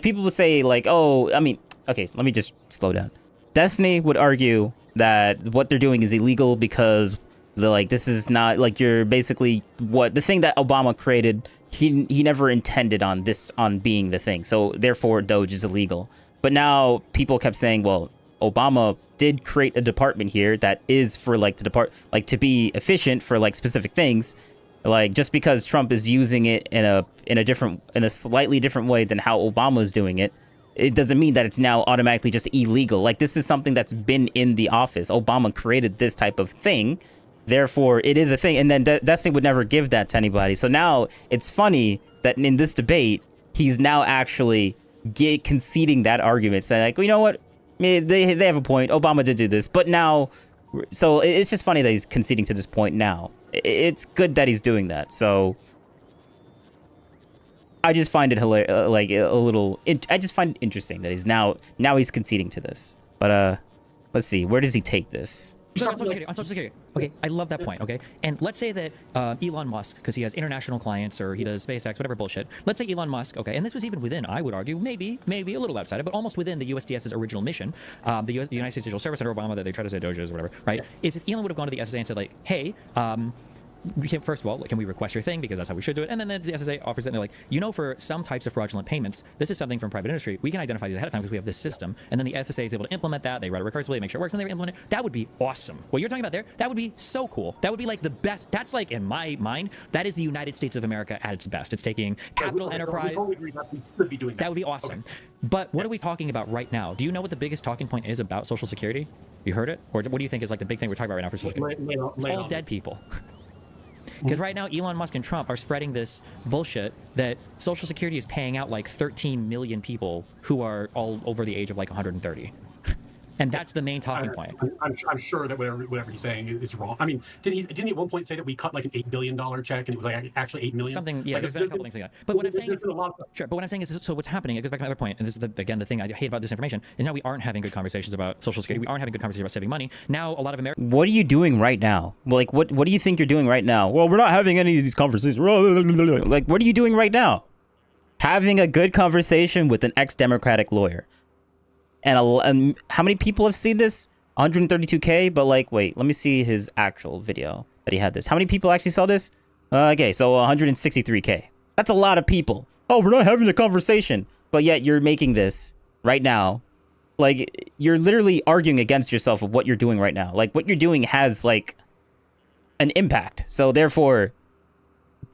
people would say like, oh, I mean, okay, let me just slow down. Destiny would argue that what they're doing is illegal because they're like, this is not like, you're basically what the thing that Obama created. He never intended on this on being the thing, so therefore Doge is illegal. But now people kept saying, well, Obama did create a department here that is for like to be efficient for like specific things. Like just because Trump is using it in a slightly different way than how Obama is doing it, it doesn't mean that it's now automatically just illegal. Like this is something that's been in the office. Obama created this type of thing, therefore it is a thing. And then Destiny would never give that to anybody. So now it's funny that in this debate he's now actually conceding that argument, saying like, well, you know what, they have a point. Obama did do this, but now, so it's just funny that he's conceding to this point now. It's good that he's doing that. So I just find it hilarious, like a little. I just find it interesting that he's now he's conceding to this. But let's see, where does he take this? On Social Security. Okay, I love that point. Okay, and let's say that Elon Musk, because he has international clients or he does SpaceX, whatever bullshit. Let's say Elon Musk. Okay, and this was even within, I would argue, maybe a little outside it, but almost within the USDS's original mission, the United States Digital Service under Obama that they try to say Doge is or whatever, right? Is if Elon would have gone to the SSA and said like, hey, first of all, can we request your thing because that's how we should do it? And then the SSA offers it and they're like, you know, for some types of fraudulent payments, this is something from private industry. We can identify these ahead of time because we have this system. And then the SSA is able to implement that. They write it recursively, make sure it works, and they implement it. That would be awesome. What you're talking about there, that would be so cool. That would be like the best. That's like, in my mind, that is the United States of America at its best. It's taking capital enterprise. We should be doing that. That would be awesome. Okay. But what are we talking about right now? Do you know what the biggest talking point is about Social Security? You heard it? Or what do you think is like the big thing we're talking about right now for Social Security? It's all dead people. Because right now, Elon Musk and Trump are spreading this bullshit that Social Security is paying out like 13 million people who are all over the age of like 130. And that's the main talking point. I'm sure that whatever he's saying is wrong. I mean, didn't he at one point say that we cut like an $8 billion check and it was like actually $8 million? Something, yeah, like, there's been a couple things like that. But what I'm saying is, sure, but what I'm saying is, so what's happening, it goes back to my other point, and this is, again, the thing I hate about disinformation, is now we aren't having good conversations about Social Security. We aren't having good conversations about saving money. Now, a lot of Americans... What are you doing right now? Like, what do you think you're doing right now? Well, we're not having any of these conversations. Like, what are you doing right now? Having a good conversation with an ex-Democratic lawyer. And how many people have seen this? 132K, but like, wait, let me see his actual video that he had this. How many people actually saw this? Okay, so 163K. That's a lot of people. Oh, we're not having a conversation. But yet you're making this right now. Like, you're literally arguing against yourself of what you're doing right now. Like, what you're doing has like an impact. So therefore,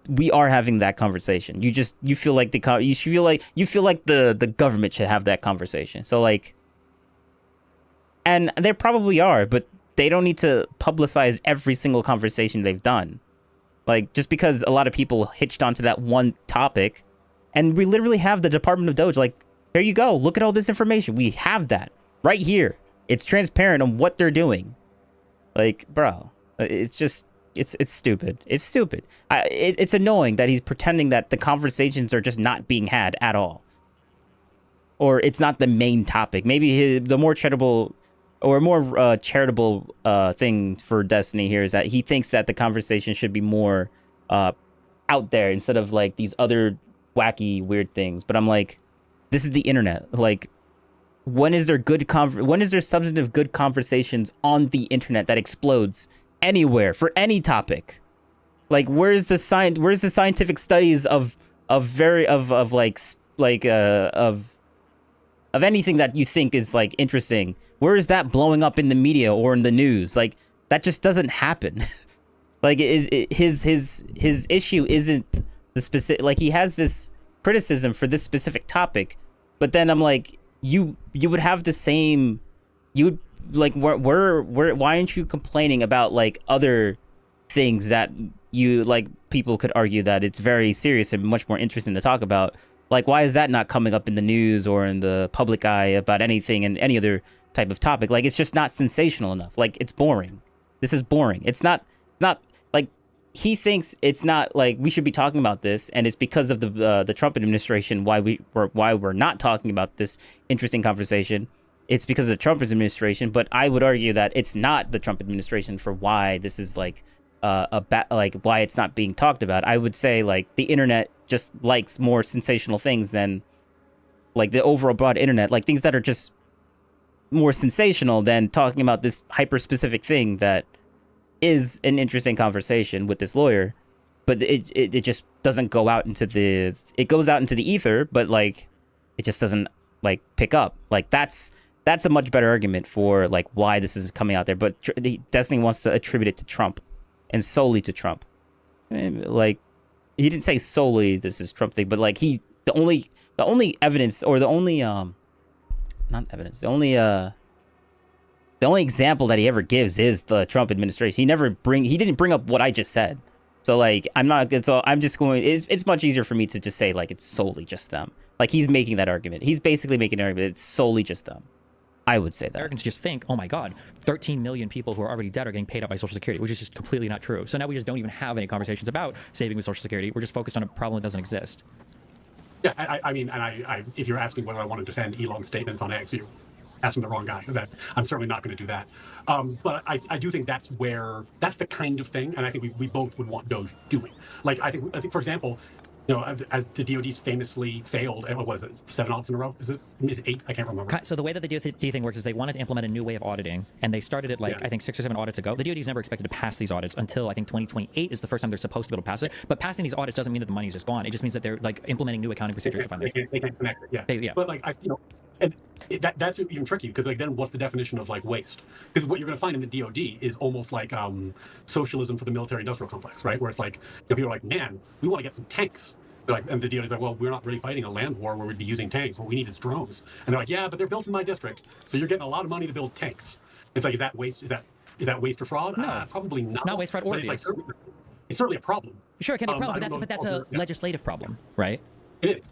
we are having that conversation. You feel like the government should have that conversation. So like, and they probably are, but they don't need to publicize every single conversation they've done. Like, just because a lot of people hitched onto that one topic, and we literally have the Department of Doge, like, here you go, look at all this information. We have that right here. It's transparent on what they're doing. Like, bro, it's just, it's stupid. It's stupid. It's annoying that he's pretending that the conversations are just not being had at all. Or it's not the main topic. Maybe the more charitable thing for Destiny here is that he thinks that the conversation should be more out there instead of like these other wacky weird things. But I'm like, this is the internet. Like, when is there substantive good conversations on the internet that explodes anywhere for any topic? Like, where's the scientific studies of anything that you think is like interesting? Where is that blowing up in the media or in the news? Like, that just doesn't happen. Like, his issue isn't the specific, like, he has this criticism for this specific topic, but then I'm like, you would have the same, why aren't you complaining about like other things that you like? People could argue that it's very serious and much more interesting to talk about. Like, why is that not coming up in the news or in the public eye about anything and any other type of topic? Like, it's just not sensational enough. Like, it's boring. This is boring. It's not like, he thinks it's not like we should be talking about this, and it's because of the Trump administration why we're not talking about this interesting conversation. It's because of the Trump administration, but I would argue that it's not the Trump administration for why this is like why it's not being talked about. I would say like the internet just likes more sensational things than like the overall broad internet, like things that are just more sensational than talking about this hyper specific thing that is an interesting conversation with this lawyer, but it just doesn't go out into it goes out into the ether, but like it just doesn't like pick up. Like that's a much better argument for like why this is coming out there. But Destiny wants to attribute it to Trump and solely to Trump. And, like, he didn't say solely this is Trump thing, but like the only evidence, or the only not evidence, the only example that he ever gives is the Trump administration. He didn't bring up what I just said. So like it's much easier for me to just say like it's solely just them. Like he's making that argument. He's basically making an argument it's solely just them. I would say that. Americans just think, oh my God, 13 million people who are already dead are getting paid out by Social Security, which is just completely not true. So now we just don't even have any conversations about saving with Social Security. We're just focused on a problem that doesn't exist. Yeah, I mean, and I if you're asking whether I want to defend Elon's statements on X, you're asking the wrong guy. That I'm certainly not going to do that. But I do think that's the kind of thing, and I think we both would want Doge doing. Like I think for example, you know, as the DoD's famously failed, what is it, 7 audits in a row? Is it 8? I can't remember. So the way that the DoD thing works is they wanted to implement a new way of auditing, and they started it I think 6 or 7 audits ago. The DoD's never expected to pass these audits until I think 2028 is the first time they're supposed to be able to pass it. But passing these audits doesn't mean that the money's just gone. It just means that they're like implementing new accounting procedures to find this. They can't connect it. Yeah. Yeah. But like and that's even tricky because like then what's the definition of like waste? Because what you're going to find in the DoD is almost like socialism for the military-industrial complex, right? Where it's like people are like, man, we want to get some tanks. And the DoD's like, well, we're not really fighting a land war where we'd be using tanks. What we need is drones. And they're like, yeah, but they're built in my district, so you're getting a lot of money to build tanks. It's like, is that waste? Is that waste or fraud? No, probably not. Not waste, fraud, or abuse. It's certainly a problem. Sure, it can be a problem, but that's a legislative problem, right? It is.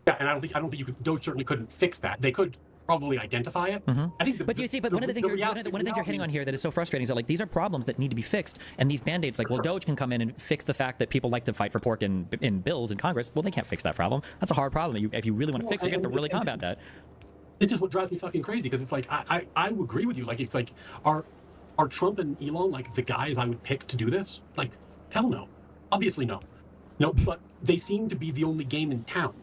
Yeah, and I don't think you could. Doge certainly couldn't fix that. They could probably identify it. I think. But you see, one of the things you're hitting on here that is so frustrating is that like these are problems that need to be fixed, and these band-aids, like, well, Doge can come in and fix the fact that people like to fight for pork in bills in Congress. Well, they can't fix that problem. That's a hard problem. If you really want to fix it, you have to really combat that. This is what drives me fucking crazy because it's like I would agree with you. Like it's like are Trump and Elon like the guys I would pick to do this? Like hell no, obviously no, but they seem to be the only game in town.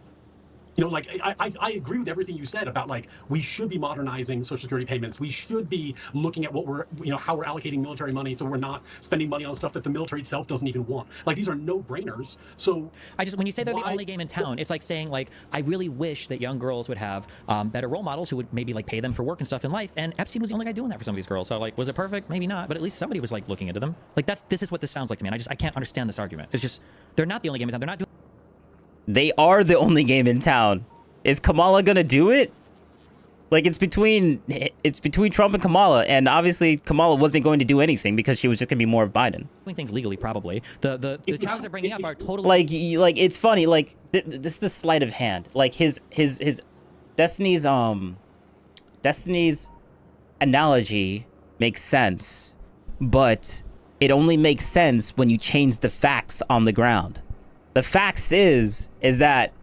You know, like I agree with everything you said about like we should be modernizing Social Security payments. We should be looking at how we're allocating military money so we're not spending money on stuff that the military itself doesn't even want. Like these are no-brainers. So when you say they're the only game in town, it's like saying like I really wish that young girls would have better role models who would maybe like pay them for work and stuff in life. And Epstein was the only guy doing that for some of these girls. So like, was it perfect? Maybe not, but at least somebody was like looking into them. Like this is what this sounds like to me. And I can't understand this argument. It's just they're not the only game in town. They're not doing. They are the only game in town. Is Kamala gonna do it? Like it's between Trump and Kamala, and obviously Kamala wasn't going to do anything because she was just gonna be more of Biden. Doing things legally, probably. The charges they're bringing up are totally like it's funny. Like this is the sleight of hand. Like his Destiny's analogy makes sense, but it only makes sense when you change the facts on the ground. The fact is that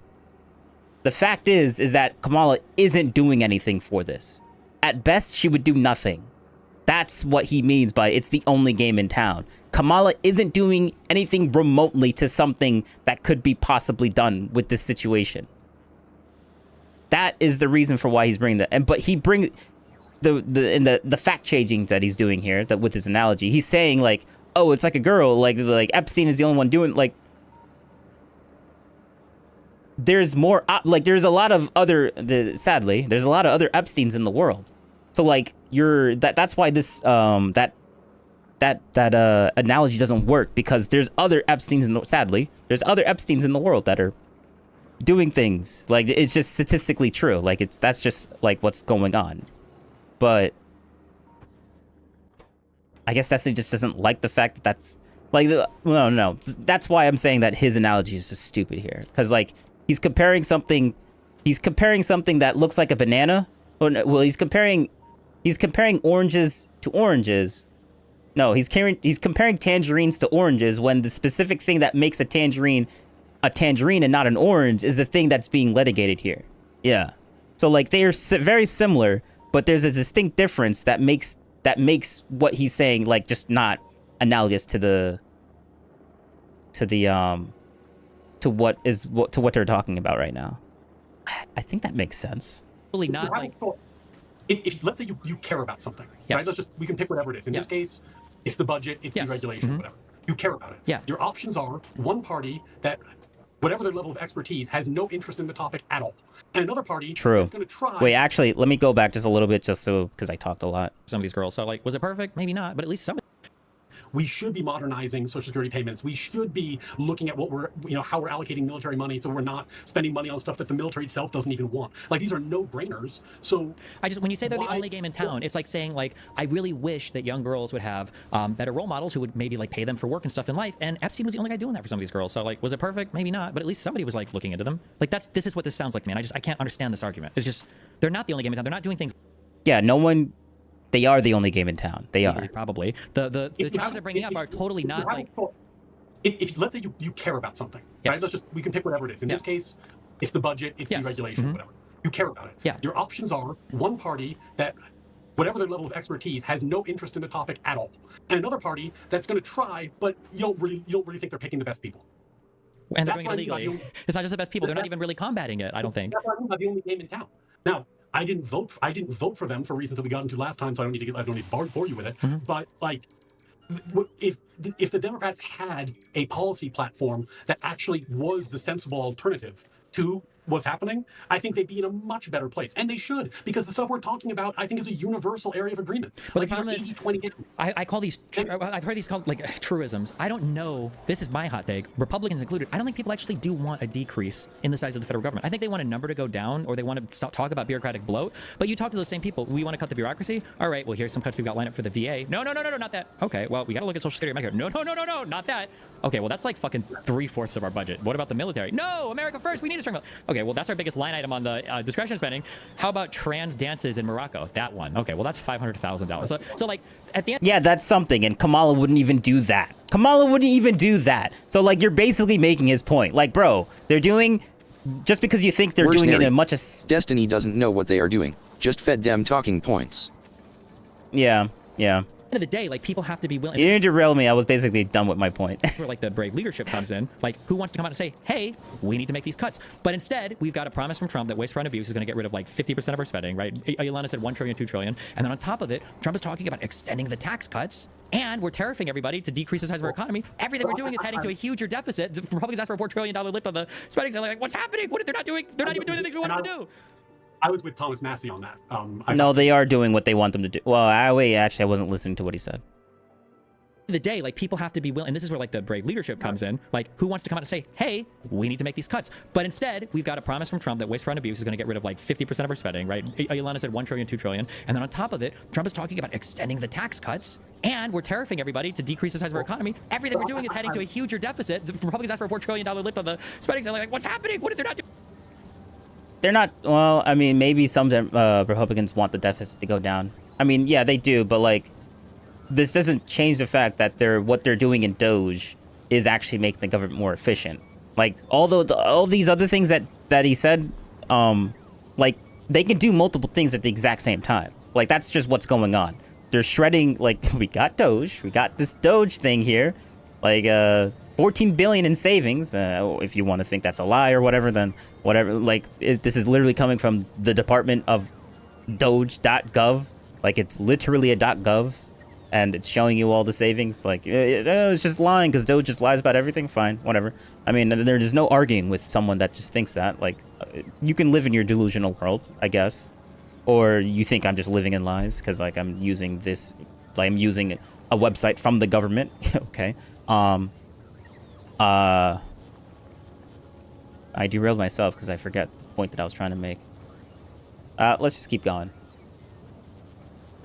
Kamala isn't doing anything for this. At best, she would do nothing. That's what he means by it's the only game in town. Kamala isn't doing anything remotely to something that could be possibly done with this situation. That is the reason for why he's bringing that. But he brings the fact changing that he's doing here, that with his analogy, he's saying like, oh, it's like a girl, like Epstein is the only one doing like. There's more there's a lot of other sadly there's a lot of other Epsteins in the world, so like that's why this that analogy doesn't work, because there's other Epsteins there's other Epsteins in the world that are doing things. Like it's just statistically true, like that's just like what's going on. But I guess Destiny just doesn't like the fact that that's like no that's why I'm saying that his analogy is just stupid here, because like he's comparing something that looks like a banana. Or, well, he's comparing oranges to oranges. No, he's comparing tangerines to oranges when the specific thing that makes a tangerine and not an orange is the thing that's being litigated here. Yeah. So like they are very similar, but there's a distinct difference that makes what he's saying like just not analogous to what they're talking about right now. I think that makes sense. Really not like. If let's say you care about something, Yes. right? We can pick whatever it is. In this case, it's the budget, it's Yes. deregulation, whatever. You care about it. Yeah. Your options are one party that, whatever their level of expertise, has no interest in the topic at all, and another party that's going to try. Wait, actually, let me go back just a little bit, because I talked a lot. Some of these girls. So like, was it perfect? Maybe not, but at least some. We should be modernizing Social Security payments. We should be looking at what how we're allocating military money, so we're not spending money on stuff that the military itself doesn't even want. Like, these are no-brainers. So when you say they're the only game in town, it's like saying like, I really wish that young girls would have better role models who would maybe like pay them for work and stuff in life. And Epstein was the only guy doing that for some of these girls. So like, was it perfect? Maybe not, but at least somebody was like looking into them. Like this is what this sounds like to me. And I can't understand this argument. It's just they're not the only game in town. They're not doing things. Yeah, no one. They are the only game in town. They are. Probably. The charges they're bringing up are totally not like. If let's say you care about something, right? We can pick whatever it is. In this case, it's the budget, it's deregulation, whatever. You care about it. Yeah. Your options are one party that, whatever their level of expertise, has no interest in the topic at all, and another party that's going to try, but you don't really think they're picking the best people. And they're doing it illegally. It's not just the best people. They're not even really combating it. I don't think. That's why I'm not the only game in town. Now, I didn't vote for them for reasons that we got into last time, so I don't need to bore you with it. But like, if the Democrats had a policy platform that actually was the sensible alternative to what's happening, I think they'd be in a much better place, and they should, because the stuff we're talking about, I think, is a universal area of agreement. But like, the problem is, 80-20 issues. I call these. I've heard these called like truisms. I don't know. This is my hot take, Republicans included. I don't think people actually do want a decrease in the size of the federal government. I think they want a number to go down, or they want to talk about bureaucratic bloat. But you talk to those same people. We want to cut the bureaucracy. All right. Well, here's some cuts we've got lined up for the VA. No, not that. Okay. Well, we got to look at Social Security and Medicare. No, not that. Okay, well, that's like fucking 3/4 of our budget. What about the military? No, America first. We need a strong. Okay, well, that's our biggest line item on the discretionary spending. How about trans dances in Morocco? That one. Okay, well, that's $500,000. So like at the end. Yeah, that's something, and Kamala wouldn't even do that. So like, you're basically making his point. Like, bro, they're doing just because you think they're doing it in much as Destiny doesn't know what they are doing. Just fed them talking points. Yeah. End of the day, like, people have to be willing. You didn't derail me. I was basically done with my point. Where like the brave leadership comes in, like, who wants to come out and say, hey, we need to make these cuts? But instead, we've got a promise from Trump that waste, fraud, and abuse is going to get rid of like 50% of our spending, right? Yolanda said $1 trillion, $2 trillion, and then on top of it, Trump is talking about extending the tax cuts, and we're tariffing everybody to decrease the size of our economy. Everything we're doing is heading to a huger deficit. The Republicans asked for a $4 trillion lift on the spending. So like, what's happening? What they're not doing? They're not even doing the things we want them to do. I was with Thomas Massey on that. No, they are doing what they want them to do. Well, I wasn't listening to what he said. The day, like, people have to be willing, and this is where like the brave leadership comes in, like, who wants to come out and say, hey, we need to make these cuts? But instead, we've got a promise from Trump that waste, fraud, and abuse is going to get rid of like 50% of our spending, right? Yolanda said $1 trillion, $2 trillion, and then on top of it, Trump is talking about extending the tax cuts, and we're tariffing everybody to decrease the size of our economy. Everything we're doing is heading to a huger deficit. The Republicans asked for a $4 trillion lift on the spending. So like, what's happening? What are they not doing? They're not. Well, I mean, maybe some Republicans want the deficit to go down. I mean, yeah, they do, but like, this doesn't change the fact that what they're doing in Doge is actually making the government more efficient. Like, although all these other things that he said, like, they can do multiple things at the exact same time. Like, that's just what's going on. They're shredding, like, we got Doge, we got this Doge thing here, like, $14 billion in savings. If you want to think that's a lie or whatever, then whatever. Like, this is literally coming from the Department of Doge.gov. Like, it's literally a .gov. And it's showing you all the savings. Like, it's just lying because Doge just lies about everything. Fine, whatever. I mean, there's no arguing with someone that just thinks that. Like, you can live in your delusional world, I guess. Or you think I'm just living in lies because, like, I'm using a website from the government. Okay. I derailed myself because I forget the point that I was trying to make. Let's just keep going.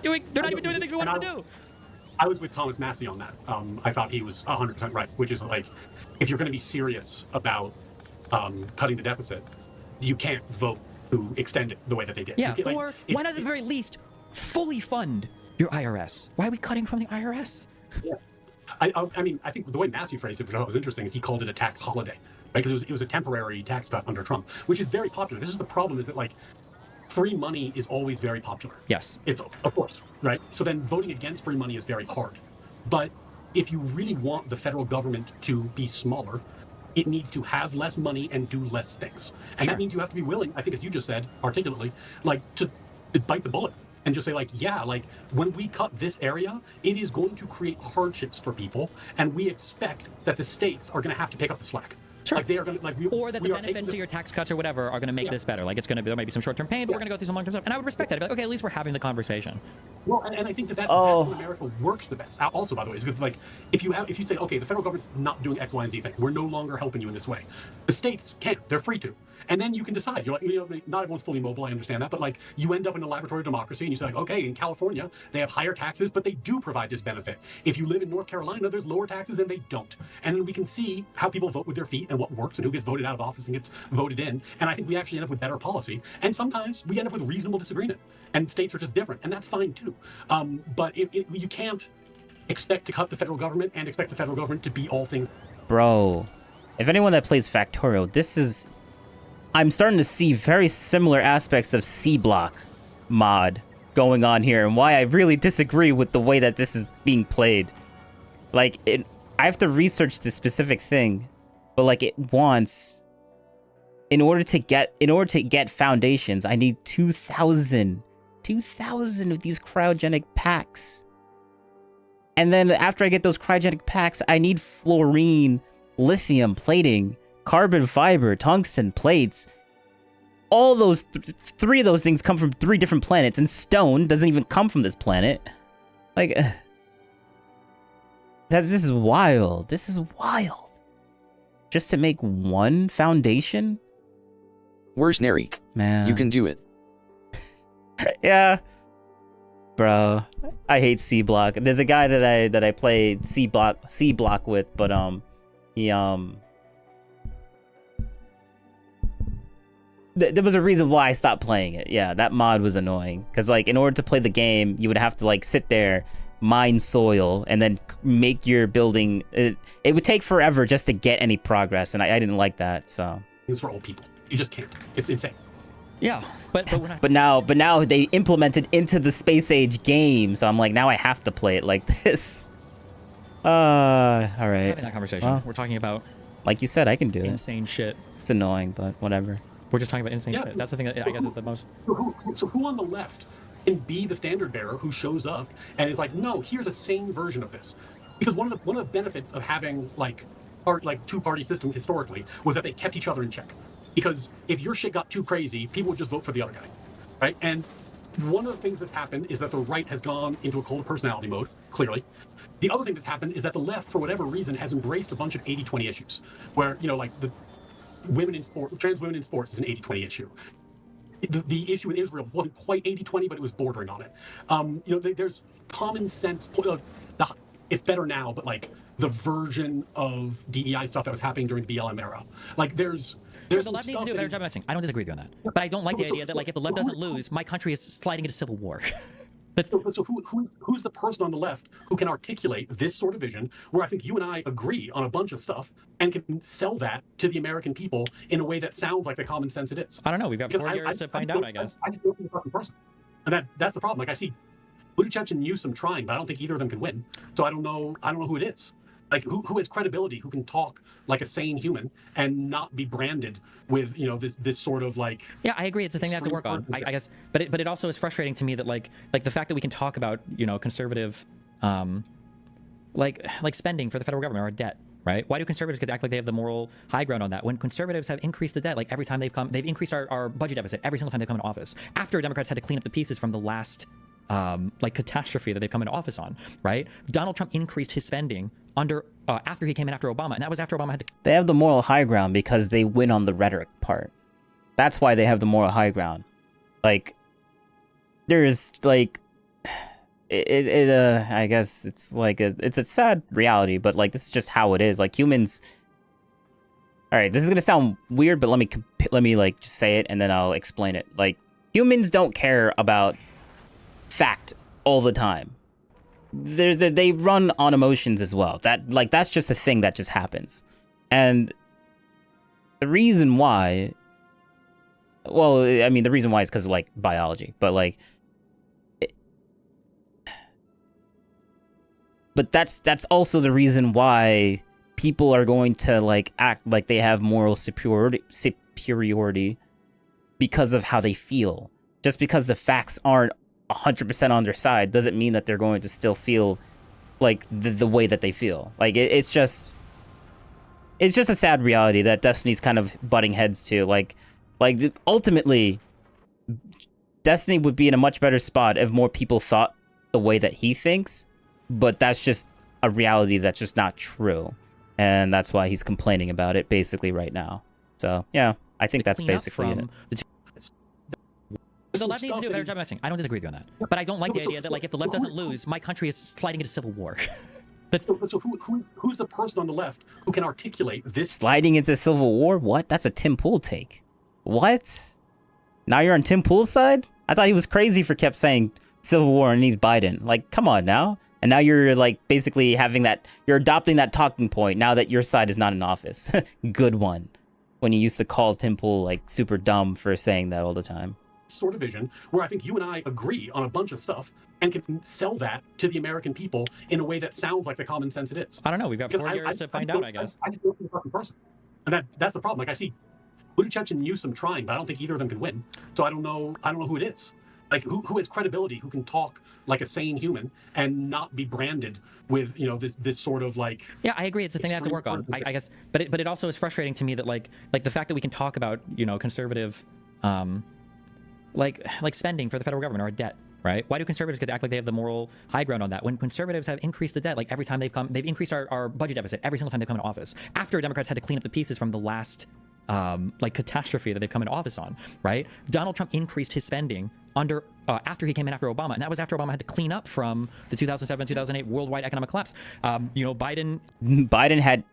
They're not even doing the things we want them to do. I was with Thomas Massey on that. I thought he was 100% right, which is like, if you're going to be serious about cutting the deficit, you can't vote to extend it the way that they did. Yeah, You can't, or why not at the very least fully fund your IRS? Why are we cutting from the IRS? Yeah. I mean, I think the way Massey phrased it, which I thought was interesting, is he called it a tax holiday, right? Because it was a temporary tax cut under Trump, which is very popular. This is the problem, is that, like, free money is always very popular. Yes. It's, of course, right? So then voting against free money is very hard. But if you really want the federal government to be smaller, it needs to have less money and do less things. And Sure. that means you have to be willing, I think, as you just said, articulately, like, to bite the bullet and just say, like, yeah, like, when we cut this area, it is going to create hardships for people, and we expect that the states are going to have to pick up the slack. Sure. Like, they are going to, like, or that the benefits to your tax cuts or whatever are going to make this better. Like, it's going to be, there might be some short-term pain, but we're going to go through some long-term stuff. And I would respect that. I'd be like, okay, at least we're having the conversation. Well, and I think that's when America works the best. Also, by the way, is because, like, if you say, okay, the federal government's not doing X, Y, and Z thing, we're no longer helping you in this way. The states can't; they're free to, and then you can decide. You're like, not everyone's fully mobile. I understand that, but, like, you end up in a laboratory of democracy, and you say, like, okay, in California they have higher taxes, but they do provide this benefit. If you live in North Carolina, there's lower taxes, and they don't. And then we can see how people vote with their feet and what works and who gets voted out of office and gets voted in. And I think we actually end up with better policy. And sometimes we end up with reasonable disagreement. And states are just different, and that's fine too. But you can't expect to cut the federal government and expect the federal government to be all things. Bro, if anyone that plays Factorial, I'm starting to see very similar aspects of C-Block mod going on here, and why I really disagree with the way that this is being played. Like, I have to research this specific thing, but, like, it wants, in order to get foundations, I need 2,000 of these cryogenic packs. And then after I get those cryogenic packs, I need fluorine, lithium plating, carbon fiber, tungsten plates. All those, three of those things come from 3 different planets, and stone doesn't even come from this planet. Like, this is wild. This is wild. Just to make one foundation? Worse, Neri. Man. You can do it. Yeah. Bro, I hate C-Block. There's a guy that I played C-Block with, but there was a reason why I stopped playing it. Yeah, that mod was annoying. Because, like, in order to play the game, you would have to, like, sit there, mine soil, and then make your building. It would take forever just to get any progress, and I didn't like that, so. It's for old people. You just can't. It's insane. Yeah, but we're not. But now they implemented into the space age game, so I'm like, now I have to play it like this. All right. Having that conversation. Well, we're talking about, like you said, I can do it. insane shit. It's annoying, but whatever. We're just talking about insane shit. That's the thing that I guess is the most. So who on the left can be the standard bearer who shows up and is like, no, here's a sane version of this? Because one of the benefits of having like two-party system historically was that they kept each other in check. Because if your shit got too crazy, people would just vote for the other guy, right? And one of the things that's happened is that the right has gone into a cult of personality mode, clearly. The other thing that's happened is that the left, for whatever reason, has embraced a bunch of 80-20 issues, where, like the women in sport, trans women in sports is an 80-20 issue. The issue with Israel wasn't quite 80-20, but it was bordering on it. There's common sense. It's better now, but like the version of DEI stuff that was happening during the BLM era, like there's the left needs to do a better job of messaging. I don't disagree with you on that, but I don't like the idea that, like, if the left doesn't lose, my country is sliding into civil war. So who's the person on the left who can articulate this sort of vision, where I think you and I agree on a bunch of stuff and can sell that to the American people in a way that sounds like the common sense it is? I don't know. We've got 4 years to find out, I guess. I just don't think the fucking person, and that's the problem. Like, I see Buttigieg and Newsom trying, but I don't think either of them can win. So I don't know who it is. Like, who has credibility, who can talk like a sane human and not be branded with, this sort of like. Yeah, I agree. It's a thing they have to work on, I guess. But it also is frustrating to me that like the fact that we can talk about, conservative, like spending for the federal government or debt, right? Why do conservatives get to act like they have the moral high ground on that when conservatives have increased the debt? Like, every time they've increased our budget deficit every single time they come into office. After Democrats had to clean up the pieces from the last catastrophe that they've come into office on, right? Donald Trump increased his spending after he came in after Obama, and that was after Obama had to. They have the moral high ground because they win on the rhetoric part. That's why they have the moral high ground. Like, there's like, I guess it's like it's a sad reality, but like, this is just how it is. Like, humans, All right, this is gonna sound weird, but let me like just say it and then I'll explain it. Like, humans don't care about fact all the time. They run on emotions as well. That's just a thing that just happens. And the reason why, well, I mean, the reason why is because of like biology, but like, but that's also the reason why people are going to like act like they have moral superiority because of how they feel. Just because the facts aren't 100% on their side doesn't mean that they're going to still feel like the way that they feel. Like it's just a sad reality that Destiny's kind of butting heads to. Like ultimately, Destiny would be in a much better spot if more people thought the way that he thinks, but that's just a reality that's just not true. And that's why he's complaining about it basically right now. So yeah, I think that's basically it. The left needs to do a better job of messaging. I don't disagree with you on that. But I don't like the idea that like if the left doesn't lose, my country is sliding into civil war. So who's the person on the left who can articulate this? Sliding into civil war? What? That's a Tim Pool take. What? Now you're on Tim Pool's side? I thought he was crazy for kept saying civil war underneath Biden. Like, come on now. And now you're like basically having that, you're adopting that talking point now that your side is not in office. Good one. When you used to call Tim Pool like super dumb for saying that all the time. Sort of vision where I think you and I agree on a bunch of stuff and can sell that to the American people in a way that sounds like the common sense it is. I don't know. We've got 4 years to find out, I guess. I just don't think the fucking person. And that's the problem. Like I see Buttigieg and Newsom trying, but I don't think either of them can win. So I don't know who it is. Like who has credibility, who can talk like a sane human and not be branded with, you know, this sort of like. Yeah, I agree. It's a thing they have to work on, I guess. But it also is frustrating to me that like the fact that we can talk about, you know, conservative, like spending for the federal government or debt, right? Why do conservatives get to act like they have the moral high ground on that when conservatives have increased the debt? Like every time they've increased our budget deficit every single time they come into office. After Democrats had to clean up the pieces from the last like catastrophe that they've come into office on, right? Donald Trump increased his spending under after he came in after Obama, and that was after Obama had to clean up from the 2007-2008 worldwide economic collapse. You know, Biden had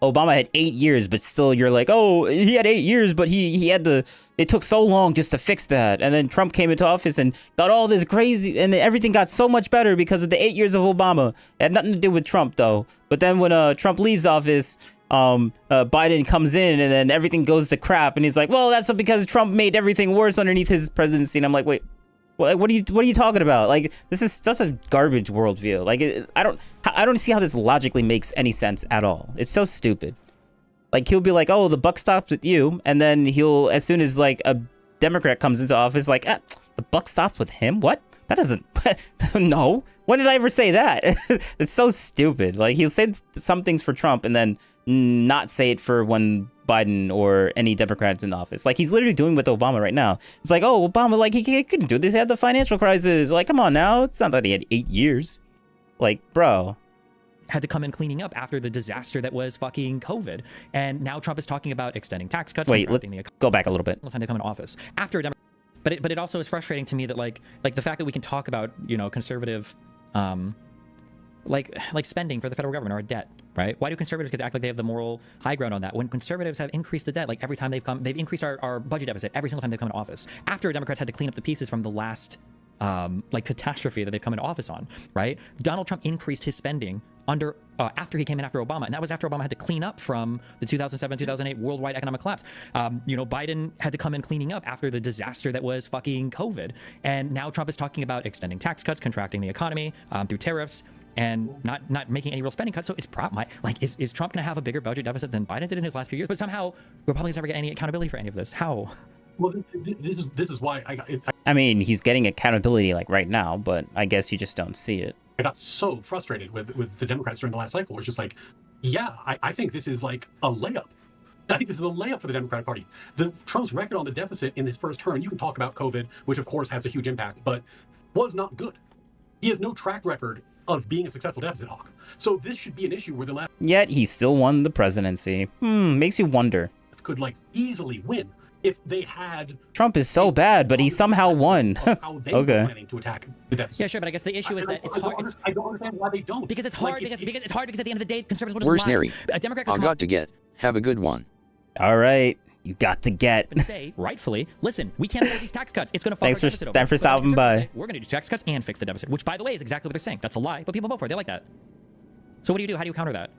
Obama had 8 years, but still you're like, oh, he had 8 years, but he had to. It took so long just to fix that, and then Trump came into office and got all this crazy, and then everything got so much better because of the 8 years of Obama. It had nothing to do with Trump though. But then when Trump leaves office, Biden comes in and then everything goes to crap, and he's like, well, that's because Trump made everything worse underneath his presidency. And I'm like, wait, what are you talking about? Like, this is such a garbage worldview. Like, I don't see how this logically makes any sense at all. It's so stupid. Like, he'll be like, oh, the buck stops with you, and then he'll, as soon as like a Democrat comes into office, like, the buck stops with him? What? That doesn't. No. When did I ever say that? It's so stupid. Like, he'll say some things for Trump and then not say it for when Biden or any Democrats in office. Like, he's literally doing with Obama right now. It's like, oh, Obama, like, he couldn't do this. He had the financial crisis. Like, come on now. It's not that he had 8 years. Like, bro. Had to come in cleaning up after the disaster that was fucking COVID. And now Trump is talking about extending tax cuts. Wait, let's go back a little bit. Time they come into office. After a Democrat. But it also is frustrating to me that like the fact that we can talk about, you know, conservative like spending for the federal government or debt, right? Why do conservatives get to act like they have the moral high ground on that when conservatives have increased the debt? Like every time they've increased our budget deficit every single time they've come into office. After Democrats had to clean up the pieces from the last like catastrophe that they've come into office on, right? Donald Trump increased his spending under after he came in after Obama, and that was after Obama had to clean up from the 2007-2008 worldwide economic collapse. You know, Biden had to come in cleaning up after the disaster that was fucking COVID, and now Trump is talking about extending tax cuts, contracting the economy through tariffs, and not making any real spending cuts. So it's is Trump going to have a bigger budget deficit than Biden did in his last few years? But somehow Republicans never get any accountability for any of this. How? Well, this is why I mean, he's getting accountability like right now, but I guess you just don't see it. I got so frustrated with the Democrats during the last cycle. It's just like, yeah, I think this is like a layup. I think this is a layup for the Democratic Party. Trump's record on the deficit in his first term, you can talk about COVID, which of course has a huge impact, but was not good. He has no track record of being a successful deficit hawk. So this should be an issue where the left... Yet he still won the presidency. Makes you wonder. ...could like easily win if they had... Trump is so bad, but he somehow won. How they were planning to attack the deficit. Yeah, sure, but I guess the issue is that it's hard. I don't understand why they don't. Because it's hard. Because it's hard. Because at the end of the day, conservatives will just Where's lie. Neri? A Democrat I'll got to get. Have a good one. All right. You got to get. And say, rightfully, listen, we can't afford these tax cuts. It's going to fuck Thanks our for deficit over. thanks for But then stopping the by. conservatives say, we're going to do tax cuts and fix the deficit, which, by the way, is exactly what they're saying. That's a lie, but people vote for it. They like that. So what do? How do you counter that?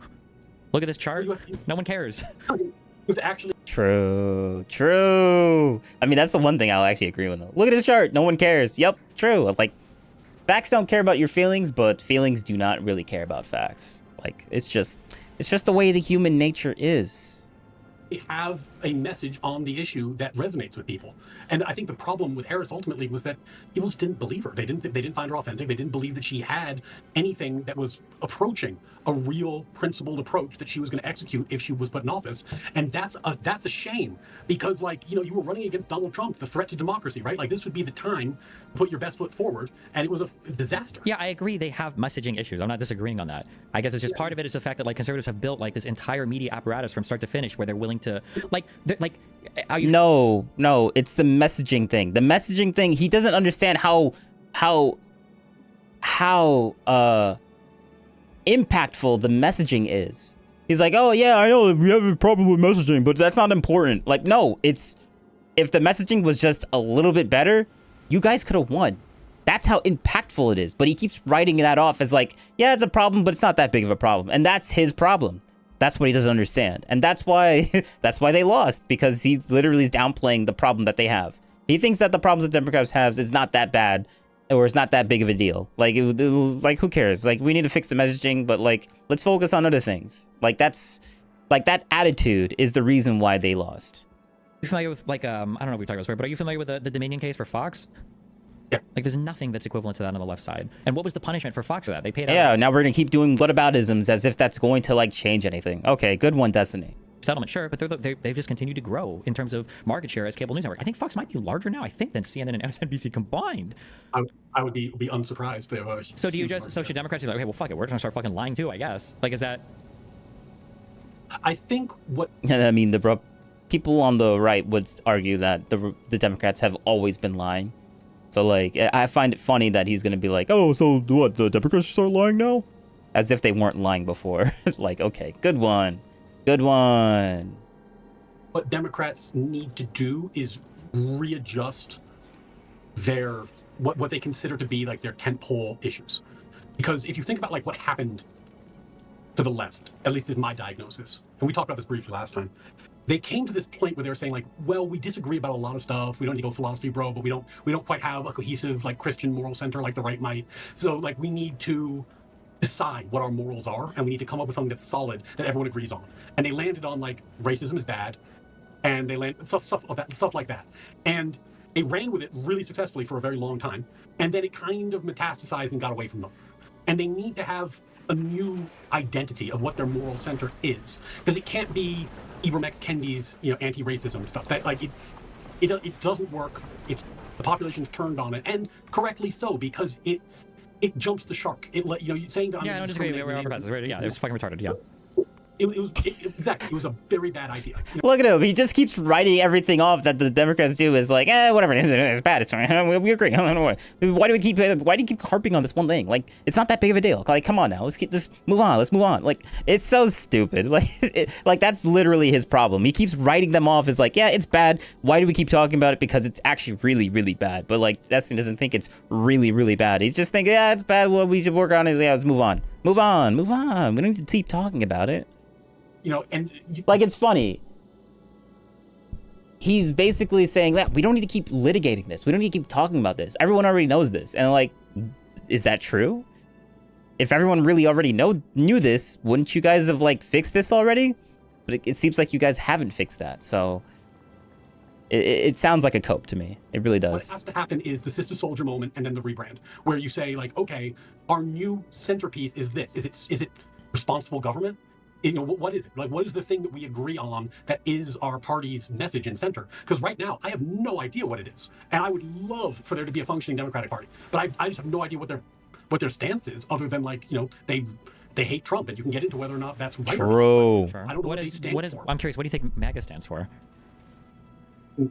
Look at this chart. No one cares. Actually, True. I mean, that's the one thing I'll actually agree with. Look at this chart. No one cares. Yep, true. Like, facts don't care about your feelings, but feelings do not really care about facts. Like, it's just the way the human nature is. they have a message on the issue that resonates with people. And I think the problem with Harris ultimately was that people just didn't believe her. They didn't find her authentic. They didn't believe that she had anything that was approaching a real principled approach that she was going to execute if she was put in office. And that's a shame, because, like, you know, you were running against Donald Trump, the threat to democracy, right? Like, this would be the time to put your best foot forward, and it was a disaster. Yeah, I agree. They have messaging issues. I'm not disagreeing on that. I guess it's just part of it is the fact that, like, conservatives have built, like, this entire media apparatus from start to finish where they're willing to, are you... No, it's the messaging thing. The messaging thing, he doesn't understand how impactful the messaging is. He's like, oh yeah, I know we have a problem with messaging, but that's not important. Like, no, it's, if the messaging was just a little bit better, you guys could have won. That's how impactful it is. But he keeps writing that off as like, yeah, it's a problem, but it's not that big of a problem. And that's his problem. That's what he doesn't understand. And that's why they lost, because he literally is downplaying the problem that they have. He thinks that the problems that Democrats have is not that bad, or it's not that big of a deal. Like, like, who cares? Like, we need to fix the messaging, but, like, let's focus on other things. Like, that's, like, that attitude is the reason why they lost. You familiar with, like, I don't know if we talked about this before, but are you familiar with the Dominion case for Fox? Yeah. Like, there's nothing that's equivalent to that on the left side. And what was the punishment for Fox for that? They paid out... Yeah, now we're going to keep doing whataboutisms as if that's going to, like, change anything. Okay, good one, Destiny. Settlement, sure, but they've just continued to grow in terms of market share as cable news network. I think Fox might be larger now, I think, than CNN and MSNBC combined. I would be unsurprised if they have a So do you just, so should Democrats be like, okay, well, fuck it, we're going to start fucking lying too, I guess? Like, is that... I think what... I mean, people on the right would argue that the Democrats have always been lying. So, like, I find it funny that he's going to be like, oh, so what, the Democrats start lying now? As if they weren't lying before. Like, okay, good one. Good one. What Democrats need to do is readjust their what they consider to be like their tentpole issues. Because if you think about like what happened to the left, at least is my diagnosis, and we talked about this briefly last time, they came to this point where they were saying like, well, we disagree about a lot of stuff. We don't need to go philosophy bro, but we don't quite have a cohesive like Christian moral center like the right might. So like we need to decide what our morals are, and we need to come up with something that's solid that everyone agrees on. And they landed on like racism is bad, and they landed stuff like that. And they ran with it really successfully for a very long time, and then it kind of metastasized and got away from them. And they need to have a new identity of what their moral center is, because it can't be Ibram X. Kendi's, you know, anti-racism stuff. That like it doesn't work. It's the population's turned on it, and correctly so, because it jumps the shark. It you know, saying that. Yeah, I don't disagree. Yeah, it was fucking retarded. Yeah. It was a very bad idea. You know? Look at him. He just keeps writing everything off that the Democrats do as like, whatever. It's bad. It's fine. We agree. Why do you keep harping on this one thing? Like, it's not that big of a deal. Like, come on now. Let's move on. Let's move on. Like, it's so stupid. Like, like that's literally his problem. He keeps writing them off as like, yeah, it's bad. Why do we keep talking about it? Because it's actually really, really bad. But like, Destiny doesn't think it's really, really bad. He's just thinking, yeah, it's bad. Well, we should work on it. Yeah, let's move on. Move on. Move on. We don't need to keep talking about it. You know, and like, it's funny. He's basically saying that we don't need to keep litigating this. We don't need to keep talking about this. Everyone already knows this. And like, is that true? If everyone really already knew this, wouldn't you guys have like fixed this already? But it seems like you guys haven't fixed that. So it sounds like a cope to me. It really does. What has to happen is the Sister Soldier moment, and then the rebrand, where you say like, okay, our new centerpiece is this. Is it responsible government? You know, what is it? Like, what is the thing that we agree on that is our party's message and center? Because right now, I have no idea what it is. And I would love for there to be a functioning Democratic Party. But I just have no idea what their stance is, other than, like, you know, they hate Trump, and you can get into whether or not that's right. True. Sure. I don't know what they stand for. I'm curious, what do you think MAGA stands for?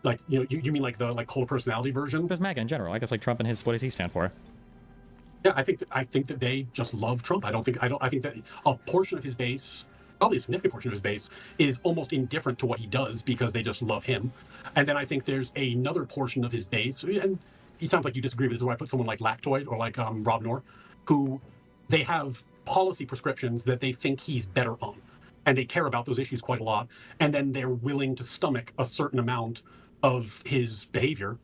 Like, you know, you mean like the cult of personality version? Just MAGA in general. I guess like Trump and what does he stand for? Yeah, I think that they just love Trump. I think that a portion of his base probably a significant portion of his base is almost indifferent to what he does because they just love him. And then I think there's another portion of his base, and it sounds like you disagree with this, where I put someone like Lactoid or like Rob Noor, who they have policy prescriptions that they think he's better on. And they care about those issues quite a lot. And then they're willing to stomach a certain amount of his behavior,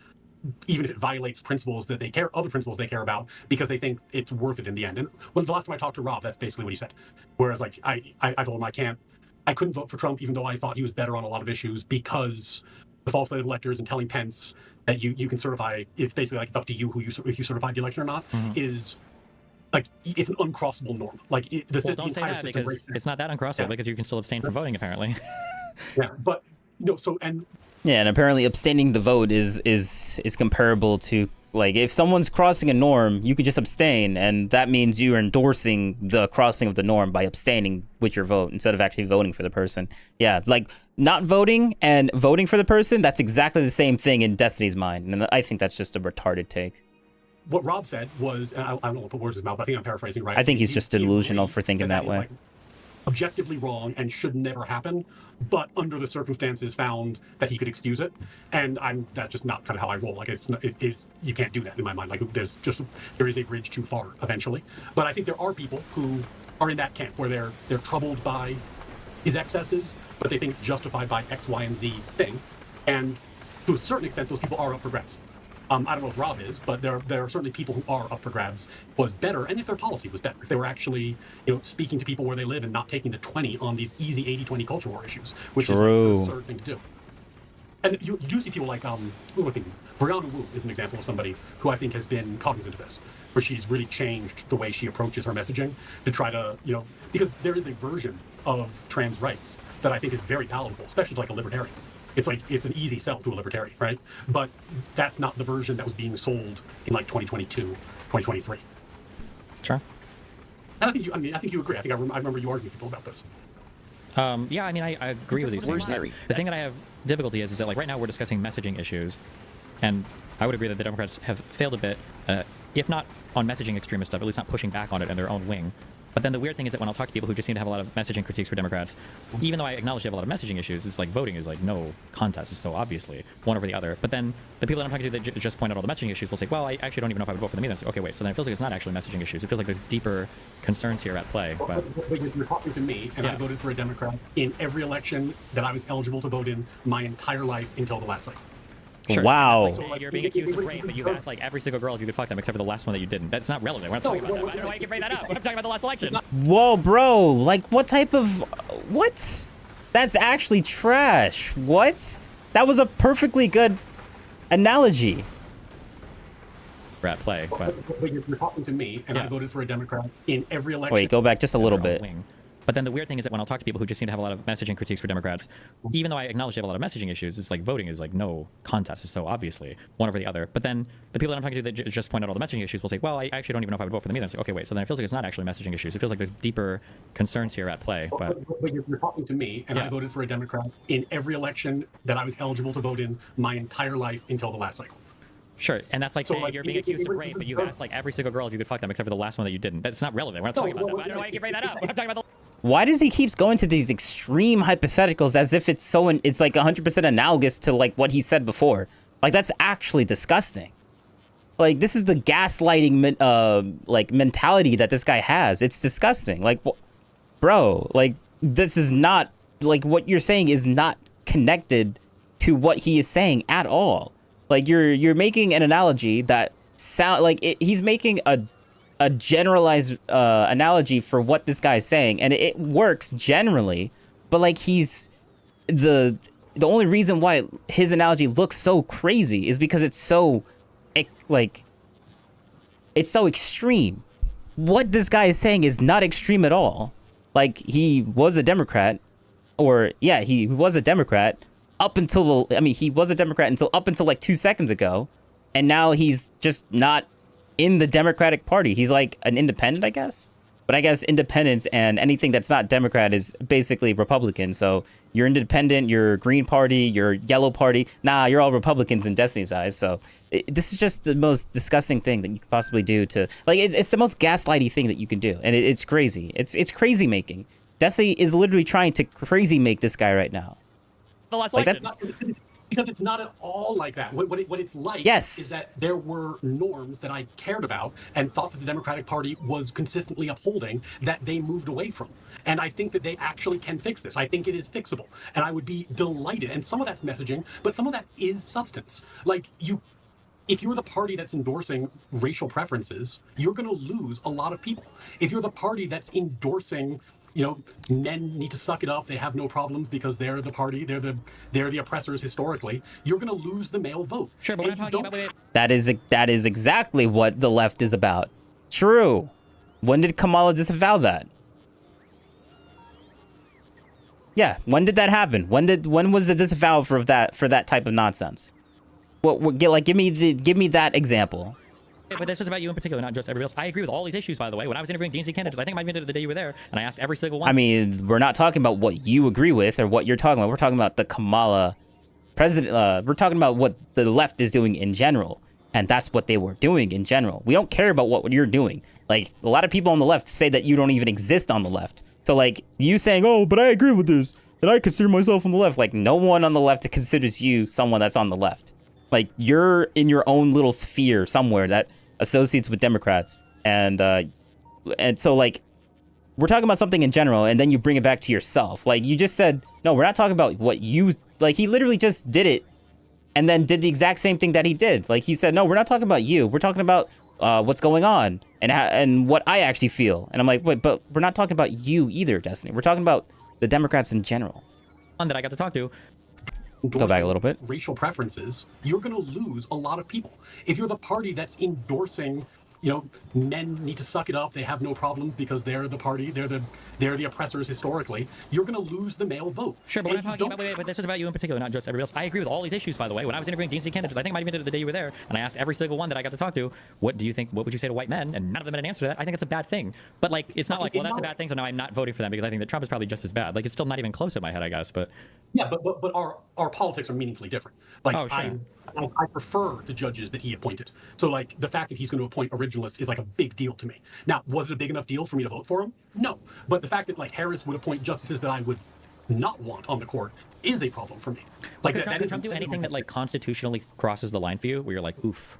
even if it violates principles that other principles they care about, because they think it's worth it in the end. And when the last time I talked to Rob, that's basically what he said. Whereas like I told him I couldn't vote for Trump, even though I thought he was better on a lot of issues, because the false slate of electors and telling Pence that you can certify, it's basically like it's up to you if you certify the election or not, is like it's an uncrossable norm. Like don't say that, because it's not that uncrossable, because you can still abstain from voting apparently. Yeah, but and apparently abstaining the vote is comparable to, like, if someone's crossing a norm, you could just abstain, and that means you're endorsing the crossing of the norm by abstaining with your vote instead of actually voting for the person. Yeah, like not voting and voting for the person, that's exactly the same thing in Destiny's mind, and I think that's just a retarded take. What Rob said was, and I don't want to put words in his mouth, but I think I'm paraphrasing right. I think he's just delusional for thinking that way. Like objectively wrong and should never happen, but under the circumstances found that he could excuse it. And that's just not kind of how I roll. Like it's you can't do that in my mind. Like there is a bridge too far eventually. But I think there are people who are in that camp where they're troubled by his excesses, but they think it's justified by X, Y, and Z thing. And to a certain extent, those people are up for grabs. I don't know if Rob is, but there are certainly people who are up for grabs. Was better, and if their policy was better, if they were actually, speaking to people where they live and not taking the 20 on these easy 80-20 culture war issues, which is like an absurd thing to do. And you do see people like, who am I thinking? Brianna Wu is an example of somebody who I think has been cognizant of this, where she's really changed the way she approaches her messaging to try to, because there is a version of trans rights that I think is very palatable, especially to like a libertarian. It's an easy sell to a libertarian, right? But that's not the version that was being sold in like 2022, 2023. Sure. And I think you agree. I remember you arguing with people about this. Yeah, I mean, I agree with these things. The thing that I have difficulty is that like right now we're discussing messaging issues, and I would agree that the Democrats have failed a bit, if not on messaging extremist stuff, at least not pushing back on it in their own wing. But then the weird thing is that when I'll talk to people who just seem to have a lot of messaging critiques for Democrats, even though I acknowledge they have a lot of messaging issues, it's like voting is like no contest. It's so obviously one over the other. But then the people that I'm talking to that just point out all the messaging issues will say, well, I actually don't even know if I would vote for them either. It's like, okay, wait, so then it feels like it's not actually messaging issues. It feels like there's deeper concerns here at play. But you're talking to me, and I voted for a Democrat in every election that I was eligible to vote in my entire life until the last cycle. Sure. Wow. Like, so you're being accused of rape, but you asked like every single girl if you could fuck them except for the last one that you didn't. That's not relevant. We're not talking about that. I don't know why you can bring that up. I'm talking about the last election. Whoa, bro. Like, what type of... What? That's actually trash. What? That was a perfectly good analogy. We're at play, but you're talking to me, and I voted for a Democrat in every election. Wait, go back just a little bit. But then the weird thing is that when I'll talk to people who just seem to have a lot of messaging critiques for Democrats, even though I acknowledge they have a lot of messaging issues, it's like voting is like no contest. It's so obviously one over the other. But then the people that I'm talking to that just point out all the messaging issues will say, well, I actually don't even know if I would vote for them either. It's like, okay, wait, so then it feels like it's not actually messaging issues. It feels like there's deeper concerns here at play. But you're talking to me, and I voted for a Democrat in every election that I was eligible to vote in my entire life until the last cycle. Sure, and that's like saying like, you're being accused of rape, but you asked like every single girl if you could fuck them except for the last one that you didn't. That's not relevant. We're not talking about that. I don't know why you can bring that up. I'm talking about the... Why does he keep going to these extreme hypotheticals as if it's it's like 100% analogous to like what he said before? Like that's actually disgusting. Like this is the gaslighting like mentality that this guy has. It's disgusting. Like, bro, like this is not like what you're saying is not connected to what he is saying at all. Like you're making an analogy that sound like he's making a generalized analogy for what this guy's saying, and it works generally, but like he's the only reason why his analogy looks so crazy is because it's so like it's so extreme. What this guy is saying is not extreme at all. Like he was a Democrat, or yeah, he was a Democrat up until he was a Democrat until up until like 2 seconds ago, and now he's just not in the Democratic Party. He's like an independent, I guess. But I guess independence and anything that's not Democrat is basically Republican. So you're independent, you're Green Party, you're Yellow Party. Nah, you're all Republicans in Destiny's eyes. So this is just the most disgusting thing that you could possibly do to... Like, it's the most gaslighty thing that you can do. And it's crazy. It's crazy making. Destiny is literally trying to crazy make this guy right now. The last Like, election. Because it's not at all like that. What it's like Yes. is that there were norms that I cared about and thought that the Democratic Party was consistently upholding that they moved away from. And I think that they actually can fix this. I think it is fixable. And I would be delighted. And some of that's messaging, but some of that is substance. Like, if you're the party that's endorsing racial preferences, you're going to lose a lot of people. If you're the party that's endorsing, men need to suck it up, they have no problems because they're the party, they're the oppressors historically, you're going to lose the male vote. Sure, but we're not talking about... That is exactly what the left is about. True. When did Kamala disavow that? Yeah, when did that happen? When was the disavow for that type of nonsense? Give me that example. But this was about you in particular, not just everybody else. I agree with all these issues, by the way. When I was interviewing DNC candidates, I think I might have been the day you were there, and I asked every single one. I mean, we're not talking about what you agree with or what you're talking about. We're talking about the Kamala president. We're talking about what the left is doing in general, and that's what they were doing in general. We don't care about what you're doing. Like, a lot of people on the left say that you don't even exist on the left. So, like, you saying, oh, but I agree with this, and I consider myself on the left. Like, no one on the left considers you someone that's on the left. Like, you're in your own little sphere somewhere that associates with Democrats, and so, like, we're talking about something in general, and then you bring it back to yourself. Like, you just said, no, we're not talking about what you, like, he literally just did it and then did the exact same thing that he did. Like, he said, no, we're not talking about you, we're talking about what's going on and what I actually feel. And I'm like, wait, but we're not talking about you either, Destiny. We're talking about the Democrats in general. One that I got to talk to. Go back a little bit. Racial preferences, you're going to lose a lot of people. If you're the party that's endorsing, men need to suck it up, they have no problems because they're the party, they're the oppressors historically, you're going to lose the male vote. Sure, but we're not talking about... But this was about you in particular, not just everybody else. I agree with all these issues, by the way. When I was interviewing DNC candidates, I think I might have been the day you were there, and I asked every single one that I got to talk to, what would you say to white men? And none of them had an answer to that. I think it's a bad thing. But, like, it's not like, well, that's a bad thing, so now I'm not voting for them because I think that Trump is probably just as bad. Like, it's still not even close in my head, I guess, but... Yeah, but our politics are meaningfully different. Like, oh, sure. I prefer the judges that he appointed. So, like, the fact that he's going to appoint originalists is, like, a big deal to me. Now, was it a big enough deal for me to vote for him? No. But the fact that, like, Harris would appoint justices that I would not want on the court is a problem for me. Like, could Trump do anything that, like, constitutionally crosses the line for you, where you're like, oof?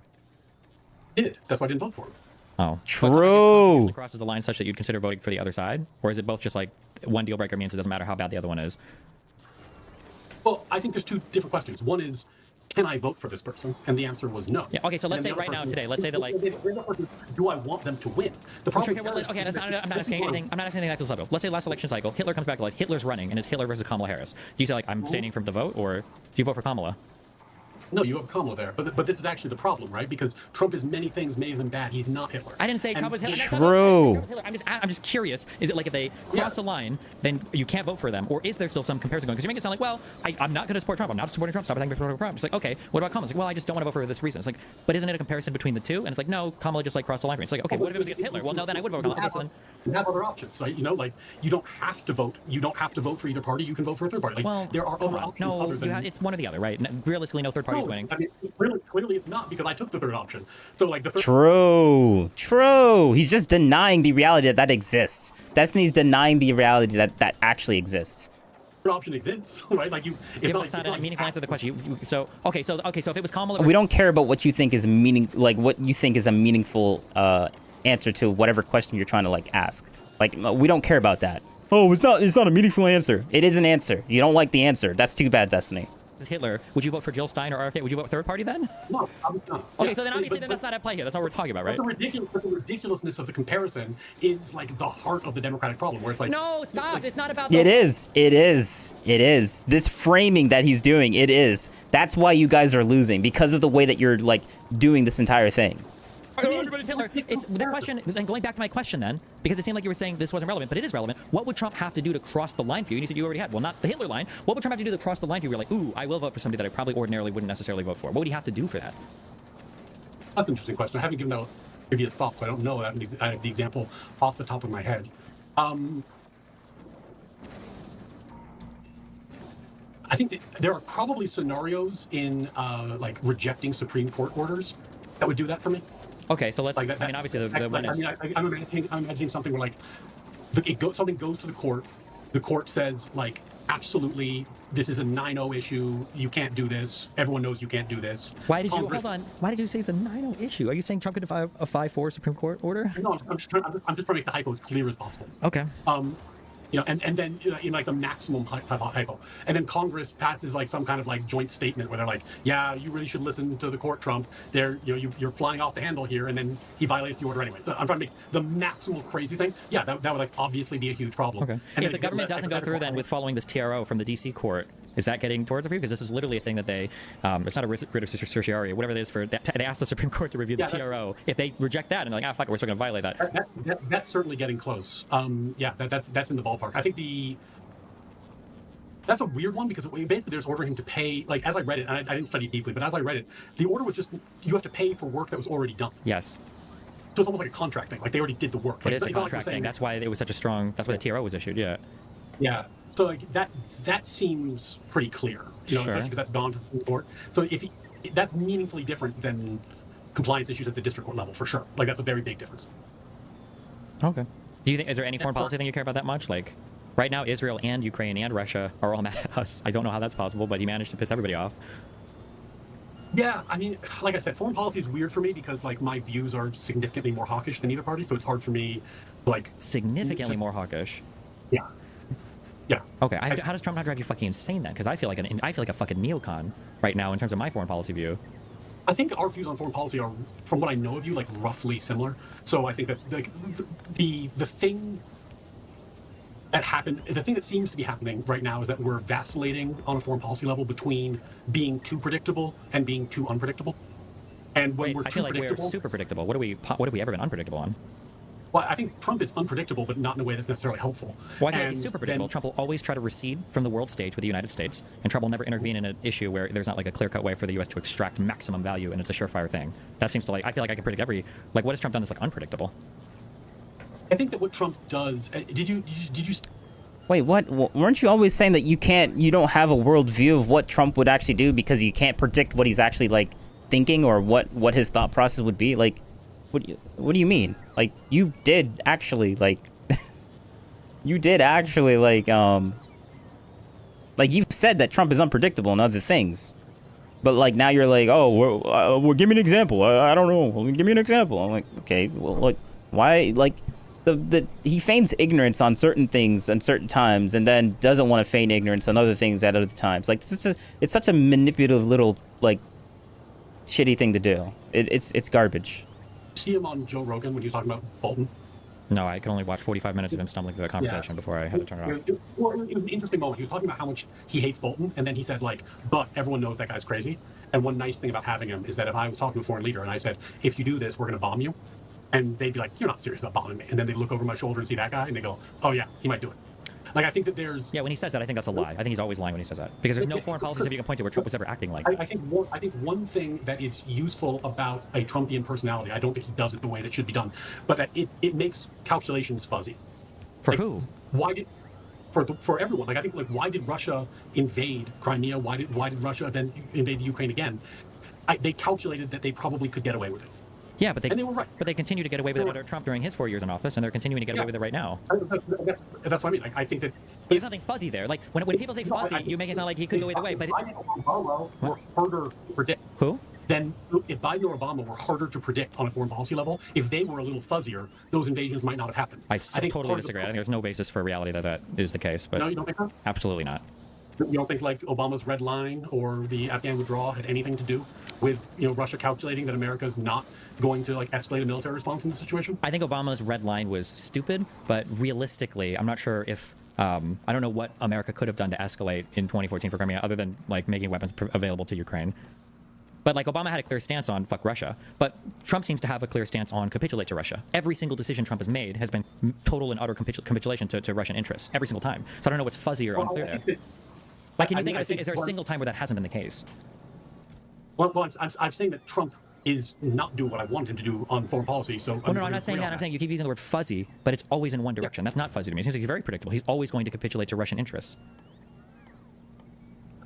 He did. That's why I didn't vote for him. Oh, true. But crosses the line such that you'd consider voting for the other side, or is it both just like one deal breaker means it doesn't matter how bad the other one is? Well, I think there's two different questions. One is, can I vote for this person? And the answer was no. Yeah. Okay. So let's say right now today, let's say that, like, do I want them to win? The problem. I'm not asking anything. I'm not asking anything that feels level. Let's say last election cycle, Hitler comes back to life. Hitler's running, and it's Hitler versus Kamala Harris. Do you say, like, I'm abstaining from the vote, or do you vote for Kamala? No, you have Kamala there, but this is actually the problem, right? Because Trump is many things made him bad. He's not Hitler. I didn't say Trump was Hitler. True. I'm just curious. Is it like if they cross a line, then you can't vote for them, or is there still some comparison going? Because you make it sound like, well, I'm not going to support Trump. I'm not supporting Trump. Stop attacking Trump. It's like, okay, what about Kamala? It's like, well, I just don't want to vote for this reason. It's like, but isn't it a comparison between the two? And it's like, no, Kamala just like crossed the line for me. It's like, okay, what if it was against Hitler? Well, no, then I would vote for Kamala. Okay, so then you have other options, right? Like, you don't have to vote. You don't have to vote for either party. You can vote for a third party. Like, well, there are other options. No, other than... it's one or the other, right? Realistically, no third party is winning. I mean, clearly it's not, because I took the third option. So, like, the third... True. He's just denying the reality that exists. Destiny's denying the reality that actually exists. Third option exists, right? Like, it's not a meaningful answer to the question. So if it was Kamala, we don't care about what you think is what you think is a meaningful answer to whatever question you're trying to, like, ask. Like, we don't care about that. Oh, it's not a meaningful answer. It is an answer. You don't like the answer. That's too bad, Destiny. Hitler, would you vote for Jill Stein or RFK? Would you vote third party then? No, obviously not. Okay, so then obviously that's not at play here. That's all we're talking about, right? But the ridiculousness of the comparison is, like, the heart of the Democratic problem, where it's like... No, stop. Like, it's not about... It is. This framing that he's doing, it is. That's why you guys are losing, because of the way that you're, like, doing this entire thing. Everybody's Hitler. It's the question, then going back to my question then, because it seemed like you were saying this wasn't relevant, but it is relevant. What would Trump have to do to cross the line for you? And you said you already had. Well, not the Hitler line. What would Trump have to do to cross the line for you? You're like, ooh, I will vote for somebody that I probably ordinarily wouldn't necessarily vote for. What would he have to do for that? That's an interesting question. I haven't given that previous thought, so I don't know that. I have the example off the top of my head. I think that there are probably scenarios in, like, rejecting Supreme Court orders that would do that for me. Okay, so let's. Like that, I mean, obviously the one is. I'm imagining something where, like, something goes to the court, the court says, like, absolutely, this is a 9-0 issue. You can't do this. Everyone knows you can't do this. Why did you hold on? Why did you say it's a 9-0 issue? Are you saying Trump could defy a 5-4 Supreme Court order? No, I'm just trying to make the hypo as clear as possible. Okay. And then in like the maximum type of hypo, and then Congress passes like some kind of like joint statement where they're like, yeah, you really should listen to the court, Trump. You're flying off the handle here, and then he violates the order anyway. So I'm trying to make the maximal crazy thing. Yeah, that would like obviously be a huge problem. Okay. And if the government doesn't go through then with following this TRO from the DC court, is that getting towards review? Because this is literally a thing that they, it's not a writ of certiorari, whatever it is for. They asked the Supreme Court to review the TRO. If they reject that and they're like, fuck it, we're still going to violate that. That's certainly getting close. That's in the ballpark. I think that's a weird one because basically they're just ordering him to pay. Like as I read it, and I didn't study it deeply, but as I read it, the order was just you have to pay for work that was already done. Yes. So it's almost like a contract thing. Like they already did the work. It is a contract thing. That's why it was such a strong. That's why the TRO was issued. Yeah. Yeah. So like that seems pretty clear. Especially because that's gone to the Supreme Court. So that's meaningfully different than compliance issues at the district court level for sure. Like that's a very big difference. Okay. Do you think is there any foreign policy thing you care about that much? Like right now, Israel and Ukraine and Russia are all mad at us. I don't know how that's possible, but he managed to piss everybody off. Yeah, I mean, like I said, foreign policy is weird for me because like my views are significantly more hawkish than either party, so it's hard for me, like significantly more hawkish. Yeah. Yeah. Okay. How does Trump not drive you fucking insane then? Because I feel like a fucking neocon right now in terms of my foreign policy view. I think our views on foreign policy are, from what I know of you, like roughly similar. So I think that like the thing that happened, the thing that seems to be happening right now is that we're vacillating on a foreign policy level between being too predictable and being too unpredictable. And when we're I too feel like predictable, we're super predictable. What have we ever been unpredictable on? Well, I think Trump is unpredictable, but not in a way that's necessarily helpful. Well, I feel like he's super predictable. Trump will always try to recede from the world stage with the United States, and Trump will never intervene in an issue where there's not like a clear-cut way for the U.S. to extract maximum value, and it's a surefire thing. That seems to like, I feel like I can predict what has Trump done that's like unpredictable? I think that what Trump does, did you Wait, what? Weren't you always saying that you don't have a world view of what Trump would actually do because you can't predict what he's actually like thinking or what his thought process would be? Like, what do you mean? Like, you did actually like you've said that Trump is unpredictable and other things, but like now you're like, oh, well, give me an example. I don't know. Give me an example. I'm like, okay, well, like, why? Like, he feigns ignorance on certain things and certain times, and then doesn't want to feign ignorance on other things at other times. Like, it's such a manipulative little like shitty thing to do. It's garbage. See him on Joe Rogan when he was talking about Bolton? No, I could only watch 45 minutes of him stumbling through the conversation before I had to turn it off. It was an interesting moment. He was talking about how much he hates Bolton, and then he said, like, but everyone knows that guy's crazy. And one nice thing about having him is that if I was talking to a foreign leader and I said, if you do this, we're going to bomb you, and they'd be like, you're not serious about bombing me. And then they'd look over my shoulder and see that guy, and they go, oh, yeah, he might do it. Like, I think that there's... Yeah, when he says that, I think that's a lie. I think he's always lying when he says that. Because there's no foreign policies that you can point to where Trump was ever acting like that. I think one thing that is useful about a Trumpian personality, I don't think he does it the way that should be done, but that it makes calculations fuzzy. For like, who? Why did... For everyone. Like, I think, like, why did Russia invade Crimea? Why did Russia then invade the Ukraine again? They calculated that they probably could get away with it. Yeah, but and they were right. But they continue to get away with it under Trump during his 4 years in office, and they're continuing to get away with it right now. That's what I mean. Like, I think that there's nothing fuzzy there. Like when people say fuzzy, you make it sound like he could go either way. But Biden and Obama were harder to predict. Who? Then if Biden or Obama were harder to predict on a foreign policy level, if they were a little fuzzier, those invasions might not have happened. I think totally disagree. I think there's no basis for reality that is the case. But no, you don't think so? Absolutely not. You don't think like Obama's red line or the Afghan withdrawal had anything to do with Russia calculating that America's not going to like escalate a military response in the situation? I think Obama's red line was stupid, but realistically, I'm not sure if I don't know what America could have done to escalate in 2014 for Crimea other than like making weapons available to Ukraine. But like Obama had a clear stance on fuck Russia, but Trump seems to have a clear stance on capitulate to Russia. Every single decision Trump has made has been total and utter capitulation to Russian interests every single time. So I don't know what's fuzzy or unclear there. Like, can you think is there a single time where that hasn't been the case? Well, I'm saying that Trump is not doing what I want him to do on foreign policy. So I'm not saying that. I'm saying you keep using the word fuzzy, but it's always in one direction. That's not fuzzy to me. It seems like he's very predictable. He's always going to capitulate to Russian interests.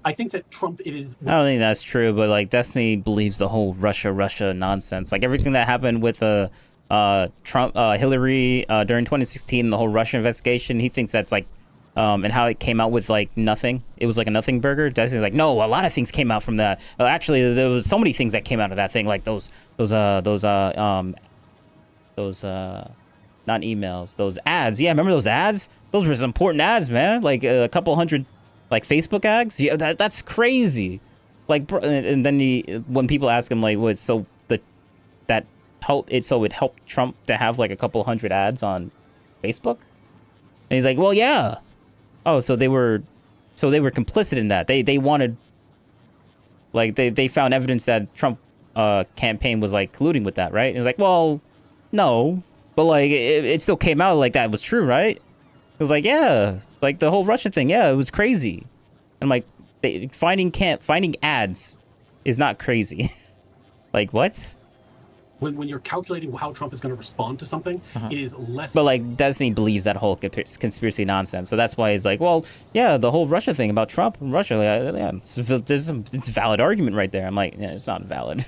I think that Trump, it is... I don't think that's true, but like Destiny believes the whole Russia nonsense. Like everything that happened with Trump, Hillary during 2016, the whole Russia investigation, he thinks that's like and how it came out with like nothing. It was like a nothing burger. Destiny's like, no, a lot of things came out from that. Actually, there was so many things that came out of that thing, like those not emails, those ads. Yeah, remember those ads? Those were some important ads, man. Like a couple hundred, like Facebook ads. Yeah, that's crazy. Like, and then when people ask him like, what? So it helped Trump to have like a couple hundred ads on Facebook, and he's like, well, yeah. Oh, so they were complicit in that. They wanted, like, they found evidence that Trump campaign was like colluding with that, right? And he's like, well, no, but like it still came out like that was true, right? It was like, yeah, like the whole Russia thing, yeah, it was crazy. I'm like, finding ads is not crazy. Like what? When you're calculating how Trump is going to respond to something, it is less. But like Destiny believes that whole conspiracy nonsense, so that's why he's like, well, yeah, the whole Russia thing about Trump and Russia, yeah, it's a valid argument right there. I'm like, yeah, it's not valid.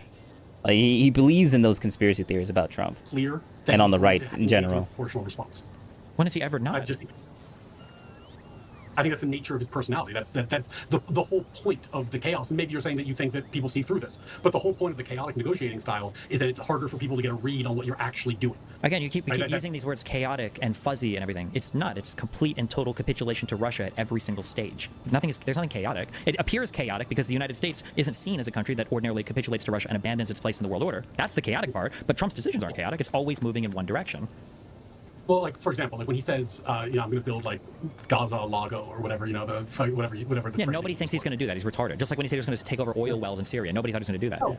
Like he believes in those conspiracy theories about Trump, clear, and on the right in general. Proportional response. When has he ever not? I think that's the nature of his personality. That's the whole point of the chaos. And maybe you're saying that you think that people see through this, but the whole point of the chaotic negotiating style is that it's harder for people to get a read on what you're actually doing. Again, you keep using these words chaotic and fuzzy and everything. It's not. It's complete and total capitulation to Russia at every single stage. There's nothing chaotic. It appears chaotic because the United States isn't seen as a country that ordinarily capitulates to Russia and abandons its place in the world order. That's the chaotic part. But Trump's decisions aren't chaotic. It's always moving in one direction. Well, like for example, like when he says, I'm going to build like Gaza Lago or whatever, whatever. Yeah, nobody thinks he's going to do that. He's retarded. Just like when he said he was going to take over oil wells in Syria, nobody thought he was going to do that. No,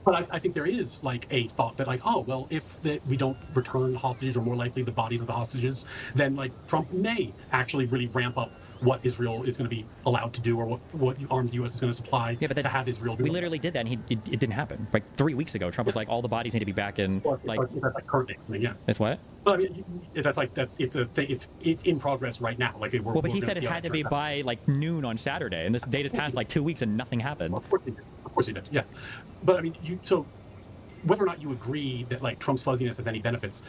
but I think there is like a thought that like, oh well, if we don't return hostages, or more likely the bodies of the hostages, then like Trump may actually really ramp up what Israel is going to be allowed to do, or what the arms the U.S. is going to supply to have Israel do. We literally did that, and it didn't happen. Like 3 weeks ago, Trump was like, all the bodies need to be back in. That's like current, yeah. It's what? Well, I mean, it's a thing. It's in progress right now. Like but he said it had to be by like noon on Saturday, and this date has passed like 2 weeks and nothing happened. Well, of course he did. Yeah, but I mean, so whether or not you agree that like Trump's fuzziness has any benefits,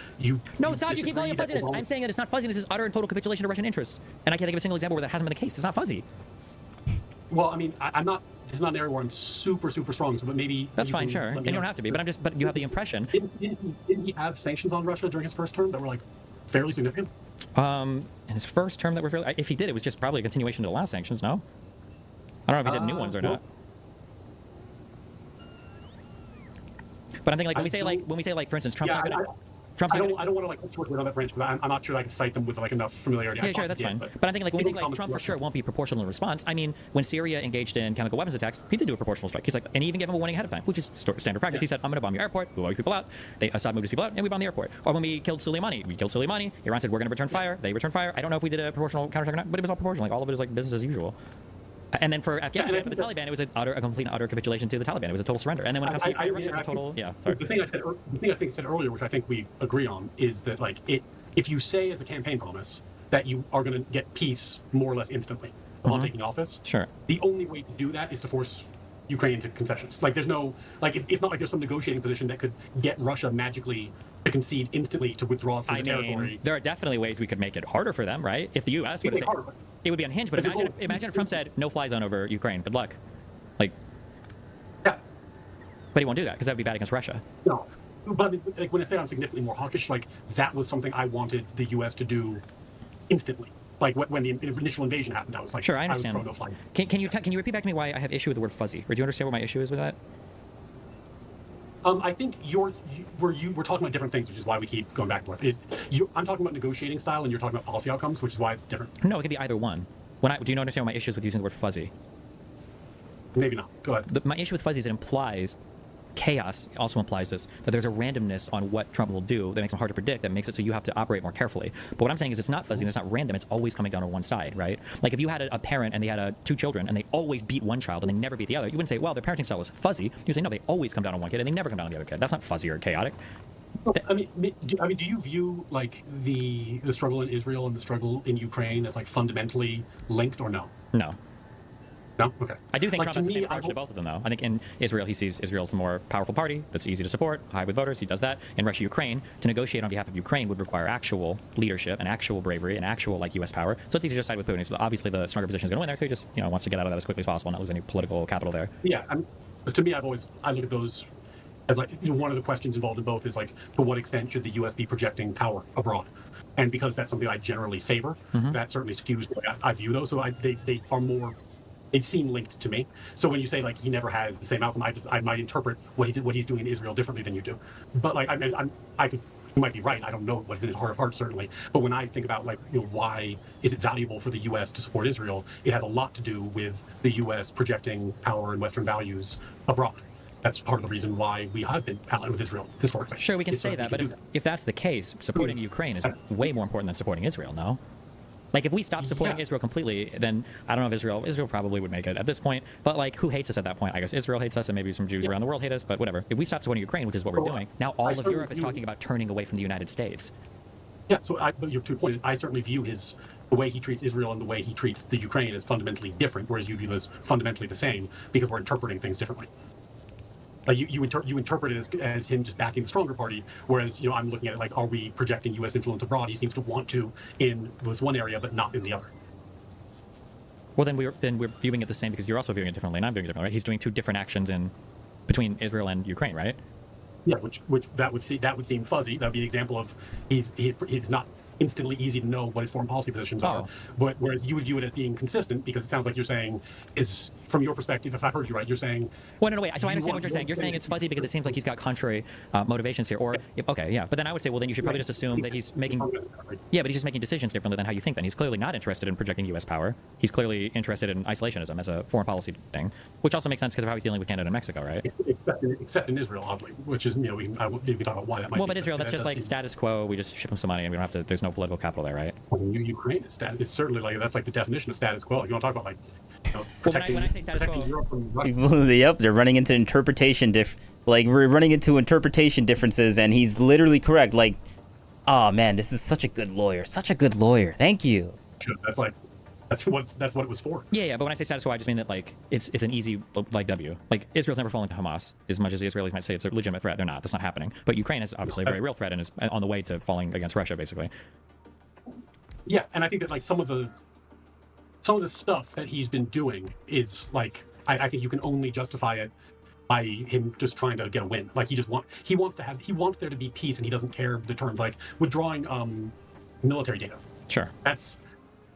No, stop! You keep calling it fuzziness. I'm saying that it's not fuzziness. It's utter and total capitulation to Russian interest, and I can't think of a single example where that hasn't been the case. It's not fuzzy. Well, I mean, I'm not. This is not an area where I'm super strong. So, but maybe that's fine, sure. And you don't have to be. But you have the impression. Didn't he have sanctions on Russia during his first term that were like fairly significant? In his first term that were fairly. If he did, it was just probably a continuation of the last sanctions. No. I don't know if he did new ones or not. But I'm thinking like when we say like for instance, Trump's not going to. I don't want to like switch on that branch because I'm not sure I can cite them with like enough familiarity. Yeah, sure, that's fine. But I'm thinking like when we think like Trump for sure won't be proportional in response. I mean, when Syria engaged in chemical weapons attacks, he did do a proportional strike. He's like, and he even gave him a warning ahead of time, which is standard practice. Yeah. He said, "I'm going to bomb your airport. We'll wipe people out." Assad moved his people out, and we bombed the airport. Or when we killed Soleimani, Iran said, "We're going to return fire." They returned fire. I don't know if we did a proportional counterattack or not, but it was all proportional. Like all of it is like business as usual. And then for Afghanistan, for the Taliban, it was a complete and utter capitulation to the Taliban. It was a total surrender. And then when it comes to Russia, it's a total, yeah. Sorry. The thing I said earlier, which I think we agree on, is that like if you say as a campaign promise that you are going to get peace more or less instantly upon taking office, sure. The only way to do that is to force Ukraine into concessions. Like there's no like it's not like there's some negotiating position that could get Russia magically to concede instantly to withdraw from the territory. There are definitely ways we could make it harder for them, right? If the U.S. would say it would be unhinged, but imagine if Trump said no fly zone over Ukraine. Good luck. Like, yeah. But he won't do that because that would be bad against Russia. No, but like when I say I'm significantly more hawkish, like that was something I wanted the U.S. to do instantly. Like when the initial invasion happened, I was like, sure, I understand. I was pro no fly. Can you repeat back to me why I have issue with the word fuzzy, or do you understand what my issue is with that? I think we're talking about different things, which is why we keep going back and forth. I'm talking about negotiating style, and you're talking about policy outcomes, which is why it's different. No, it could be either one. Do you understand what my issue is with using the word fuzzy? Maybe not. Go ahead. My issue with fuzzy is it implies chaos. Also implies this, that there's a randomness on what Trump will do that makes him hard to predict, that makes it so you have to operate more carefully. But what I'm saying is it's not fuzzy and it's not random. It's always coming down to one side, right? Like if you had a parent and they had two children and they always beat one child and they never beat the other, you wouldn't say, well, their parenting style is fuzzy. You say, no, they always come down on one kid and they never come down on the other kid. That's not fuzzy or chaotic. I mean, do you view like the struggle in Israel and the struggle in Ukraine as like fundamentally linked or no? No. No? Okay. I do think Like, Trump to has the same me, approach to both of them, though. I think in Israel, he sees Israel as the more powerful party that's easy to support, high with voters. He does that. In Russia, Ukraine, to negotiate on behalf of Ukraine would require actual leadership and actual bravery and actual like U.S. power. So it's easy to just side with Putin. So obviously, the stronger position is going to win there. So he just wants to get out of that as quickly as possible, and not lose any political capital there. Yeah, to me, I look at those as like one of the questions involved in both is like, to what extent should the U.S. be projecting power abroad? And because that's something I generally favor, that certainly skews the way I view those. So they are more. They seem linked to me. So when you say like he never has the same outcome, I might interpret what he's doing in Israel differently than you do. But like you might be right. I don't know what's in his heart of hearts certainly. But when I think about like why is it valuable for the U.S. to support Israel, it has a lot to do with the U.S. projecting power and Western values abroad. That's part of the reason why we have been allied with Israel historically. Sure, we can say that, but if that's the case, supporting Ukraine is way more important than supporting Israel. No. Like, if we stop supporting Israel completely, then I don't know if Israel probably would make it at this point. But, like, who hates us at that point? I guess Israel hates us, and maybe some Jews around the world hate us, but whatever. If we stop supporting Ukraine, which is what we're doing, now all of Europe is talking about turning away from the United States. Yeah, so but your 2 points, I certainly view the way he treats Israel and the way he treats the Ukraine as fundamentally different, whereas you view them as fundamentally the same, because we're interpreting things differently. Like you interpret it as him just backing the stronger party, whereas I'm looking at it like, are we projecting U.S. influence abroad? He seems to want to in this one area, but not in the other. Well, then we're viewing it the same because you're also viewing it differently, and I'm viewing it differently, right? He's doing 2 different actions between Israel and Ukraine, right? Yeah, which that would seem fuzzy. That would be an example of he's not instantly easy to know what his foreign policy positions are. But whereas you would view it as being consistent, because it sounds like you're saying is from your perspective, if I heard you right, you're saying. Well, no, wait. So I understand what you're saying. You're saying it's fuzzy because it seems like he's got contrary motivations here. Or okay, yeah. But then I would say, well, then you should probably just assume that he's making. Yeah, but he's just making decisions differently than how you think. Then he's clearly not interested in projecting U.S. power. He's clearly interested in isolationism as a foreign policy thing, which also makes sense because of how he's dealing with Canada and Mexico, right? Except in Israel, oddly, which is we can talk about why that might. Well, but Israel, that's just like status quo. We just ship him some money, and we don't have to. There's no political capital there, right? Ukraine is status. It's certainly like that's like the definition of status quo. You want to talk about like protecting, when I say status quo, Europe from Russia. Yep, they're running into interpretation we're running into interpretation differences, and he's literally correct. Like, oh man, this is such a good lawyer. Thank you. That's what it was for. Yeah. But when I say status quo, I just mean that like it's an easy like W. Like Israel's never fallen to Hamas as much as the Israelis might say it's a legitimate threat. They're not. That's not happening. But Ukraine is obviously a very real threat and is on the way to falling against Russia, basically. Yeah, and I think that like some of the stuff that he's been doing is like I think you can only justify it by him just trying to get a win. Like he wants there to be peace, and he doesn't care the terms, like withdrawing military data. Sure. That's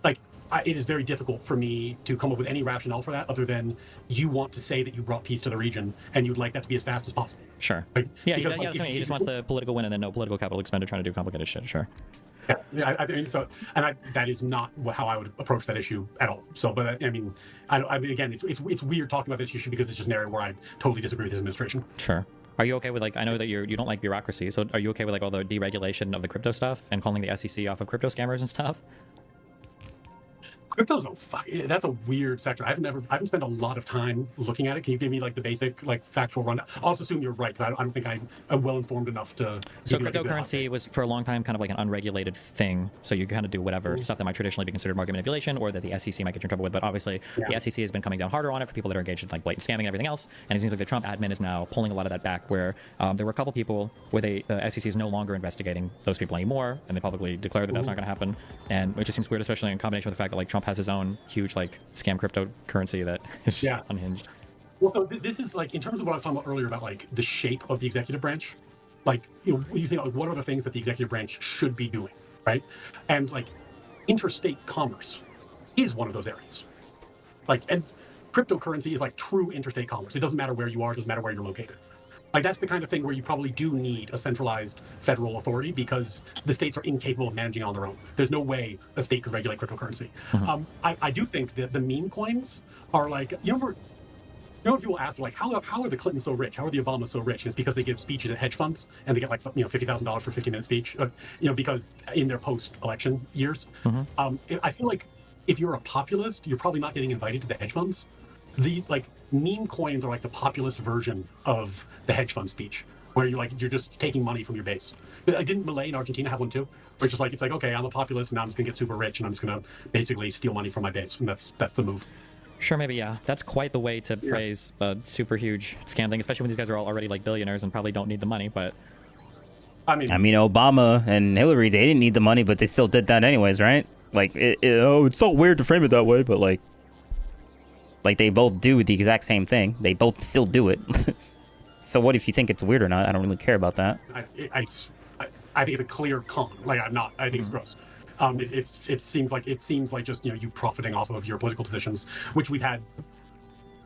like it is very difficult for me to come up with any rationale for that other than you want to say that you brought peace to the region and you'd like that to be as fast as possible. Sure. Like, yeah. He just wants the political win and then no political capital expended trying to do complicated shit. Sure. Yeah, I mean, that is not how I would approach that issue at all. So, but I mean, again, it's weird talking about this issue because it's just an area where I totally disagree with his administration. Sure. Are you okay with I know that you don't like bureaucracy, so are you okay with all the deregulation of the crypto stuff and calling the SEC off of crypto scammers and stuff? Crypto's that's a weird sector. I haven't spent a lot of time looking at it. Can you give me the basic factual rundown? I'll also assume you're right, because I don't think I'm well informed enough to. So cryptocurrency was for a long time kind of like an unregulated thing. So you kind of do whatever stuff that might traditionally be considered market manipulation, or that the SEC might get you in trouble with. But obviously, the SEC has been coming down harder on it for people that are engaged in blatant scamming and everything else. And it seems like the Trump admin is now pulling a lot of that back. Where there were a couple people where the SEC is no longer investigating those people anymore, and they publicly declared that that's not going to happen. And it just seems weird, especially in combination with the fact that Trump has his own huge scam cryptocurrency that is just unhinged. Well, so this is in terms of what I was talking about earlier about the shape of the executive branch. You think what are the things that the executive branch should be doing, right? And interstate commerce is one of those areas. And cryptocurrency is true interstate commerce. It doesn't matter where you are, it doesn't matter where you're located. That's the kind of thing where you probably do need a centralized federal authority because the states are incapable of managing it on their own. There's no way a state could regulate cryptocurrency. Mm-hmm. I do think that the meme coins are when people ask how are the Clintons so rich? How are the Obamas so rich? And it's because they give speeches at hedge funds and they get $50,000 for a 50-minute speech. Because in their post-election years, I feel like if you're a populist, you're probably not getting invited to the hedge funds. The meme coins are the populist version of the hedge fund speech, where you're just taking money from your base. Didn't Milei in Argentina have one too? Where it's just okay, I'm a populist, and now I'm just gonna get super rich, and I'm just gonna basically steal money from my base, and that's the move. Sure, maybe, yeah. That's quite the way to phrase a super huge scam thing, especially when these guys are all already like billionaires and probably don't need the money, but... I mean, Obama and Hillary, they didn't need the money, but they still did that anyways, right? Like, it's so weird to frame it that way, but like they both do the exact same thing. They both still do it. So what if you think it's weird or not? I don't really care about that. I think it's a clear con. Like, I'm not. I think it's gross. It seems like just you profiting off of your political positions, which we've had.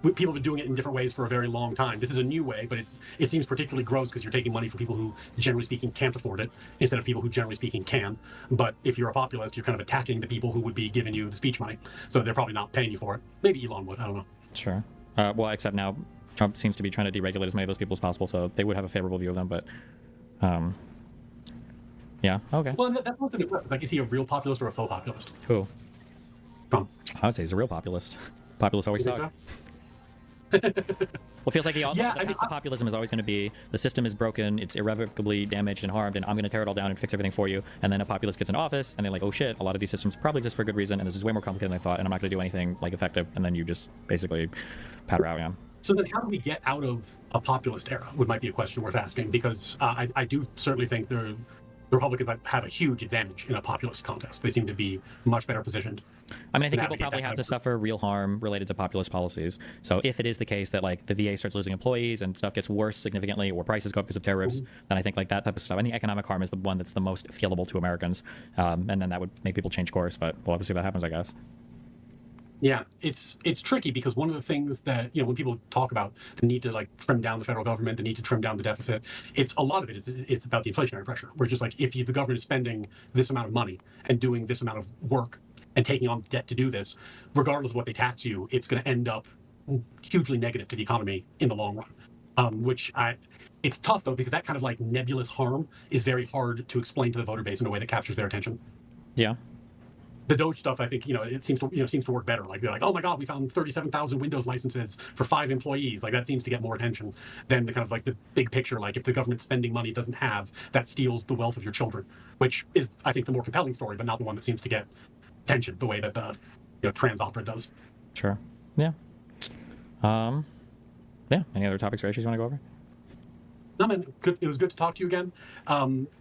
People have been doing it in different ways for a very long time. This is a new way, but it seems particularly gross because you're taking money from people who, generally speaking, can't afford it instead of people who, generally speaking, can. But if you're a populist, you're kind of attacking the people who would be giving you the speech money. So they're probably not paying you for it. Maybe Elon would. I don't know. Sure. Well, except now Trump seems to be trying to deregulate as many of those people as possible, so they would have a favorable view of them. But, yeah. Okay. Well, that's not the difference. Like, is he a real populist or a faux populist? Who? Trump. I would say he's a real populist. Populists always You think suck. so? Well, it feels like the I mean, populism is always going to be the system is broken, it's irrevocably damaged and harmed, and I'm going to tear it all down and fix everything for you. And then a populist gets in office, and they're like, oh shit, a lot of these systems probably exist for a good reason, and this is way more complicated than I thought, and I'm not going to do anything like effective. And then you just basically pat her out, yeah. So then how do we get out of a populist era might be a question worth asking, because I do certainly think the Republicans have a huge advantage in a populist contest. They seem to be much better positioned. I mean, I think people probably have to suffer real harm related to populist policies. So if it is the case that like the VA starts losing employees and stuff gets worse significantly, or prices go up because of tariffs, then I think like that type of stuff. I think economic harm is the one that's the most feelable to Americans, and then that would make people change course. But we'll have to see what happens, I guess. Yeah, it's tricky because one of the things that, when people talk about the need to like trim down the federal government, the need to trim down the deficit, a lot of it is about the inflationary pressure. We're just like, if the government is spending this amount of money and doing this amount of work and taking on debt to do this, regardless of what they tax you, it's going to end up hugely negative to the economy in the long run. It's tough though, because that kind of like nebulous harm is very hard to explain to the voter base in a way that captures their attention. Yeah. The Doge stuff, I think, it seems to work better. Like, they're like, oh my God, we found 37,000 Windows licenses for 5 employees. Like, that seems to get more attention than the kind of like the big picture. Like, if the government spending money doesn't have, that steals the wealth of your children, which is, I think, the more compelling story, but not the one that seems to get attention the way that the trans opera does. Sure. Yeah. Yeah. Any other topics or issues you want to go over? No, man, it was good to talk to you again.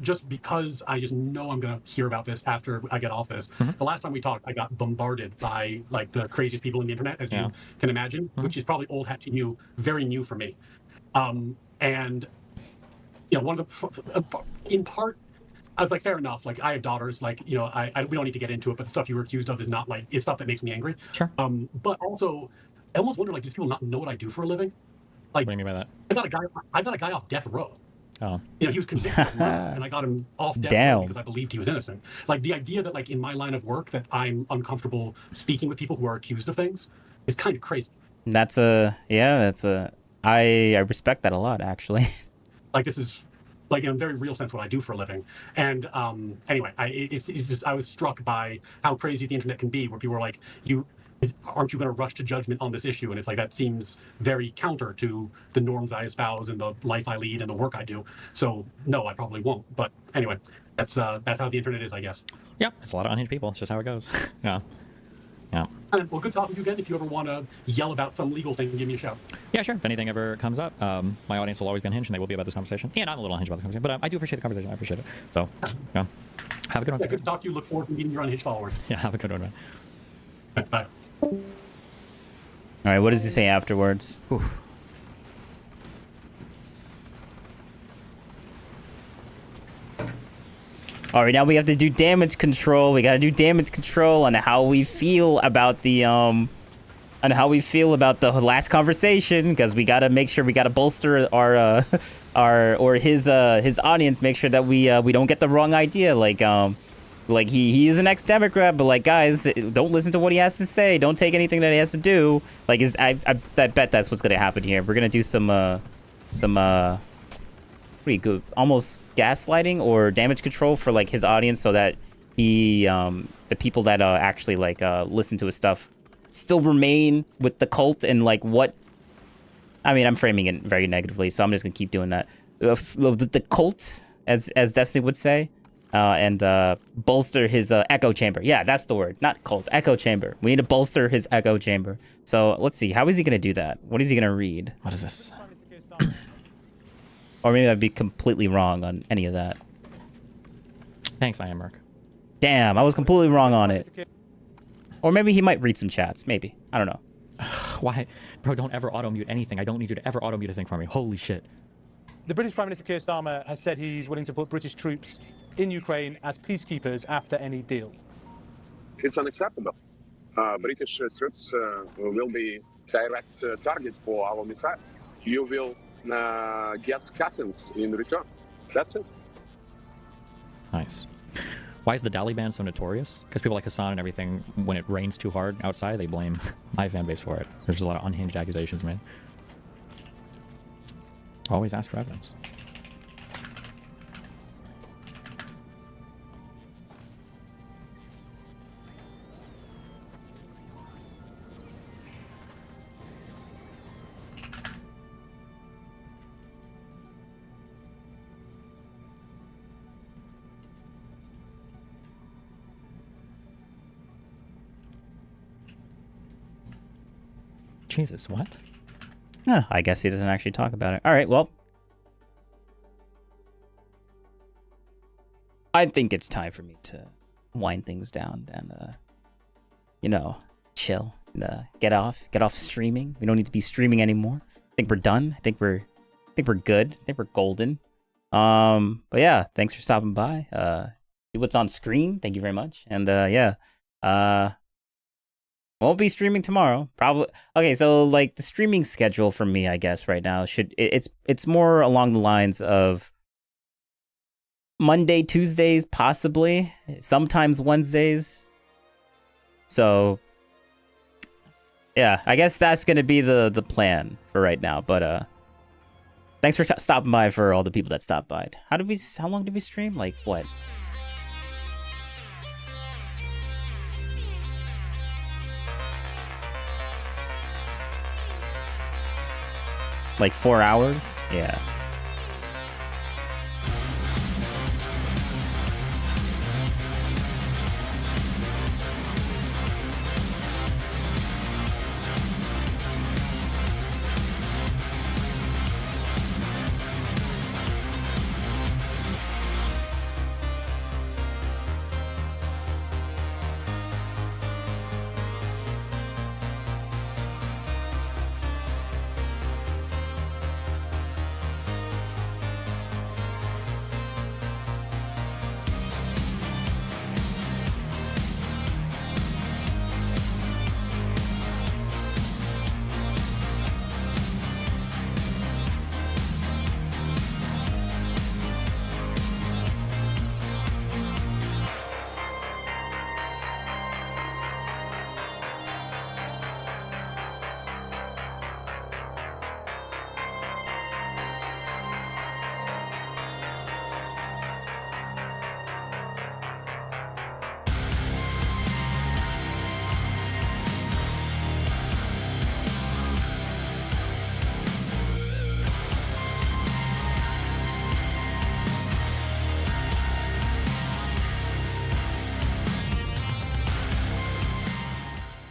Just because I just know I'm going to hear about this after I get off this. The last time we talked, I got bombarded by like the craziest people in the internet, as you can imagine, which is probably old hat to you, very new for me. And one of the, in part, I was like, fair enough. Like, I have daughters. Like, we don't need to get into it, but the stuff you were accused of is not like, it's stuff that makes me angry. Sure. But also, I almost wonder, like, do people not know what I do for a living? Like, what do you mean by that? I got a guy off death row. Oh. He was convicted of murder, and I got him off death row because I believed he was innocent. Like, the idea that, like, in my line of work that I'm uncomfortable speaking with people who are accused of things is kind of crazy. I respect that a lot, actually. Like, this is, like, in a very real sense, what I do for a living. And anyway, I was struck by how crazy the internet can be, where people are like, aren't you going to rush to judgment on this issue? And it's like, that seems very counter to the norms I espouse and the life I lead and the work I do. So no, I probably won't. But anyway, that's how the internet is, I guess. Yep, it's a lot of unhinged people. It's just how it goes. Yeah. And, well, good talking to you again. If you ever want to yell about some legal thing, give me a shout. Yeah, sure. If anything ever comes up, my audience will always be unhinged, and they will be about this conversation. And I'm a little unhinged about the conversation, but I do appreciate the conversation. I appreciate it. So, yeah. Have a good one. Yeah, good to talk to you. Look forward to meeting your unhinged followers. Yeah, have a good one, man. Bye. All right, what does he say afterwards? Oof. All right, now we have to do damage control. We got to do damage control on how we feel about the last conversation, because we got to make sure we got to bolster his audience, make sure that we don't get the wrong idea. Like he is an ex-Democrat, but like, guys, don't listen to what he has to say. Don't take anything that he has to do. Like, I bet that's what's gonna happen here. We're gonna do some pretty good, almost gaslighting or damage control for like his audience, so that the people that actually like listen to his stuff still remain with the cult. And like, what I mean, I'm framing it very negatively, so I'm just gonna keep doing that. The cult, as Destiny would say. and bolster his echo chamber. Yeah, that's the word. Not cult. Echo chamber. We need to bolster his echo chamber. So let's see. How is he going to do that? What is he going to read? What is this? Or maybe I'd be completely wrong on any of that. Thanks, I am Merc. Damn, I was completely wrong on it. Or maybe he might read some chats. Maybe. I don't know. Why? Bro, don't ever auto-mute anything. I don't need you to ever auto-mute a thing for me. Holy shit. The British Prime Minister Keir Starmer has said he's willing to put British troops in Ukraine as peacekeepers after any deal. It's unacceptable. British troops will be direct target for our missiles. You will get captains in return. That's it. Nice. Why is the Taliban so notorious? Because people like Hassan and everything, when it rains too hard outside, they blame my fan base for it. There's just a lot of unhinged accusations made. Always ask for evidence. Jesus, what? I guess he doesn't actually talk about it. All right, well. I think it's time for me to wind things down and, you know, chill. And, get off streaming. We don't need to be streaming anymore. I think we're done. I think we're good. I think we're golden. But yeah, thanks for stopping by. See what's on screen. Thank you very much. And yeah. Won't be streaming tomorrow. Probably. Okay, so like the streaming schedule for me, I guess right now it's more along the lines of Monday, Tuesdays, possibly, sometimes Wednesdays. So yeah, I guess that's gonna be the plan for right now. But thanks for stopping by for all the people that stopped by. How long did we stream? Like what? Like 4 hours? Yeah.